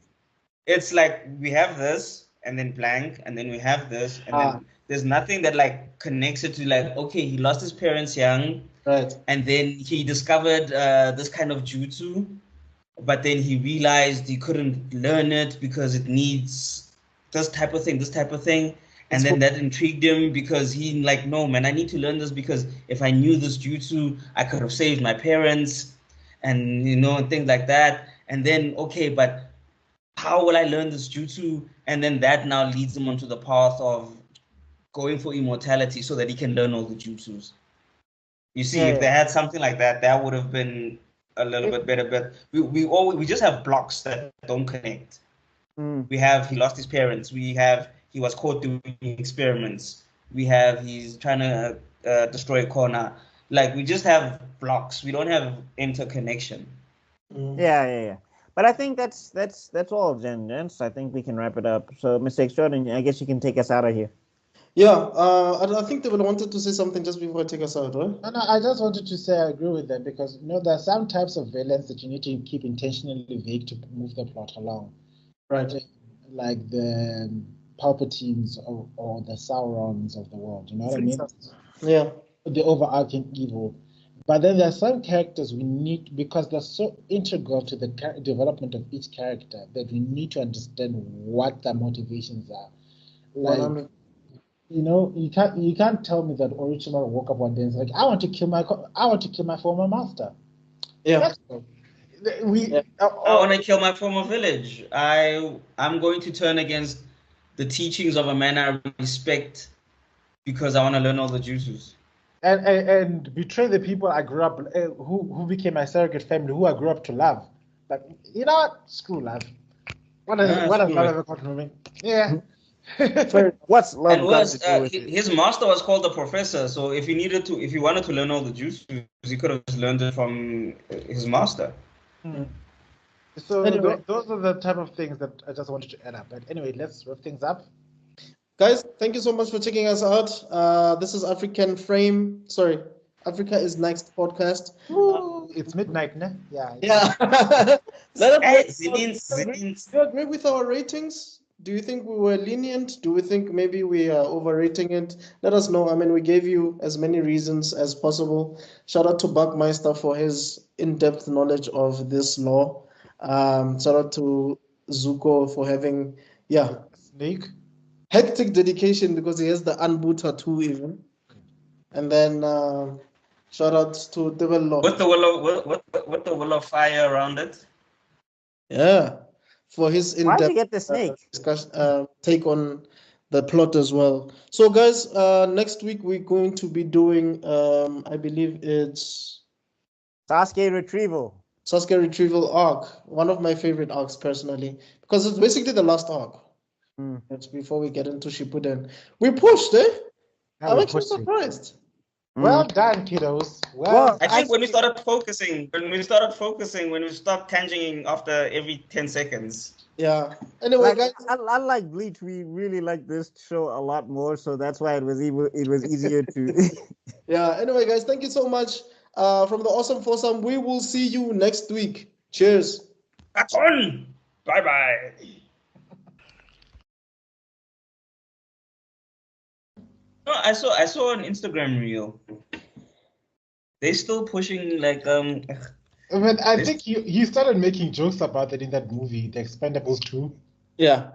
it's like we have this and then blank, and then we have this, and then there's nothing that like connects it to like okay, he lost his parents young. Right. And then he discovered this kind of jutsu, but then he realized he couldn't learn it because it needs this type of thing. And then that intrigued him because he like, no, man, I need to learn this because if I knew this jutsu, I could have saved my parents and, things like that. And then, okay, but how will I learn this jutsu? And then that now leads him onto the path of going for immortality so that he can learn all the jutsus. You see, if they had something like that, that would have been a little bit better. But we just have blocks that don't connect. We have he lost his parents. We have he was caught doing experiments. We have he's trying to destroy a corner. Like we just have blocks. We don't have interconnection. Yeah. But I think that's all, gents. I think we can wrap it up. So, Mr. Extraordinary, I guess you can take us out of here. Yeah, I think they wanted to say something just before I take us out, right? No, I just wanted to say I agree with them because there are some types of violence that you need to keep intentionally vague to move the plot along. Right. Like the Palpatines or the Saurons of the world. You know what I mean? Yeah. The overarching evil. But then there are some characters we need, because they're so integral to the development of each character, that we need to understand what their motivations are. Like, 100. you can't tell me that Orochimaru woke up one day and said, like, I want to kill my former master. Yeah. I want to kill my former village. I'm going to turn against the teachings of a man I respect because I want to learn all the jutsus. And betray the people I grew up who became my surrogate family, who I grew up to love. But you know what? Screw love. What has love ever got from me? Yeah. What's love? And worse, his master was called the professor. So if he wanted to learn all the jutsus, he could have just learned it from his master. So Anyway. those are the type of things that I just wanted to add up. But anyway, let's wrap things up. Guys, thank you so much for checking us out. This is Africa is Next podcast. It's midnight, ne? Yeah. Yeah. Let us Zilin. agree with our ratings. Do you think we were lenient? Do we think maybe we are overrating it? Let us know. I mean, we gave you as many reasons as possible. Shout out to Buckmeister for his in-depth knowledge of this law. Shout out to Zuko for having, Snake. hectic dedication because he has the Anbu tattoo even. And then shout out to Develop. With the will of fire around it. Yeah. For his Why did you in-depth get the snake? discussion, take on the plot as well. So guys, next week we're going to be doing I believe it's Sasuke retrieval. Sasuke retrieval arc. One of my favorite arcs personally. Because it's basically the last arc. That's before we get into Shippuden. We pushed, eh? I'm actually surprised. Well done, kiddos. I think when we stopped tanging after every 10 seconds. Yeah. Anyway, guys. Unlike Bleach, we really like this show a lot more, so that's why it was easier to. Yeah. Anyway, guys, thank you so much. From the Awesome Foursome, we will see you next week. Cheers. That's on. Bye. No, I saw an Instagram reel. They're still pushing like I think he started making jokes about it in that movie, The Expendables 2. Yeah.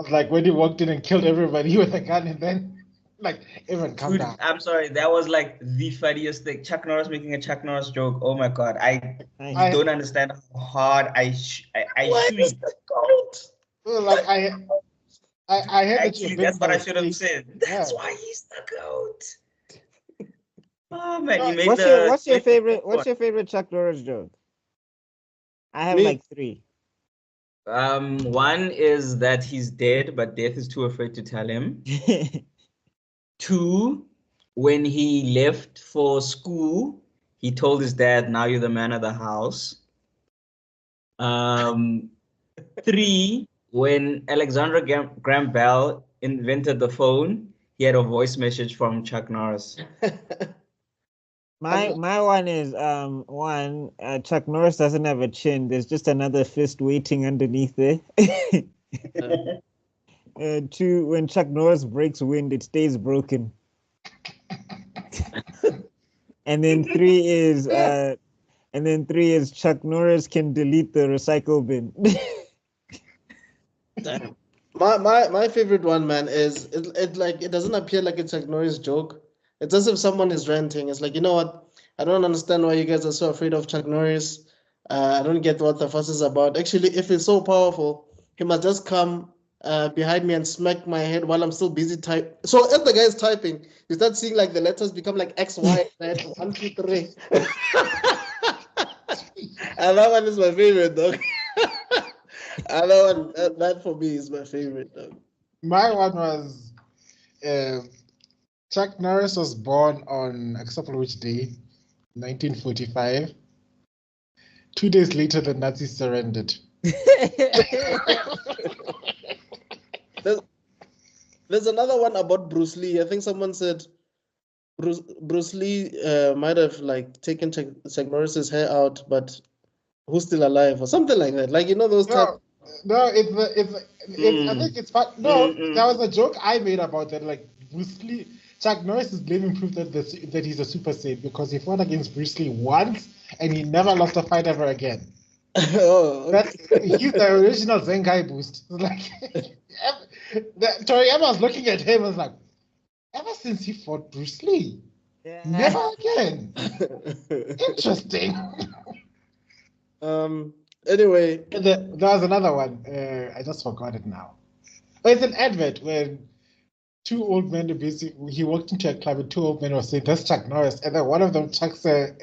Like when he walked in and killed everybody with a gun, and then like everyone calm down. I'm sorry, that was like the funniest thing. Chuck Norris making a Chuck Norris joke. Oh my god, I don't understand how hard I shoot. Like I had actually that's what I should have said. That's why he's the GOAT. Oh man, you made what's your favorite Chuck Norris joke? I have like 3. One is that he's dead, but death is too afraid to tell him. 2, when he left for school, he told his dad, "Now you're the man of the house." 3, when Alexander Graham Bell invented the phone, he had a voice message from Chuck Norris. My one is Chuck Norris doesn't have a chin. There's just another fist waiting underneath there. 2, when Chuck Norris breaks wind, it stays broken. And then 3 is Chuck Norris can delete the recycle bin. My favorite one, man, is it doesn't appear like it's a Chuck Norris joke. It's as if someone is ranting. It's like, you know what? I don't understand why you guys are so afraid of Chuck Norris. I don't get what the fuss is about. Actually, if he's so powerful, he must just come behind me and smack my head while I'm still busy typing. So as the guy is typing, you start seeing like the letters become like X, Y, Z, 1, 2, 3. And that one is my favorite, dog. And that for me is my favorite, dog. My one was Chuck Norris was born on, except for which day, 1945. 2 days later, the Nazis surrendered. There's another one about Bruce Lee. I think someone said Bruce Lee might have like taken Chuck Norris's hair out, but who's still alive or something like that. Like, you know, those type. No, I think it's fun. No, that was a joke I made about that. Like Bruce Lee, Chuck Norris is living proof that he's a super saiyan because he fought against Bruce Lee once and he never lost a fight ever again. Oh, okay. He's the original Zenkai boost. Like Toriyama was looking at him and was like, ever since he fought Bruce Lee, never again. Interesting. Anyway, there was another one. I just forgot it now. Oh, it's an advert where two old men he walked into a club and two old men were saying, "That's Chuck Norris," and then one of them chucks I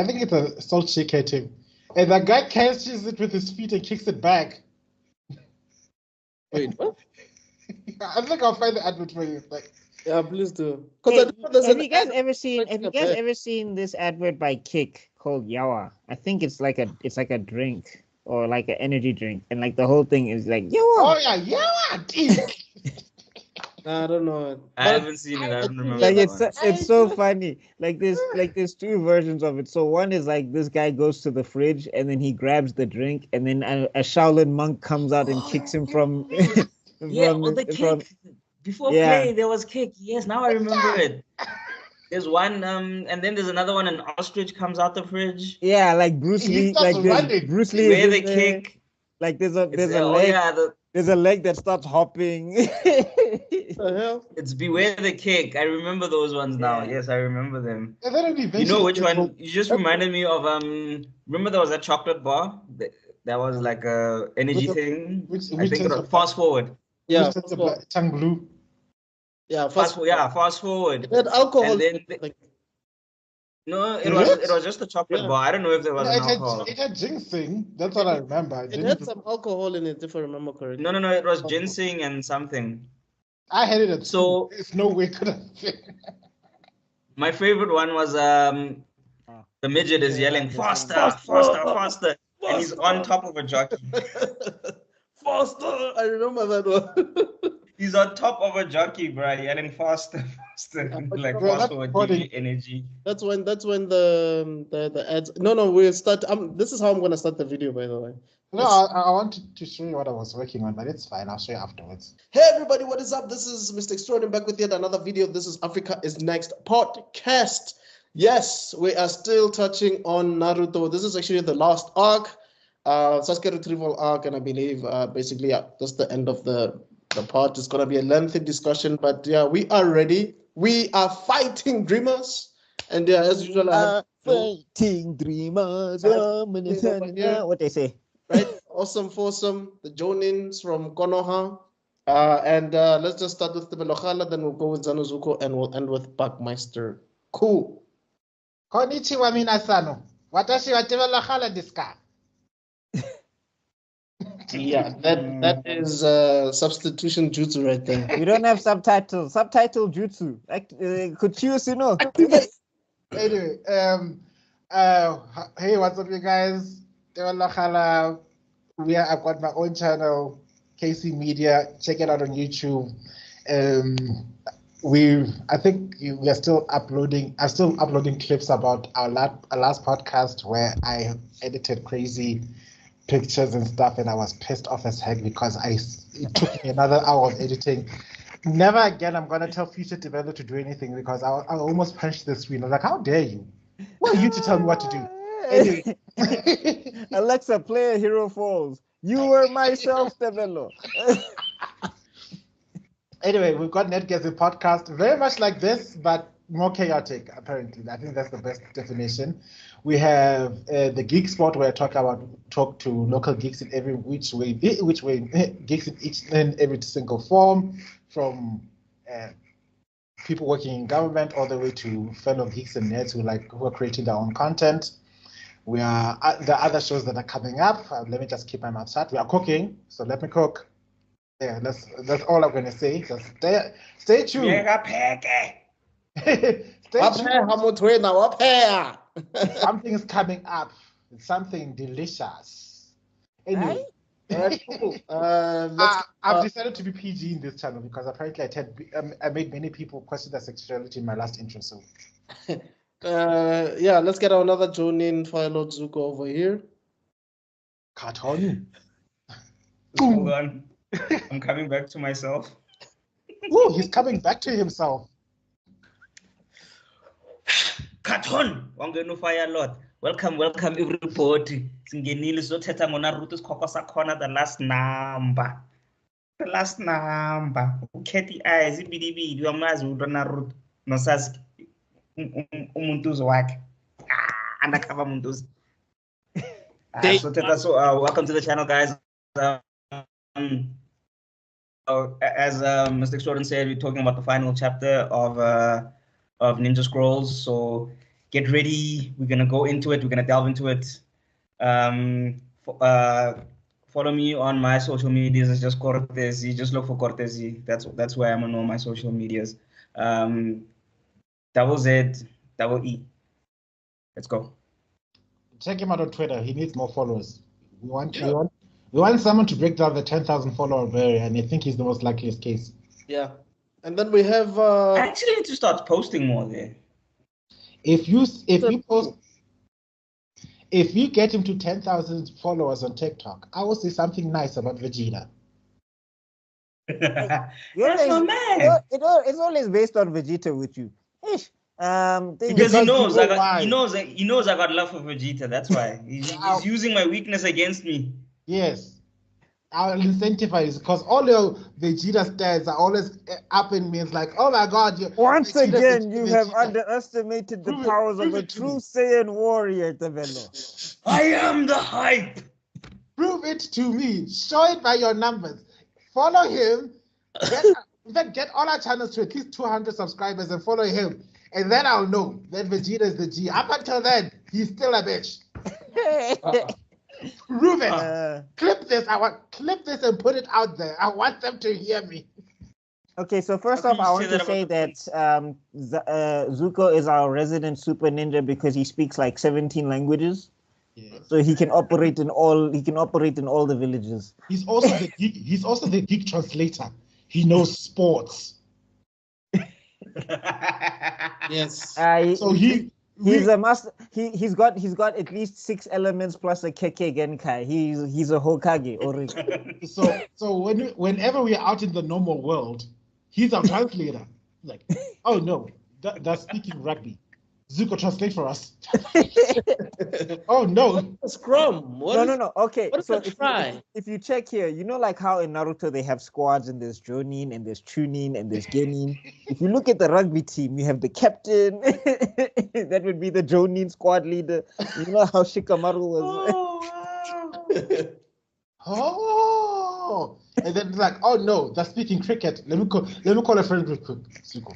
think it's a salt shaker at him, and the guy catches it with his feet and kicks it back. Wait, what? I think I'll find the advert for you. Like, yeah, please do. Have you guys ever seen this advert by Kick called Yawa? I think it's like a drink or like an energy drink, and like the whole thing is like Yawa. Oh yeah, Yawa. I don't know. I haven't seen it. I don't remember. Like it's so funny. Like there's two versions of it. So one is like this guy goes to the fridge and then he grabs the drink and then a Shaolin monk comes out and kicks him from. Before play, there was Kick. Yes, now I remember it. There's one, and then there's another one. An ostrich comes out the fridge. Yeah, like Bruce Lee. Bruce Lee. Where they kick. Like there's a leg. There's a leg that starts hopping. The hell? It's Beware the Kick. I remember those ones now. Yeah. Yes, I remember them. You You know which one? You just reminded me of remember there was that chocolate bar that was like a energy thing. I think it was Fast Forward. Yeah, tongue blue. Yeah, fast forward. It had alcohol. And then no, it was just a chocolate bar. I don't know if there was alcohol. It had ginseng. That's what I remember. It had some alcohol in it, if I remember correctly. No, it was ginseng and something. I had it at so. There's no way could have. My favorite one was the midget is yelling faster, and he's on top of a jockey. Faster! I remember that one. He's on top of a jockey, bro, yelling faster, like fast forward, give you energy. That's when the ads. No, we'll start. This is how I'm gonna start the video, by the way. No, I wanted to show you what I was working on, but it's fine. I'll show you afterwards. Hey everybody, what is up? This is Mr. Extraordinary back with yet another video. This is Africa is Next podcast. Yes, we are still touching on Naruto. This is actually the last arc, Sasuke retrieval arc, and I believe basically that's the end of the part. It's gonna be a lengthy discussion, but yeah, we are ready. We are fighting dreamers, and yeah, as usual, I have fighting dreamers. What they say, right? Awesome foursome, the Jonins from Konoha, and let's just start with the Belokhala, then we'll go with Zanozuko, and we'll end with Buckmeister. Cool. Konnichiwa minasano. Watashi wa Belokhala desu ka? Yeah, that is substitution jutsu right there. We don't have subtitles. Subtitle jutsu. Could you know? Anyway, hey, what's up, you guys? I've got my own channel, KC Media. Check it out on YouTube. I think we are still uploading. I'm still uploading clips about our last podcast where I edited crazy pictures and stuff, and I was pissed off as heck because it took me another hour of editing. Never again I'm gonna tell future developer to do anything because I almost punched the screen. I was like, how dare you? Who are you to tell me what to do? Anyway. Alexa, play a Hero Falls. You were myself developer. Anyway, we've got Netgears podcast very much like this, but more chaotic, apparently. I think that's the best definition. We have the Geek Spot, where I talk to local geeks in every which way geeks in each and every single form, from people working in government all the way to fellow geeks and nerds who are creating their own content. We are the other shows that are coming up. Let me just keep my mouth shut. We are cooking, so let me cook. Yeah, that's all I'm gonna say. Just stay tuned. Stay Up tuned. here, Hamutwe now, up here. Something is coming up. It's something delicious. Anyway, Cool. Let's. I've decided to be PG in this channel because apparently I made many people question their sexuality in my last intro. So Yeah, let's get another Jonin Philo Zuko over here. cartoon. Hold on. I'm coming back to myself. Ooh, he's coming back to himself. Carton, wangenu fire lot. Welcome everybody. Singenile sothetha NARUTO sikhokho sakhona the last number. The last number. Ukhetha eyes ibidibidi wamazi uNARUTO nosazi umuntuzi wakhe. Undercover muntuzi. So welcome to the channel, guys. As Mr. Extraordin said, we're talking about the final chapter of Ninja Scrolls. So get ready. We're gonna go into it. We're gonna delve into it. Follow me on my social medias. It's just Cortesi. Just look for Cortesi. That's where I'm on all my social medias. Double Z, double E. Let's go. Check him out on Twitter. He needs more followers. We want someone to break down the 10,000 follower barrier, and I think he's the most likeliest case. Yeah, and then we have. I actually need to start posting more there. If you get him to 10,000 followers on TikTok, I will say something nice about Vegeta. That's my man. It's always based on Vegeta with you. Ish. Because he knows I got love for Vegeta. That's why he's using my weakness against me. Yes, I'll incentivize because all your Vegeta stats are always up in me. It's like, oh my God! Once Vegeta, again, Vegeta, you Vegeta. have underestimated the powers of a true Saiyan warrior, Tavelo. I am the hype. Prove it to me. Show it by your numbers. Follow him. Get all our channels to at least 200 subscribers and follow him. And then I'll know that Vegeta is the G. Up until then, he's still a bitch. Prove it. Clip this. Clip this and put it out there. I want them to hear me. Okay, so first off, I want to say that Zuko is our resident super ninja because he speaks like 17 languages. Yeah. So he can operate in all. He can operate in all the villages. He's also the geek. He's also the geek translator. He knows sports. Yes. So he's a master. He's got at least 6 elements plus a Keke Genkai. He's a Hokage already. So whenever we are out in the normal world, he's our translator. Like, oh no, that's speaking rugby. Zuko, translate for us. Oh no, Scrum. No. Okay, What is so the try? if you check here, you know, like how in Naruto they have squads and there's Jonin and there's Chunin and there's Genin. If you look at the rugby team, you have the captain. That would be the Jonin squad leader. You know how Shikamaru was. Oh, and then it's like, oh no, that's speaking cricket. Let me call a friend real quick. Zuko.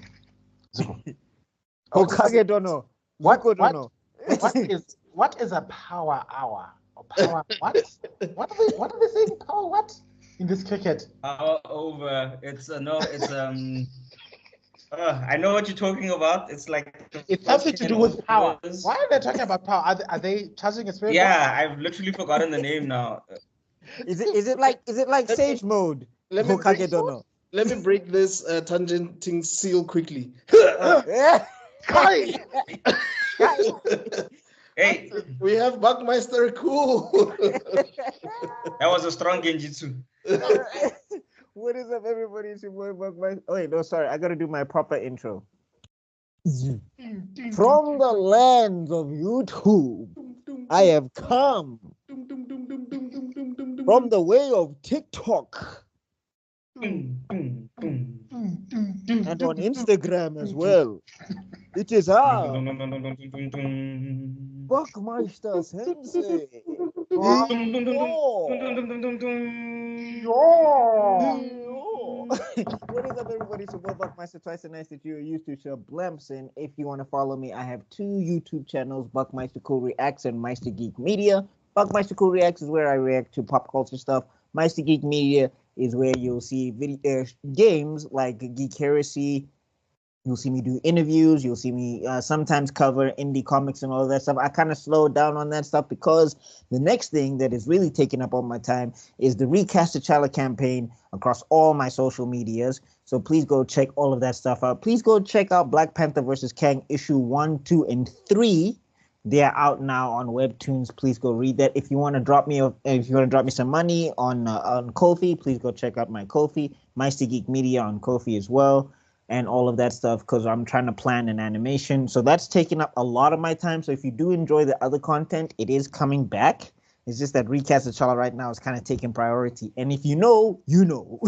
Hokage don't know. Zuko don't know. What is a power hour? Or power what? What are they saying? Power what? In this cricket? Power over. It's I know what you're talking about. It's like It's something to do with power. Why are they talking about power? Are they charging a spirit? Yeah, I've literally forgotten the name now. Is it like Sage mode? Hokage don't know. Let me break this tangenting seal quickly. Hey, We have Buckmeister Cool. that was a strong genjutsu. What is up, everybody? It's your boy Buckmeister. Oh, wait, no, sorry. I gotta do my proper intro. From the lands of YouTube, I have come. From the way of TikTok and on Instagram as well. It is Buckmeister Sensei. What is up, everybody? So, Buckmeister twice and nice that you're used to show Blamson. If you want to follow me, I have 2 YouTube channels, Buckmeister Cool Reacts and Meister Geek Media. Buckmeister Cool Reacts is where I react to pop culture stuff. Meister Geek Media is where you'll see games like Geek Heresy, You'll see me do interviews. You'll see me sometimes cover indie comics and all that stuff. I kind of slowed down on that stuff because the next thing that is really taking up all my time is the Recast T'Challa campaign across all my social medias. So please go check all of that stuff out. Please go check out Black Panther vs. Kang issue 1, 2, and 3. They are out now on Webtoons. Please go read that. If you want to drop me some money on Ko-fi, please go check out my Ko-fi, Meister Geek Media on Ko-fi as well, and all of that stuff, because I'm trying to plan an animation. So that's taking up a lot of my time. So if you do enjoy the other content, it is coming back. It's just that Recast T'Challa right now is kind of taking priority. And if you know, you know.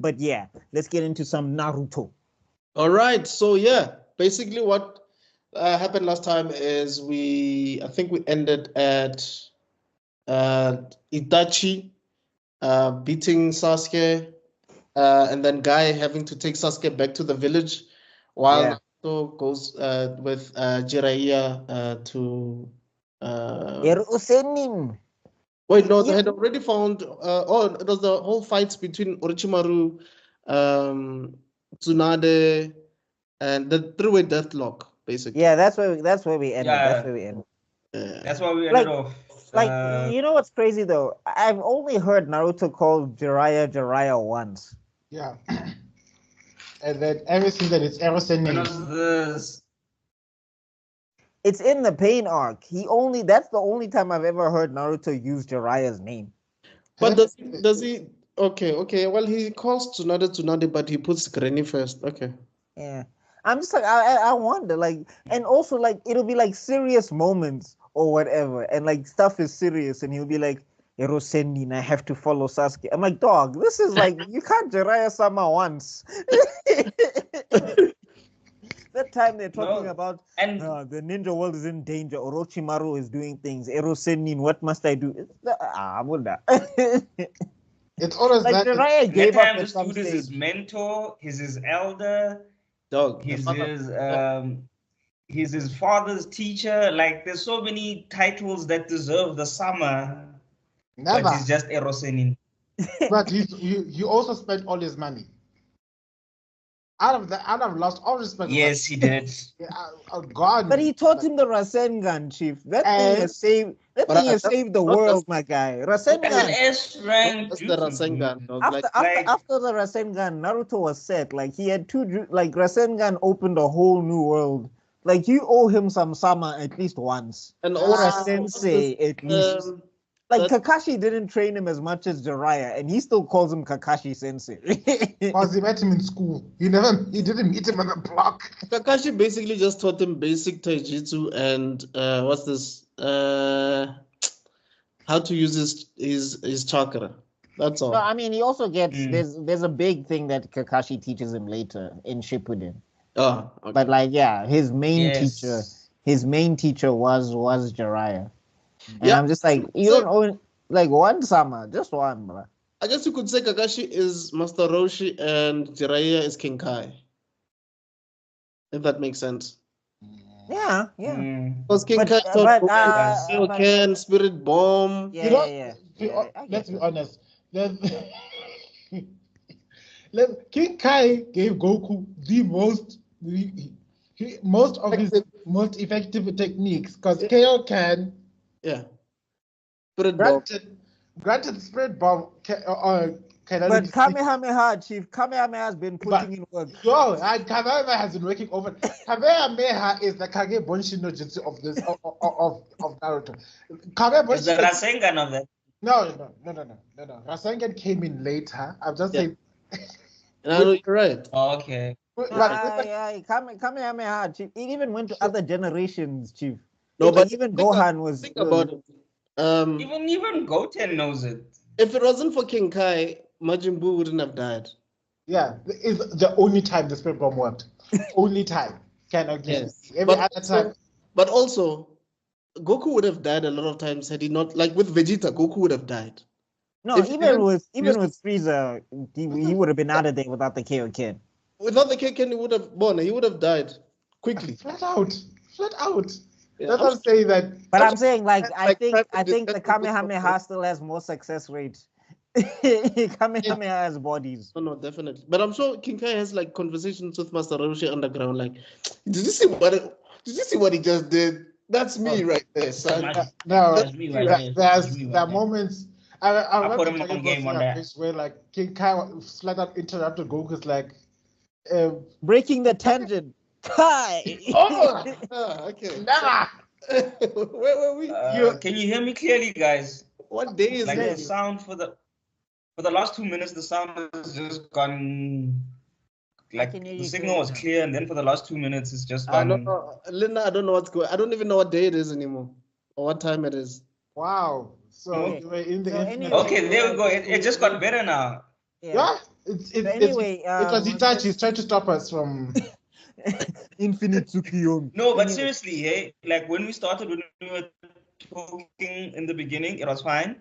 But yeah, let's get into some Naruto. All right. So yeah, basically what happened last time is I think we ended at Itachi beating Sasuke, and then Guy having to take Sasuke back to the village, while Naruto goes with Jiraiya to. Wait, no, they had already found. It was the whole fights between Orochimaru, Tsunade, and the three-way deathlock, basically. Yeah, that's where we ended. Yeah. That's where we ended. That's why we ended off. Like, you know what's crazy though? I've only heard Naruto call Jiraiya once. Yeah. And then everything that it's ever said When name. was this? It's in the Pain arc. That's the only time I've ever heard Naruto use Jiraiya's name. But does he? Okay. Well, he calls Tsunade, but he puts Granny first. Okay. Yeah. I'm just like, I wonder, like, and also like it'll be like serious moments or whatever, and like stuff is serious, and he'll be like, Erosenin, I have to follow Sasuke. I'm like, dog, this is like, you can't Jiraiya-sama once. That time they're talking about and the ninja world is in danger. Orochimaru is doing things. Erosenin, what must I do? It's always like that. Jiraiya gave up at this some dude is his stage. mentor. He's his elder. Dog. He's his father's teacher. Like, there's so many titles that deserve the Sama. Never. But he's just Erosenin. But he also spent all his money. Adam lost all respect. Yes, he did. God. But he taught him the Rasengan, Chief. That thing has saved. That thing has saved the world, my guy. Rasengan. That's an S-rank. That's the Rasengan. Dog. After the Rasengan, Naruto was set. Like, he had like Rasengan opened a whole new world. Like, you owe him some Sama at least once. And or a sensei at least. Like, Kakashi didn't train him as much as Jiraiya, and he still calls him Kakashi Sensei. Because he met him in school. He didn't meet him on the block. Kakashi basically just taught him basic taijutsu and how to use his chakra. That's all. No, I mean, he also gets there's a big thing that Kakashi teaches him later in Shippuden. Oh, okay. But like, yeah, his main teacher was Jiraiya. And I'm just like, you don't own like one Sama, just one, bro. I guess you could say Kakashi is Master Roshi and Jiraiya is King Kai. If that makes sense. Yeah. Because King Kai taught Spirit Bomb. Yeah. Let's be honest. King Kai gave Goku the most of his most effective techniques, because KO can. Yeah. Spirit Bomb. Granted, Spirit Bomb but Kamehameha, Chief, Kamehameha has been putting in work. Yo, and Kamehameha has been working over. Kamehameha is the Kage Bonshin no Jutsu of this of Naruto. Kage Is the Rasengan of that? No. Rasengan came in later. I'm just saying. No, you're right. Oh, okay. Kamehameha, Chief. It even went to other generations, Chief. No, but even Gohan was. Think about it. Even Goten knows it. If it wasn't for King Kai, Majin Buu wouldn't have died. Yeah, it's the only time the Spirit Bomb worked. Only time. Can agree. Yes. Every other time. But also, Goku would have died a lot of times had he not, like with Vegeta, Goku would have died. No, even with Frieza, he would have been out of there without the Kaioken. Without the Kaioken, he would have died quickly. Flat out. Yeah, That's not saying that. But I'm saying, like, I think the Kamehameha still has more success rate Kamehameha has bodies. No, definitely. But I'm sure King Kai has like conversations with Master Roshi underground. Like, did you see what he just did? That's me right there, son. No, That's me right there. That's me right there are there. moments. I put remember him on game on that. where like King Kai flat out interrupted Goku's like, Breaking the tangent. Kai. Okay. never. Where were we? Can you hear me clearly, guys? What day is Like it? the sound for the last 2 minutes, the sound has just gone. Like can hear the you signal was clearly now. clear, and then for the last 2 minutes, it's just I gone. don't know, Linda. I don't know what's going. I don't even know what day it is anymore or what time it is. Wow. So Okay. you were in the So infinite. anyway, Okay, there we go. It just got better now. Yeah. It anyway, was Itachi. He's trying to stop us from. Infinite Tsukiyomi. No, but Anyway. seriously, hey, like when we were talking in the beginning, it was fine.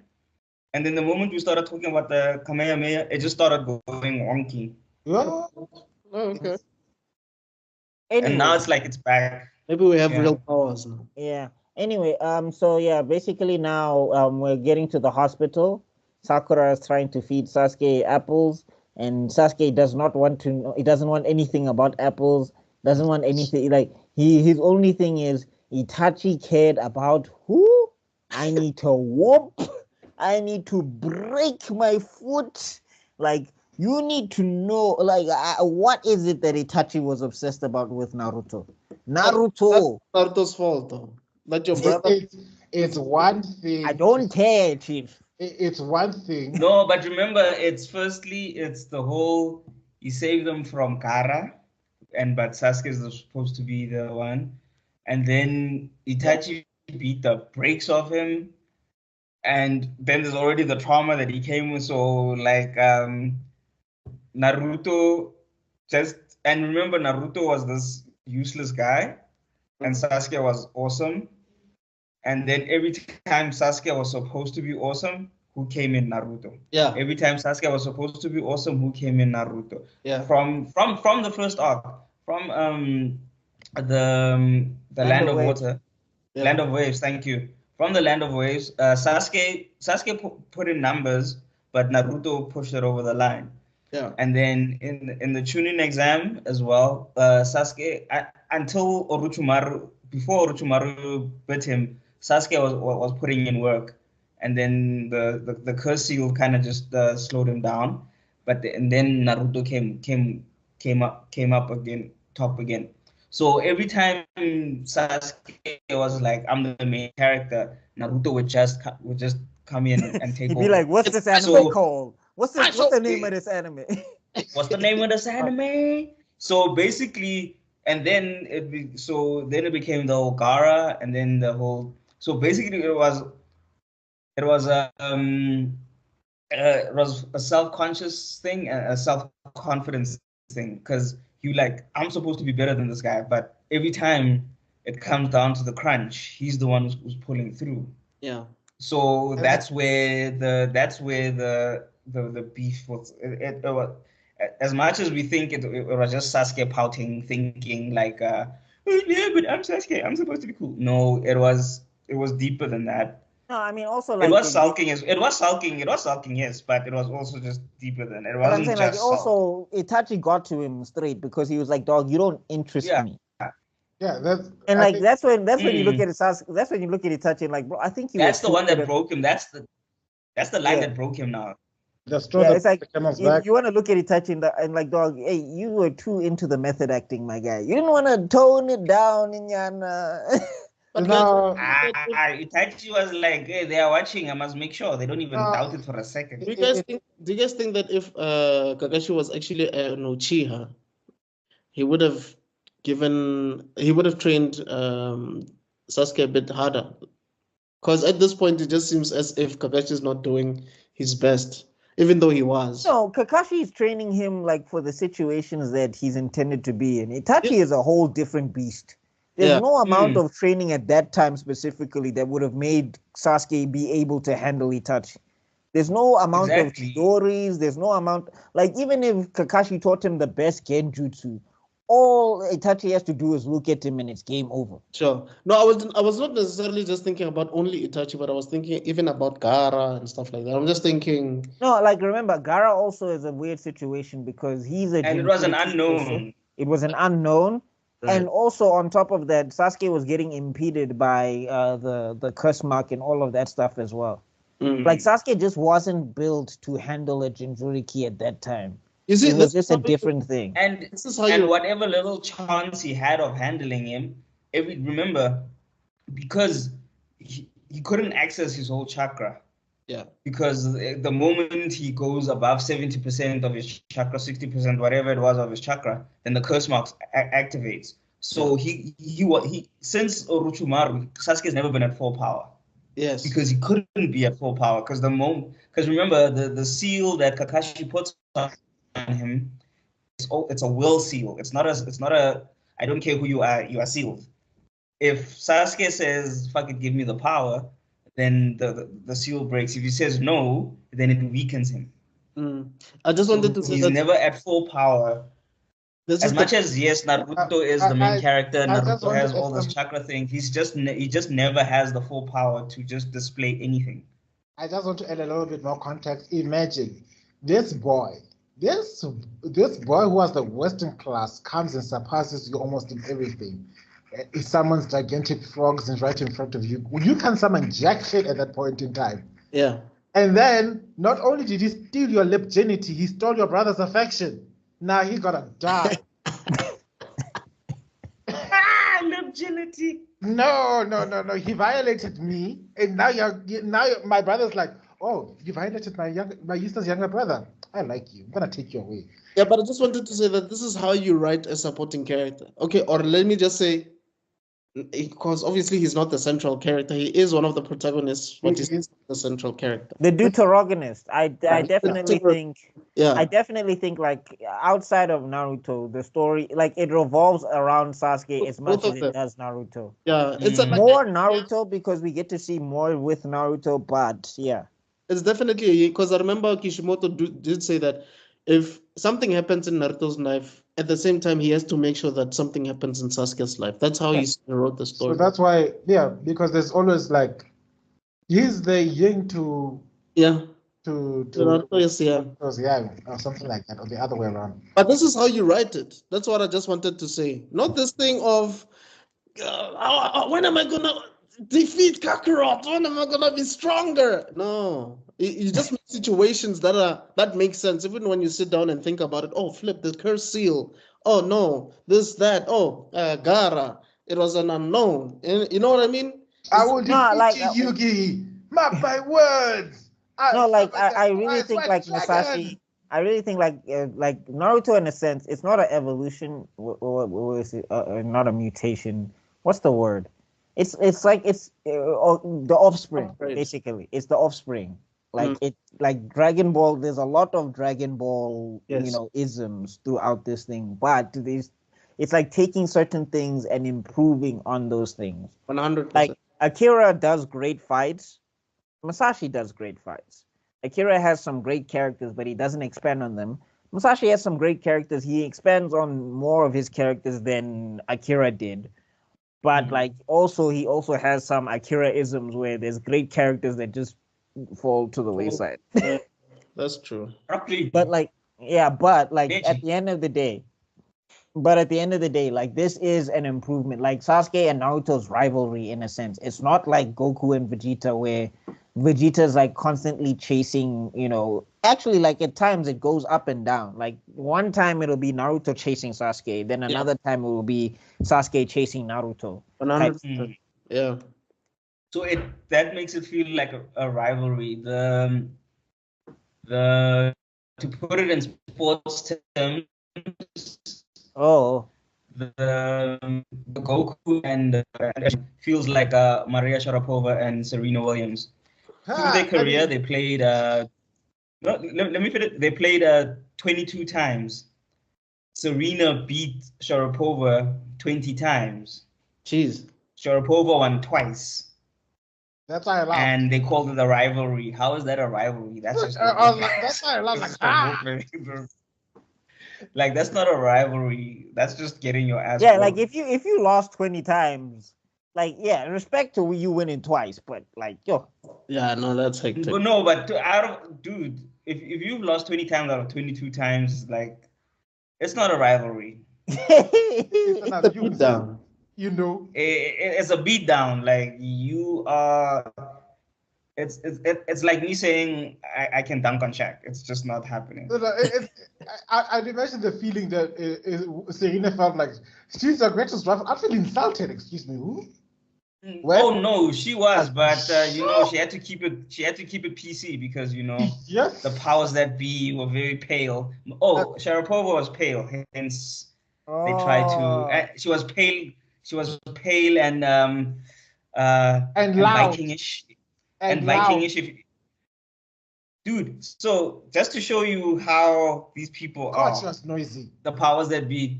And then the moment we started talking about the Kamehameha, it just started going wonky. Yeah. Oh, okay. And now Anyway. it's like it's back. Maybe we have Yeah. real powers now. Yeah. Anyway, so yeah, basically now we're getting to the hospital. Sakura is trying to feed Sasuke apples, and Sasuke does not want to know. He doesn't want anything about apples. Doesn't want anything. Like his only thing is Itachi cared about who? I need to whoop. I need to break my foot. Like you need to know. Like what is it that Itachi was obsessed about with Naruto? Naruto. That's Naruto's fault, though. That your brother. It's one thing. I don't care, Chief. It's one thing. No, but remember, it's the whole he saved them from Kara, but Sasuke is supposed to be the one, and then Itachi beat the brakes off him, and then there's already the trauma that he came with. So like Naruto and remember Naruto was this useless guy, and Sasuke was awesome. And then every time Sasuke was supposed to be awesome, who came in? Naruto. Yeah. Every time Sasuke was supposed to be awesome, who came in? Naruto. Yeah. From the first arc, from the Land of Water, Yeah. Land of Waves. Thank you. From the Land of Waves, Sasuke put in numbers, but Naruto pushed it over the line. Yeah. And then in the Chunin exam as well, Sasuke until Orochimaru, before Orochimaru beat him, Sasuke was putting in work, and then the curse seal kind of just slowed him down. And then Naruto came up again, top again. So every time Sasuke was like, "I'm the main character," Naruto would just come in and take He'd over. be like, "What's this anime called? What's the name of this anime?" What's the name of this anime? So basically, and then it became the whole Gara, and then the whole. So basically, it was a self-conscious thing, a self-confidence thing, because you like, I'm supposed to be better than this guy, but every time it comes down to the crunch, he's the one who's pulling through. Yeah. So that's where the beef was. It was, as much as we think it was just Sasuke pouting, thinking like, "Oh, yeah, but I'm Sasuke, I'm supposed to be cool." No, it was deeper than that. No, I mean also like it was sulking, yes, but it was also just deeper than it. Wasn't saying, just like, also Itachi got to him straight because he was like, "Dog, you don't interest me." Yeah, that's when you look at it. That's when you look at Itachi and like, bro, I think that's the one that broke him. That's the line that broke him now. It's like you want to look at Itachi and like, dog, hey, you were too into the method acting, my guy. You didn't want to tone it down in your. But no, Itachi was like, "Hey, they are watching. I must make sure they don't even doubt it for a second." Do you guys think that if Kakashi was actually an Uchiha, he would have trained Sasuke a bit harder? Because at this point, it just seems as if Kakashi is not doing his best, even though he was. No, Kakashi is training him like for the situations that he's intended to be in. Itachi is a whole different beast. There's no amount of training at that time specifically that would have made Sasuke be able to handle Itachi. There's no amount of stories. There's no amount, like, even if Kakashi taught him the best genjutsu, all Itachi has to do is look at him and it's game over. Sure. No, I was not necessarily just thinking about only Itachi, but I was thinking even about Gaara and stuff like that. I'm just thinking. No, like remember, Gaara also is a weird situation because he's a. And it was an Jinchuriki unknown. also. It was an unknown. Right. And also on top of that, Sasuke was getting impeded by the curse mark and all of that stuff as well. Mm. Like Sasuke just wasn't built to handle a Jinchuriki at that time. You see, It was just a different thing. And this is how and you. whatever little chance he had of handling him, remember, because he couldn't access his whole chakra. Yeah. Because the moment he goes above 70% of his chakra, 60%, whatever it was of his chakra, then the curse marks activates. So he since Orochimaru, Sasuke's never been at full power. Yes. Because he couldn't be at full power. Because remember the seal that Kakashi puts on him, it's a will seal. It's not a I don't care who you are sealed. If Sasuke says fuck it, give me the power, then the seal breaks. If he says no, then it weakens him. I just wanted to say he's that never at full power. As much as yes, Naruto is the main character, Naruto has all this chakra thing. He just never has the full power to just display anything. I just want to add a little bit more context. Imagine this boy who was the Western class comes and surpasses you almost in everything. He summons gigantic frogs and right in front of you. You can summon jack shit at that point in time. Yeah. And then, not only did he steal your virginity, he stole your brother's affection. Now he gotta die. Virginity. No. He violated me, and now my brother's like, oh, you violated my sister's younger brother. I like you. I'm gonna take you away. Yeah, but I just wanted to say that this is how you write a supporting character. Okay, or let me just say, because obviously he's not the central character. He is one of the protagonists, but he's not the central character. The deuterogonist. I definitely think. Yeah. I definitely think like outside of Naruto, the story like it revolves around Sasuke as much as it does Naruto. Yeah, it's more Naruto because we get to see more with Naruto, but yeah. It's definitely because I remember Kishimoto did say that if something happens in Naruto's life, at the same time he has to make sure that something happens in Sasuke's life. That's how he wrote the story. So that's why, because there's always like he's the yin to Naruto is young or something like that, or the other way around. But this is how you write it. That's what I just wanted to say. Not this thing of when am I gonna defeat Kakarot? When am I gonna be stronger? No, you just make situations that make sense. Even when you sit down and think about it. Oh, flip the curse seal. Oh no, this that. Oh, Gaara. It was an unknown. You know what I mean? I will defeat you, Yugi. Mark my words. I really think like Musashi. I really think like Naruto in a sense, it's not an evolution. What is it? Not a mutation. What's the word? It's like it's the offspring. Basically, it's the offspring. Like it, like Dragon Ball. There's a lot of Dragon Ball, isms throughout this thing, but it's like taking certain things and improving on those things. 100%. Like Akira does great fights. Musashi does great fights. Akira has some great characters, but he doesn't expand on them. Musashi has some great characters. He expands on more of his characters than Akira did. But he also has some Akira-isms where there's great characters that just fall to the wayside. That's true. But at the end of the day, like this is an improvement. Like Sasuke and Naruto's rivalry in a sense. It's not like Goku and Vegeta where Vegeta's like constantly chasing, actually like at times it goes up and down. Like one time it'll be Naruto chasing Sasuke, then another time it will be Sasuke chasing Naruto. 100%. Yeah. So that makes it feel like a rivalry. To put it in sports terms, the Goku and feels like Maria Sharapova and Serena Williams. Through their career, they played. Let me put it. They played 22 times. Serena beat Sharapova 20 times. Jeez. Sharapova won twice. That's why I laugh. And they called it a rivalry. How is that a rivalry? That's just. That's why I laugh. Like that's not a rivalry. That's just getting your ass. Yeah, whooped. like if you lost 20 times, like yeah, respect to you winning twice, but like yo, Yeah, no, that's hectic. But no, but out of dude, if you've lost 20 times out of 22 times, like it's not a rivalry. It's another The beat down. You know. It's a beat down. Like you are. It's like me saying I can dunk on Shaq. It's just not happening. I'd imagine the feeling that Serena felt like she's the greatest rival. I feel insulted. Excuse me, who? Well, oh no, she was, but you know, she had to keep it. She had to keep it PC because you know yes. the powers that be were very pale. Oh, Sharapova was pale, hence they tried to. She was pale. She was pale and loud. Vikingish and loud. Vikingish. Dude, so just to show you how these people are, she was noisy. The powers that be.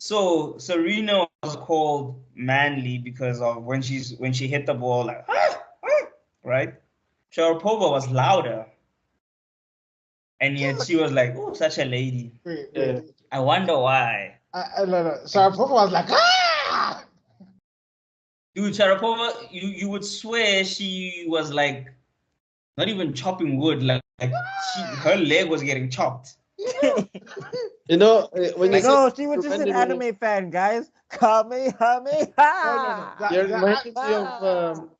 So Serena was called manly because of when she hit the ball like right. Sharapova was louder, and yet she was like, "Oh, such a lady." Wait. I wonder why. No. Sharapova was like, ah! Dude, Sharapova, you would swear she was like not even chopping wood, like her leg was getting chopped. You know, when you no, she was just an anime fan, guys. Kamehameha. You're reminding me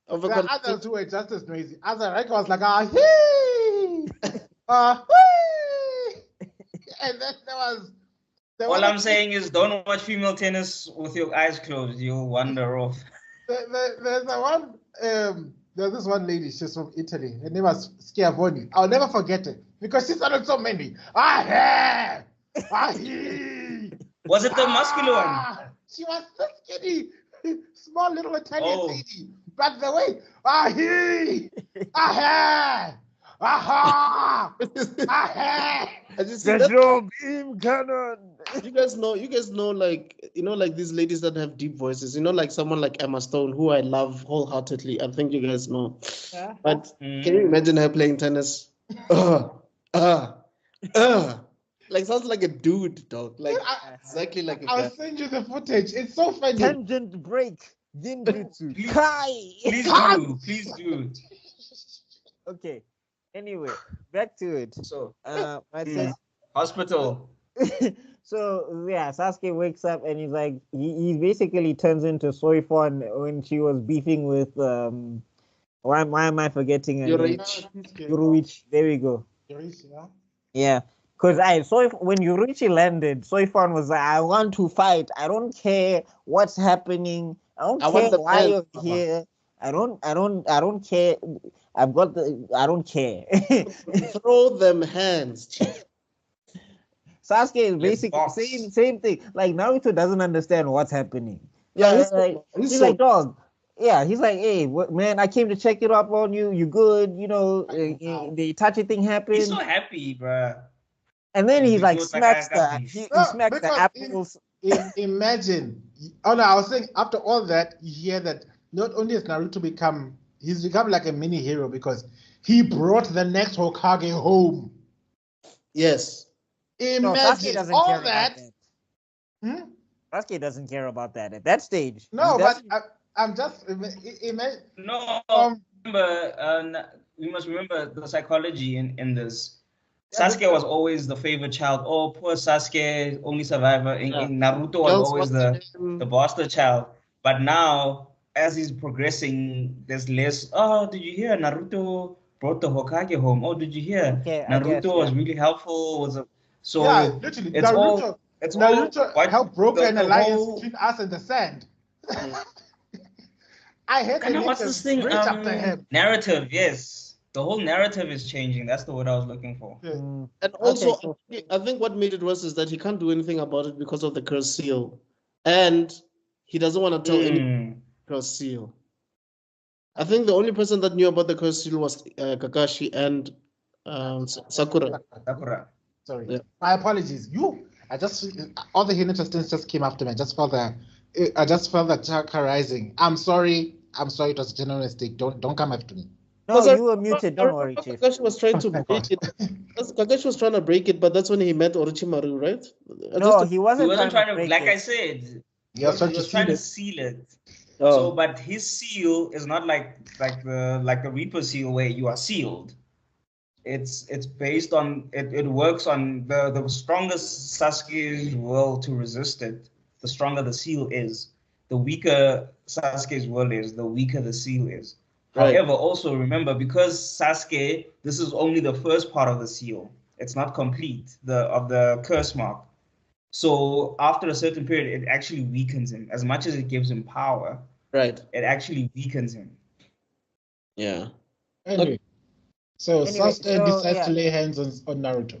of a the others who were just as noisy. Azareka was like, hee! Hee! And then there was. All I'm saying is don't watch female tennis with your eyes closed. You'll wander off. There's this one lady, she's from Italy. Her name was Schiavoni. I'll never forget it because she's done so many. Was it the muscular one? She was so skinny, small little Italian lady. But the way, beam cannon. You guys know, like like these ladies that have deep voices. Like someone like Emma Stone, who I love wholeheartedly. I think you guys know. Yeah. But can you imagine her playing tennis? Like sounds like a dude, dog. Like exactly like a guy. I'll send you the footage. It's so funny. Tangent break. Genjutsu. Please do. Okay. Anyway, back to it. So, hospital. So yeah, Sasuke wakes up and he's like, he basically turns into Soifon when she was beefing with why am I forgetting her name? Yoruichi. There we go. Yeah. Because when Yoruichi landed, Soifon was like, I want to fight. I don't care what's happening. I don't care why you're here. I don't care. I don't care. Throw them hands. Sasuke is basically same thing. Like Naruto doesn't understand what's happening. Yeah, he's like, dog. Yeah, he's like, hey, man, I came to check it up on you. You good? The Itachi thing happened. He's so happy, bro. And then he like smacks he smacks the apples. Imagine. Oh no, I was saying after all that, you hear that not only has Naruto he's become like a mini hero because he brought the next Hokage home. Yes. Imagine all that. Sasuke doesn't care about that at that stage. No, but I'm just imagine. No, we must remember the psychology in this. Sasuke was always the favorite child. Oh, poor Sasuke, only survivor. In Naruto was always the bastard child. But now, as he's progressing, there's less. Oh, did you hear Naruto brought the Hokage home? Oh, did you hear Naruto was really helpful? Literally, Naruto helped broker an alliance between us and the sand. I hate it. What's this thing? Narrative, yes. The whole narrative is changing. That's the word I was looking for. Yeah. And also, I think what made it worse is that he can't do anything about it because of the curse seal. And he doesn't want to tell any curse seal. I think the only person that knew about the curse seal was Kakashi and Sakura. Sorry. Yeah. My apologies. All the Hinata just came after me. I just felt that chakra rising. I'm sorry. It was a general mistake. Don't come after me. No, I you were muted. I Don't worry, remember Chief. Kakashi was trying to break it. Kakashi was trying to break it, but that's when he met Orochimaru, right? No, he He wasn't wasn't trying trying to to, break like it. I said, He was trying he to was trying to seal seal it. Oh. So, but his seal is not like the Reaper seal where you are sealed. It's based on it works on the strongest Sasuke's will to resist it, the stronger the seal is. The weaker Sasuke's will is, the weaker the seal is. Right. However, also remember, because Sasuke, this is only the first part of the seal. It's not complete, of the curse mark. So after a certain period, it actually weakens him. As much as it gives him power, Right. it actually weakens him. Yeah. Anyway, so Anyway, Sasuke decides to lay hands on Naruto.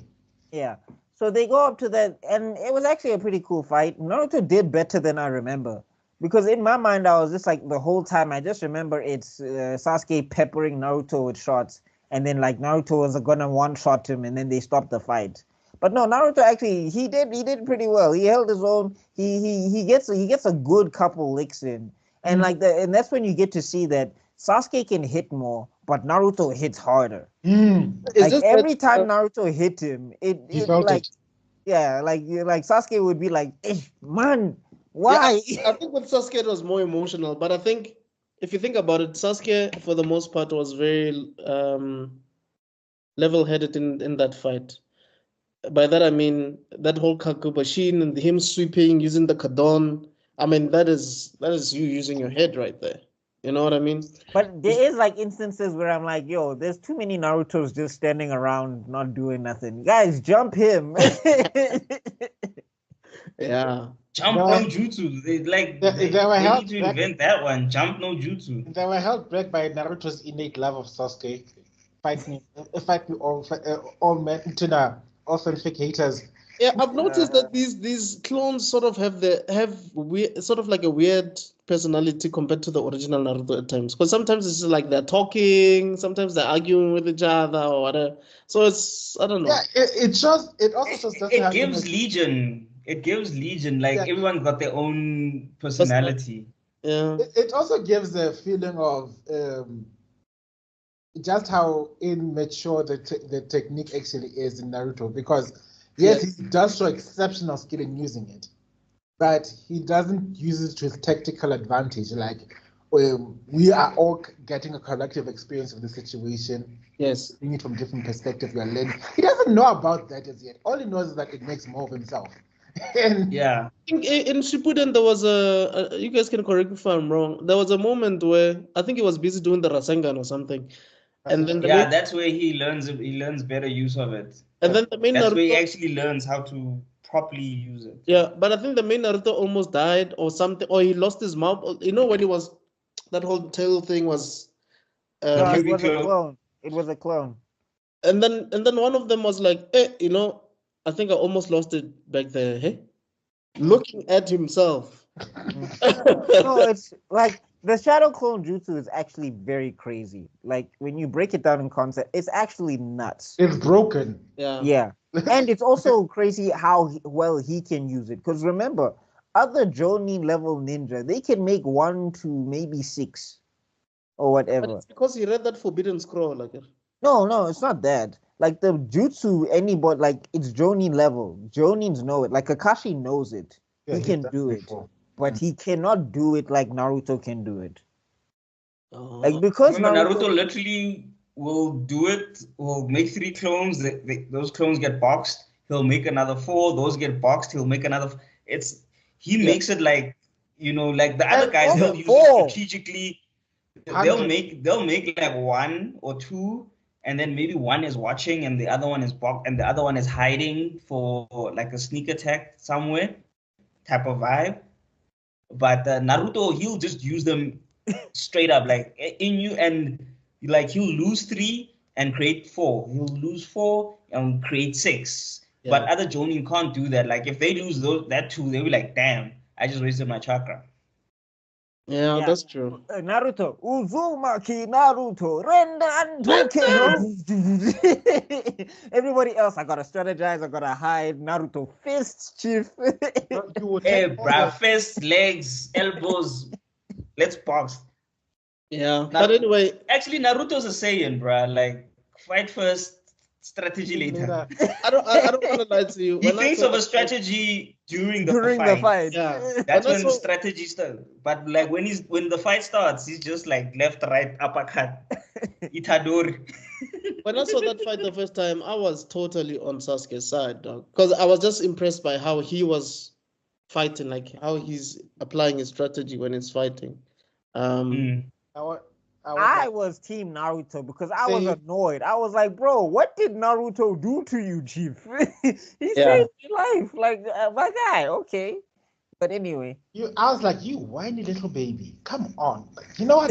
Yeah. So they go up to that, and it was actually a pretty cool fight. Naruto did better than I remember. Because in my mind, I was just like the whole time, I just remember it's Sasuke peppering Naruto with shots. And then like Naruto was gonna one-shot him, and then they stopped the fight. But no, Naruto actually he did pretty well. He held his own. He gets a good couple licks in. And and that's when you get to see that Sasuke can hit more, but Naruto hits harder. Like every time Naruto hit him, He felt like it. yeah, like Sasuke would be like, man, why? Yeah, I think with Sasuke it was more emotional, but I think if you think about it, Sasuke for the most part was very level-headed in that fight. By that I mean that whole Kakubashin and him sweeping using the Kadon. I mean that is you using your head right there. You know what I mean? But there is like instances where I'm like, yo, there's too many Narutos just standing around not doing nothing. Guys, jump him. Yeah. Jump No. no jutsu. They need to invent that one. Jump no jutsu. They were held back by Naruto's innate love of Sasuke. Fight me all men into orphan fake haters. Yeah, I've noticed that these clones sort of have weird, sort of like a weird personality compared to the original Naruto at times. Because sometimes it's like they're talking, sometimes they're arguing with each other or whatever. So it's I don't know. Yeah, it also shows It gives Legion. It gives Legion. Like everyone's got their own personality. Yeah. It also gives a feeling of just how immature the technique actually is in Naruto, because yes, he does show exceptional skill in using it, but he doesn't use it to his tactical advantage. Like we are all getting a collective experience of the situation. Yes. Seeing it from different perspectives, we are learning. He doesn't know about that as yet. All he knows is that it makes more of himself. And yeah. I think in Shippuden there was you guys can correct me if I'm wrong. There was a moment where I think he was busy doing the Rasengan or something. And then that's where he learns better use of it. And then the main that's Naruto, where he actually learns how to properly use it. Yeah, but I think the main Naruto almost died or something, or he lost his mouth. You know when he was that whole tail thing was no, it was a clone. It was a clone. And then one of them was like, hey, I think I almost lost it back there. Hey? Looking at himself. No, it's like the shadow clone jutsu is actually very crazy. Like when you break it down in concept, it's actually nuts. It's broken. Yeah. And it's also crazy how well he can use it. Because remember, other Jonin level ninja, they can make 1 to maybe 6 or whatever. But it's because he read that forbidden scroll. Like No, it's not that. Like the jutsu, anybody, like it's Jonin level. Jonins know it. Like Kakashi knows it. Yeah, he can do it. But he cannot do it like Naruto can do it. Like because Naruto literally will do it, will make 3 clones, those clones get boxed, he'll make another 4, those get boxed, he'll make another he makes it like like the other guys, they'll use it strategically. They'll make like 1 or 2, and then maybe one is watching and the other one is and the other one is hiding for like a sneak attack somewhere type of vibe. But Naruto, he'll just use them straight up, like in you, and like he'll lose 3 and create 4. He'll lose 4 and create 6. Yeah. But other Jonin can't do that. Like if they lose that 2, they'll be like, damn, I just wasted my chakra. Yeah, that's true. Naruto, Uzumaki Naruto, Rendan Everybody else, I gotta strategize, I gotta hide. Naruto fists, chief. Hey, bruh, fists, legs, elbows. Let's box. Yeah, but anyway, actually, Naruto's a Saiyan, bruh. Like, fight first, strategy later. I don't want to lie to you. He When I thinks saw of a that strategy during the the fight. fight. Yeah. That's When I when saw- strategy starts. But like when the fight starts, he's just like left, right, uppercut, Itadori. when I saw that fight the first time, I was totally on Sasuke's side, dog. Because I was just impressed by how he was fighting, like how he's applying his strategy when he's fighting. I was team Naruto because I was Same. annoyed. I was like, bro, what did Naruto do to you, Chief? He Yeah. saved your life. Like, my guy, okay. But anyway. I was like, you whiny little baby. Come on. Like, you know what?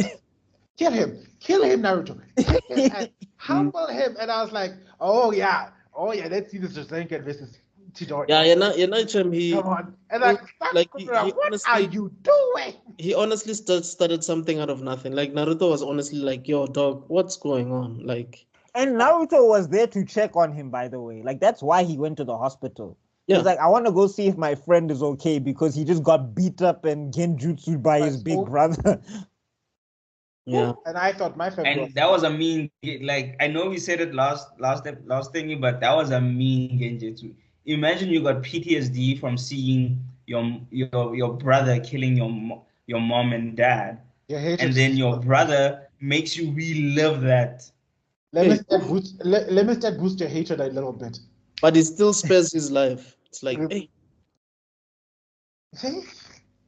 Kill him, Naruto. Kill him and humble him. And I was like, oh yeah, let's see this Rasengan versus Chidori. Yeah, you're not him. Come on. And like, Sakura, he what honestly- are you doing? He honestly started something out of nothing. Like Naruto was honestly like, "Yo, dog, what's going on?" Like, And Naruto was there to check on him, by the way. Like, that's why he went to the hospital. He Yeah. was like, I want to go see if my friend is okay because he just got beat up and genjutsu by his big brother. yeah, And I thought my friend And that was a mean. Like, I know we said it last thingy, but that was a mean genjutsu. Imagine you got PTSD from seeing your brother killing your mom and dad, your hatred. and then your brother makes you relive that. Let me start boost your hatred a little bit. but he still spares his life. It's like, hey,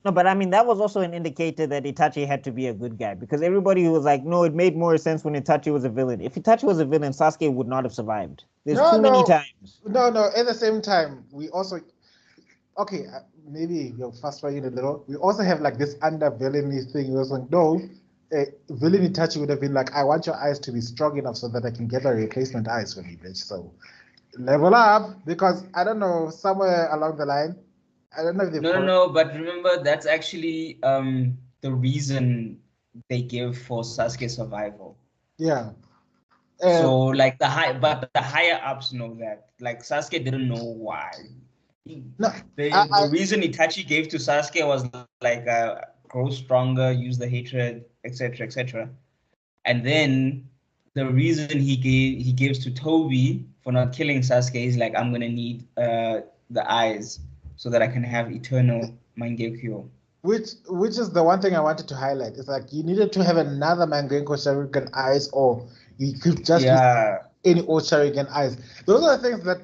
No, but I mean, that was also an indicator that Itachi had to be a good guy because everybody was like, no, it made more sense when Itachi was a villain. If Itachi was a villain, Sasuke would not have survived. There's too many times. No. At the same time, we also, okay, maybe you'll fast forward a little. We also have like this under-villainy thing. It was like, no, villain Itachi would have been like, I want your eyes to be strong enough so that I can get a replacement eyes for me, bitch. So level up, because I don't know, somewhere along the line, I don't know if they No, but remember that's actually the reason they give for Sasuke's survival. Yeah. So like the higher ups know that. Like Sasuke didn't know why. The reason Itachi gave to Sasuke was like grow stronger, use the hatred, etc., etc. And then the reason he gives to Toby for not killing Sasuke is like, I'm gonna need the eyes so that I can have eternal Mangekyo. Which is the one thing I wanted to highlight. It's like you needed to have another Mangenko Sharingan eyes, or you could just use any old Sharingan eyes. Those are the things that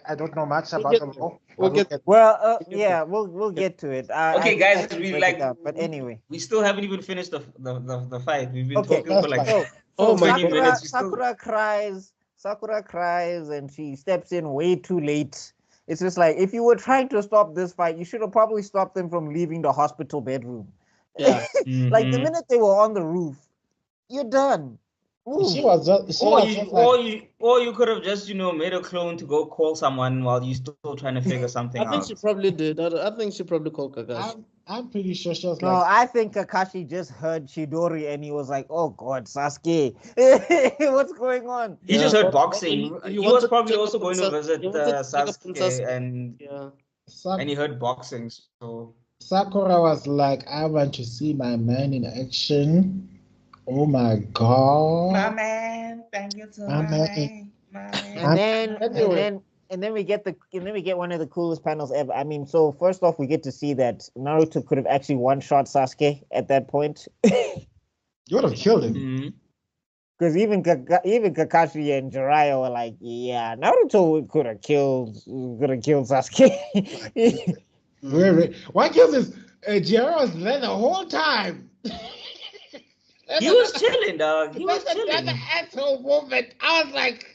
I don't know much about them all. We'll get to it. Okay, guys, we like. But anyway, we still haven't even finished the fight. We've been talking for like so 20 minutes. Sakura cries, and she steps in way too late. It's just like, if you were trying to stop this fight, you should have probably stopped them from leaving the hospital bedroom. yeah, Like the minute they were on the roof, you're done. Move. Or you could have just made a clone to go call someone while you're still trying to figure something out. I think she probably did. I think she probably called Kakashi. I'm pretty sure she was I think Kakashi just heard Chidori and he was like, "Oh God, Sasuke, what's going on?" He just heard boxing. He was probably also going to visit Sasuke and he heard boxing. So Sakura was like, "I want to see my man in action." Oh my God! My man, thank you to my man. And then we get one of the coolest panels ever. I mean, so first off, we get to see that Naruto could have actually one-shot Sasuke at that point. You would have killed him. Because even Kakashi and Jiraiya were like, "Yeah, Naruto could have killed Sasuke." Why kill this? Jiraiya was there the whole time. He was chilling, dog. He was chilling. That's an asshole moment. I was like,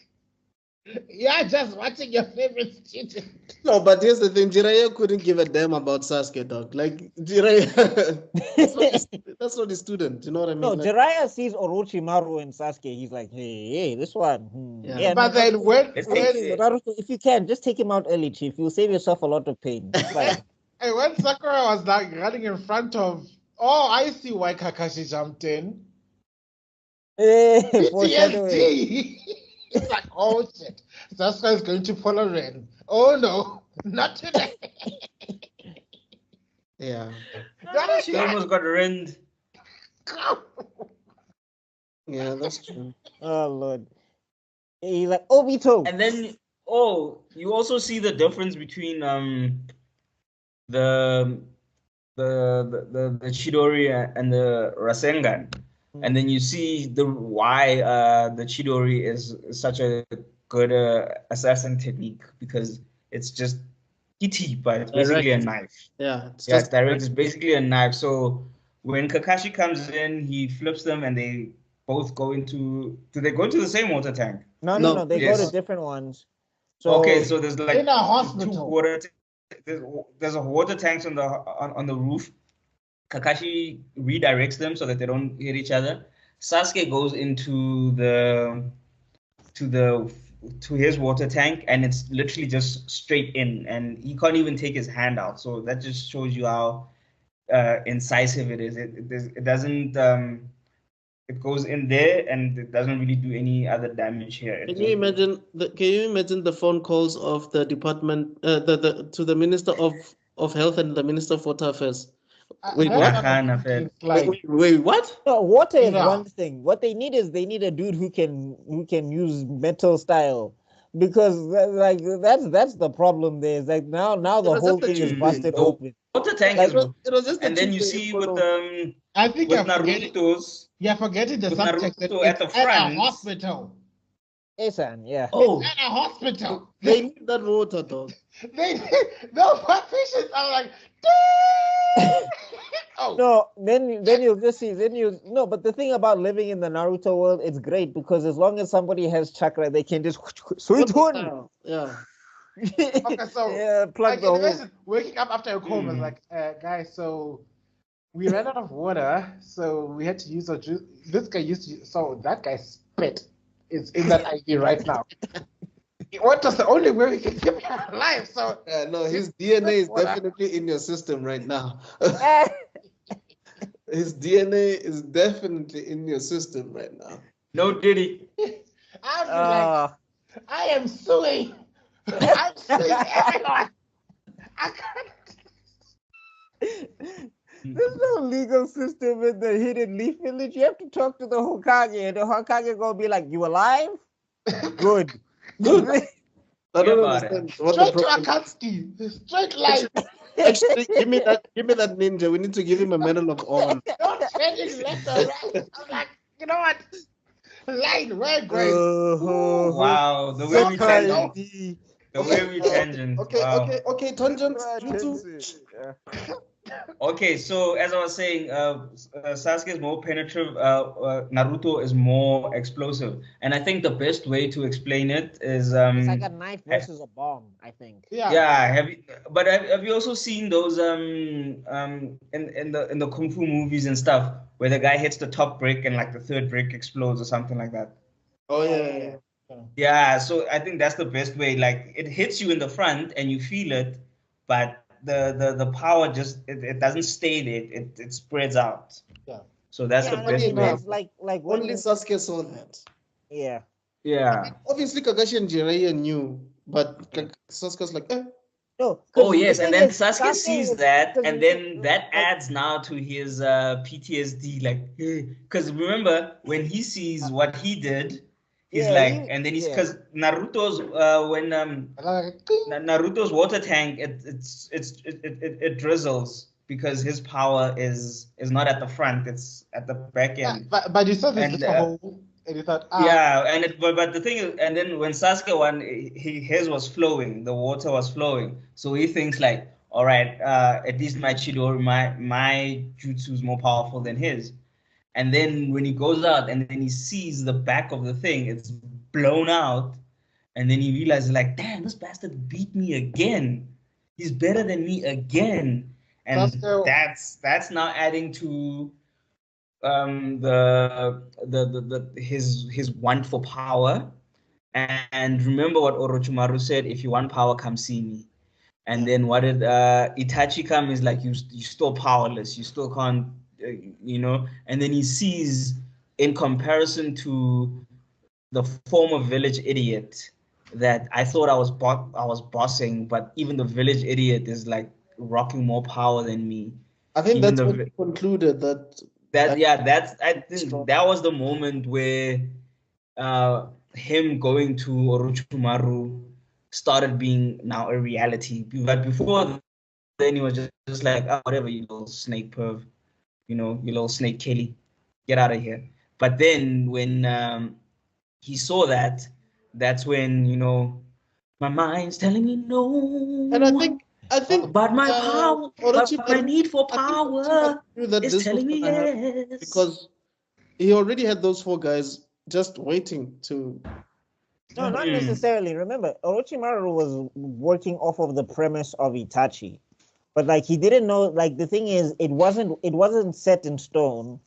you're just watching your favorite student. No, but here's the thing: Jiraiya couldn't give a damn about Sasuke, dog. Like Jiraiya, that's not his student. You know what I mean? No, Jiraiya sees Orochimaru and Sasuke. He's like, "Hey, this one." Yeah, but then when Naruto, if you can, just take him out early, Chief. You'll save yourself a lot of pain. And when Sakura was like running in front of, I see why Kakashi jumped in. PTSD. It's like, oh shit, Sasuke is going to follow Ren. Oh no, not today. Yeah. She almost got rend. Yeah, that's true. Oh Lord. He's like Obito. And then you also see the difference between the the Chidori and the Rasengan. And then you see why the Chidori is such a good assassin technique, because it's just iti, but it's basically a knife. Yeah, it's Yeah, just direct is basically a knife. So when Kakashi comes in, he flips them and they both go into. Do they go into the same water tank? No. They go to Yes. different ones. So Okay, so there's like In a two hospital. water. There's a water tanks on the roof. Kakashi redirects them so that they don't hit each other. Sasuke goes into to his water tank, and it's literally just straight in, and he can't even take his hand out. So that just shows you how incisive it is. It doesn't it goes in there and it doesn't really do any other damage here. Can you imagine the phone calls of the department, to the Minister of Health and the Minister of Water Affairs? Wait, what? It's like, Wait, what? no, water is Yeah. one thing. What they need is a dude who can use metal style, because that's the problem. There is like now the was whole just a thing is cheap busted thing. open. Water tank Like, is, It was just a and then you cheap see photo. with I think with you're forgetting, Naruto's. you're forgetting the with subtext that Naruto it's at the at a front. hospital. Esan, yeah. Oh, At a hospital. They need that water, dog. They no, my patients are like, oh. No, then you'll just see. No, but the thing about living in the Naruto world, it's great because as long as somebody has chakra, they can just Yeah. Okay, so yeah, plug I the can hole. imagine waking up after a coma, like, guys, so we ran out of water, so we had to use our juice. This guy used to, so that guy's spit is in that IV right now. What was the only way we can keep him alive? So Yeah, no, his DNA is definitely in your system right now. His DNA is definitely in your system right now. no Diddy. I'd be like, I am suing. I'm suing everyone. I can't. There's no legal system in the Hidden Leaf Village. You have to talk to the Hokage, and the Hokage gonna be like, "You alive? Good." Good. I don't about understand what the Straight to problem. Akatsuki. Straight line. Actually, give me that ninja. We need to give him a medal of honor. Don't change it left or right. I'm like, you know what? Line, where great. Wow, the way we tangent. The way we tangent. Wow. Okay, tangent. Jutsu. Okay, so as I was saying, Sasuke is more penetrative. Naruto is more explosive, and I think the best way to explain it is It's like a knife versus a bomb, I think. Yeah. Have you also seen those in the kung fu movies and stuff where the guy hits the top brick and like the third brick explodes or something like that? Oh yeah. Yeah, so I think that's the best way. Like it hits you in the front and you feel it, but the power just it doesn't stay there. It spreads out. Yeah. So that's the best way. That's like Only Sasuke saw that. Yeah. Yeah. Obviously, Kakashi and Jiraiya knew, but Sasuke's like, eh. No. Oh yes, and then Sasuke sees that, and then that adds now to his PTSD. Like, because remember when he sees what he did, he's and then he's because Naruto's when Naruto's water tank it drizzles because his power is not at the front, it's at the back end. But you saw this little hole, and you thought, but the thing is, and then when Sasuke won, his was flowing, the water was flowing, so he thinks like, all right, at least my Chidori, my jutsu is more powerful than his. And then when he goes out and then he sees the back of the thing, it's blown out. And then he realizes like, damn, this bastard beat me again. He's better than me again. And that's now adding to his want for power. And remember what Orochimaru said, if you want power, come see me. And then what did Itachi come is like, you're still powerless. You still can't, and then he sees in comparison to the former village idiot that I thought I was bossing, but even the village idiot is like rocking more power than me. I think that's what he concluded, that That's I think that was the moment where him going to Orochimaru started being now a reality. But before then, he was just like, oh, whatever, you little snake perv, you little snake Kelly, get out of here. But then when he saw that, that's when my mind's telling me no. And I think but my power, but my need for power is telling me yes. Because he already had those 4 guys just waiting to. No, not necessarily. Remember, Orochimaru was working off of the premise of Itachi, but like he didn't know. Like the thing is, it wasn't set in stone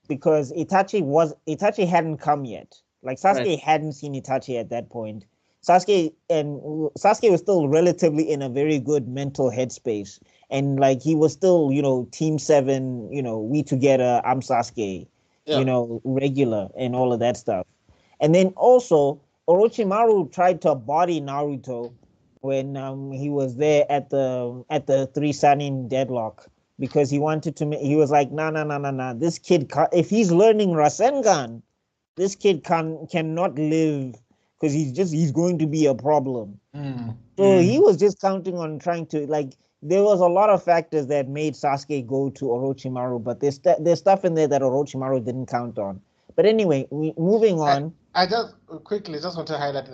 because Itachi hadn't come yet. Like Sasuke hadn't seen Itachi at that point. Sasuke was still relatively in a very good mental headspace, and like he was still, Team 7, we together, I'm Sasuke, regular and all of that stuff. And then also Orochimaru tried to body Naruto when he was there at the 3 Sanin deadlock because he wanted to. He was like, nah. This kid, if he's learning Rasengan, this kid cannot live because he's going to be a problem. So he was just counting on trying to there was a lot of factors that made Sasuke go to Orochimaru, but there's stuff in there that Orochimaru didn't count on. But anyway, moving on. I just quickly want to highlight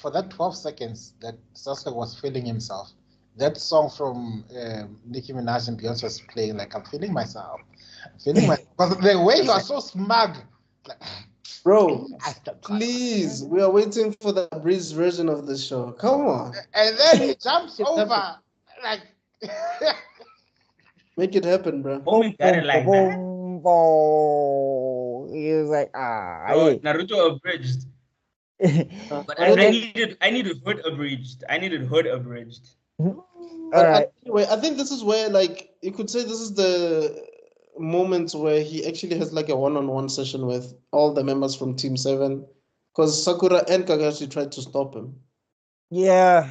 for that 12 seconds that Sasuke was feeling himself. That song from Nicki Minaj and Beyonce was playing. Like I'm feeling myself. Because the way you are so smug. Like, bro, please, we are waiting for the Breeze version of the show. Come on. And then he jumps over. Like, make it happen, bro. Got it like that. He was like, Naruto abridged. But I needed hood abridged. Anyway, I think this is where you could say this is the moment where he actually has a one-on-one session with all the members from Team 7 because Sakura and Kakashi tried to stop him. Yeah.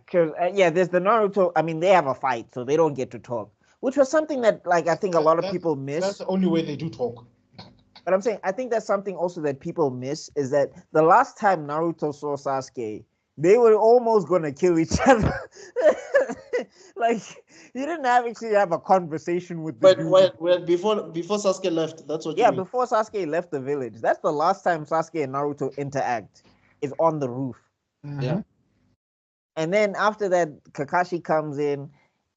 Because there's the Naruto. I mean, they have a fight, so they don't get to talk, which was something that I think a lot of people miss. That's the only way they do talk. But I'm saying I think that's something also that people miss is that the last time Naruto saw Sasuke, they were almost gonna kill each other. He didn't actually have a conversation with the dude. Wait, before Sasuke left, that's what you mean? Before Sasuke left the village. That's the last time Sasuke and Naruto interact, is on the roof. Mm-hmm. Yeah. And then after that, Kakashi comes in,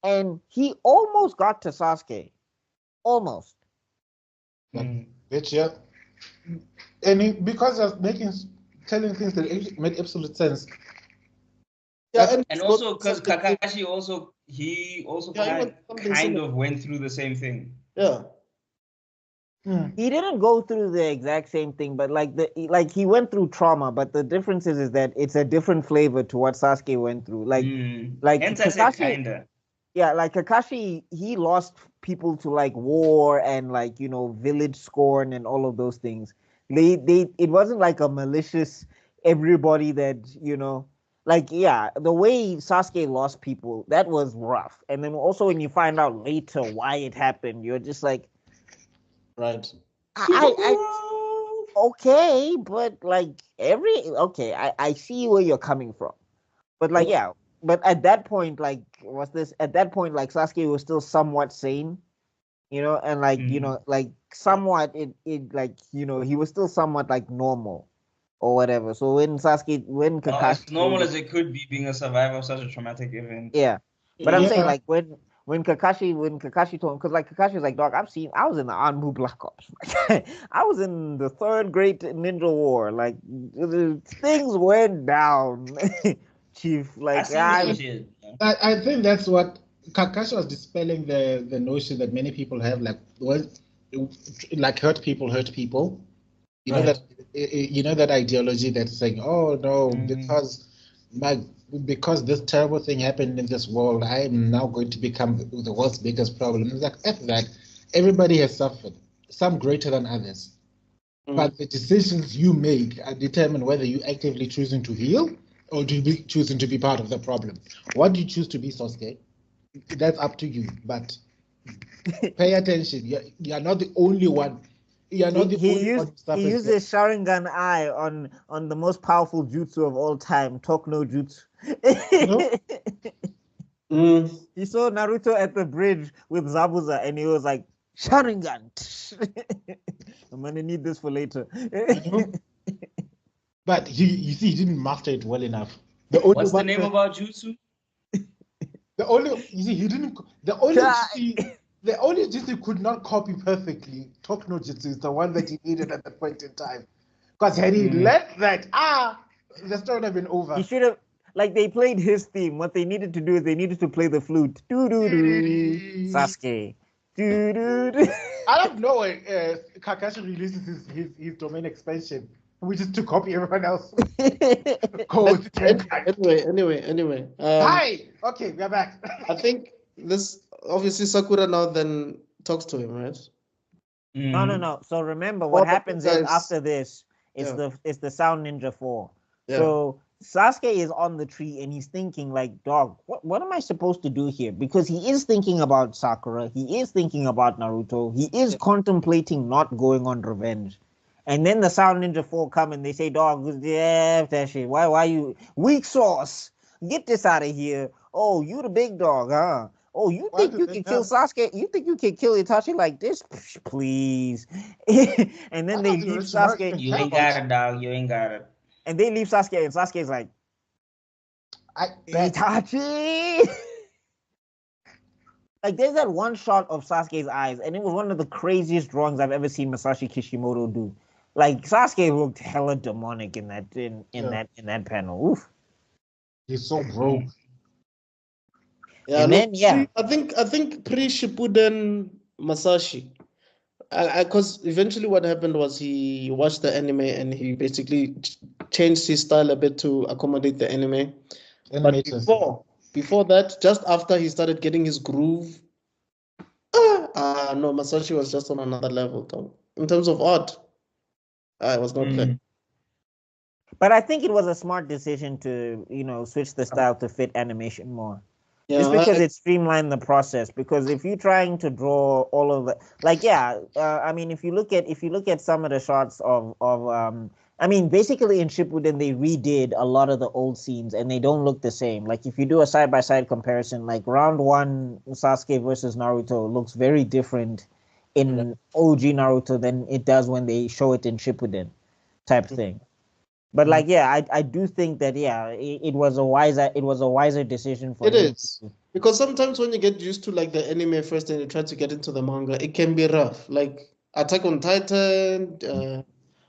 and he almost got to Sasuke. Almost. Bitch, yeah. And because of telling things that made absolute sense. Yeah, and also because Kakashi kind of went through the same thing. Yeah. He didn't go through the exact same thing, but he went through trauma. But the difference is that it's a different flavor to what Sasuke went through. Hence I said kinda. Yeah, Kakashi, he lost people to war and village scorn and all of those things. It wasn't like a malicious everybody that the way Sasuke lost people, that was rough. And then also when you find out later why it happened, you're just like, right. Okay, but I see where you're coming from. But but at that point, Sasuke was still somewhat sane, and somewhat he was still somewhat normal or whatever. So when Kakashi, as normal as it could be being a survivor of such a traumatic event. Yeah. But I'm saying when Kakashi told him, because Kakashi was like, dog, I was in the Anbu Black Ops. I was in the 3rd Great Ninja War. Things went down. Chief, I think that's what Kakashi was dispelling the notion that many people have, hurt people. You know that ideology that's saying, oh no, because this terrible thing happened in this world, I am now going to become the world's biggest problem. It's F that. Everybody has suffered, some greater than others. But the decisions you make determine whether you're actively choosing to heal or do you choosing to be part of the problem. What do you choose to be, Sasuke? That's up to you. But Pay attention. You're not the only one. You're not the only one who He suffers used his Sharingan eye on the most powerful jutsu of all time, Talk no Jutsu. He saw Naruto at the bridge with Zabuza and he was like, Sharingan. I'm gonna need this for later. But you see, he didn't master it well enough. What's the name about jutsu? The only jutsu he could not copy perfectly, Talk no Jutsu, is the one that he needed at that point in time. Because had he let that, the story would have been over. He should have, like, they played his theme. What they needed to do is they needed to play the flute. Do-do-do. Sasuke. Do-do-do. Out of nowhere, Kakashi releases his domain expansion, which is to copy everyone else. Anyway. Hi! Okay, we are back. I think this, obviously, Sakura now then talks to him, right? No. So remember, what happens is after this, it's the Sound Ninja 4. Yeah. So Sasuke is on the tree and he's thinking like, dog, what am I supposed to do here? Because he is thinking about Sakura. He is thinking about Naruto. He is contemplating not going on revenge. And then the Sound Ninja 4 come and they say, dog, yeah, that shit. Why you weak sauce? Get this out of here. Oh, you the big dog, huh? Oh, you think you can kill Sasuke? You think you can kill Itachi like this? Please. And then they leave Sasuke. You ain't got it, dog. You ain't got it. And they leave Sasuke, and Sasuke's like, Itachi! Like, there's that one shot of Sasuke's eyes, and it was one of the craziest drawings I've ever seen Masashi Kishimoto do. Like, Sasuke looked hella demonic in that panel. Oof. He's so broke. Yeah, and then, I think pre-Shippuden Masashi. Because eventually what happened was he watched the anime and he basically changed his style a bit to accommodate the anime. But before that, just after he started getting his groove, no, Masashi was just on another level, though. In terms of art, it was not clear. But I think it was a smart decision to, switch the style to fit animation more. Yeah, just because it streamlined the process. Because if you're trying to draw all of the, if you look at some of the shots basically in Shippuden they redid a lot of the old scenes and they don't look the same. Like if you do a side by side comparison, like round 1 Sasuke versus Naruto looks very different in OG Naruto than it does when they show it in Shippuden, type thing. But I do think that it was a wiser decision for it is because sometimes when you get used to like the anime first and you try to get into the manga, it can be rough. Like Attack on Titan,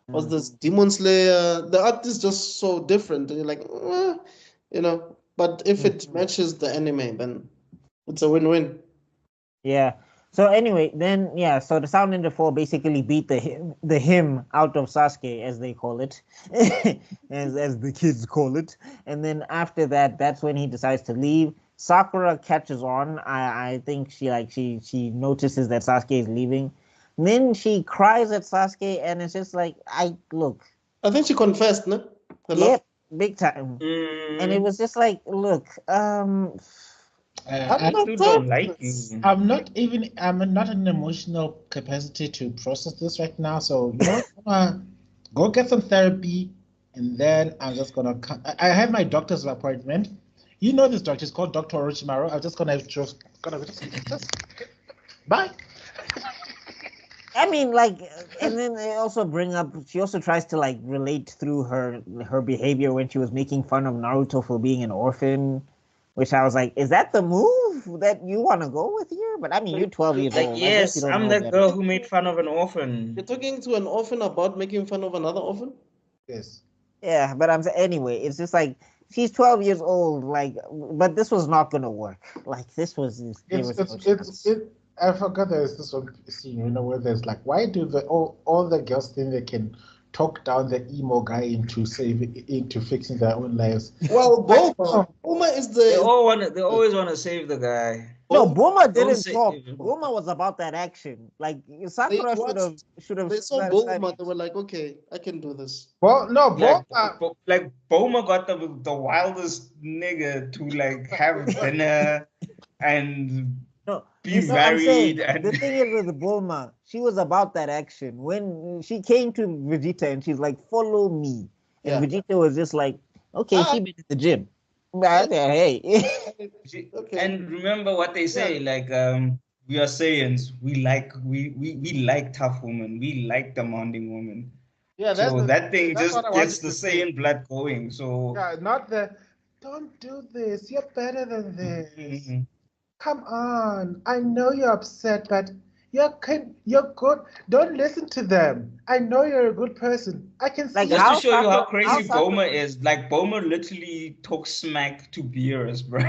what's this Demon Slayer? The art is just so different, and you're like, But if it matches the anime, then it's a win-win. Yeah. So anyway, then so the Sound Ninja 4 basically beat the him out of Sasuke, as they call it, as the kids call it. And then after that, that's when he decides to leave. Sakura catches on. I think she notices that Sasuke is leaving. And then she cries at Sasuke, and it's just like, I think she confessed, no? Yep, big time. And it was just like, look, I don't like you. I'm not in an emotional capacity to process this right now. So I'm gonna go get some therapy, and then I'm just gonna. I have my doctor's appointment. You know this doctor is called Dr. Orochimaru. I'm just gonna bye. And then they also bring up. She also tries to relate through her behavior when she was making fun of Naruto for being an orphan. Which I was like, is that the move that you want to go with here? But you're 12 years old. Yes, I'm the girl who made fun of an orphan. You're talking to an orphan about making fun of another orphan? Yes. Yeah, but I'm saying anyway, it's just like she's 12 years old. But this was not gonna work. This was. I forgot there's this one scene, where there's why do all the girls think they can talk down the emo guy into fixing their own lives? Well, Bulma is the. They always want to save the guy. No, Bulma didn't talk. Bulma was about that action. Sakura should have. They saw Bulma. They were like, okay, I can do this. Well, no, Bulma got the wildest nigga to have dinner and be No, I'm saying, married. And the thing is with Bulma, she was about that action. When she came to Vegeta and she's like, "Follow me," and Yeah. Vegeta was just like, "Okay, Ah. she been in the gym." But, hey, Okay. and remember what they say, like we are Saiyans, we like tough women, we like demanding women. Yeah, So that thing that's just what I gets wanted the to say. Saiyan blood going. So Yeah, not the don't do this. You're better than this. Mhm. Come on. I know you're upset, but you're good. Don't listen to them. I know you're a good person. I can Like, see Just to how show you how Sakura- crazy how Sakura- Boma is, like Boma literally talks smack to Beerus, bro.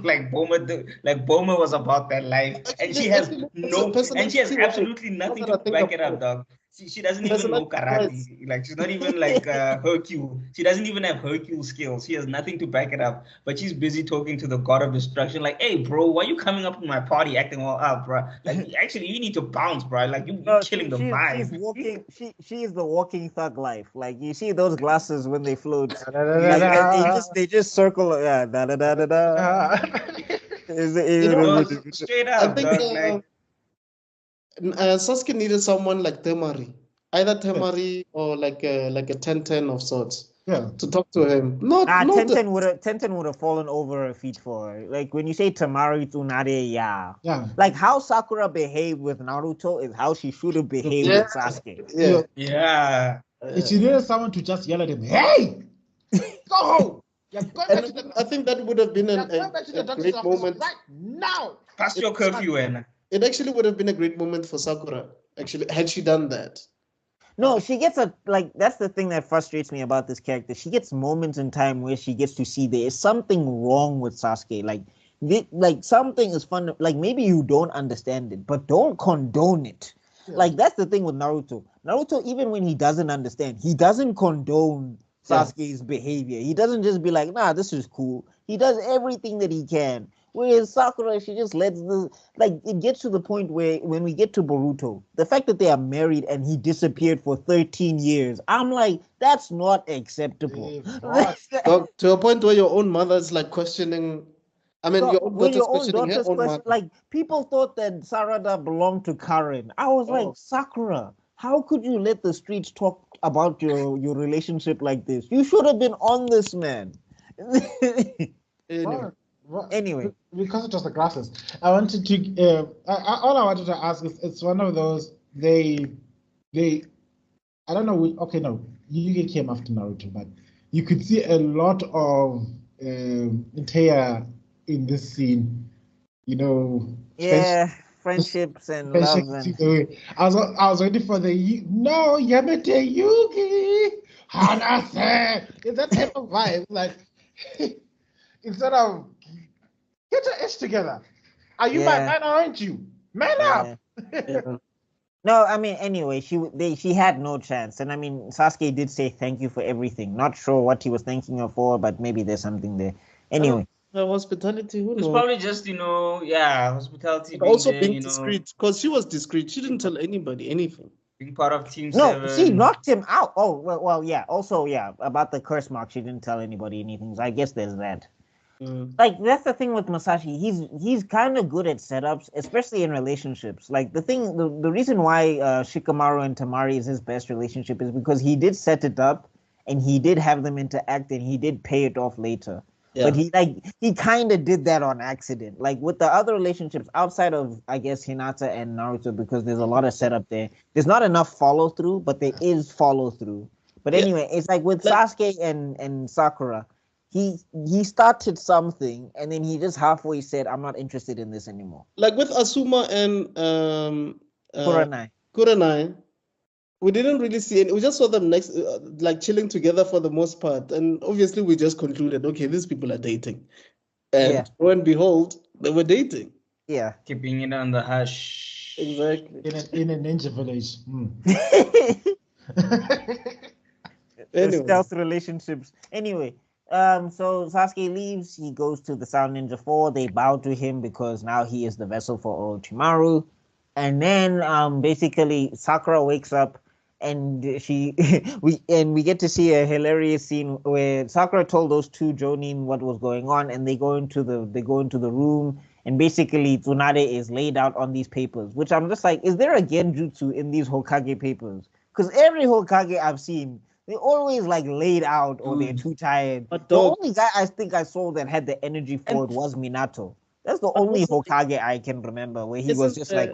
Like Boma was about that life, and she has and she has personality-wise, absolutely now nothing that to I think back it about up, it, dog. She doesn't even know personality-wise, karate. Like she's not even like Hercule. She doesn't even have Hercule skills. She has nothing to back it up. But she's busy talking to the god of destruction. Like, hey, bro, why you coming up to my party acting all up, bro? Like, actually, you need to bounce, bro. Like you're No, killing the vibe. she's walking. She is the walking thug life. Like, you see those glasses when they float. Like, they just circle. Yeah, da da da da da. You know, No, straight I up, think dog. Like. Sasuke needed someone like Temari, either Temari or like a 10-10 of sorts Yeah. to talk to him. Not Tenten would have fallen over her feet for her. Like, when you say Tamari Tsunade, yeah. Yeah. Like, how Sakura behaved with Naruto is how she should have behaved Yeah. with Sasuke. yeah. Yeah. If she needed someone to just yell at him, hey, go home. You're going back to the I think that would have been you're going back to the a doctor's great office moment. right now. Past your curfew, and It actually would have been a great moment for Sakura, actually, had she done that. No, she gets that's the thing that frustrates me about this character. She gets moments in time where she gets to see there is something wrong with Sasuke. Like something is fun. Like, maybe you don't understand it, but don't condone it. Yeah. Like, that's the thing with Naruto. Naruto, even when he doesn't understand, he doesn't condone Sasuke's behavior. He doesn't just be like, nah, this is cool. He does everything that he can. Whereas Sakura, she just lets it gets to the point where when we get to Boruto, the fact that they are married and he disappeared for 13 years, I'm like, that's not acceptable. So, to a point where your own mother's like questioning, I mean, your own When daughter's your own questioning her daughter's own question, mother. like, people thought that Sarada belonged to Karen. I was like, Sakura, how could you let the streets talk about your relationship like this? You should have been on this, man. Anyway. Because it was the glasses, I wanted to. All I wanted to ask is, it's one of those they. I don't know. Okay, no, Yugi came after Naruto, but you could see a lot of Entei in this scene. You know. Yeah, friendships and love. And... I was waiting for the no Yamete Yugi Hanase. It's that type of vibe, like instead of get your ish together. Are you my man or aren't you? Man up. No, I mean, anyway, she had no chance, and I mean, Sasuke did say thank you for everything. Not sure what he was thanking her for, but maybe there's something there. Anyway, hospitality. Who It's knows? probably just hospitality. And also there, being discreet, because she was discreet. She didn't tell anybody anything. Being part of Team no, 7. she knocked him out. Oh, well, yeah. Also, yeah, about the curse mark, she didn't tell anybody anything. So I guess there's that. Like, that's the thing with Masashi. He's kind of good at setups, especially in relationships. Like, the reason why Shikamaru and Tamari is his best relationship is because he did set it up, and he did have them interact, and he did pay it off later. Yeah. But he kind of did that on accident. Like, with the other relationships outside of, I guess, Hinata and Naruto, because there's a lot of setup there. There's not enough follow through, but there is follow through. But anyway, it's like with Sasuke and Sakura. He started something, and then he just halfway said, "I'm not interested in this anymore." Like with Asuma and Kurenai, we didn't really see it. We just saw them next, like chilling together for the most part, and obviously we just concluded, okay, these people are dating, and lo and behold, they were dating. Yeah, keeping it on the hush. Exactly. In a ninja village. Anyway. Stealth relationships. Anyway. So Sasuke leaves, he goes to the Sound Ninja 4, they bow to him because now he is the vessel for Orochimaru. And then basically Sakura wakes up and we get to see a hilarious scene where Sakura told those two Jonin what was going on, and they go into the room, And basically, Tsunade is laid out on these papers, which I'm just like, is there a genjutsu in these Hokage papers? Because every Hokage I've seen, they're always like laid out or they're too tired. But The dog, only guy I think I saw that had the energy for it was Minato. That's the only Hokage I can remember where he was just like.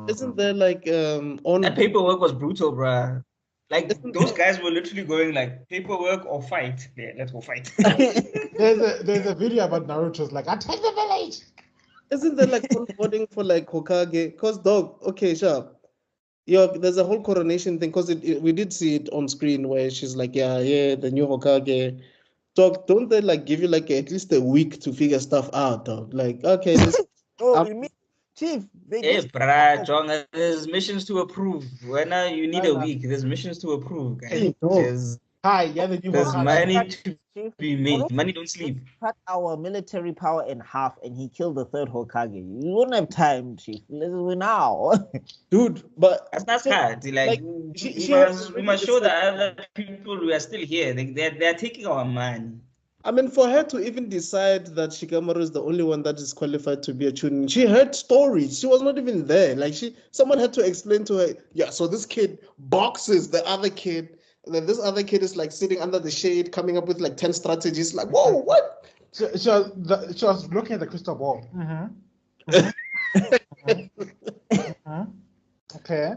isn't there like on That paperwork was brutal, bruh. Like those guys were literally going like paperwork or fight. Yeah, let's go fight. There's a video about Naruto's like attack the village. Isn't there like onboarding for like Hokage? Cause dog, okay, sure. Yeah, there's a whole coronation thing because we did see it on screen where she's like, yeah, the new Hokage. Dog, don't they like give you like at least a week to figure stuff out, dog? Like, okay, Chief, Hey, bruh, John, there's missions to approve. When you need a week, there's missions to approve, guys. Hey, There's money to be made. Money don't sleep. Cut our military power in half, and he killed the third Hokage. You won't have time, Chief. Let's win now, dude. But that's hard. Like we must show that other people who are still here. They're taking our money. I mean, for her to even decide that Shikamaru is the only one that is qualified to be a Chunin, she heard stories. She was not even there. Like someone had to explain to her, yeah, so this kid boxes the other kid, and then this other kid is like sitting under the shade, coming up with like 10 strategies. Like, whoa, what? She was looking at the crystal ball. Okay.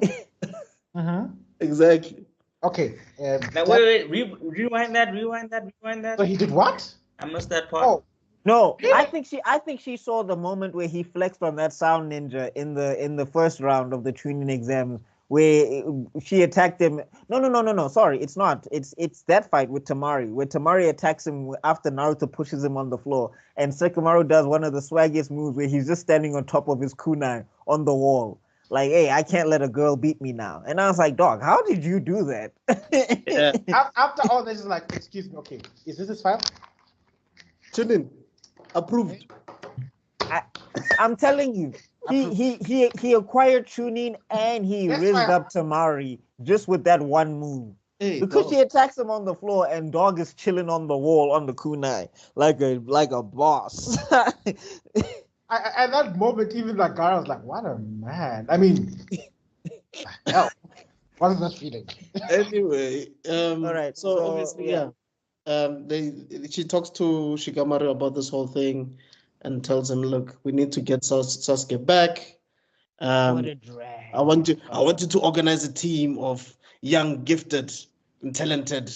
Exactly. Okay. Wait, rewind that. So he did what? I missed that part. Oh. No, I think she saw the moment where he flexed on that sound ninja in the first round of the tuning exams where she attacked him. No. Sorry, it's not. It's that fight with Tamari where Tamari attacks him after Naruto pushes him on the floor, and Sekamaru does one of the swaggiest moves where he's just standing on top of his kunai on the wall. Like, hey, I can't let a girl beat me now. And I was like, dog, how did you do that? Yeah. After all this is like, excuse me, okay, is this his file? Chunin, approved. I'm telling you, he acquired Chunin and he rizzed up Tamari just with that one move. Hey, because dog. she attacks him on the floor and dog is chilling on the wall on the kunai like a boss. At that moment, even that guy was like, what a man. I mean, hell, what is that feeling? Anyway, all right. So obviously, she talks to Shikamaru about this whole thing and tells him, look, we need to get Sasuke back. What a drag. I want you to organize a team of young, gifted, and talented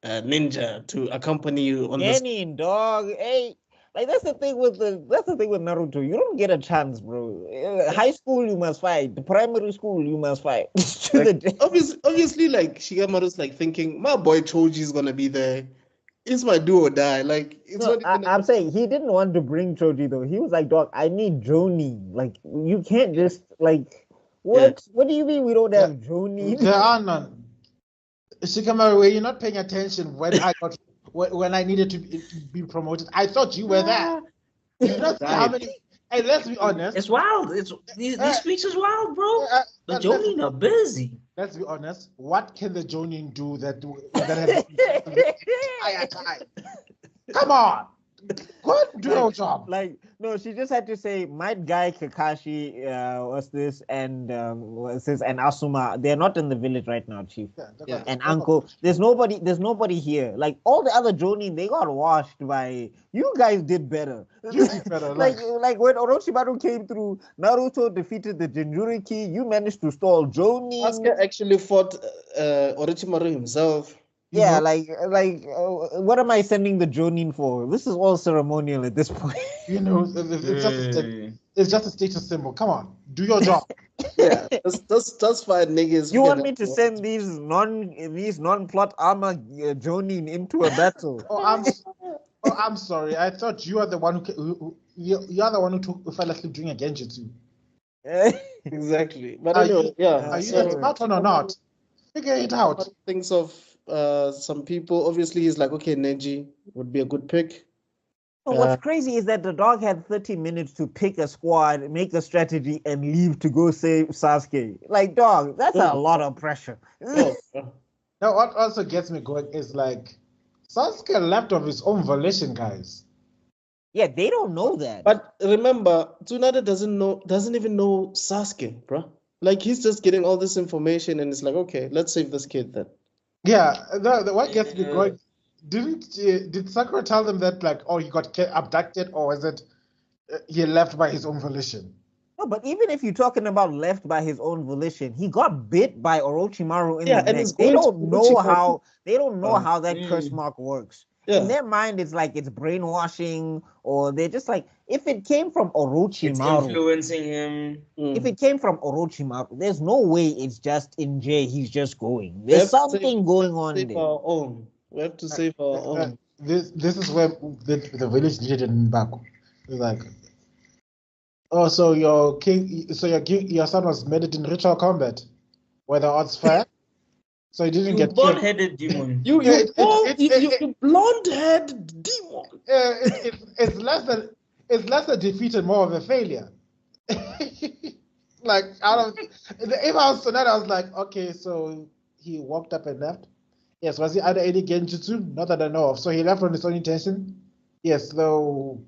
ninja to accompany you on this. Dog. Hey. Like that's the thing with Naruto. You don't get a chance, bro. High school you must fight. The primary school you must fight. Obviously, like Shikamaru's like thinking, my boy Choji is gonna be there. It's my do or die. Like it's not. I'm saying he didn't want to bring Choji though. He was like, dog, I need Joni. Like you can't just like what? Yeah. What do you mean we don't have Joni? There are none. Shikamaru, you're not paying attention when I needed to be promoted. I thought you were there. You know how many? Hey, let's be honest. It's wild. These streets is wild, bro. The Jonin are busy. Let's be honest. What can the Jonin do that has entire time? Come on. Go and do your job. Like, no, she just had to say, Might Guy, Kakashi, what's this, and Asuma, they're not in the village right now, Chief. Yeah. And Uncle, there's nobody here. Like, all the other Jonin, they got washed by, you guys did better. You did better. like when Orochimaru came through, Naruto defeated the Jinchuriki, you managed to stall Jonin. Sasuke actually fought Orochimaru himself. Yeah, what am I sending the Jonin for? This is all ceremonial at this point. You know, it's just a status symbol. Come on, do your job. Yeah, just fight niggas. You want me to send these non-plot armor Jonin into a battle? I'm sorry. I thought you are the one who fell asleep during a genjutsu. Exactly. But anyway, yeah. Are you the smart one or not? Figure it out. Thinks of some people. Obviously, he's like, okay, Neji would be a good pick. What's crazy is that the dog had 30 minutes to pick a squad, make a strategy, and leave to go save Sasuke. Like, dog, that's a lot of pressure. Now, what also gets me going is like, Sasuke left of his own volition, guys. Yeah, they don't know that. But remember, Tsunade doesn't even know Sasuke, bro. Like he's just getting all this information and it's like, okay, let's save this kid then. Yeah, what gets me going? Did Sakura tell them that like, oh, he got abducted, or is it he left by his own volition? No, but even if you're talking about left by his own volition, he got bit by Orochimaru in Yeah, the and neck. it's They going to don't know Orochimaru. how that curse mark works. Yeah. In their mind, it's like it's brainwashing, or they're just like, if it came from It's Orochimaru, influencing him. if it came from Orochimaru, there's no way it's just in J. He's just going. We have There's to something going on save there. our own. We have to save our own. This is where the village needed an Mbaku. It's like, oh, so your son was made in ritual combat, where the odds fair. So he didn't You get killed. bald-headed demon. You blonde-headed demon. It's less a defeat and more of a failure. Like if I was Tsunade, I was like, okay, so he walked up and left. Yes, was he under any genjutsu? Not that I know of. So he left on his own intention. Yes, though.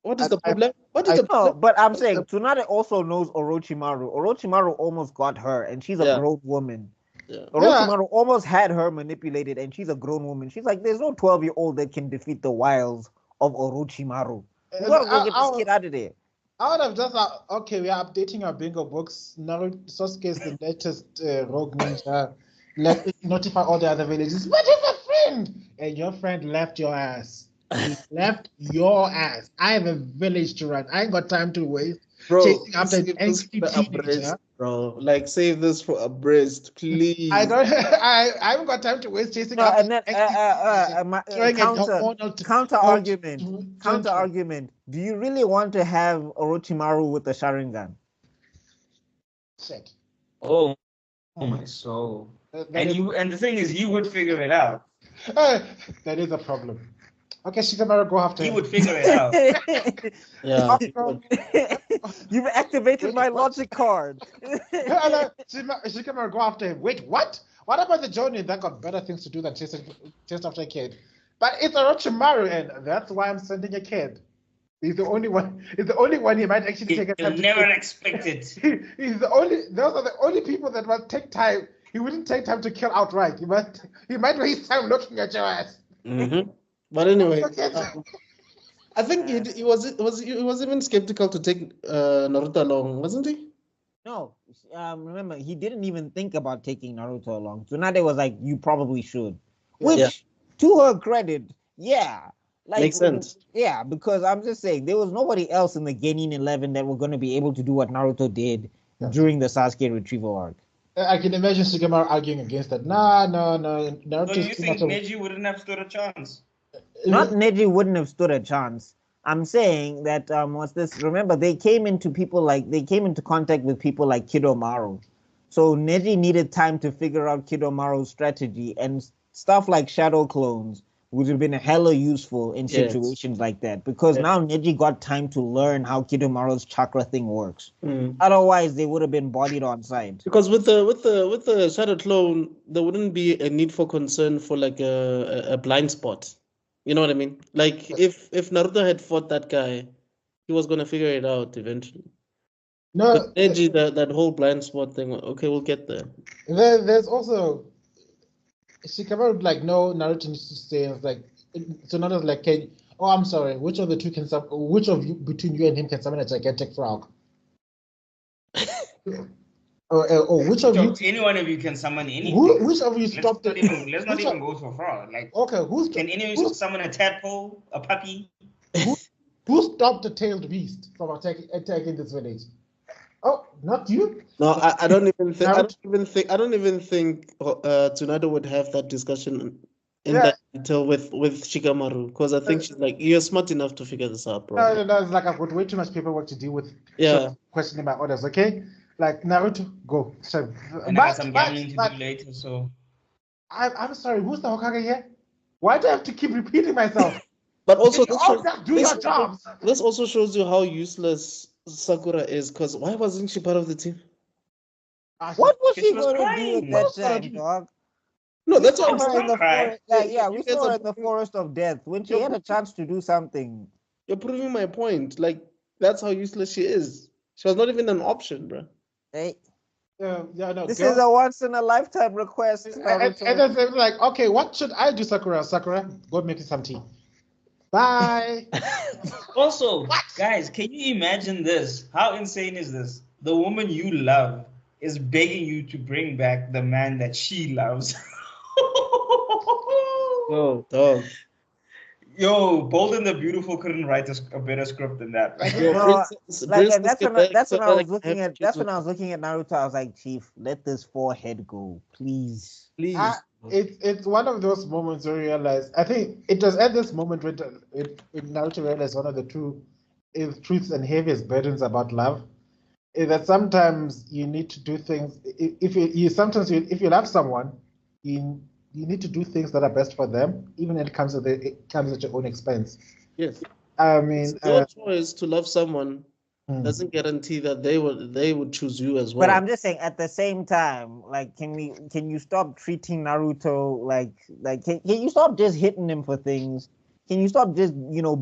What is the problem? What is the No, problem? but I'm saying Tsunade also knows Orochimaru. Orochimaru almost got her, and she's a grown woman. Yeah. Orochimaru almost had her manipulated, and she's a grown woman. She's like, there's no 12-year-old that can defeat the wiles of Orochimaru. You gotta go get this kid out of there. I would have just okay, we are updating our bingo books. Naruto Sasuke is the latest rogue ninja. Let's notify all the other villages. What is a friend? And your friend left your ass. He left your ass. I have a village to run. I ain't got time to waste chasing after an angsty teenager. Bro, like save this for a breast, please. I don't. I haven't got time to waste chasing after. And then counter argument. Do you really want to have Orochimaru with the Sharingan? Shit. Oh my soul. And the thing is, you would figure it out. That is a problem. Okay, Shikamaru, go after him. He would figure it out. Yeah. You've activated my logic card. Shikamaru, go after him. Wait, what? What about the Jonin that got better things to do than chase after a kid? But it's Orochimaru, and that's why I'm sending a kid. He's the only one. He's the only one he might actually take a time. You'll never expect it. He's the only. Those are the only people that must take time. He wouldn't take time to kill outright. He might waste time looking at your ass. Mm-hmm. But anyway, I think he was even skeptical to take Naruto along, wasn't he? No, remember he didn't even think about taking Naruto along. Tsunade was like, "You probably should," which, to her credit, makes sense. Yeah, because I'm just saying there was nobody else in the Genin 11 that were going to be able to do what Naruto did during the Sasuke retrieval arc. I can imagine Shikamaru arguing against that. No. Naruto. So you think Neji wouldn't have stood a chance? Not Neji wouldn't have stood a chance. I'm saying that remember they came into contact with people like Kidomaru. So Neji needed time to figure out Kidomaru's strategy, and stuff like shadow clones would have been hella useful in situations like that, because now Neji got time to learn how Kidomaru's chakra thing works. Otherwise they would have been bodied on site. Because with the shadow clone, there wouldn't be a need for concern for like a blind spot. You know what I mean? Like if Naruto had fought that guy, he was gonna figure it out eventually. No, but Neji, that whole blind spot thing. Okay, we'll get there. There's also Shikamaru like, no, Naruto needs to stay. It's like, so Naruto's like, I'm sorry, which of the two which of you between you and him can summon a gigantic frog? or which of you? Any one of you can summon anything. Which of you stopped it? Let's not even go so far. Like, okay, can anyone summon a tadpole, a puppy? Who stopped the tailed beast from attacking this village? Oh, not you? No, I don't even think. I don't even think Tsunade would have that discussion in that detail with Shikamaru, because I think she's like, you're smart enough to figure this out, bro. No, it's like I've got way too much paperwork to deal with. Yeah. So questioning my orders, okay? Like, Naruto, go. So, and I got some gambling to do later, so. I'm sorry, who's the Hokage here? Why do I have to keep repeating myself? But also, this also shows you how useless Sakura is, because why wasn't she part of the team? What was she going to do with that time, dog? No, that's what I'm saying. saying. We saw her in the forest of death when she had a chance to do something. You're proving my point. Like, that's how useless she is. She was not even an option, bro. Hey, No, this girls, is a once in a lifetime request. and Naruto. then they're like, okay, what should I do, Sakura? Sakura, go make me some tea. Bye. Also, guys, can you imagine this? How insane is this? The woman you love is begging you to bring back the man that she loves. Oh, dog. Yo, Bold and the Beautiful couldn't write a better script than that. Yo, No, like, and Princess that's when back that's so when I that was can looking have at that's kids when I with was looking at Naruto. I was like, Chief, let this forehead go, please. Please. It's one of those moments where you realize. I think it was at this moment when Naruto realized one of the truths and heaviest burdens about love is that sometimes you need to do things. If you love someone, you need to do things that are best for them, even if it comes at your own expense. Yes. I mean, Your choice to love someone hmm. doesn't guarantee that they would choose you as well. But I'm just saying, at the same time, like, can you stop treating Naruto like can you stop just hitting him for things? Can you stop just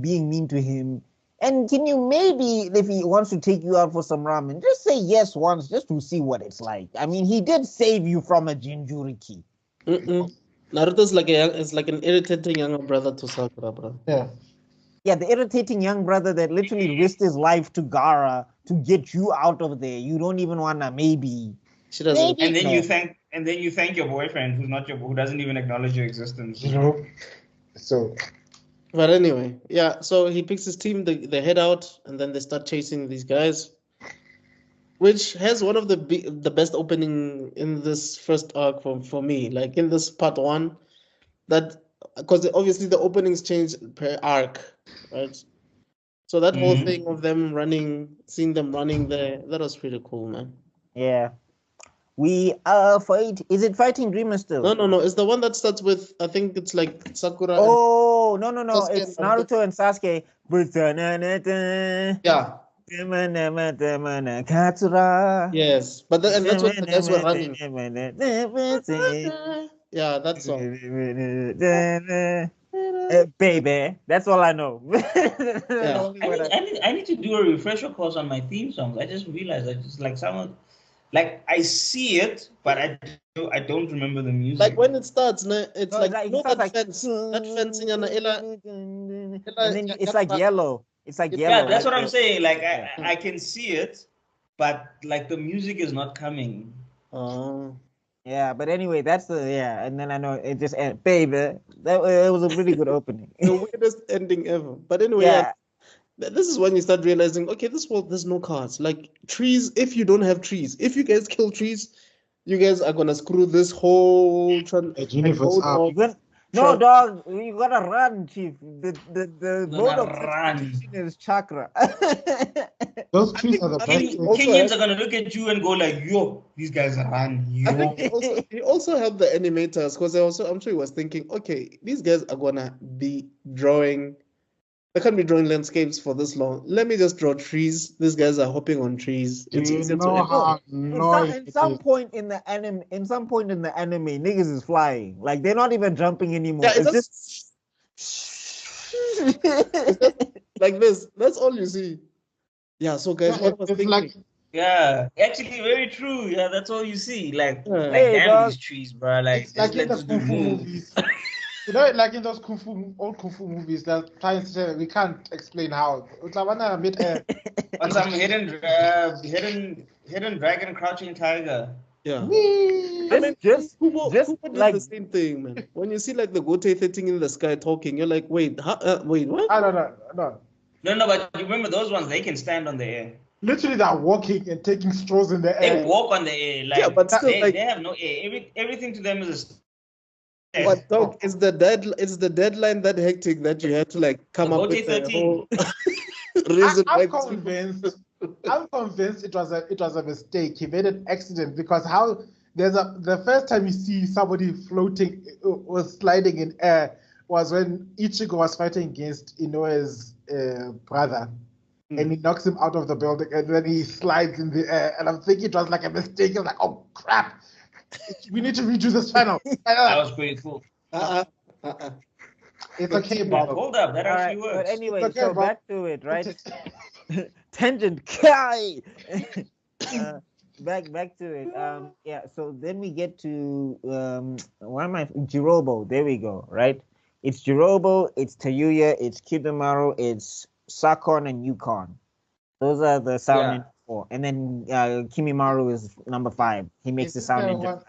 being mean to him? And can you maybe, if he wants to take you out for some ramen, just say yes once, just to see what it's like. I mean, he did save you from a Jinchuriki. Naruto's is like an irritating younger brother to Sakura, bro. Yeah. Yeah, the irritating young brother that literally risked his life to Gaara to get you out of there. You don't even wanna maybe. She doesn't. And then you thank your boyfriend who doesn't even acknowledge your existence. So. But anyway, yeah. So he picks his team. They head out, and then they start chasing these guys, which has one of the best opening in this first arc for me. Like in this part one, that because obviously the openings change per arc, right? So that whole thing of them seeing them running there, that was pretty cool, man. Yeah. We are Is it Fighting Dreamer still? No. It's the one that starts with, I think it's like Sakura. Oh, no. Sasuke It's and Naruto and Sasuke. Yeah. Katsura. Yes. But and that's when the guys were running. Yeah, that song. Baby. That's all I know. Yeah. I need to do a refresher course on my theme songs. I just realized I just like someone. Like I see it, but I don't remember the music. Like when it starts, it's like that fence in and then it's like yellow. It's like yellow. Yeah, that's what I'm saying. Like I can see it, but like the music is not coming. Oh. Yeah, but anyway, that's and then I know it just ended. Baby, it was a really good opening. The weirdest ending ever. But anyway, yeah. This is when you start realizing, okay, this world, there's no cards. Like trees, if you don't have trees, if you guys kill trees, you guys are gonna screw this whole universe up. No, dog, you gotta run, Chief. The mode of transportation is chakra. Those trees are the best. Kenyans are gonna look at you and go like, yo, these guys are run. I think he also helped the animators because I'm sure he was thinking, okay, these guys are gonna be drawing. I can't be drawing landscapes for this long. Let me just draw trees. These guys are hopping on trees. It's easier to in some point in the anime, niggas is flying. Like they're not even jumping anymore. Yeah, it's just like this. That's all you see. Yeah. So guys, what was thinking? Like, yeah, actually, very true. Yeah, that's all you see. Like damn these trees, bro. Like it's like in the kung fu movies. You know, like in those old kung fu movies, they're trying to say we can't explain how. On some hidden dragon, crouching tiger. Yeah. Just Kubo did the same thing, man. When you see like the Gote thing in the sky talking, you're like, wait, wait, what? No. No, but you remember those ones? They can stand on the air. Literally, they're walking and taking strolls in the air. They walk on the air. Like, yeah, but still, they have no air. Everything to them is a. But dog, it's the deadline that hectic that you had to like come up with the whole reason. I'm convinced it was a mistake. He made an accident because the first time you see somebody floating or sliding in air was when Ichigo was fighting against Inoue's brother. And he knocks him out of the building and then he slides in the air. And I'm thinking it was like a mistake. I'm like, oh crap. We need to redo this panel. That was pretty cool. It's okay, Bob. Hold up, that All right, actually but works. anyway, okay, so Bob. back to it, right? Tangent, Kai. Back to it. Yeah. So then we get to why am I Jirobo? There we go. Right. It's Jirobo. It's Tayuya. It's Kidamaru. It's Sakon and Yukon. Those are the sound ninja 4. And then Kimimaru is number 5. He makes the sound ninja.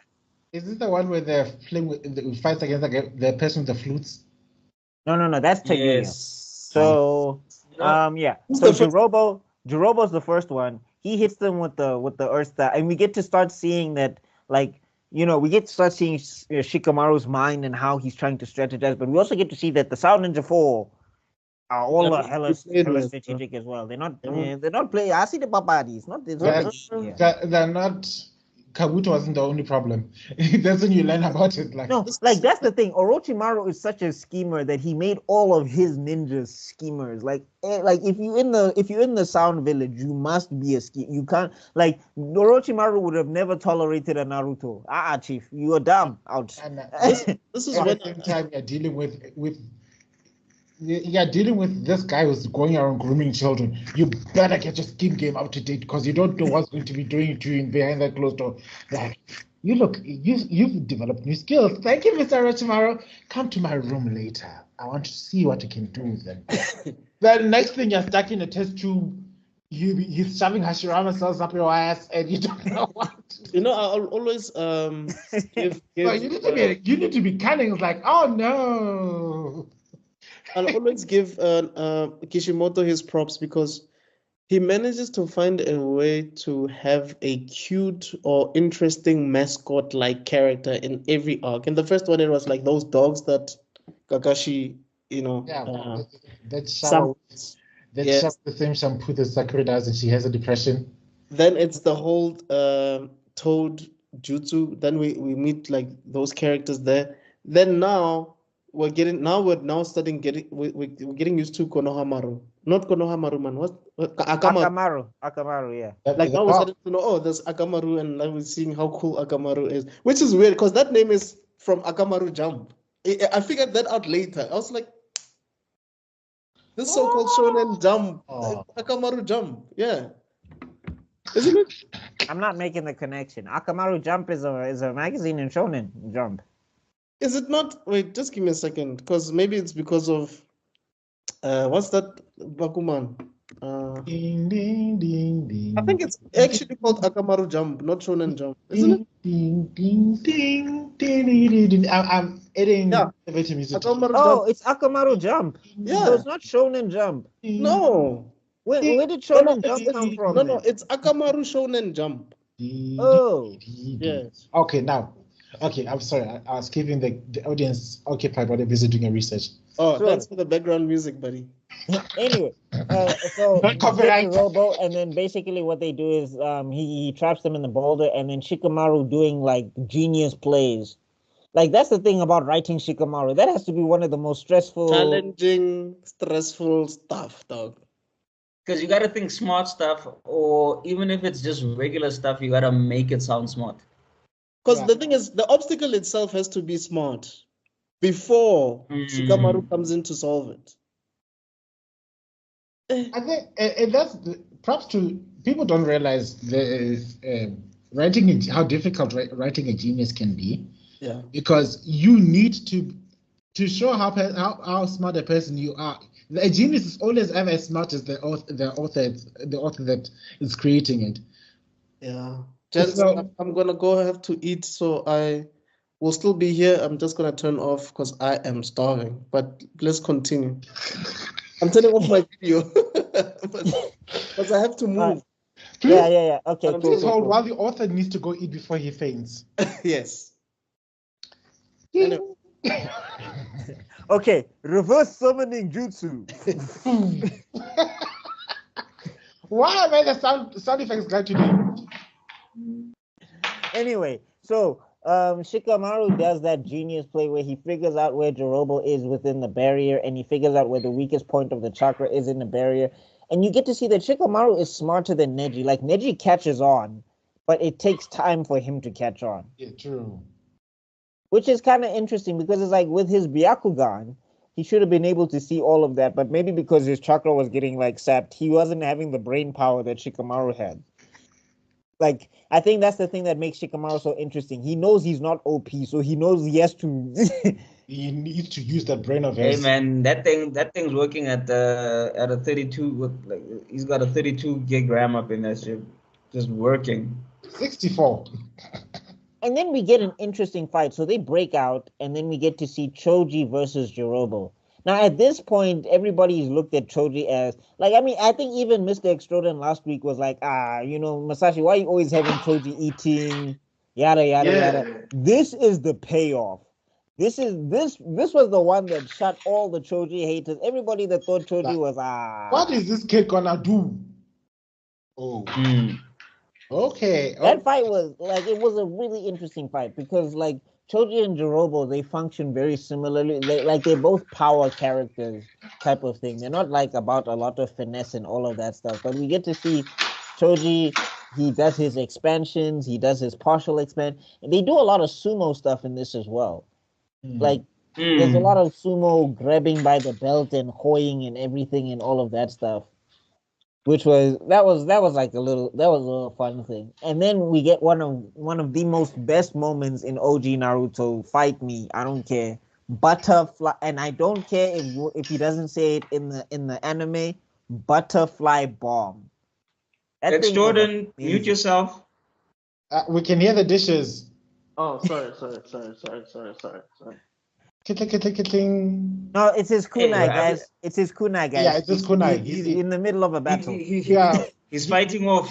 Is this the one where they're playing with the fights against the person with the flutes? No. That's Tayuya. Yes. So yeah. Who's So the first- Jirobo's the first one. He hits them with the earth star, and we get to start seeing that, like, we get to start seeing Shikamaru's mind and how he's trying to strategize. But we also get to see that the Sound Ninja 4 are all Yeah, hella played with, strategic as well. They're not Yeah. they're not playing. I see the babadis. They're not. Kabuto wasn't the only problem. That's when you learn about it. Like, No, like that's the thing. Orochimaru is such a schemer that he made all of his ninjas schemers. Like if you're in the Sound Village, you must be a schemer. You can't, like, Orochimaru would have never tolerated a Naruto. Chief, you are dumb. Ouch. and This is at when the same time, you're dealing with this guy who's going around grooming children. You better get your scheme game up to date because you don't know what's going to be doing to you behind that closed door. Like, you've developed new skills. Thank you, Mr. Orochimaru. Come to my room later. I want to see what you can do with them. Then next thing you're stuck in a test tube. He's shoving Hashirama cells up your ass, and you don't know what. I'll always give. So you need to be cunning. It's like, oh no. I'll always give Kishimoto his props because he manages to find a way to have a cute or interesting mascot-like character in every arc. In the first one, it was like those dogs that Kakashi, That shower. That's the same shampoo that Sakura does, and she has a depression. Then it's the whole Toad Jutsu. Then we meet like those characters there. Then now we're starting getting we're getting used to Konohamaru. Not Konohamaru, man. What Akamaru, yeah. Like now we're starting to know, there's Akamaru, and now we're seeing how cool Akamaru is, which is weird because that name is from Akamaru Jump. I figured that out later. I was like, this so-called Shonen Jump, Akamaru Jump, yeah, isn't it? I'm not making the connection. Akamaru Jump is a magazine in Shonen Jump. Is it not? Wait, just give me a second, because maybe it's because of what's that Bakuman? Ding ding ding ding. I think it's actually called Akamaru Jump, not Shonen Jump, isn't it? Ding ding ding ding ding ding. I'm editing elevator music. Akamaru Oh, Jump. it's Akamaru Jump. Yeah. So it's not Shonen Jump. No. Where did Shonen Jump come from? No, it's Akamaru Shonen Jump. Oh. Yes. Okay, I'm sorry. I was keeping the audience occupied while they're busy doing their research. Oh, Sure. that's for the background music, buddy. Anyway, so Not copyright. Robo, and then basically what they do is he traps them in the boulder, and then Shikamaru doing like genius plays. Like that's the thing about writing Shikamaru. That has to be one of the most stressful, Challenging, stressful stuff, dog. Because you got to think smart stuff, or even if it's just regular stuff, you got to make it sound smart. Because the thing is, the obstacle itself has to be smart before Shikamaru comes in to solve it. I think and that's props to people. Don't realize the writing how difficult writing a genius can be. Yeah. Because you need to show how smart a person you are. A genius is always ever as smart as the author that is creating it. Yeah. Gents, I'm gonna go have to eat, so I will still be here. I'm just gonna turn off because I am starving. But let's continue. I'm turning off my video because I have to move. Yeah. Okay, Please hold while the author needs to go eat before he faints. Yes. Anyway. Okay, reverse summoning jutsu. Why am I the sound effects guy today? Anyway, so Shikamaru does that genius play where he figures out where Jirobo is within the barrier, and he figures out where the weakest point of the chakra is in the barrier. And you get to see that Shikamaru is smarter than Neji. Like, Neji catches on, but it takes time for him to catch on. Yeah, true. Which is kind of interesting because it's like with his Byakugan, he should have been able to see all of that, but maybe because his chakra was getting like sapped, he wasn't having the brain power that Shikamaru had. Like, I think that's the thing that makes Shikamaru so interesting. He knows he's not OP, so he knows he has to. He needs to use that brain of Hey his. man, that thing's working at a 32 with like he's got a 32 gig RAM up in that shit, just working. 64. And then we get an interesting fight. So they break out, and then we get to see Choji versus Jirobo. Now, at this point, everybody's looked at Choji as like, I mean, I think even Mr. Extraordin last week was like, Masashi, why are you always having Choji eating? Yada yada yada. This is the payoff. This was the one that shut all the Choji haters. Everybody that thought Choji was What is this kid gonna do? Oh. Okay. That fight was like, it was a really interesting fight because like Choji and Jirobo, they function very similarly. They're both power characters type of thing. They're not like about a lot of finesse and all of that stuff. But we get to see Choji, he does his expansions, he does his partial expand, and they do a lot of sumo stuff in this as well. Like there's a lot of sumo grabbing by the belt and hoying and everything and all of that stuff. Which was that was like a little fun thing. And then we get one of the most best moments in OG Naruto. Fight me, I don't care. Butterfly, and I don't care if he doesn't say it in the anime. Butterfly bomb. Jordan, mute yourself. We can hear the dishes. Oh, sorry. No, it's his kunai, guys. It's his kunai, guys. Yeah, it's his kunai. He's in the middle of a battle. He's fighting off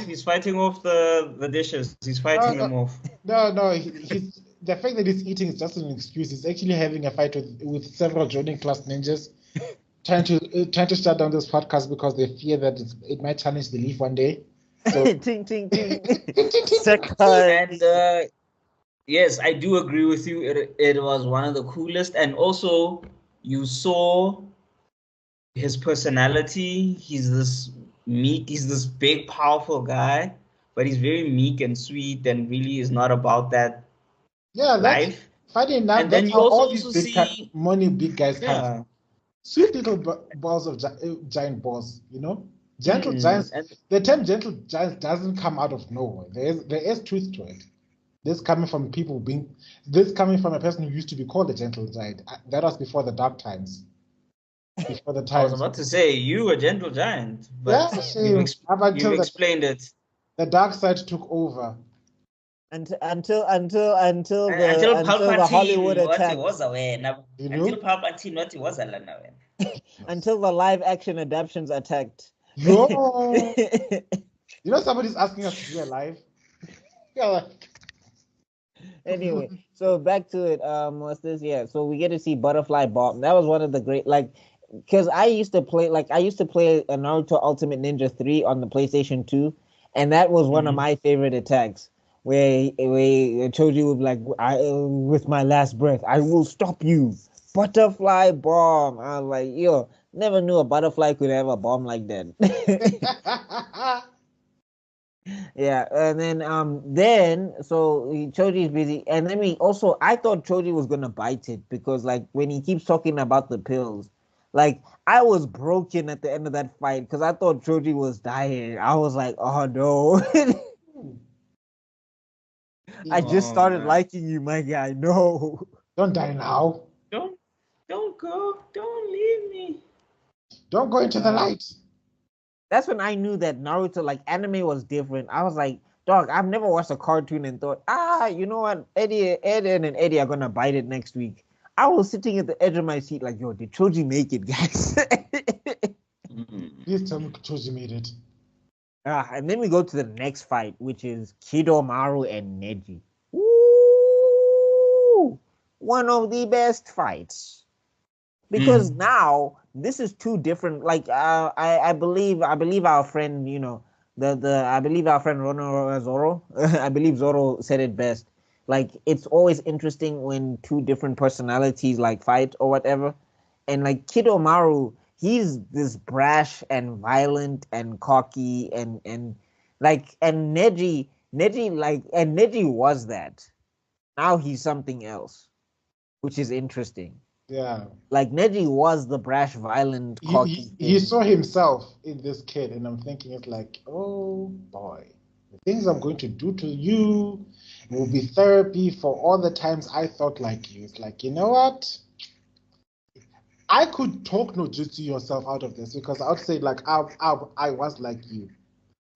the dishes. He's fighting them off. No. He's the fact that he's eating is just an excuse. He's actually having a fight with several joining class ninjas, trying to shut down this podcast because they fear that it might challenge the leaf one day. So, ting ting ting. And yes, I do agree with you. It was one of the coolest, and also you saw his personality. He's this meek. He's this big, powerful guy, but he's very meek and sweet, and really is not about that. Yeah, life. Funny enough, And then that's you how all also these big guys come. Sweet little balls of giant balls, you know. Gentle giants. The term gentle giants doesn't come out of nowhere. There is truth to it. This coming from a person who used to be called a gentle giant. That was before the dark times. Before the times. I was about to say you a gentle giant, but you've explained it. The dark side took over. Until the Hollywood attack. Until the live action adaptations attacked. Yo. You know somebody's asking us to do a live? Yeah. Anyway, so back to it. What's this? Yeah, so we get to see Butterfly Bomb. That was one of the great, like, because I used to play a Naruto Ultimate Ninja 3 on the PlayStation 2, and that was one of my favorite attacks. Where Choji would be like, with my last breath, I will stop you. Butterfly bomb. I was like, yo, never knew a butterfly could have a bomb like that. Yeah, and then so Choji's busy, and then I thought Choji was gonna bite it because like when he keeps talking about the pills, like I was broken at the end of that fight because I thought Choji was dying. I was like, oh no. I just started liking you, my guy. No. Don't die now. Don't go. Don't leave me. Don't go into the light. That's when I knew that Naruto, like anime, was different. I was like, dog, I've never watched a cartoon and thought, you know what? Ed and Eddie are gonna bite it next week. I was sitting at the edge of my seat like, yo, did Choji make it, guys? Please tell me Choji made it. And then we go to the next fight, which is Kidomaru and Neji. Woo! One of the best fights. Because now this is two different. Like I believe our friend, you know, I believe our friend Rono Zoro. I believe Zoro said it best. Like it's always interesting when two different personalities like fight or whatever. And like Kidomaru, he's this brash and violent and cocky and Neji was that. Now he's something else, which is interesting. Yeah. Like Neji was the brash, violent, cocky. He saw himself in this kid, and I'm thinking it's like, oh boy, the things I'm going to do to you will be therapy for all the times I thought like you. It's like, you know what? I could talk no jutsu yourself out of this because I would say like I was like you.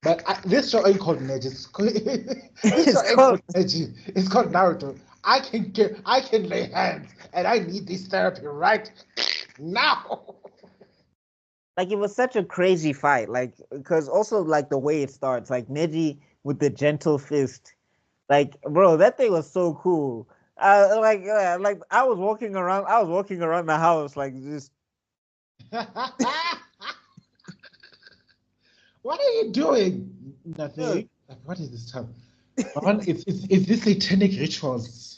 But this show ain't called Neji. This show ain't called Neji. It's called Naruto. I can lay hands, and I need this therapy right now. Like it was such a crazy fight, like because also like the way it starts, like Neji with the gentle fist, like bro, that thing was so cool. Like I was walking around the house like just. What are you doing? Nothing. What is this time? It's this satanic rituals.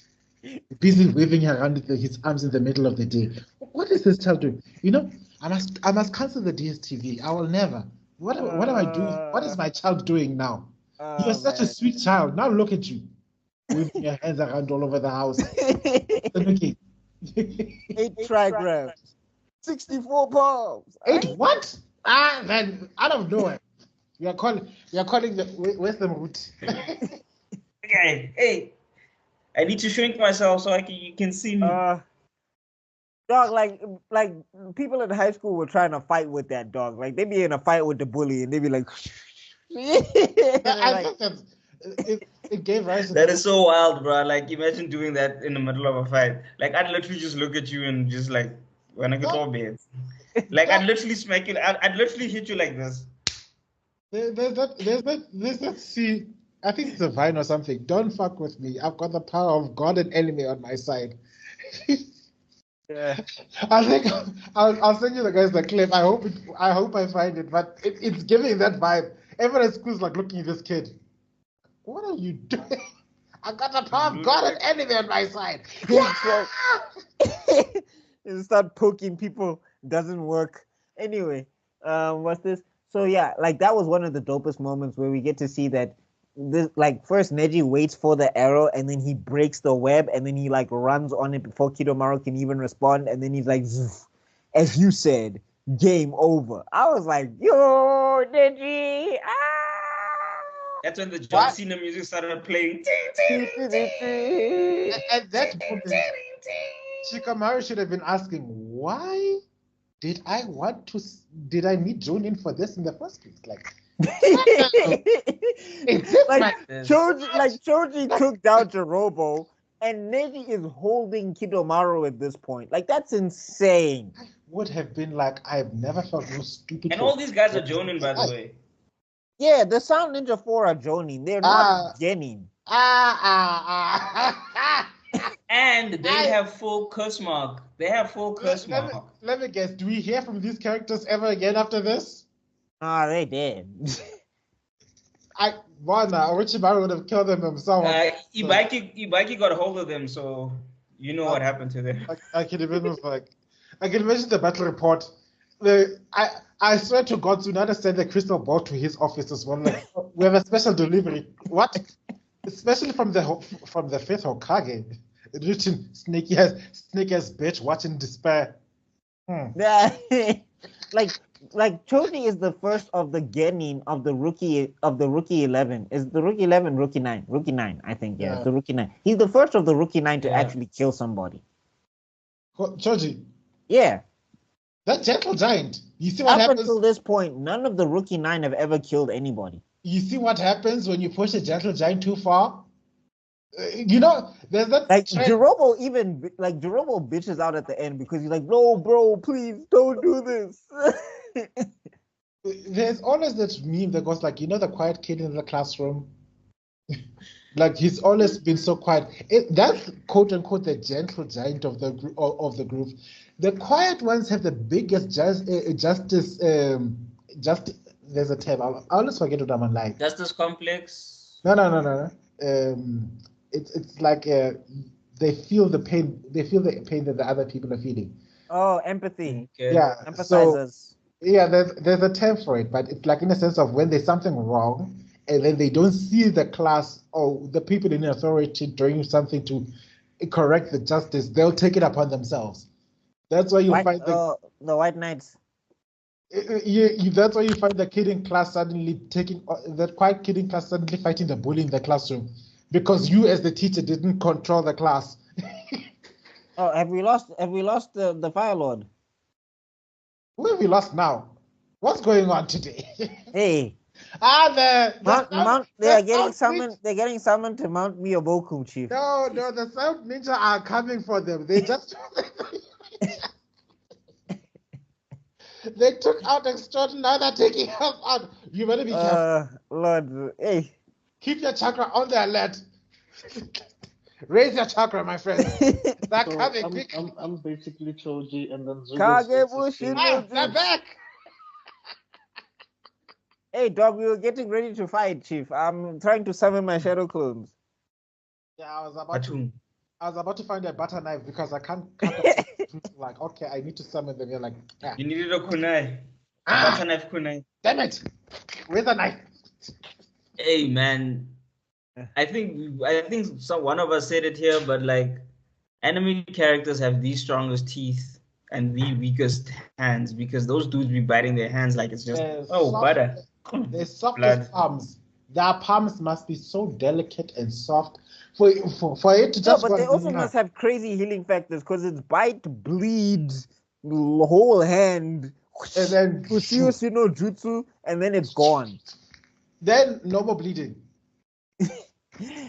Busy waving around his arms in the middle of the day. What is this child doing? You know, I must cancel the DSTV. I will never. What am I doing? What is my child doing now? You're such a sweet child. Now look at you. Waving your hands around all over the house. 8 trigrams. 64 pounds. 8 what? Then out of nowhere. We are calling where's the root? Okay, hey, I need to shrink myself so you can see me. Dog, like people in high school were trying to fight with that dog. Like they be in a fight with the bully, and they be like, I think that's it gave rise to that is so wild, bro. Like imagine doing that in the middle of a fight. Like I'd literally just look at you and just like when I get all bad. Like I'd literally smack you. I'd literally hit you like this. There's that see. I think it's a Vine or something. Don't fuck with me. I've got the power of God and enemy on my side. Yeah. I think I'll send you the guys the clip. I hope I find it, but it's giving that vibe. Everyone at school's like looking at this kid. What are you doing? I got the power of God and enemy on my side. Yeah! And start poking people doesn't work. Anyway, what's this? So yeah, like that was one of the dopest moments where we get to see that this, like first Neji waits for the arrow and then he breaks the web and then he like runs on it before Kidomaru can even respond and then he's like, as you said, game over. I was like, yo, Neji, That's when the John Cena music started playing. At that moment, Shikamaru should have been asking, why did I need Jonin for this in the first place? Like, Choji took down Jirobo, and Neji is holding Kidomaru at this point. Like, that's insane. I would have been like, I've never felt so stupid. And all these guys are Jonin, by the way. Yeah, the Sound Ninja 4 are Jonin. They're not Genin. And they have full curse mark. They have full curse mark. Let me guess. Do we hear from these characters ever again after this? They did. Orochimaru would have killed them himself. Ibaki got a hold of them, so you know what happened to them. I can imagine the battle report. I swear to God, Tsunade sent the crystal ball to his office as well. Like, we have a special delivery. What? Especially from the fifth Hokage. Written Snake as bitch watching despair. Yeah. like Choji is the first of the Genin of the rookie 11. Is the rookie 11 rookie 9? Rookie 9, I think. Yeah, it's the rookie 9. He's the first of the rookie 9 to actually kill somebody. Choji. Yeah. That gentle giant. You see what happens? Up until this point, none of the rookie 9 have ever killed anybody. You see what happens when you push a gentle giant too far? You know, there's that. Like Jirobo bitches out at the end because he's like, no, bro, please don't do this. There's always that meme that goes like, you know, the quiet kid in the classroom. Like he's always been so quiet. That's quote unquote the gentle giant of the group. The quiet ones have the biggest justice. There's a term. I always forget what I'm like. Justice complex. No. It's like they feel the pain. They feel the pain that the other people are feeling. Oh, empathy. Okay. Yeah, empathizers. So, yeah, there's a term for it, but it's like in the sense of when there's something wrong, and then they don't see the class or the people in authority doing something to correct the justice, they'll take it upon themselves. That's why you find the White Knights. That's why you find the kid in class suddenly that quiet kid in class suddenly fighting the bully in the classroom because you as the teacher didn't control the class. Oh, have we lost the Fire Lord? Who have we lost now? What's going on today? Hey. They're getting summoned to Mount Miyaboku, Chief. No, the South Ninja are coming for them. They just they took out Extraordinary, now they're taking us out. You better be careful. Lord, hey. Keep your chakra on the alert. Raise your chakra, my friend. They're coming. I'm basically Choji and then Zugo's they're back. Hey, dog, we were getting ready to fight, Chief. I'm trying to summon my shadow clones. Yeah, I was about to find a butter knife because I can't like, okay, I need to summon them. You're like, yeah. You needed a kunai. Butter knife kunai. Damn it. Where's the knife? Hey, man. I think one of us said it here, but like anime characters have the strongest teeth and the weakest hands because those dudes be biting their hands like it's just butter. They're soft as palms. Their palms must be so delicate and soft for it to just. No, but they also must have crazy healing factors because it's bite, bleeds, the whole hand, and then jutsu, and then it's gone. Then no more bleeding.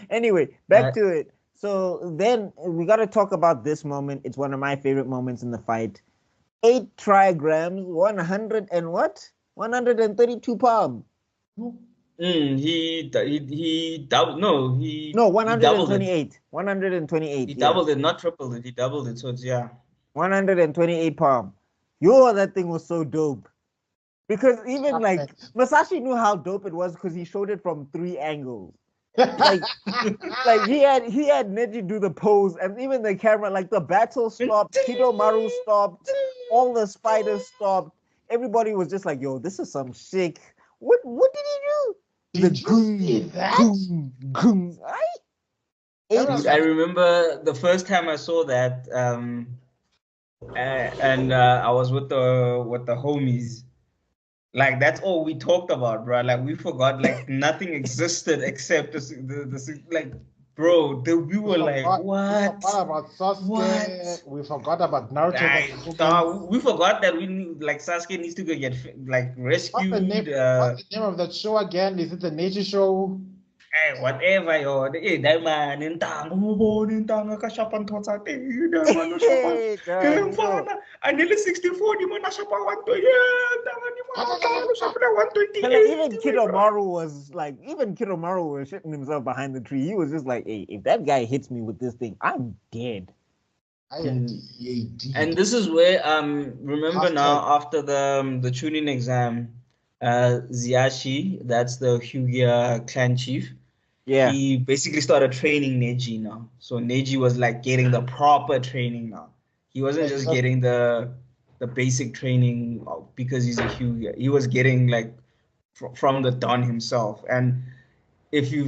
Anyway, back to it. So then we got to talk about this moment. It's one of my favorite moments in the fight. 8 trigrams, 100 and what? 132 palm. He doubled. No, he 128. 128. He doubled it, not tripled it. He doubled it. So it's 128 palm. Yo, that thing was so dope. Because even like Masashi knew how dope it was because he showed it from 3 angles. like he had Neji do the pose and even the camera, like the battle stopped, Kidomaru stopped, all the spiders stopped. Everybody was just like, yo, this is some sick. What did he do? Did you see that? I remember the first time I saw that, and I was with the homies. Like that's all we talked about, bro. Like we forgot, like nothing existed except the like, bro. We were like, what? We forgot about Sasuke. What? We forgot about Naruto. We forgot that we need, like Sasuke needs to go get like rescued. What's the name of that show again? Is it the Nature Show? Hey, whatever, yo. That man in I nearly 64. Even Kidomaru was shitting himself behind the tree. He was just like, hey, if that guy hits me with this thing, I'm dead. I am dead. And this is where remember now after the tuning exam, Ziashi, that's the Hyuga clan chief. Yeah. He basically started training Neji now. So Neji was like getting the proper training now. He wasn't just getting the basic training because he's a Hyuga. He was getting like from the Don himself. And if you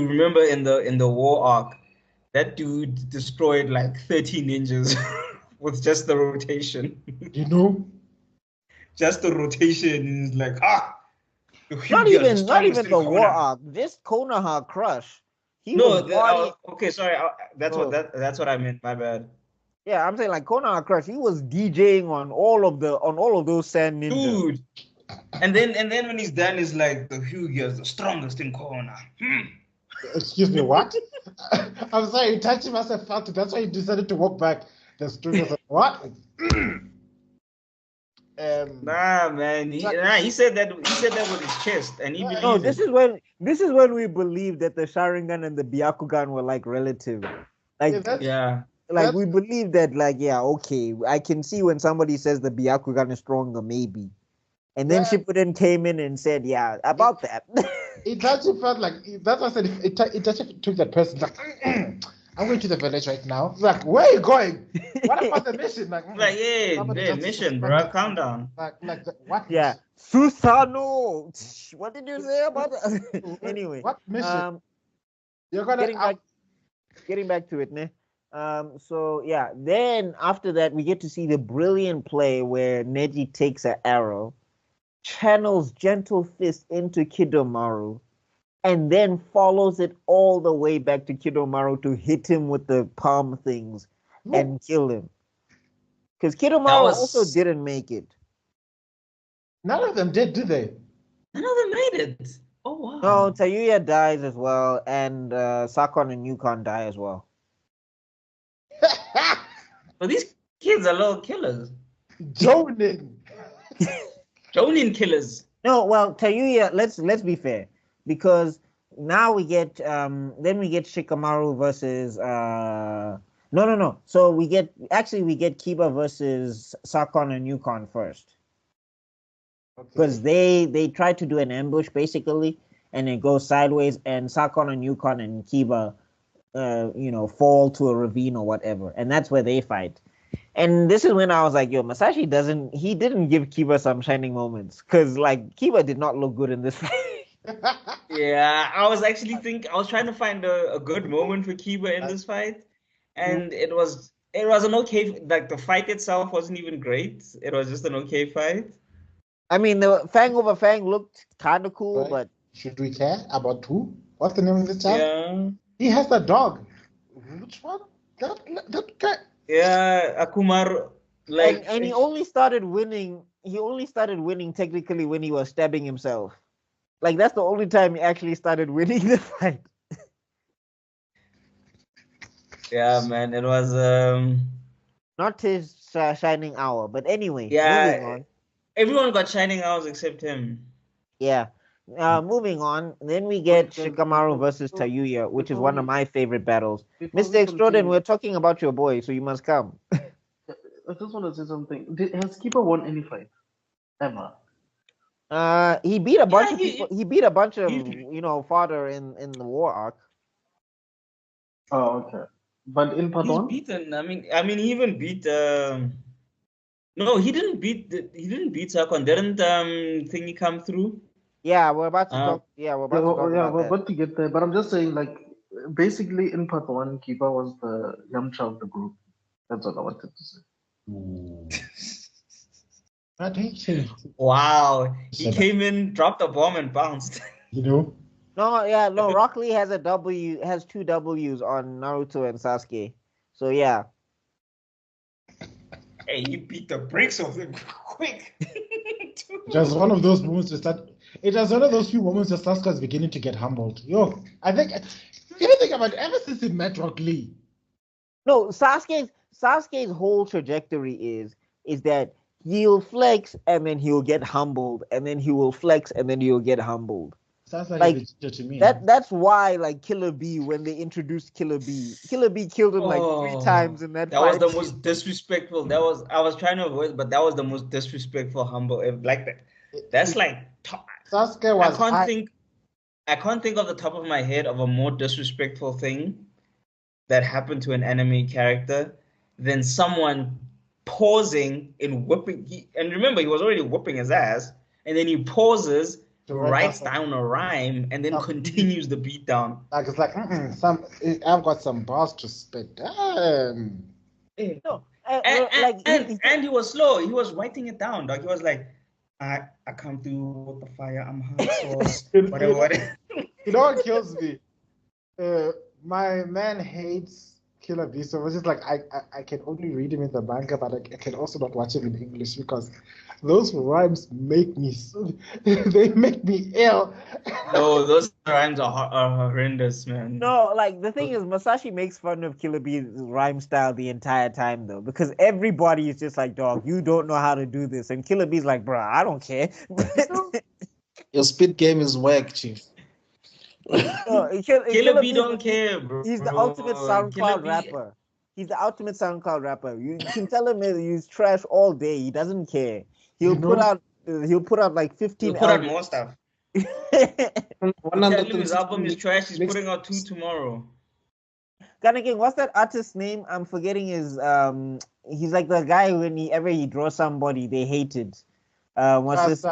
remember in the war arc, that dude destroyed like 30 ninjas with just the rotation. You know? Just the rotation is like not even the war arc. This Konoha crush. Okay, sorry. That's what I meant. My bad. Yeah, I'm saying like Konoha crush. He was DJing on all of those sand ninjas. Dude. And then when he's done, it's like the Hyuga is the strongest in Konoha. Excuse me, what? I'm sorry, Itachi must have felt it. That's why he decided to walk back. The students like, what? Nah, man. He said that with his chest, and he believed no, this is when we believe that the Sharingan and the Byakugan were like relative. Like we believe that, like, yeah, okay, I can see when somebody says the Byakugan is stronger, maybe. And then Shippuden came in and said, yeah, about that. Itachi felt like, that's what I said, Itachi took that person, like, I'm going to the village right now. Like, where are you going? What about the mission? Like mission, bro. Calm down. What? Yeah. Susano. What did you say about that? Anyway. What mission? You're gonna getting back to it, ne? So yeah, then after that we get to see the brilliant play where Neji takes an arrow, channels Gentle Fist into Kidomaru, and then follows it all the way back to Kidomaru to hit him with the palm things and kill him. Because Kidomaru also didn't make it. None of them did they? None of them made it. Oh wow. No, Tayuya dies as well, and Sakon and Yukon die as well. But these kids are little killers. Jonin. Jonin killers. No, well, Tayuya, let's be fair, because now we get then we get Shikamaru versus no. So we get Kiba versus Sakon and Yukon first. Because they try to do an ambush basically, and it goes sideways, and Sakon and Yukon and Kiba fall to a ravine or whatever, and that's where they fight. And this is when I was like, yo, Masashi didn't give Kiba some shining moments, because like Kiba did not look good in this fight. Yeah, I was trying to find a good moment for Kiba in this fight, and it was an okay, like the fight itself wasn't even great. It was just an okay fight. I mean, the Fang over Fang looked kind of cool, right. But should we care about who? What's the name of the child? Yeah, he has the dog. Which one? That guy. Yeah, Akumaru. Like, and he only started winning. He only started winning technically when he was stabbing himself. Like that's the only time he actually started winning the fight. Yeah, man, it was not his shining hour, but anyway. Yeah, moving on. Everyone got shining hours except him. Yeah. Moving on, then we get Shikamaru versus Tayuya, which is one of my favorite battles. Mr. Extraordin, we're talking about your boy, so you must come. I just want to say something. Has Keeper won any fight ever? He beat a bunch of people. He beat a bunch of fodder in the war arc. Oh, okay. But in part one, beaten. I mean, he even beat. No, he didn't beat. He didn't beat Sakon. Didn't thingy come through? Yeah, we're about to talk. Yeah, we're about to talk about we're that. about to get there. But I'm just saying, like, basically in part one, Kiba was the Yamcha of the group. That's all I wanted to say. Wow, he came in, dropped a bomb, and bounced. No, Rock Lee has two W's on Naruto and Sasuke. So yeah. Hey, you beat the brakes off him quick. Just one of those moments it was one of those few moments that Sasuke is beginning to get humbled. Yo, I think you think about it, ever since he met Rock Lee. No, Sasuke's whole trajectory is that he'll flex and then he'll get humbled, and then he will flex and then he'll get humbled. Sounds like to me. That's why, like, Killer B, when they introduced Killer B killed him like 3 times in that fight. That was the most disrespectful. I was trying to avoid, but that was the most disrespectful humble. Like that. That's like Sasuke was. I can't think of the top of my head of a more disrespectful thing that happened to an anime character than someone pausing in whipping. And remember, he was already whipping his ass, and then he pauses, writes down a rhyme, and then continues the beat down. Like it's like I've got some bars to spit. Damn. No, and he was slow. He was writing it down. Dog. He was like, I come through with the fire. I'm hot sauce. Whatever. You know what kills me? My man hates Killer B, so it's just like I can only read him in the manga, but I can also not watch him in English because those rhymes make me they make me ill. No, those rhymes are horrendous, man. No, like the thing is, Masashi makes fun of Killer B's rhyme style the entire time though, because everybody is just like, dog, you don't know how to do this, and Killer B's like, bruh, I don't care. Your spit game is whack, chief. No, Killer B don't care, bro. He's the ultimate SoundCloud rapper. He's the ultimate SoundCloud rapper. You can tell him he's trash all day. He doesn't care. He'll put out like 15. He'll put out more stuff. His album is trash. He's putting out 2 tomorrow. Again, what's that artist's name? I'm forgetting his. He's like the guy whenever he draws somebody they hated. What's Rasta. this?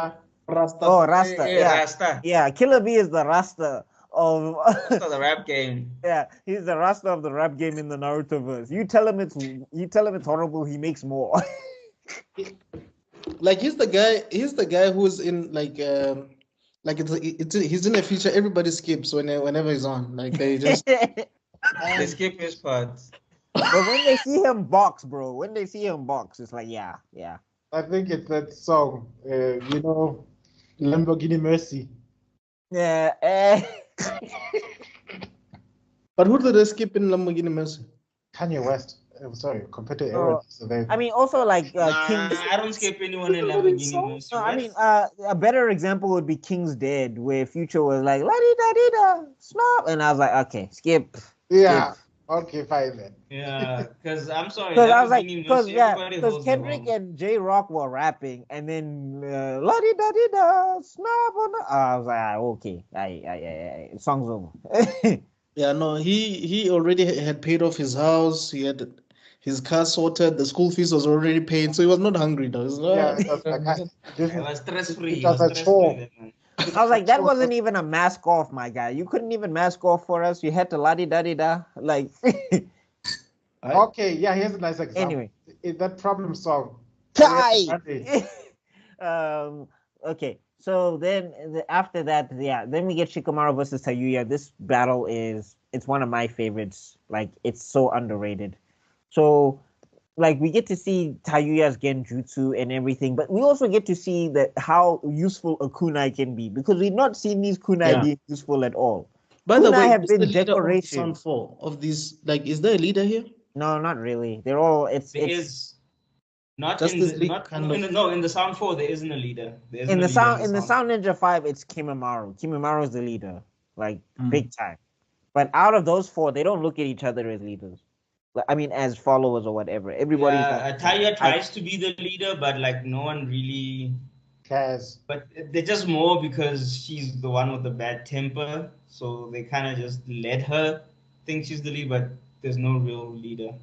Rasta. Oh, Rasta. Yeah, Rasta. Yeah, Killer B is the Rasta of Rasta of the rap game. yeah, he's the Rasta of the rap game in the Naruto verse. You tell him it's horrible, he makes more. Like he's the guy who's in like he's in a feature everybody skips whenever he's on. Like they just They skip his parts. But when they see him box, bro, when they see him box, it's like, yeah. I think it's that song, Lamborghini Mercy. Yeah. But who did they skip in Lamborghini Mercy? Kanye West. Sorry, compared to Oh, Aaron. So I mean, also like King's. I don't skip anyone in Lamborghini Mercy. No, I mean, a better example would be King's Dead, where Future was like, la di da di da, snap. And I was like, okay, skip. yeah. Okay, fine then. Yeah, because I'm sorry. Because I was like, Lamborghini because Mercy, yeah, everybody because holds the Kendrick wrong. and J Rock were rapping, and then la di da di da, snap on. I was like, okay, I song's over. Yeah, no, he already had paid off his house. He had his car sorted. The school fees was already paid, so he was not hungry though. Yeah, it was like, this I is, was stress-free. it was a chore. I was like, that wasn't even a mask off, my guy. You couldn't even mask off for us. You had to la di da di da, like. Okay, yeah, here's a nice example. Anyway. In that problem song. Kai! Okay, so then after that, yeah, then we get Shikamaru versus Tayuya. This battle it's one of my favorites. Like, it's so underrated. So, like, we get to see Tayuya's genjutsu and everything, but we also get to see that how useful a kunai can be, because we've not seen these kunai being useful at all. By the way, have who's the been leader of decoration. Sound 4 of these? Like, is there a leader here? No, not really. They're all There is not Just in this the league not kind of- in the Sound 4 there isn't a leader. There isn't in a the leader Sound Ninja 5, it's Kimimaro. Kimimaro is the leader, like Mm. big time. But out of those four, they don't look at each other as leaders. I mean, as followers or whatever. Everybody's like, Taya tries to be the leader, but like no one really. Cares. But they're just more because she's the one with the bad temper, so they kind of just let her think she's the leader, but there's no real leader.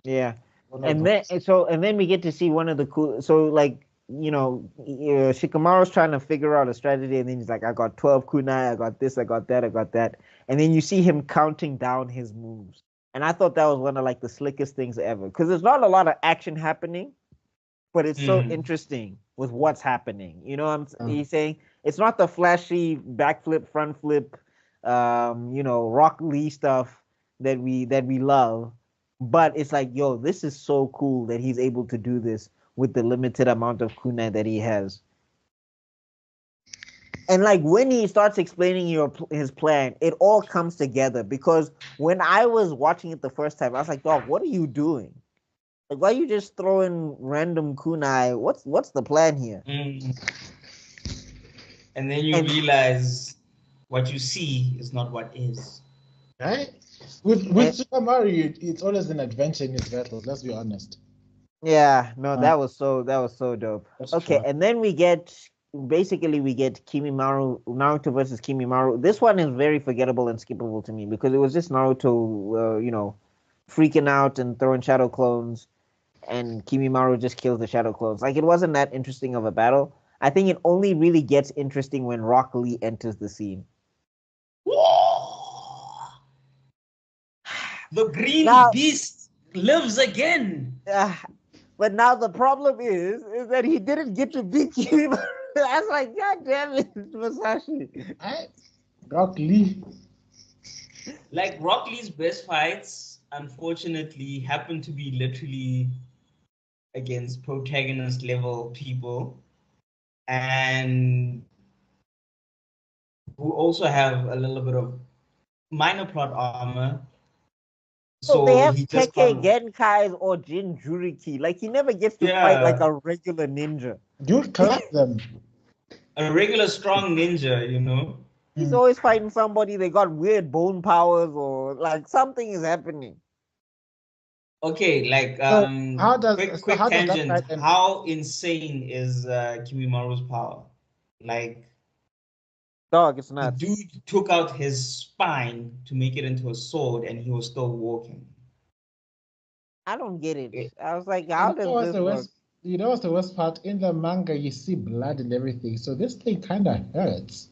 yeah. And then we get to see one of the cool. So like, Shikamaru's trying to figure out a strategy, and then he's like, I got 12 kunai, I got this, I got that, I got that. And then you see him counting down his moves. And I thought that was one of like the slickest things ever, because there's not a lot of action happening, but it's so interesting with what's happening. You know what he's saying? It's not the flashy backflip, front flip, Rock Lee stuff that we love, but it's like, yo, this is so cool that he's able to do this with the limited amount of kunai that he has. And like when he starts explaining his plan, it all comes together, because when I was watching it the first time, I was like, dog, what are you doing? Like, why are you just throwing random kunai? What's the plan here? And then you realize what you see is not what is. Right? With Shikamaru, it's always an adventure in his battles, let's be honest. Yeah, no, that was so dope. Okay, true. and then we get Kimimaro, Naruto versus Kimimaro. This one is very forgettable and skippable to me, because it was just Naruto, freaking out and throwing shadow clones, and Kimimaro just kills the shadow clones. Like, it wasn't that interesting of a battle. I think it only really gets interesting when Rock Lee enters the scene. The green beast lives again. But now the problem is that he didn't get to beat Kimimaro. I was like, God damn it, Masashi. Rock Lee. Like, Rock Lee's best fights, unfortunately, happen to be literally against protagonist level people, and who also have a little bit of minor plot armor. So they have he just Tekke Genkais or Jinjuriki. Like, he never gets to fight like a regular ninja. Dude, collect them. A regular strong ninja, He's always fighting somebody. They got weird bone powers, or like something is happening. Okay, like how does quick that tangent. fight end? How insane is Kimimaru's power? Like, Dog, it's the nuts. dude took out his spine to make it into a sword, and he was still walking. I don't get it. I was like, how does this work? You know what's the worst part? In the manga, you see blood and everything, so this thing kind of hurts.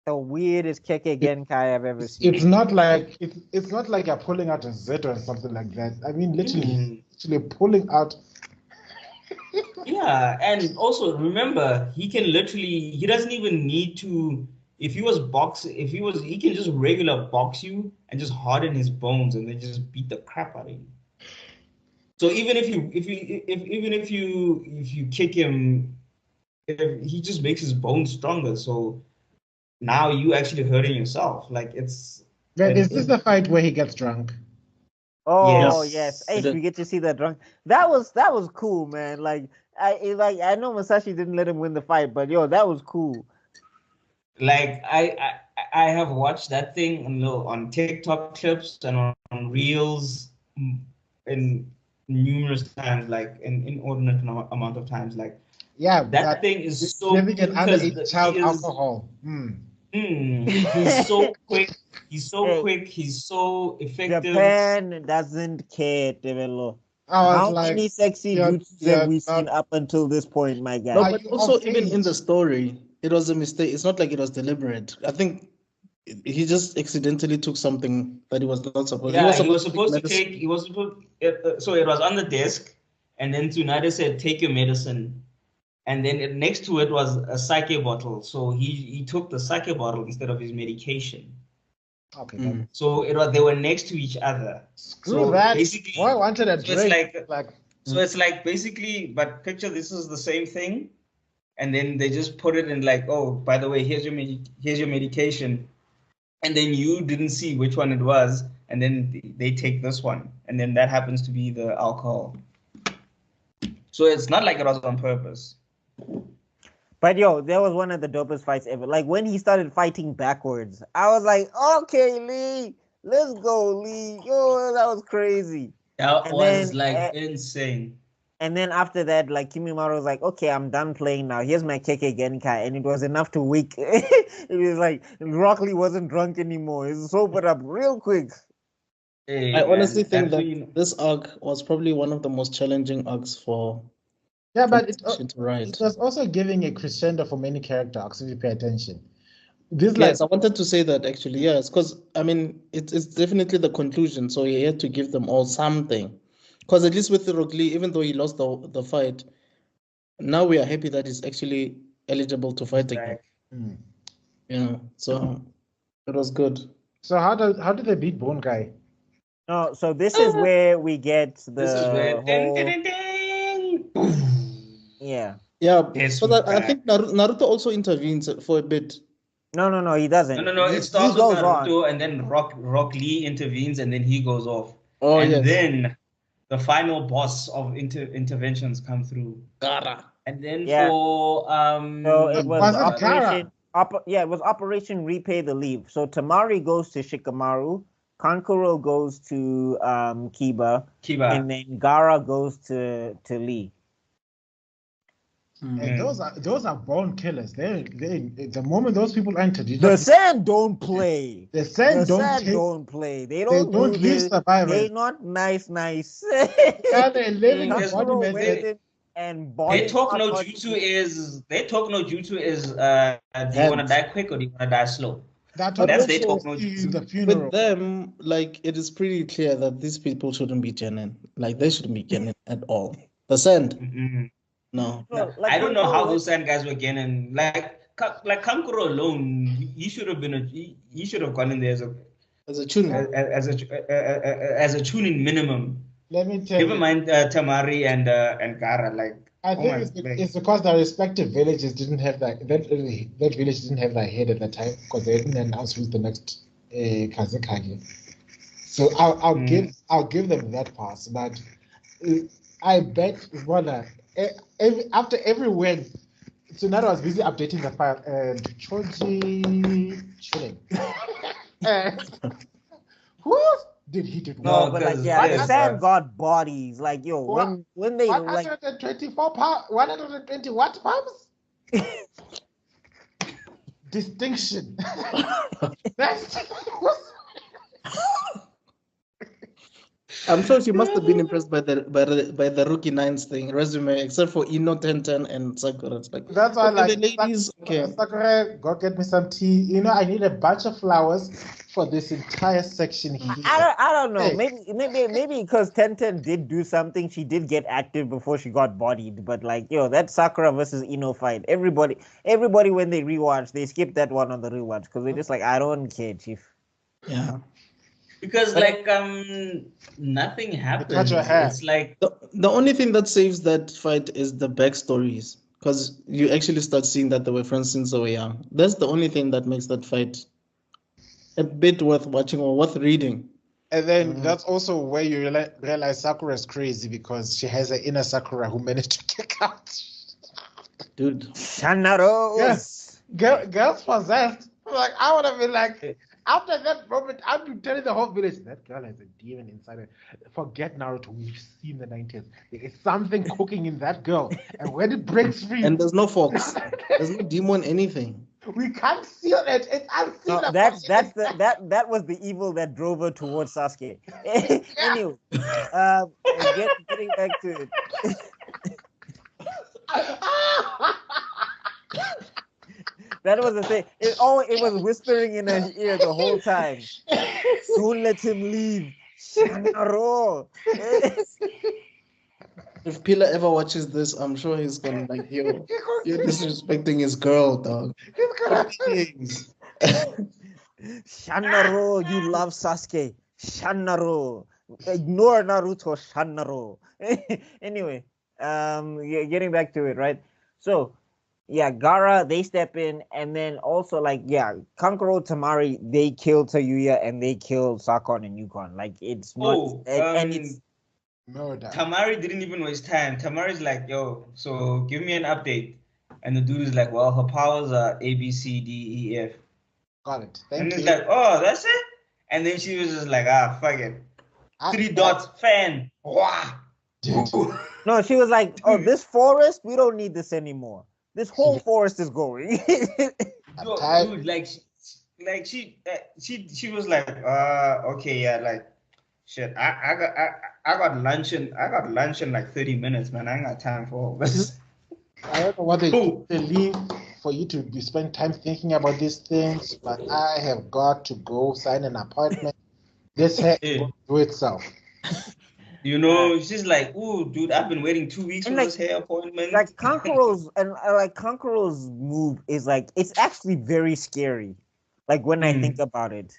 the weirdest Keke Genkai I've ever seen. It's not like you're pulling out a Z or something like that. I mean, literally pulling out. Yeah, and also remember, he doesn't even need to. If he can just regular box you and just harden his bones and then just beat the crap out of you. So even if you kick him, he just makes his bones stronger. So now you actually hurting yourself. Like it's. Is this the fight where he gets drunk? Oh Yes. yes, we get to see that drunk. That was cool, man. Like I know Masashi didn't let him win the fight, but yo, that was cool. Like I have watched that thing on TikTok clips and on Reels in numerous times, like an inordinate amount of times. Like that thing is so giving an underage child alcohol. He's so quick. He's so quick. He's so effective. Japan doesn't care, Develo. How many sexy jutsus have we seen up until this point, my guy? No, but also even in the story, it was a mistake. It's not like it was deliberate. I think he just accidentally took something that he was not supposed. Yeah, he was supposed to take. He was supposed. So it was on the desk, and then Tsunade said, "Take your medicine." And then next to it was a sake bottle. So he took the sake bottle instead of his medication. Okay. So they were next to each other. Screw that. Basically, I wanted a drink. So it's like basically, but picture this is the same thing, and then they just put it in like, oh, by the way, here's your medication, and then you didn't see which one it was, and then they take this one, and then that happens to be the alcohol. So it's not like it was on purpose. But yo, that was one of the dopest fights ever. Like when he started fighting backwards, I was like, okay, Lee, let's go, Lee. Yo, that was crazy. That was insane. And then after that, like Kimimaro was like, okay, I'm done playing now. Here's my Keke Genkai. And it was enough to wake. It was like Rock Lee wasn't drunk anymore. He sobered up real quick. I honestly think that this arc was probably one of the most challenging arcs for. Yeah, but it was also giving a crescendo for many character arcs if you pay attention. Yes, I wanted to say that actually, yes, because I mean it's definitely the conclusion, so he had to give them all something. Because at least with Rock Lee, even though he lost the fight, now we are happy that he's actually eligible to fight again. Yeah, so it was good. So how did they beat Bone Guy? No, so this is where we get the this is where whole... Yeah. So that, I think Naruto also intervenes for a bit. No, he doesn't. No. It starts with Naruto, and then Rock Lee intervenes, and then he goes off. Oh, and then the final boss of interventions come through. Gaara. And then for so it was Operation. It was Operation Repay the Leave. So Tamari goes to Shikamaru, Kankuro goes to Kiba, and then Gaara goes to Lee. And those are born killers. They the moment those people entered, the Sand don't play. The Sand don't play. They don't leave survivors. They're not nice. Yeah, they're living embodiment. And they talk no jutsu is do you want to die quick or do you want to die slow? That's they talk no jutsu. The funeral. With them, like it is pretty clear that these people shouldn't be genin. Like they shouldn't be genin at all. The Sand. No. Like, I don't know how those Sand guys were genin. Like Kankuro alone, he should have gone in there as a tuning as a tuning minimum. Let me tell you. Never mind Tamari and Gaara. Like I think it's because their respective villages didn't have that village didn't have that head at the time because they didn't announce who's the next Kazekage. So I'll give them that pass, but I bet after every win, Tsunade was busy updating the file and Choji chilling. Who did he do? No, but like the Sand got bodies. Like yo, when they 124 pounds, 120 what pounds? Distinction. I'm sure she must have been impressed by the rookie nines thing resume, except for Nton Nton and Sakura. It's like, That's why, okay, like, the ladies, okay. Sakura, go get me some tea. You know, I need a bunch of flowers for this entire section here. I don't know. Hey. Maybe because Tenten did do something. She did get active before she got bodied. But like, that Sakura versus Ino fight. Everybody when they rewatch, they skip that one on the rewatch because they're just like, I don't care, Chief. Yeah. Because nothing happens. It's like the only thing that saves that fight is the backstories, because you actually start seeing that they were friends since they were young. That's the only thing that makes that fight a bit worth watching or worth reading. And then that's also where you realize Sakura's crazy because she has an inner Sakura who managed to kick out. Dude. Shanaro. Yes. Girls possessed. Like, I would have been like, after that moment, I'd be telling the whole village, that girl has a demon inside her. Forget Naruto, we've seen the 90s. There is something cooking in that girl. And when it breaks free... And there's no fox. There's no demon anything. We can't seal it. It's unseen. No, that was the evil that drove her towards Sasuke. Anyway, getting back to it. That was the thing. It was whispering in her ear the whole time. Don't let him leave. Shanaro. If Pila ever watches this, I'm sure he's gonna like, you're disrespecting his girl, dog. Shanaro, you love Sasuke. Shanaro. Ignore Naruto, Shanaro. Anyway, getting back to it, right? So, yeah, Gaara, they step in, and then also, like, Kankuro, Tamari, they kill Tayuya, and they kill Sakon and Yukon. Like, it's not... and it's... Murder. Tamari didn't even waste time. Tamari's like, yo, so give me an update. And the dude is like, well, her powers are A, B, C, D, E, F. Got it. And he's like, oh, that's it? And then she was just like, fuck it. 3 dots, fan. Wow. No, she was like, oh, this forest, we don't need this anymore. This whole forest is going. Yo, dude, she was like, okay, yeah, like, shit. I got lunch in like 30 minutes, man. I ain't got time for all this. I don't know what they leave for you to spend time thinking about these things, but I have got to go sign an appointment. This has to do itself. You know, she's like, ooh, dude, I've been waiting 2 weeks for this hair appointment. Like Kankuro's move is like, it's actually very scary. Like when I think about it,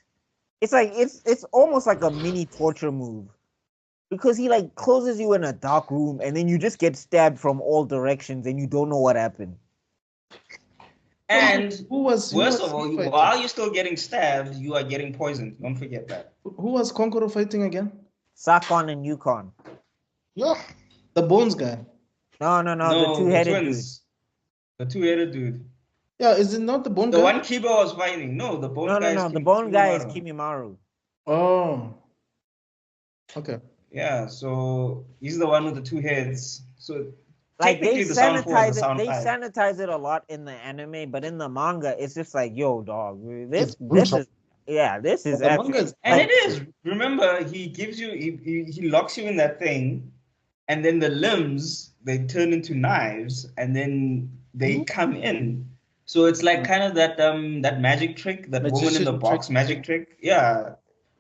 it's like it's almost like a mini torture move, because he like closes you in a dark room and then you just get stabbed from all directions and you don't know what happened. And worst of all, while you're still getting stabbed, you are getting poisoned. Don't forget that. Who was Kankuro fighting again? Sakon and Yukon. Yeah. The Bones guy. No, the two-headed dude. The two-headed dude. Yeah, is it not the Bone guy? The one Kiba was fighting. No, the Bone guy is the Bone guy is Kimimaru. Oh. Okay. Yeah, so he's the one with the 2 heads. So like they sanitize it a lot in the anime, but in the manga, it's just like, yo, dog, this is actually, and it is. Remember, he gives you, he locks you in that thing, and then the limbs they turn into knives, and then they come in. So it's like kind of that magic trick, that woman in the box magic trick. Yeah,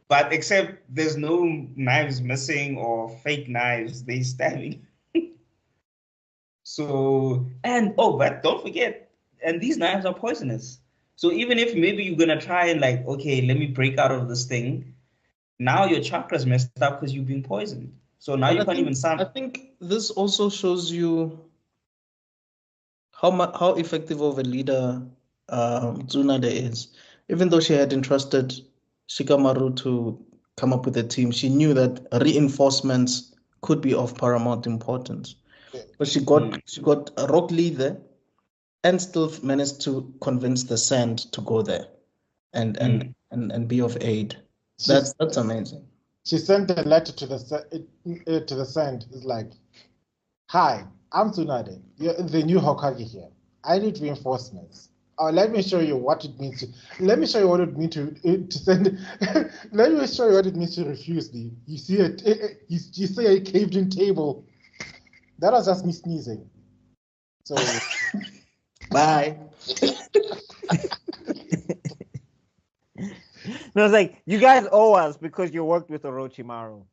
but except there's no knives missing or fake knives. They stabbing. So but don't forget, and these knives are poisonous. So even if maybe you're gonna try and like, okay, let me break out of this thing, now your chakra's messed up because you've been poisoned. So now you can't even sound. I think this also shows you how effective of a leader Tsunade is. Even though she had entrusted Shikamaru to come up with a team, she knew that reinforcements could be of paramount importance. But she got a Rock Lee there, and still managed to convince the Sand to go there and be of aid. That's amazing. She sent a letter to the Sand. It's like, hi, I'm Tsunade. You're the new Hokage here. I need reinforcements. Let me show you what it means. Let me show you what it means to send. Let me show you what it means to refuse. You see it. You see a caved-in table. That was just me sneezing. So Bye. No, it's like you guys owe us because you worked with Orochimaru.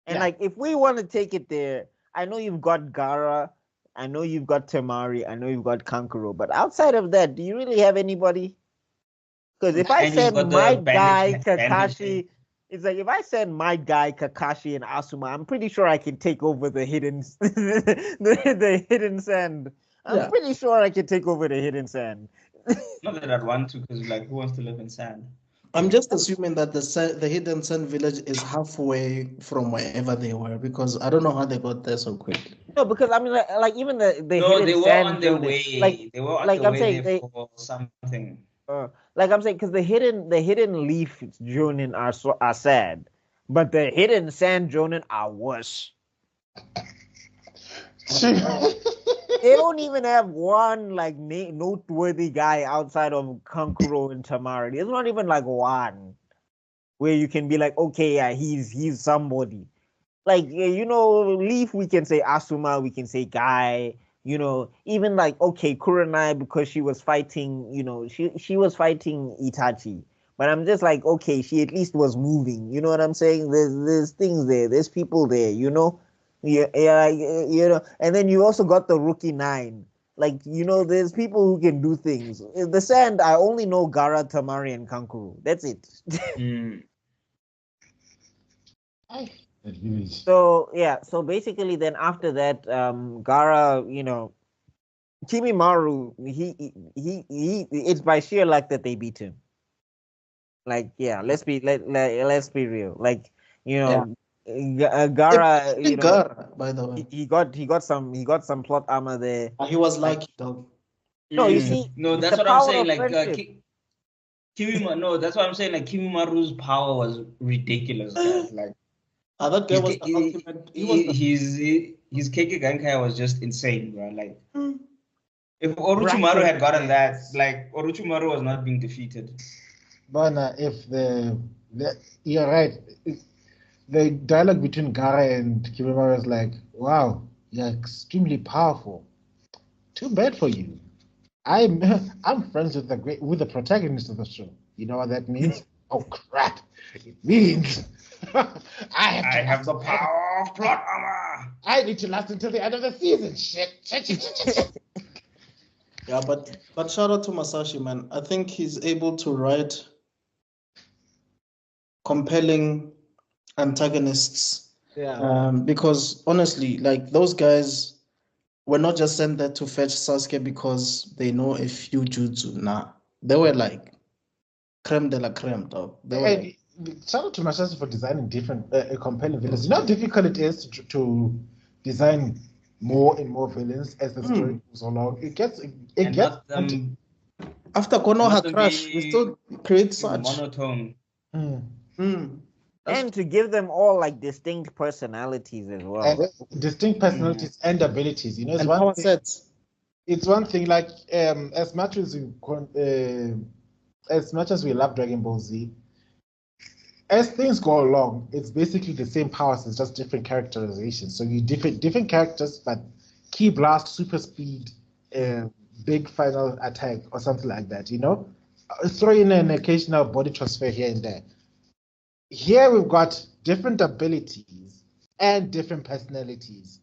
And Yeah. like if we want to take it there, I know you've got Gara, I know you've got Temari, I know you've got Kankuro, but outside of that, do you really have anybody? Because if I And you've send got my the guy bandage Kakashi, it's like if I send my guy Kakashi and Asuma, I'm pretty sure I can take over the hidden the hidden sand. I'm pretty sure I can take over the hidden sand. Not that I'd want to, because like, who wants to live in sand? I'm just assuming that the hidden sun village is halfway from wherever they were because I don't know how they got there so quick. No, because I mean, like even the No, hidden they were sand on their journey, way. They were on like their I'm way saying, there for something. like I'm saying, because the hidden leaf jonin are sad, but the hidden sand jonin are worse. They don't even have one like noteworthy guy outside of Kankuro and Tamari. There's not even like one where you can be like, okay, yeah, he's somebody. Like Leaf, we can say Asuma, we can say Guy. Even like okay, Kurenai because she was fighting. She was fighting Itachi. But I'm just like, okay, she at least was moving. You know what I'm saying? There's things there. There's people there. Yeah. And then you also got the rookie 9. Like, there's people who can do things. In the sand, I only know Gara, Tamari, and Kankuro. That's it. So yeah, so basically then after that, Gara, Kimimaru, he it's by sheer luck that they beat him. Like, yeah, let's be real. Like, Gara, Gar, by the way. he got some plot armor there. He was lucky though. No, you see, No, it's that's the what I'm power saying. of Like friendship. No, that's what I'm saying. Like Kimimaru's power was ridiculous, guys. Like That guy was the ultimate. He was the his Keiki Gankai was just insane, bro. Like Hmm. if Orochimaru had gotten that, like Orochimaru was not being defeated. But if you're right. The dialogue between Gara and Kimimaru is like, wow, you're extremely powerful. Too bad for you. I'm friends with the protagonist of the show. You know what that means? Oh crap! It means I have the power of plot armor. I need to last until the end of the season. Shit. Yeah, but shout out to Masashi, man. I think he's able to write compelling antagonists. Yeah. Because honestly, like those guys were not just sent there to fetch Sasuke because they know a few jutsu. Nah, they were like creme de la creme, dog. Shout out to Masashi for designing different compelling villains. You know how difficult it is to design more and more villains as the story goes along. It gets after Konoha Crash, we still create such monotone. And to give them all like distinct personalities as well. And distinct personalities and abilities. It's and one power thing, sets. It's one thing like as much as we love Dragon Ball Z, as things go along, it's basically the same powers, it's just different characterizations. So you different characters, but key blast, super speed, big final attack, or something like that. Throw in an occasional body transfer here and there. Here we've got different abilities and different personalities.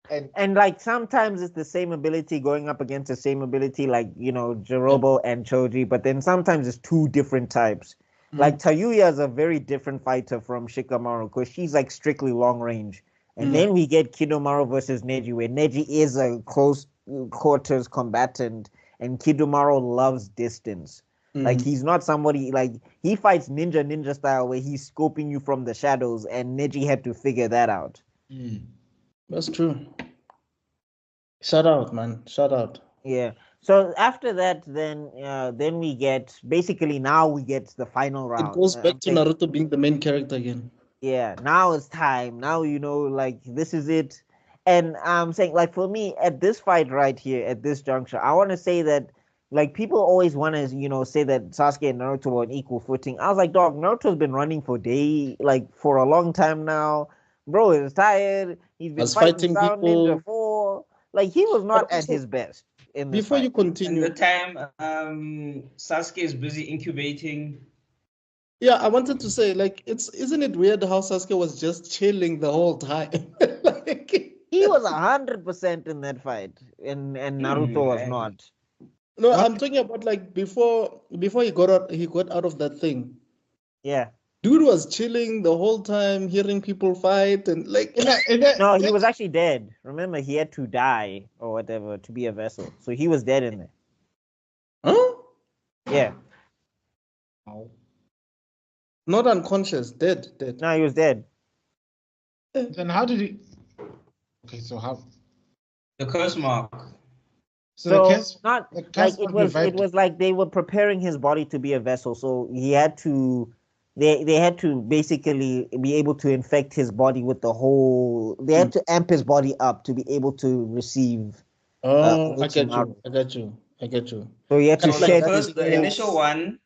And like sometimes it's the same ability going up against the same ability, like Jirobo and Choji, but then sometimes it's 2 different types. Like Tayuya is a very different fighter from Shikamaru because she's like strictly long range. And then we get Kidomaru versus Neji, where Neji is a close quarters combatant and Kidomaru loves distance. Like he's not somebody like he fights ninja style where he's scoping you from the shadows, and Neji had to figure that out. That's true. Shout out, man. Shout out. Yeah. So after that, then we get now we get the final round. It goes back to Naruto being the main character again. Yeah. Now it's time. Now like this is it. And I'm saying, like for me, at this fight right here, at this juncture, I want to say that like people always want to, say that Sasuke and Naruto were on equal footing. I was like, dog, Naruto's been running for for a long time now. Bro is tired. He's been Was fighting fighting Sound Ninja people. 4. Like he was not But at also, his best in this before fight. you In continue, the time, Sasuke is busy incubating. yeah, I wanted to say, like, isn't it weird how Sasuke was just chilling the whole time? Like, He was 100% in that fight, and Naruto was Right. not. no, What? I'm talking about like before he got out of that thing. Yeah. Dude was chilling the whole time, hearing people fight and like. No, he was actually dead. Remember, he had to die or whatever to be a vessel. So he was dead in there. Huh? Yeah. Not unconscious, dead. No, he was dead. Then how did he? Okay, so how? The curse mark. So the case, not the like case it was like they were preparing his body to be a vessel. So he had to they had to basically be able to infect his body with the whole they had to amp his body up to be able to receive Oh, I get Orochimaru. you. I get you. So he had to So, Like shed first, the yes. initial one,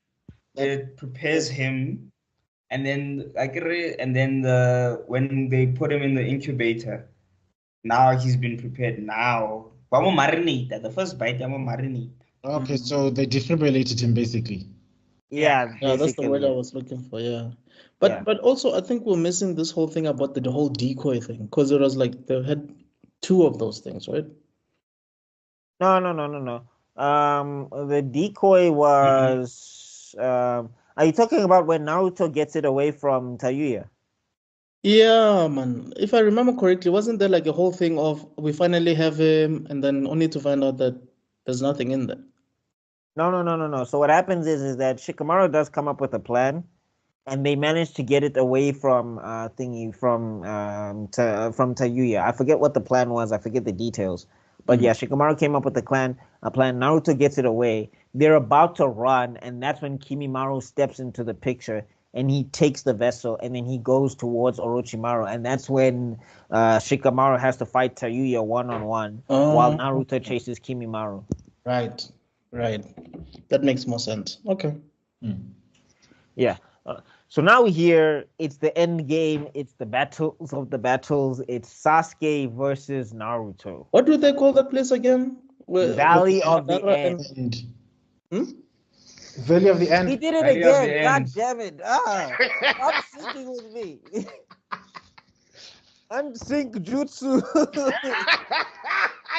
Like- it prepares him, and then when they put him in the incubator, now he's been prepared. Now, vamos marinate. The first bite, vamos marinate. okay, so they defibrillated him basically. yeah, Yeah, that's the word I basically. was looking for. Yeah, but Yeah. but also I think we're missing this whole thing about the whole decoy thing because it was like they had two of those things, right? No. The decoy was are you talking about when Naruto gets it away from Tayuya? Yeah, man. If I remember correctly, wasn't there like a whole thing of we finally have him, and then only to find out that there's nothing in there? No. So what happens is that Shikamaru does come up with a plan, and they manage to get it away from from Tayuya. I forget what the plan was. I forget the details. But yeah, Shikamaru came up with a plan. Naruto gets it away. They're about to run, and that's when Kimimaru steps into the picture, and he takes the vessel, and then he goes towards Orochimaru, and that's when Shikamaru has to fight Tayuya one-on-one, while Oh, Naruto chases Kimimaru. right. That makes more sense. Okay. Yeah. So now here it's the end game. It's the battles of the battles. It's Sasuke versus Naruto. What do they call that place again? Valley of the Madara End. And Hmm? Valley of the End. He did it Valley of the again. God End. damn it. Stop syncing with me. Unsync jutsu.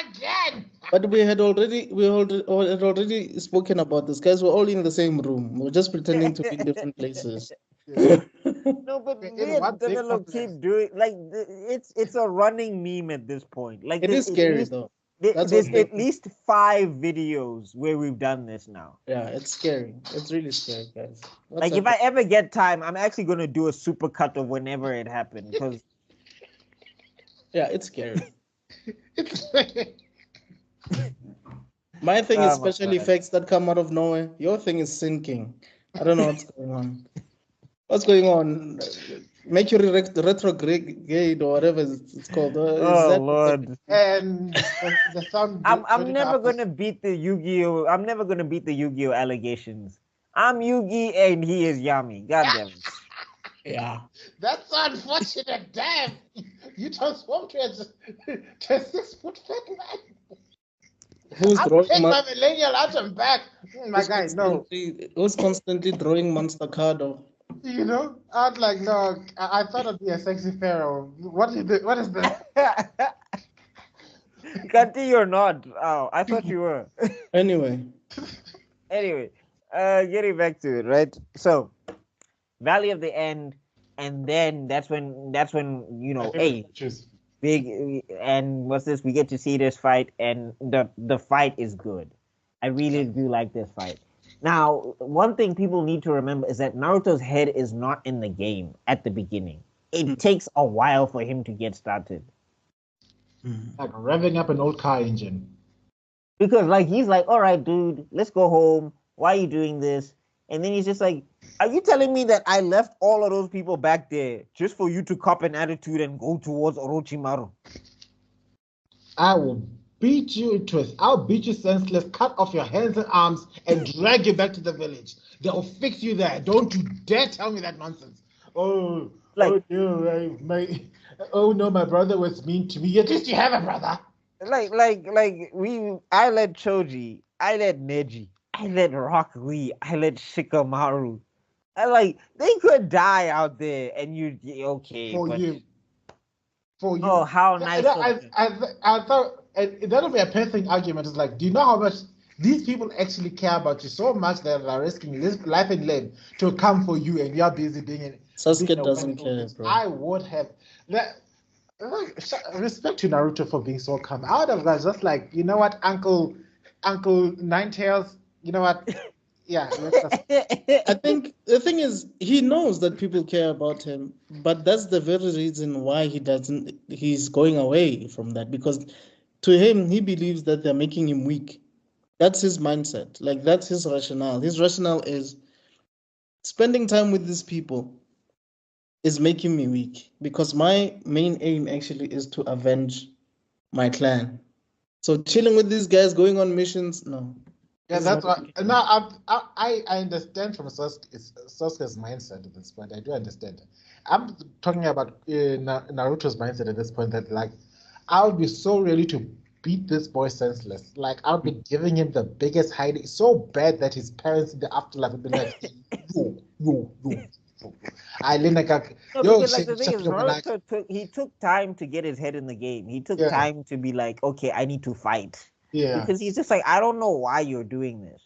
Again. But we had already spoken about this. Guys, we're all in the same room. We're just pretending to be in different places. No, but In me and one big Danilo complex. keep doing it's a running meme at this point. Like It is at scary least- though. There's That's what at least 5 videos where we've done this now. Yeah, it's scary. It's really scary, guys. What's Like if I ever get time, I'm actually gonna do a super cut of whenever it happened because Yeah, it's scary. My thing Oh is my special God. effects that come out of nowhere. Your thing is sinking. I don't know what's going on. What's going on? Mercury retrograde or whatever it's called. oh Lord, And the sound. I'm never gonna beat the Yu-Gi-Oh. I'm never gonna beat the Yu-Gi-Oh allegations. I'm Yugi and he is Yami. God damn it. Yeah. That's unfortunate. Damn. You transformed to a 6-foot fat man. Who's I'll drawing take my mon- millennial atom back. My guy, no. Who's constantly drawing Monster card or You know, I was like, no. I thought it'd be a sexy pharaoh. What is this? Kanti, you're not. Oh, I thought you were. anyway. Anyway, getting back to it, right? So, Valley of the End, and then that's when hey, big and what's this? We get to see this fight, and the fight is good. I really do like this fight. Now, one thing people need to remember is that Naruto's head is not in the game at the beginning. It takes a while for him to get started. Like revving up an old car engine. Because like he's like, all right, dude, let's go home. Why are you doing this? And then he's just like, are you telling me that I left all of those people back there just for you to cop an attitude and go towards Orochimaru? I will beat you into it. I'll beat you senseless, cut off your hands and arms, and drag you back to the village. They'll fix you there. Don't you dare tell me that nonsense. Oh, Like- oh no, my brother was mean to me. At least you have a brother. I let Choji, I let Neji, I let Rock Lee, I let Shikamaru. They could die out there, and okay. For but, you. For you. Oh, how nice! I thought that'll be a perfect argument. It's like, do you know how much these people actually care about you so much that they're risking life and limb to come for you, and you're busy doing it? Sasuke doesn't care, bro. I would have that. Respect to Naruto for being so calm. I would have guys just like, you know what, Uncle Nine Tails, you know what? Yeah, I think the thing is, he knows that people care about him, but that's the very reason why he's going away from that, because to him, he believes that they're making him weak. That's his mindset. Like, that's his rationale. His rationale is spending time with these people is making me weak, because my main aim actually is to avenge my clan. So chilling with these guys, going on missions, no. Yeah, that's what. Now I understand from Sasuke's mindset at this point. I do understand. I'm talking about Naruto's mindset at this point. That like, I would be so ready to beat this boy senseless. Like, I would be giving him the biggest hiding, so bad that his parents in the afterlife would be like, yo. I No, because the thing is, Naruto took time to get his head in the game. He took time to be like, okay, I need to fight. Yeah. Because he's just like, I don't know why you're doing this.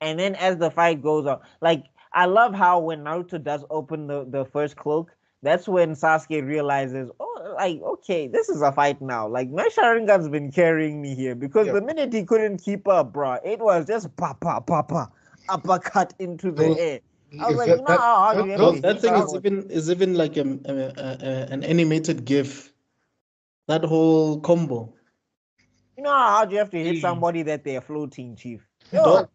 And then as the fight goes on, like, I love how when Naruto does open the first cloak, that's when Sasuke realizes, oh, like, okay, this is a fight now. Like, my Sharingan's been carrying me here, because the minute he couldn't keep up, bro, it was just uppercut into the air. I was like, that thing is even like an animated GIF. That whole combo. You know how you have to hit somebody that they're floating, Chief? Yo.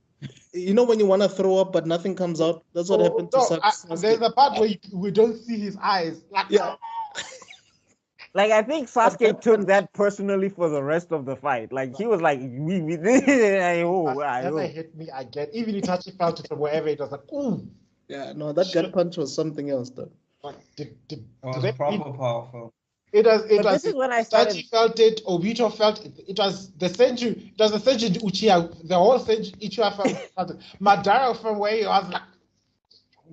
You know when you want to throw up but nothing comes out? That's what happened to Sasuke. There's a part where we don't see his eyes. Like, yeah. Like, I think Sasuke took that personally for the rest of the fight. Like, he was like, never hit me again. Even Itachi felt it from wherever it was like, ooh. Yeah, no, that gut punch was something else, though. It was proper powerful. It was. This is when I started. Itachi felt it. Obito felt it. It was the Senju. It was the Senju Uchiha. The whole Senju Uchiha felt it. Madara from where he was like,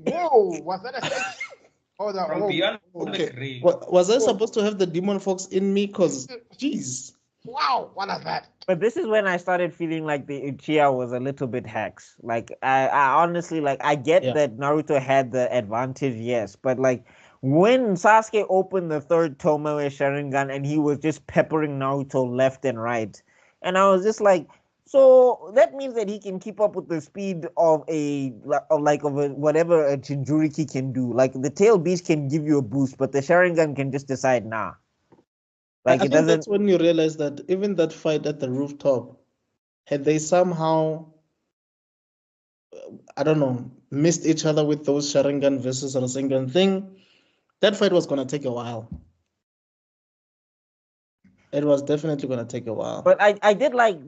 whoa, was that a Senju? From beyond okay. the grave. Was I supposed to have the demon fox in me? Because, jeez. Wow, what is that? But this is when I started feeling like the Uchiha was a little bit hacks. Like, I honestly, like, I get that Naruto had the advantage, yes. But, like, when Sasuke opened the third Tomoe Sharingan and he was just peppering Naruto left and right, and I was just like, so that means that he can keep up with the speed of whatever a Jinchuriki can do. Like, the tail beast can give you a boost, but the Sharingan can just decide, nah. Like, I think that's when you realize that even that fight at the rooftop, had they somehow, I don't know, missed each other with those Sharingan versus Rasengan thing, that fight was going to take a while. It was definitely going to take a while. But I did like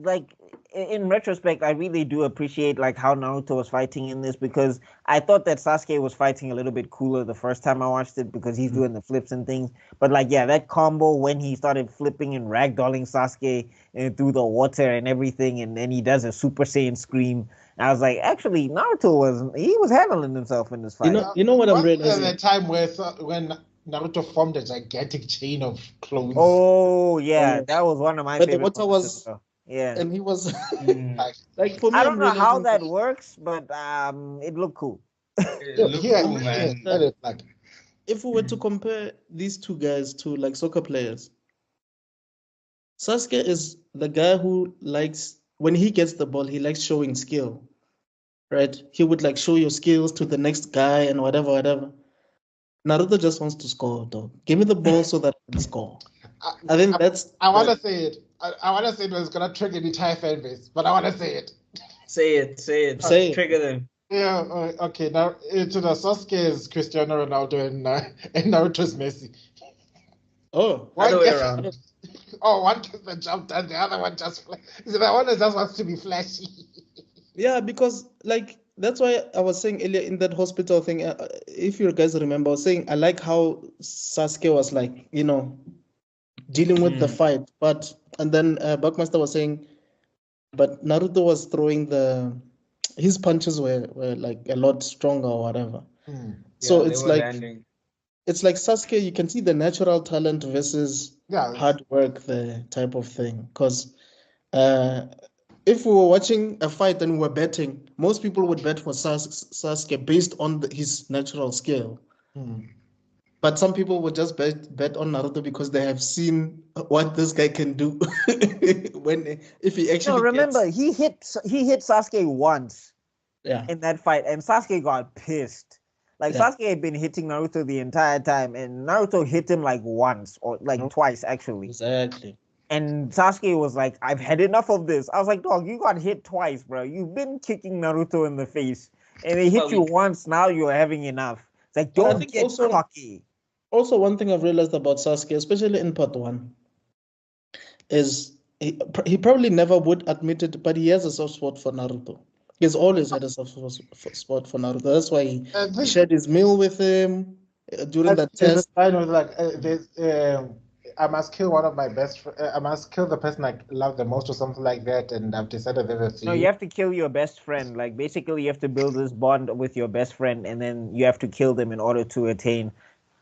in retrospect, I really do appreciate like how Naruto was fighting in this, because I thought that Sasuke was fighting a little bit cooler the first time I watched it, because he's doing the flips and things. But like, yeah, that combo when he started flipping and ragdolling Sasuke through the water and everything, and then he does a Super Saiyan scream. I was like, actually, Naruto was handling himself in this fight. You know what I'm realizing? There's a time when Naruto formed a gigantic chain of clones. Oh yeah, that was one of my favorite. But the water was. Yeah, and he was like for me. I don't know how that works, but it looked cool. Cool, man. If we were to compare these two guys to like soccer players, Sasuke is the guy who likes, when he gets the ball, he likes showing skill, right? He would like show your skills to the next guy and whatever. Naruto just wants to score, dog. Give me the ball so that I can score. I think that's. I want to say it. I want to say it was going to trigger the entire fan base, but I want to say it. Say it. Trigger them. Yeah, okay. Now, to the Sasuke is Cristiano Ronaldo and Naruto's Messi. Oh, other way around. Oh, one gets the job done, the other one just the one just wants to be flashy. Yeah, because like that's why I was saying earlier in that hospital thing. If you guys remember, I was saying I like how Sasuke was like, dealing with the fight, but and then Buckmaster was saying, but Naruto was throwing his punches were like a lot stronger or whatever. So they it's were like landing. it's like Sasuke, you can see the natural talent versus hard work, the type of thing. Because if we were watching a fight and we were betting, most people would bet for Sasuke based on his natural skill. But some people would just bet on Naruto because they have seen what this guy can do if he actually. No, remember he hit Sasuke once. Yeah. In that fight, and Sasuke got pissed. Like Sasuke had been hitting Naruto the entire time, and Naruto hit him like once or like twice actually. Exactly. And Sasuke was like, "I've had enough of this." I was like, "Dog, you got hit twice, bro. You've been kicking Naruto in the face, and they hit you once. Now you're having enough." It's like, don't get cocky. Also, one thing I've realized about Sasuke, especially in part 1, is he probably never would admit it, but he has a soft spot for Naruto. He's always had a soft spot for Naruto. That's why he shared his meal with him during that test. I was like, I must kill one of my best friends. I must kill the person I love the most, or something like that. And I've decided that No, you have to kill your best friend. Like basically, you have to build this bond with your best friend, and then you have to kill them in order to attain.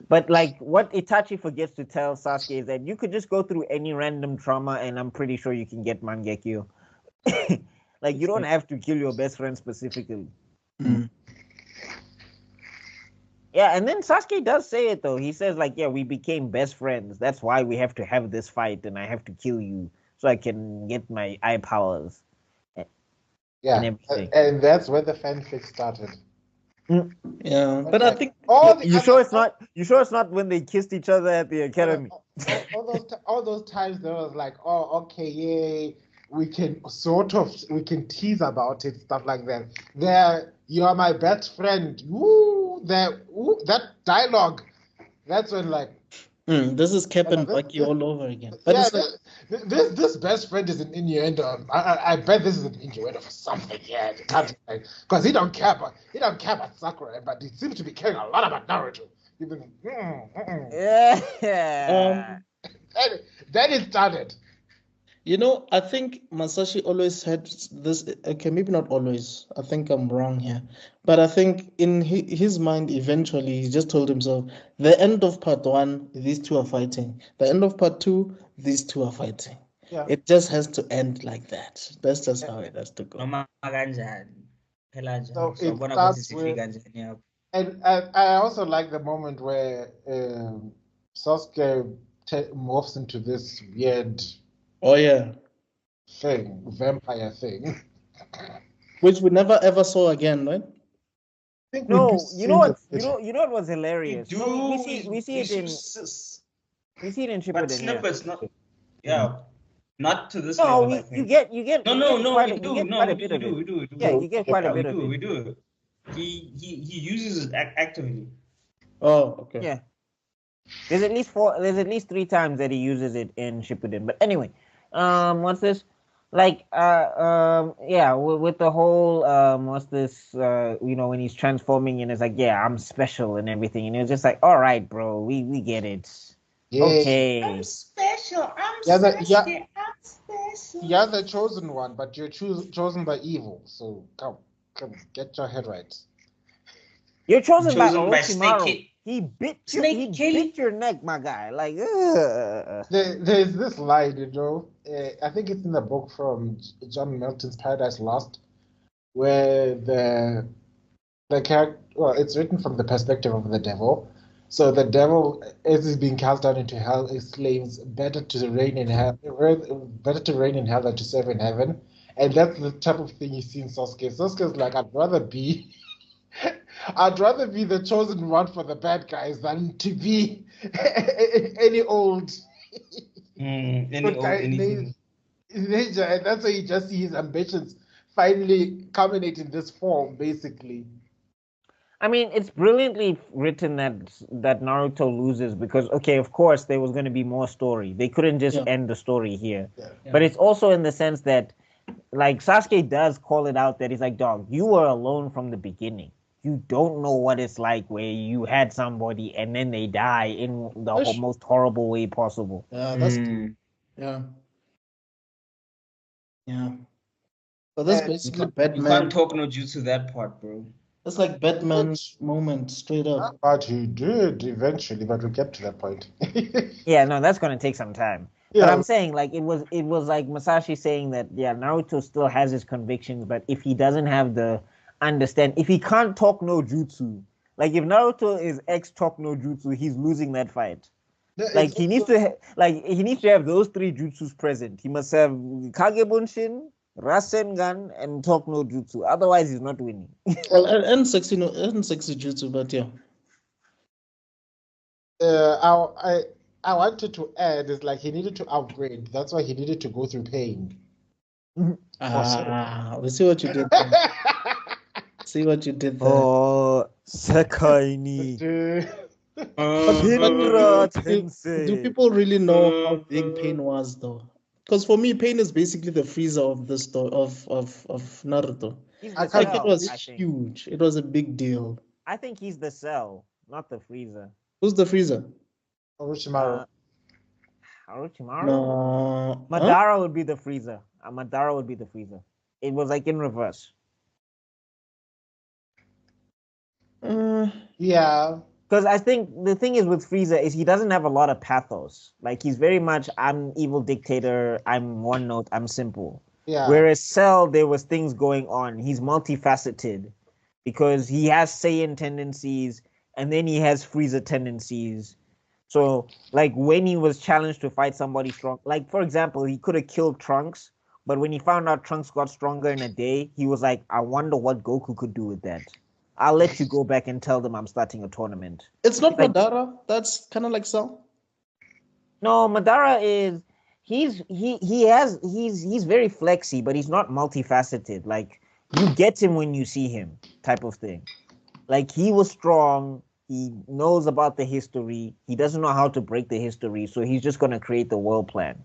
But like what Itachi forgets to tell Sasuke is that you could just go through any random trauma, and I'm pretty sure you can get Mangekyo. Like you don't have to kill your best friend specifically. Yeah, and then Sasuke does say it though. He says like, "Yeah, we became best friends. That's why we have to have this fight, and I have to kill you so I can get my eye powers." And that's where the fanfic started. Yeah, but I think you sure it's not? You sure it's not when they kissed each other at the academy? All those times there was like, oh, okay, yay, we can tease about it, stuff like that. There, you are my best friend. That dialogue. That's when like. This is Captain Bucky all over again. But yeah, this best friend is an innuendo. I bet this is an innuendo for something. Yeah, because he don't care about Sakura, but he seems to be caring a lot about Naruto. Yeah. Then it started. I think Masashi always had this. Okay, maybe not always. I think I'm wrong here. But I think in his mind, eventually, he just told himself, the end of part 1, these two are fighting. The end of part 2, these two are fighting. Yeah. It just has to end like that. That's just how it has to go. So it starts with, and I also like the moment where Sasuke morphs into this weird... Oh yeah, vampire thing, which we never ever saw again, right? No, you know what was hilarious. We see it in Shippuden. But snippets, not to this level. No, you get we do. Yeah, you get quite a bit of it. We do. He uses it actively. Oh, okay. Yeah. There's at least 3 times that he uses it in Shippuden. But anyway, what's this? Like, with the whole, what's this? When he's transforming and it's like, yeah, I'm special and everything, and it's just like, all right, bro, we get it. Yeah. Okay. I'm special. I'm special. You're the chosen one, but you're chosen by evil. So come, get your head right. You're chosen by Orochimaru. He bit your neck, my guy. Like, there's this line, I think it's in the book from John Milton's Paradise Lost, where the character, it's written from the perspective of the devil. So the devil, as he's being cast down into hell, exclaims, "Better to reign in hell than to serve in heaven." And that's the type of thing you see in Sasuke. Sasuke's like, I'd rather be the chosen one for the bad guys than to be any old nature. And that's why you just see his ambitions finally culminate in this form, basically. I mean, it's brilliantly written that Naruto loses because, okay, of course, there was going to be more story. They couldn't just Yeah. end the story here. Yeah. But it's also in the sense that, like, Sasuke does call it out that he's like, dog, you were alone from the beginning. You don't know what it's like where you had somebody and then they die in the most horrible way possible. Yeah, that's yeah. Yeah. So that's basically You Batman. can't talk no jutsu that part, bro. That's like Batman's moment straight up. But he did eventually, but we'll get to that point. Yeah, no, that's gonna take some time. But I'm saying like it was like Masashi saying that Naruto still has his convictions, but if he doesn't have the if he can't talk no jutsu, like if Naruto is ex talk no jutsu, he's losing that fight. Like he needs to have those three jutsus present. He must have Kage Bunshin, Rasengan, and talk no jutsu. Otherwise, he's not winning. Well, and sexy jutsu, but yeah. I wanted to add is like he needed to upgrade. That's why he needed to go through pain. We see what you did there. See what you did there. Oh, Sekai ni. Do people really know how big Pain was, though? Because for me, Pain is basically the Frieza of the story of Naruto. It was huge. It was a big deal. I think he's the Cell, not the Frieza. Who's the Frieza? Orochimaru. Orochimaru? No. Madara would be the Frieza. Madara would be the Frieza. It was like in reverse. Yeah. Because I think the thing is with Frieza is he doesn't have a lot of pathos. Like he's very much, I'm evil dictator, I'm one note, I'm simple. Yeah. Whereas Cell, there was things going on. He's multifaceted because he has Saiyan tendencies and then he has Frieza tendencies. So like when he was challenged to fight somebody strong, like for example, he could have killed Trunks, but when he found out Trunks got stronger in a day, he was like, I wonder what Goku could do with that. I'll let you go back and tell them I'm starting a tournament. It's not like, Madara. That's kind of like Cell. No, Madara is he's very flexy, but he's not multifaceted. Like you get him when you see him, type of thing. Like he was strong. He knows about the history. He doesn't know how to break the history, so he's just gonna create the world plan.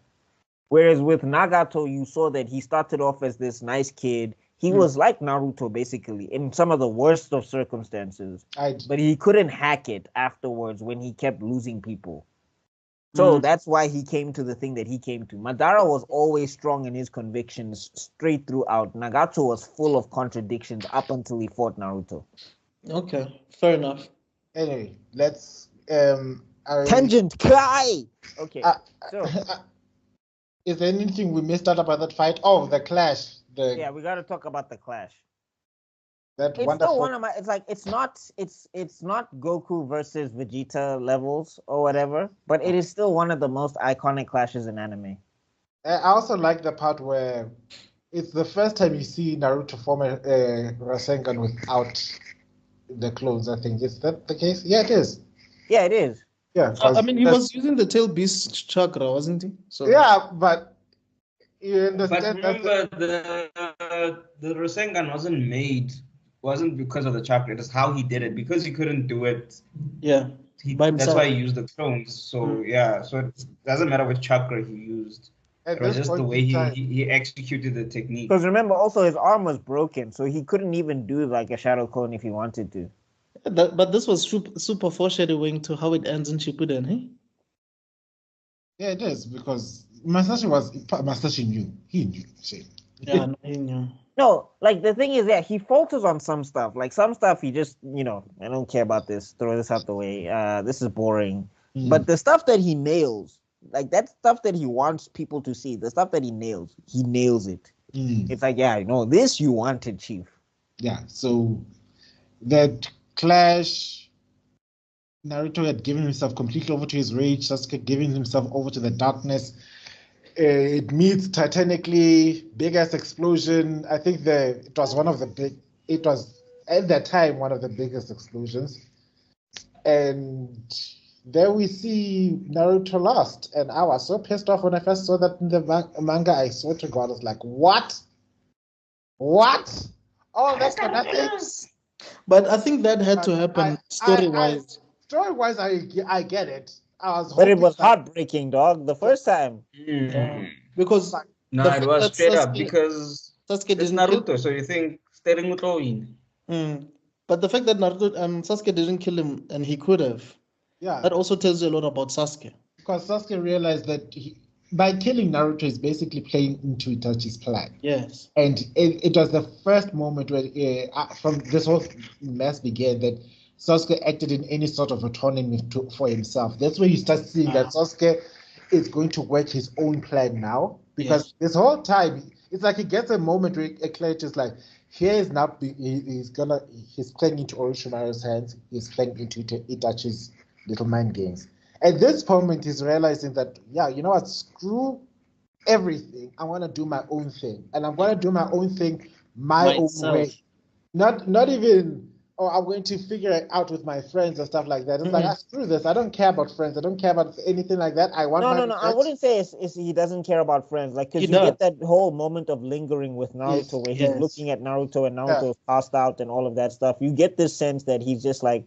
Whereas with Nagato, you saw that he started off as this nice kid. He was like Naruto, basically, in some of the worst of circumstances. But he couldn't hack it afterwards when he kept losing people. So that's why he came to the thing that he came to. Madara was always strong in his convictions straight throughout. Nagato was full of contradictions up until he fought Naruto. Okay, fair enough. Anyway, let's... Tangent, cry! Okay, so... Is there anything we missed out about that fight? Oh, the clash. Yeah, we got to talk about the clash. That it's wonderful... still one of my. It's like it's not Goku versus Vegeta levels or whatever, but it is still one of the most iconic clashes in anime. I also like the part where it's the first time you see Naruto form a Rasengan without the clothes. I think is that the case? Yeah, it is. Yeah, it is. Yeah, I mean, he was using the tail beast chakra, wasn't he? So yeah, but you understand. But remember, the Rasengan wasn't because of the chakra. It is how he did it. Because he couldn't do it. Yeah. That's why he used the clones. So yeah, so it doesn't matter which chakra he used. It was just the way he executed the technique. Because remember, also his arm was broken, so he couldn't even do like a shadow clone if he wanted to. But this was super foreshadowing to how it ends in Shippuden, hey? Yeah, it is, because Masashi knew. He knew. See. Yeah, no, he knew. No, like the thing is that he falters on some stuff. Like some stuff he just, I don't care about this. Throw this out the way. This is boring. But the stuff that he nails, like that stuff that he wants people to see, the stuff that he nails it. It's like, yeah, this you wanted, Chief. Yeah, so that clash, Naruto had given himself completely over to his rage, Sasuke giving himself over to the darkness. It meets titanically, biggest explosion. I think it was at that time one of the biggest explosions. And there we see Naruto lost. And I was so pissed off when I first saw that in the manga. I swear to God, I was like, what? What? Oh, that's for nothing. But I think that had to happen story-wise. Story-wise, I get it. I was But it hoping was that- heartbreaking, dog. The first time. Yeah. Because No, the it fact was that straight up because Sasuke it's didn't kill Naruto. So you think staring at But the fact that Naruto Sasuke didn't kill him and he could have, Yeah, that also tells you a lot about Sasuke. because Sasuke realized that by killing Naruto, he's basically playing into Itachi's plan. Yes. And it was the first moment where, from this whole mess began, that Sasuke acted in any sort of autonomy for himself. That's where you start seeing that Sasuke is going to work his own plan now. Because this whole time, it's like he gets a moment where clarity is like, here is now, he's playing into Orochimaru's hands, he's playing into Itachi's little mind games. At this moment, he's realizing that, yeah, you know what, screw everything. I want to do my own thing, and I'm going to do my own thing my own way. Not even, oh, I'm going to figure it out with my friends and stuff like that. It's like, screw this. I don't care about friends. I don't care about anything like that. I want No. I wouldn't say it's he doesn't care about friends. Like, because you get that whole moment of lingering with Naruto where he's looking at Naruto and Naruto's passed out and all of that stuff. You get this sense that he's just like,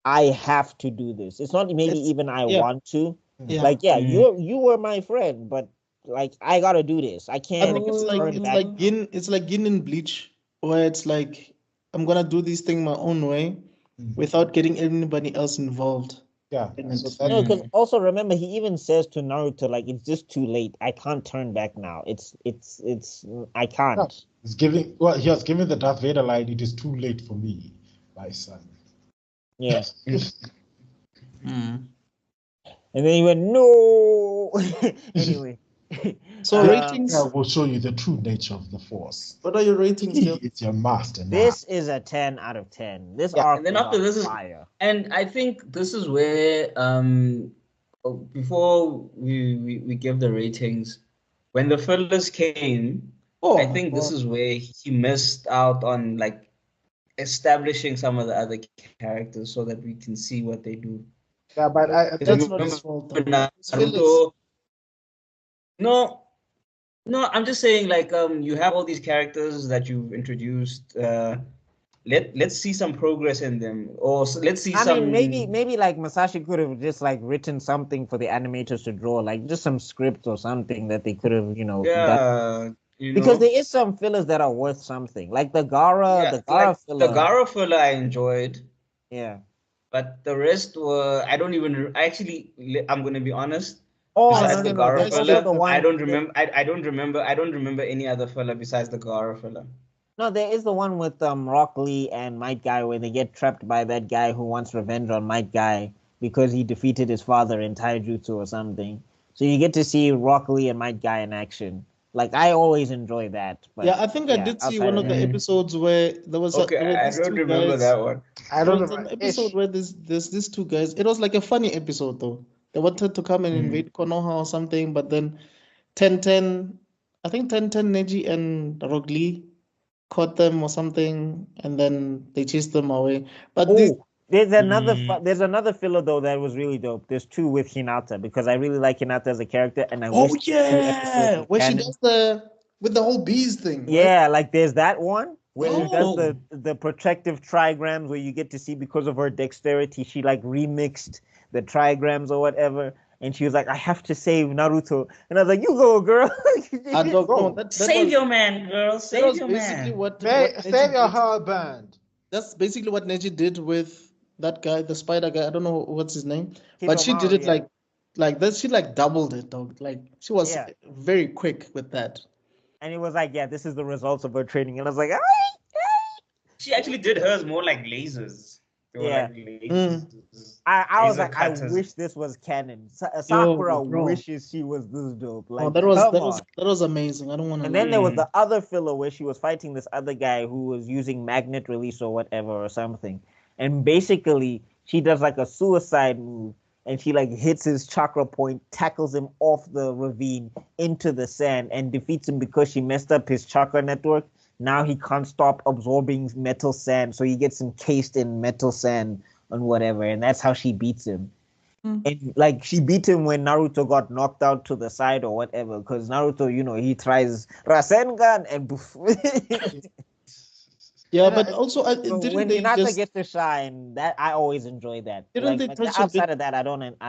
I have to do this. It's not maybe even I want to. Yeah. Like, you were my friend, but like I gotta do this. I can't. I think it's like Gin in Bleach, where it's like I'm gonna do this thing my own way, without getting anybody else involved. Yeah. Because also remember, he even says to Naruto, like, it's just too late. I can't turn back now. I can't. No, he was giving the Darth Vader line, it is too late for me, my son. Yeah. And then he went, no. Anyway. So ratings. I will show you the true nature of the Force. What are your ratings? It's your master now. This is a 10 out of 10. This arc and then after this fire. And I think this is where before we give the ratings, when the fillers came, I think this is where he missed out on like establishing some of the other characters so that we can see what they do. Yeah, but that's not his fault. Naruto, no, I'm just saying, like, you have all these characters that you've introduced. Let's see some progress in them, or let's see some. I mean, maybe like Masashi could have just like written something for the animators to draw, like just some script or something that they could have, done. Because there is some fillers that are worth something, like the Gara filler. The Gara filler I enjoyed. Yeah. But the rest were I'm gonna be honest. Oh, besides the Gara filler, I don't remember any other filler besides the Gara filler. No, there is the one with Rock Lee and Might Guy where they get trapped by that guy who wants revenge on Might Guy because he defeated his father in Taijutsu or something. So you get to see Rock Lee and Might Guy in action. Like, I always enjoy that. But I think I did see one of the episodes where there was. I don't remember that one. I don't remember. An episode where there's these two guys. It was like a funny episode though. They wanted to come and invade Konoha or something, but then 10-10, I think 10-10 Neji and Rock Lee caught them or something, and then they chased them away. But there's another filler though that was really dope. There's two with Hinata because I really like Hinata as a character, and I where she does with the whole bees thing. Right? Yeah, like there's that one where she does the protective trigrams where you get to see because of her dexterity she like remixed the trigrams or whatever. And she was like, I have to save Naruto. And I was like, you go, girl. Save your man, girl. Save your man. Save your husband. That's basically what Neji did with that guy, the spider guy. I don't know what's his name. But she did it like that. She like doubled it, dog. Like she was very quick with that. And it was like, this is the results of her training. And I was like, she actually did hers more like lasers. I was like, I wish this was canon. Sakura wishes she was this dope. Like, that was amazing. I don't want to. And then there was the other filler where she was fighting this other guy who was using magnet release or whatever or something, and basically she does like a suicide move, and she like hits his chakra point, tackles him off the ravine into the sand, and defeats him because she messed up his chakra network. Now he can't stop absorbing metal sand, so he gets encased in metal sand and whatever, and that's how she beats him. And like she beat him when Naruto got knocked out to the side or whatever, because Naruto, he tries Rasengan and Yeah, And but also So didn't when they Hinata just gets to shine, that I always enjoy that. didn't Like, they but touch a outside bit? of that, I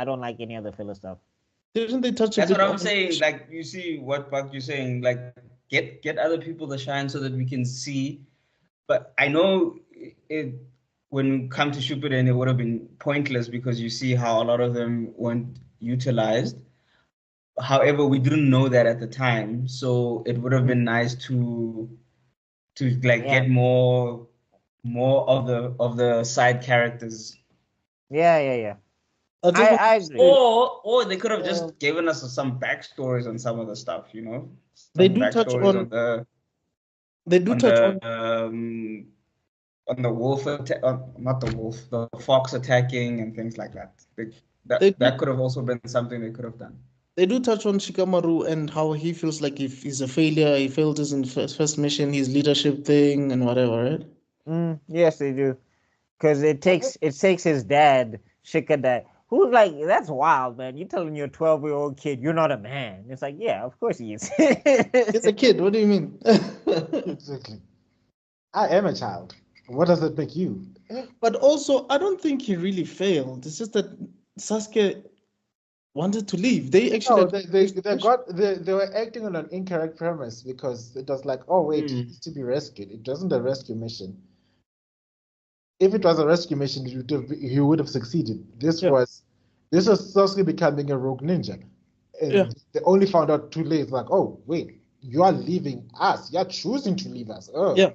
don't like any other filler stuff. Didn't they touch a That's bit what I'm on? saying. Like, you see what Buck you're saying. Like, get other people to shine so that we can see. But I know it when we come to Shippuden, it would have been pointless because you see how a lot of them weren't utilized. However, we didn't know that at the time, so it would have been nice to like Yeah. get more of the side characters. Yeah. I just want I to agree. say, Or they could have just given us some backstories on some of the stuff, you know, they some do touch backstories on. They do touch on. on the wolf not the wolf, the fox attacking and things like that. They do, That could have also been something they could have done. they do touch on Shikamaru and how he feels like if he's a failure, he failed his first mission, his leadership thing and whatever, right? Yes, they do. Because it takes his dad, Shikadai, who's like, that's wild, man. You're telling your 12-year-old kid you're not a man. It's like, yeah, of course he is. He's a kid. What do you mean? exactly. I am a child. What does it make you? But also, I don't think he really failed. It's just that Sasuke wanted to leave. They actually No, they were acting on an incorrect premise because it was like, oh wait, he needs to be rescued. It wasn't a rescue mission. If it was a rescue mission, he would have succeeded. This was Sasuke becoming a rogue ninja. And they only found out too late, like, oh wait, you are leaving us. You are choosing to leave us. Oh. Yeah.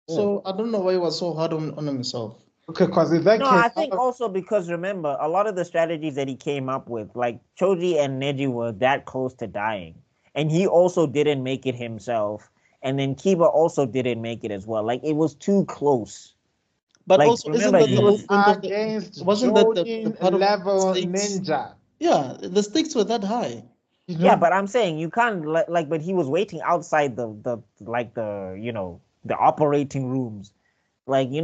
So I don't know why he was so hard on himself. Okay, because in that No, case, I think also because remember, a lot of the strategies that he came up with, like Choji and Neji were that close to dying. And he also didn't make it himself. And then Kiba also didn't make it as well. Like it was too close. But Like, also, isn't remember, that he the was whole point of against wasn't that the Jonin part of level stakes? ninja. Yeah, the stakes were that high. You know? Yeah, but I'm saying you can't like, but he was waiting outside the the operating rooms. Like, you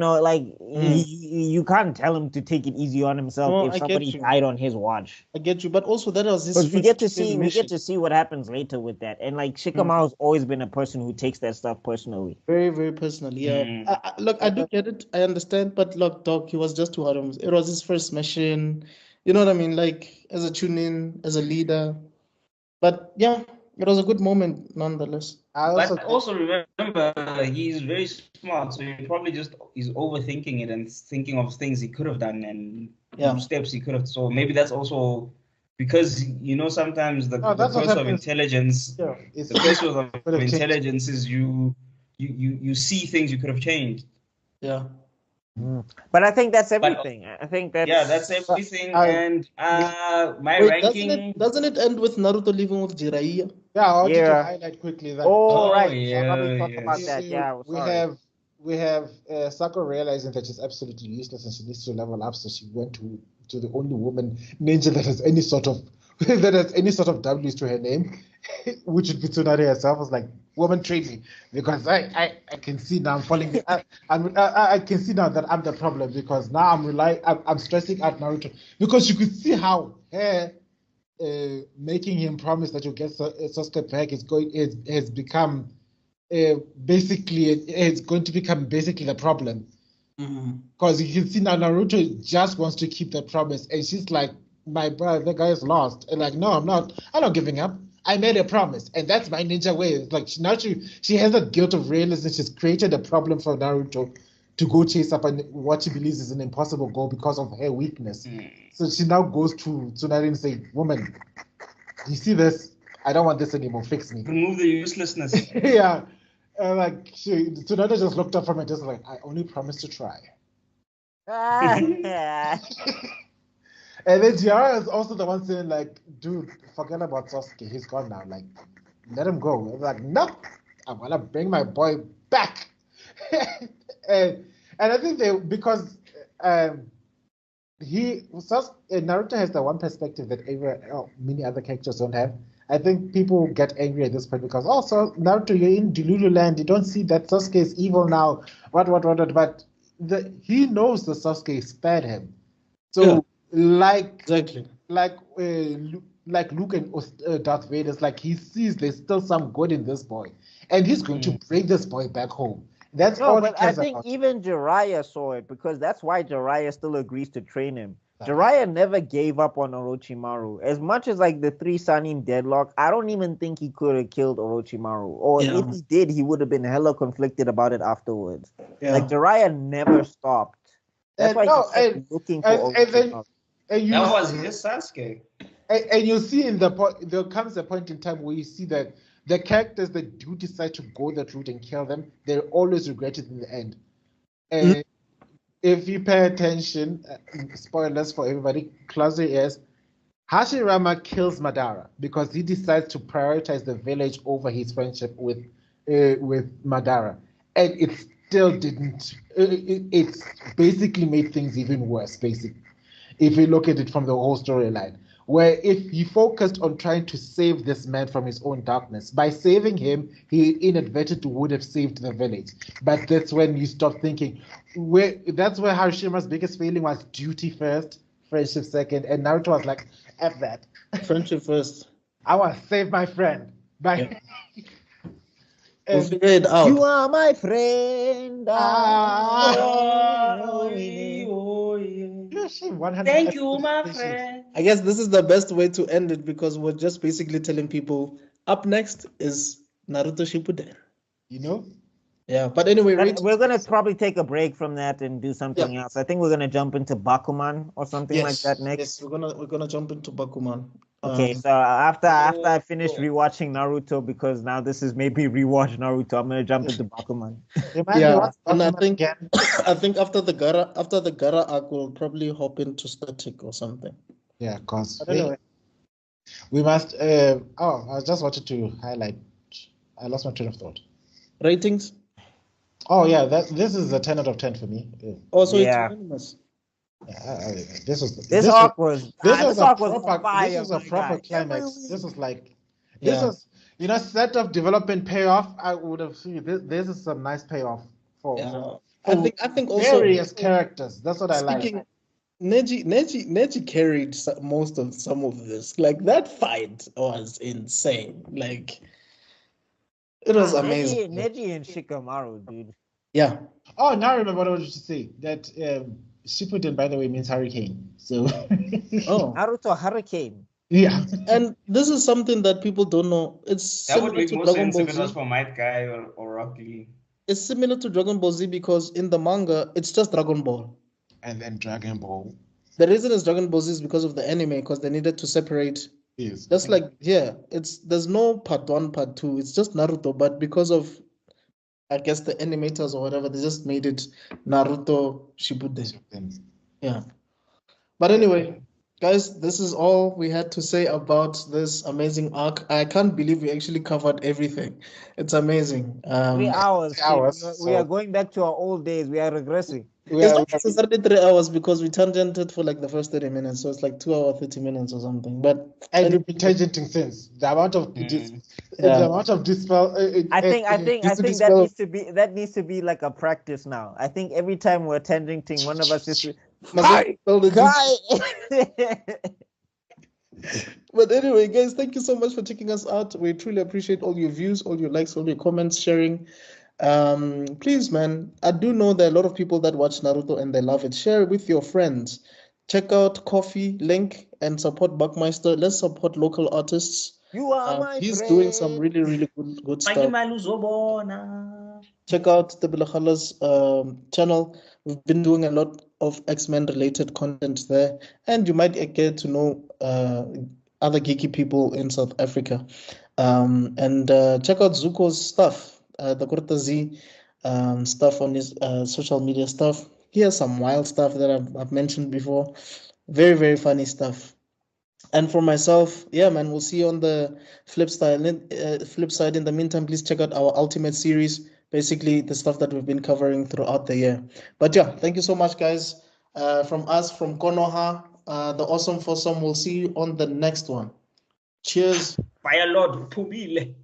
can't tell him to take it easy on himself No, if I get somebody you. died on his watch. I get you, but also that was his Because we first get mission. to see what happens later with that. And like Shikamaru's always been a person who takes that stuff personally. Very, very personally. Yeah. Look, I do get it. I understand, but look, Doc, he was just too hard on himself. It was his first mission. You know what I mean? Like as a tune-in, as a leader. But yeah, it was a good moment nonetheless. But also remember, he's very smart, so he probably just is overthinking it and thinking of things he could have done and steps he could have. So maybe that's also because sometimes the curse of intelligence, the curse of intelligence is you see things you could have changed. Yeah. But I think that's everything. I think that's everything. And my Wait, ranking doesn't it end with Naruto leaving with Jiraiya? Yeah, I wanted to highlight quickly that. Right. Yeah, Let me talk about that. Yeah, we have Sako realizing that she's absolutely useless and she needs to level up. So she went to the only woman ninja that has any sort of W's to her name, which would be Tsunade herself. I was like, woman, train me, because I can see now I'm falling. I can see now that I'm the problem because now I'm stressing out Naruto because you could see how her making him promise that you'll get Sasuke back has become basically it's going to become basically the problem. Because you can see now Naruto just wants to keep the promise, and she's like, my brother, the guy is lost. And like, no, I'm not giving up. I made a promise, and that's my ninja way. It's like now she has a guilt of realizing she's created a problem for Naruto to go chase up and what she believes is an impossible goal because of her weakness. So she now goes to Tsunade and say, woman, you see this? I don't want this anymore. Fix me. Remove the uselessness. Yeah. Tsunade just looked up from it just like, I only promised to try. And then Tiara is also the one saying like, dude, forget about Sasuke. He's gone now. Like, let him go. I'm like, nope. I want to bring my boy back. and I think because Naruto has the one perspective that many other characters don't have. I think people get angry at this point because so Naruto, you're in Delulu land. You don't see that Sasuke is evil now. What? But he knows that Sasuke spared him. So like Luke and Darth Vader, like he sees there's still some good in this boy, and he's going to bring this boy back home. That's No, all he but I cares think about. even Jiraiya saw it because that's why Jiraiya still agrees to train him. Right. Jiraiya never gave up on Orochimaru. As much as like the three Sanin deadlock, I don't even think he could have killed Orochimaru. Or Yeah. if he did, he would have been hella conflicted about it afterwards. Yeah. Like Jiraiya never stopped. That's why No, he kept looking for and then Orochimaru. and you That was his Sasuke. and you see in the point there comes a point in time where you see that the characters that do decide to go that route and kill them, they always regret it in the end. And if you pay attention, spoilers for everybody, close your ears. Hashirama kills Madara because he decides to prioritize the village over his friendship with Madara, and it still didn't. It's basically made things even worse. Basically, if you look at it from the whole storyline, where if he focused on trying to save this man from his own darkness, by saving him, he inadvertently would have saved the village. But that's when you stop thinking. That's where Harashima's biggest failing was duty first, friendship second, and Naruto was like, F that. Friendship first. I want to save my friend. By We'll figure it out. You are my friend. Thank you, my friend. I guess this is the best way to end it because we're just basically telling people up next is Naruto Shippuden. You know? Yeah, but anyway, We're gonna probably take a break from that and do something else. I think we're gonna jump into Bakuman or something like that next. Yes, we're gonna jump into Bakuman. Okay, so after I finish rewatching Naruto, because now this is maybe rewatch Naruto, I'm gonna jump into Bakuman. Yeah, and I think I think after the Gara arc, we'll probably hop into Static or something. Yeah, cause Anyway, we must. I just wanted to highlight. I lost my train of thought. ratings. Oh yeah, this is a 10 out of 10 for me. Also, it's Yeah. unanimous. This arc was a proper guy. climax. This was like Yeah. was set of development payoff. I would have seen this is some nice payoff for I think also various characters. That's what I like. Neji carried most of some of this. Like that fight was insane. Like it was amazing. Neji and Shikamaru, dude. Yeah. Oh, now I remember what I wanted to say. That Shippuden, by the way, means hurricane. So Naruto Hurricane. Yeah. And this is something that people don't know. It's That would similar make to more Dragon sense Ball if it was Z. for Might Guy or Rock Lee. It's similar to Dragon Ball Z because in the manga, it's just Dragon Ball. And then Dragon Ball. The reason it's Dragon Ball Z is because of the anime, because they needed to separate. Yes. Just like there's no part 1, part 2. It's just Naruto, but because of I guess the animators or whatever, they just made it Naruto Shippuden. Yeah. But anyway, guys, this is all we had to say about this amazing arc. I can't believe we actually covered everything. It's amazing. 3 hours. 3 hours, We are going back to our old days. We are regressing. It's not necessarily 3 hours because we tangented for like the first 30 minutes. So it's like 2 hours, 30 minutes or something. But and we've been tangenting since. The amount of dispel. I think that needs to be like a practice now. I think every time we're tangenting, one of us just guy. But anyway, guys, thank you so much for checking us out. We truly appreciate all your views, all your likes, all your comments, sharing. Please, man, I do know there are a lot of people that watch Naruto and they love it. Share it with your friends. Check out Coffee link and support Buckmeister. Let's support local artists. You are my he's friend. doing some really good stuff. Check out the Bilakala's channel. We've been doing a lot of X-Men related content there, and you might get to know other geeky people in South Africa. And check out Zuko's stuff. The Kurta Z stuff on his social media stuff. He has some wild stuff that I've mentioned before. Very funny stuff. And for myself, yeah, man, we'll see you on the flip side. In the meantime, please check out our Ultimate series, basically the stuff that we've been covering throughout the year. But yeah, thank you so much, guys. From us, from Konoha, the Awesome Foursome. We'll see you on the next one. Cheers. Fire Lord Pumile.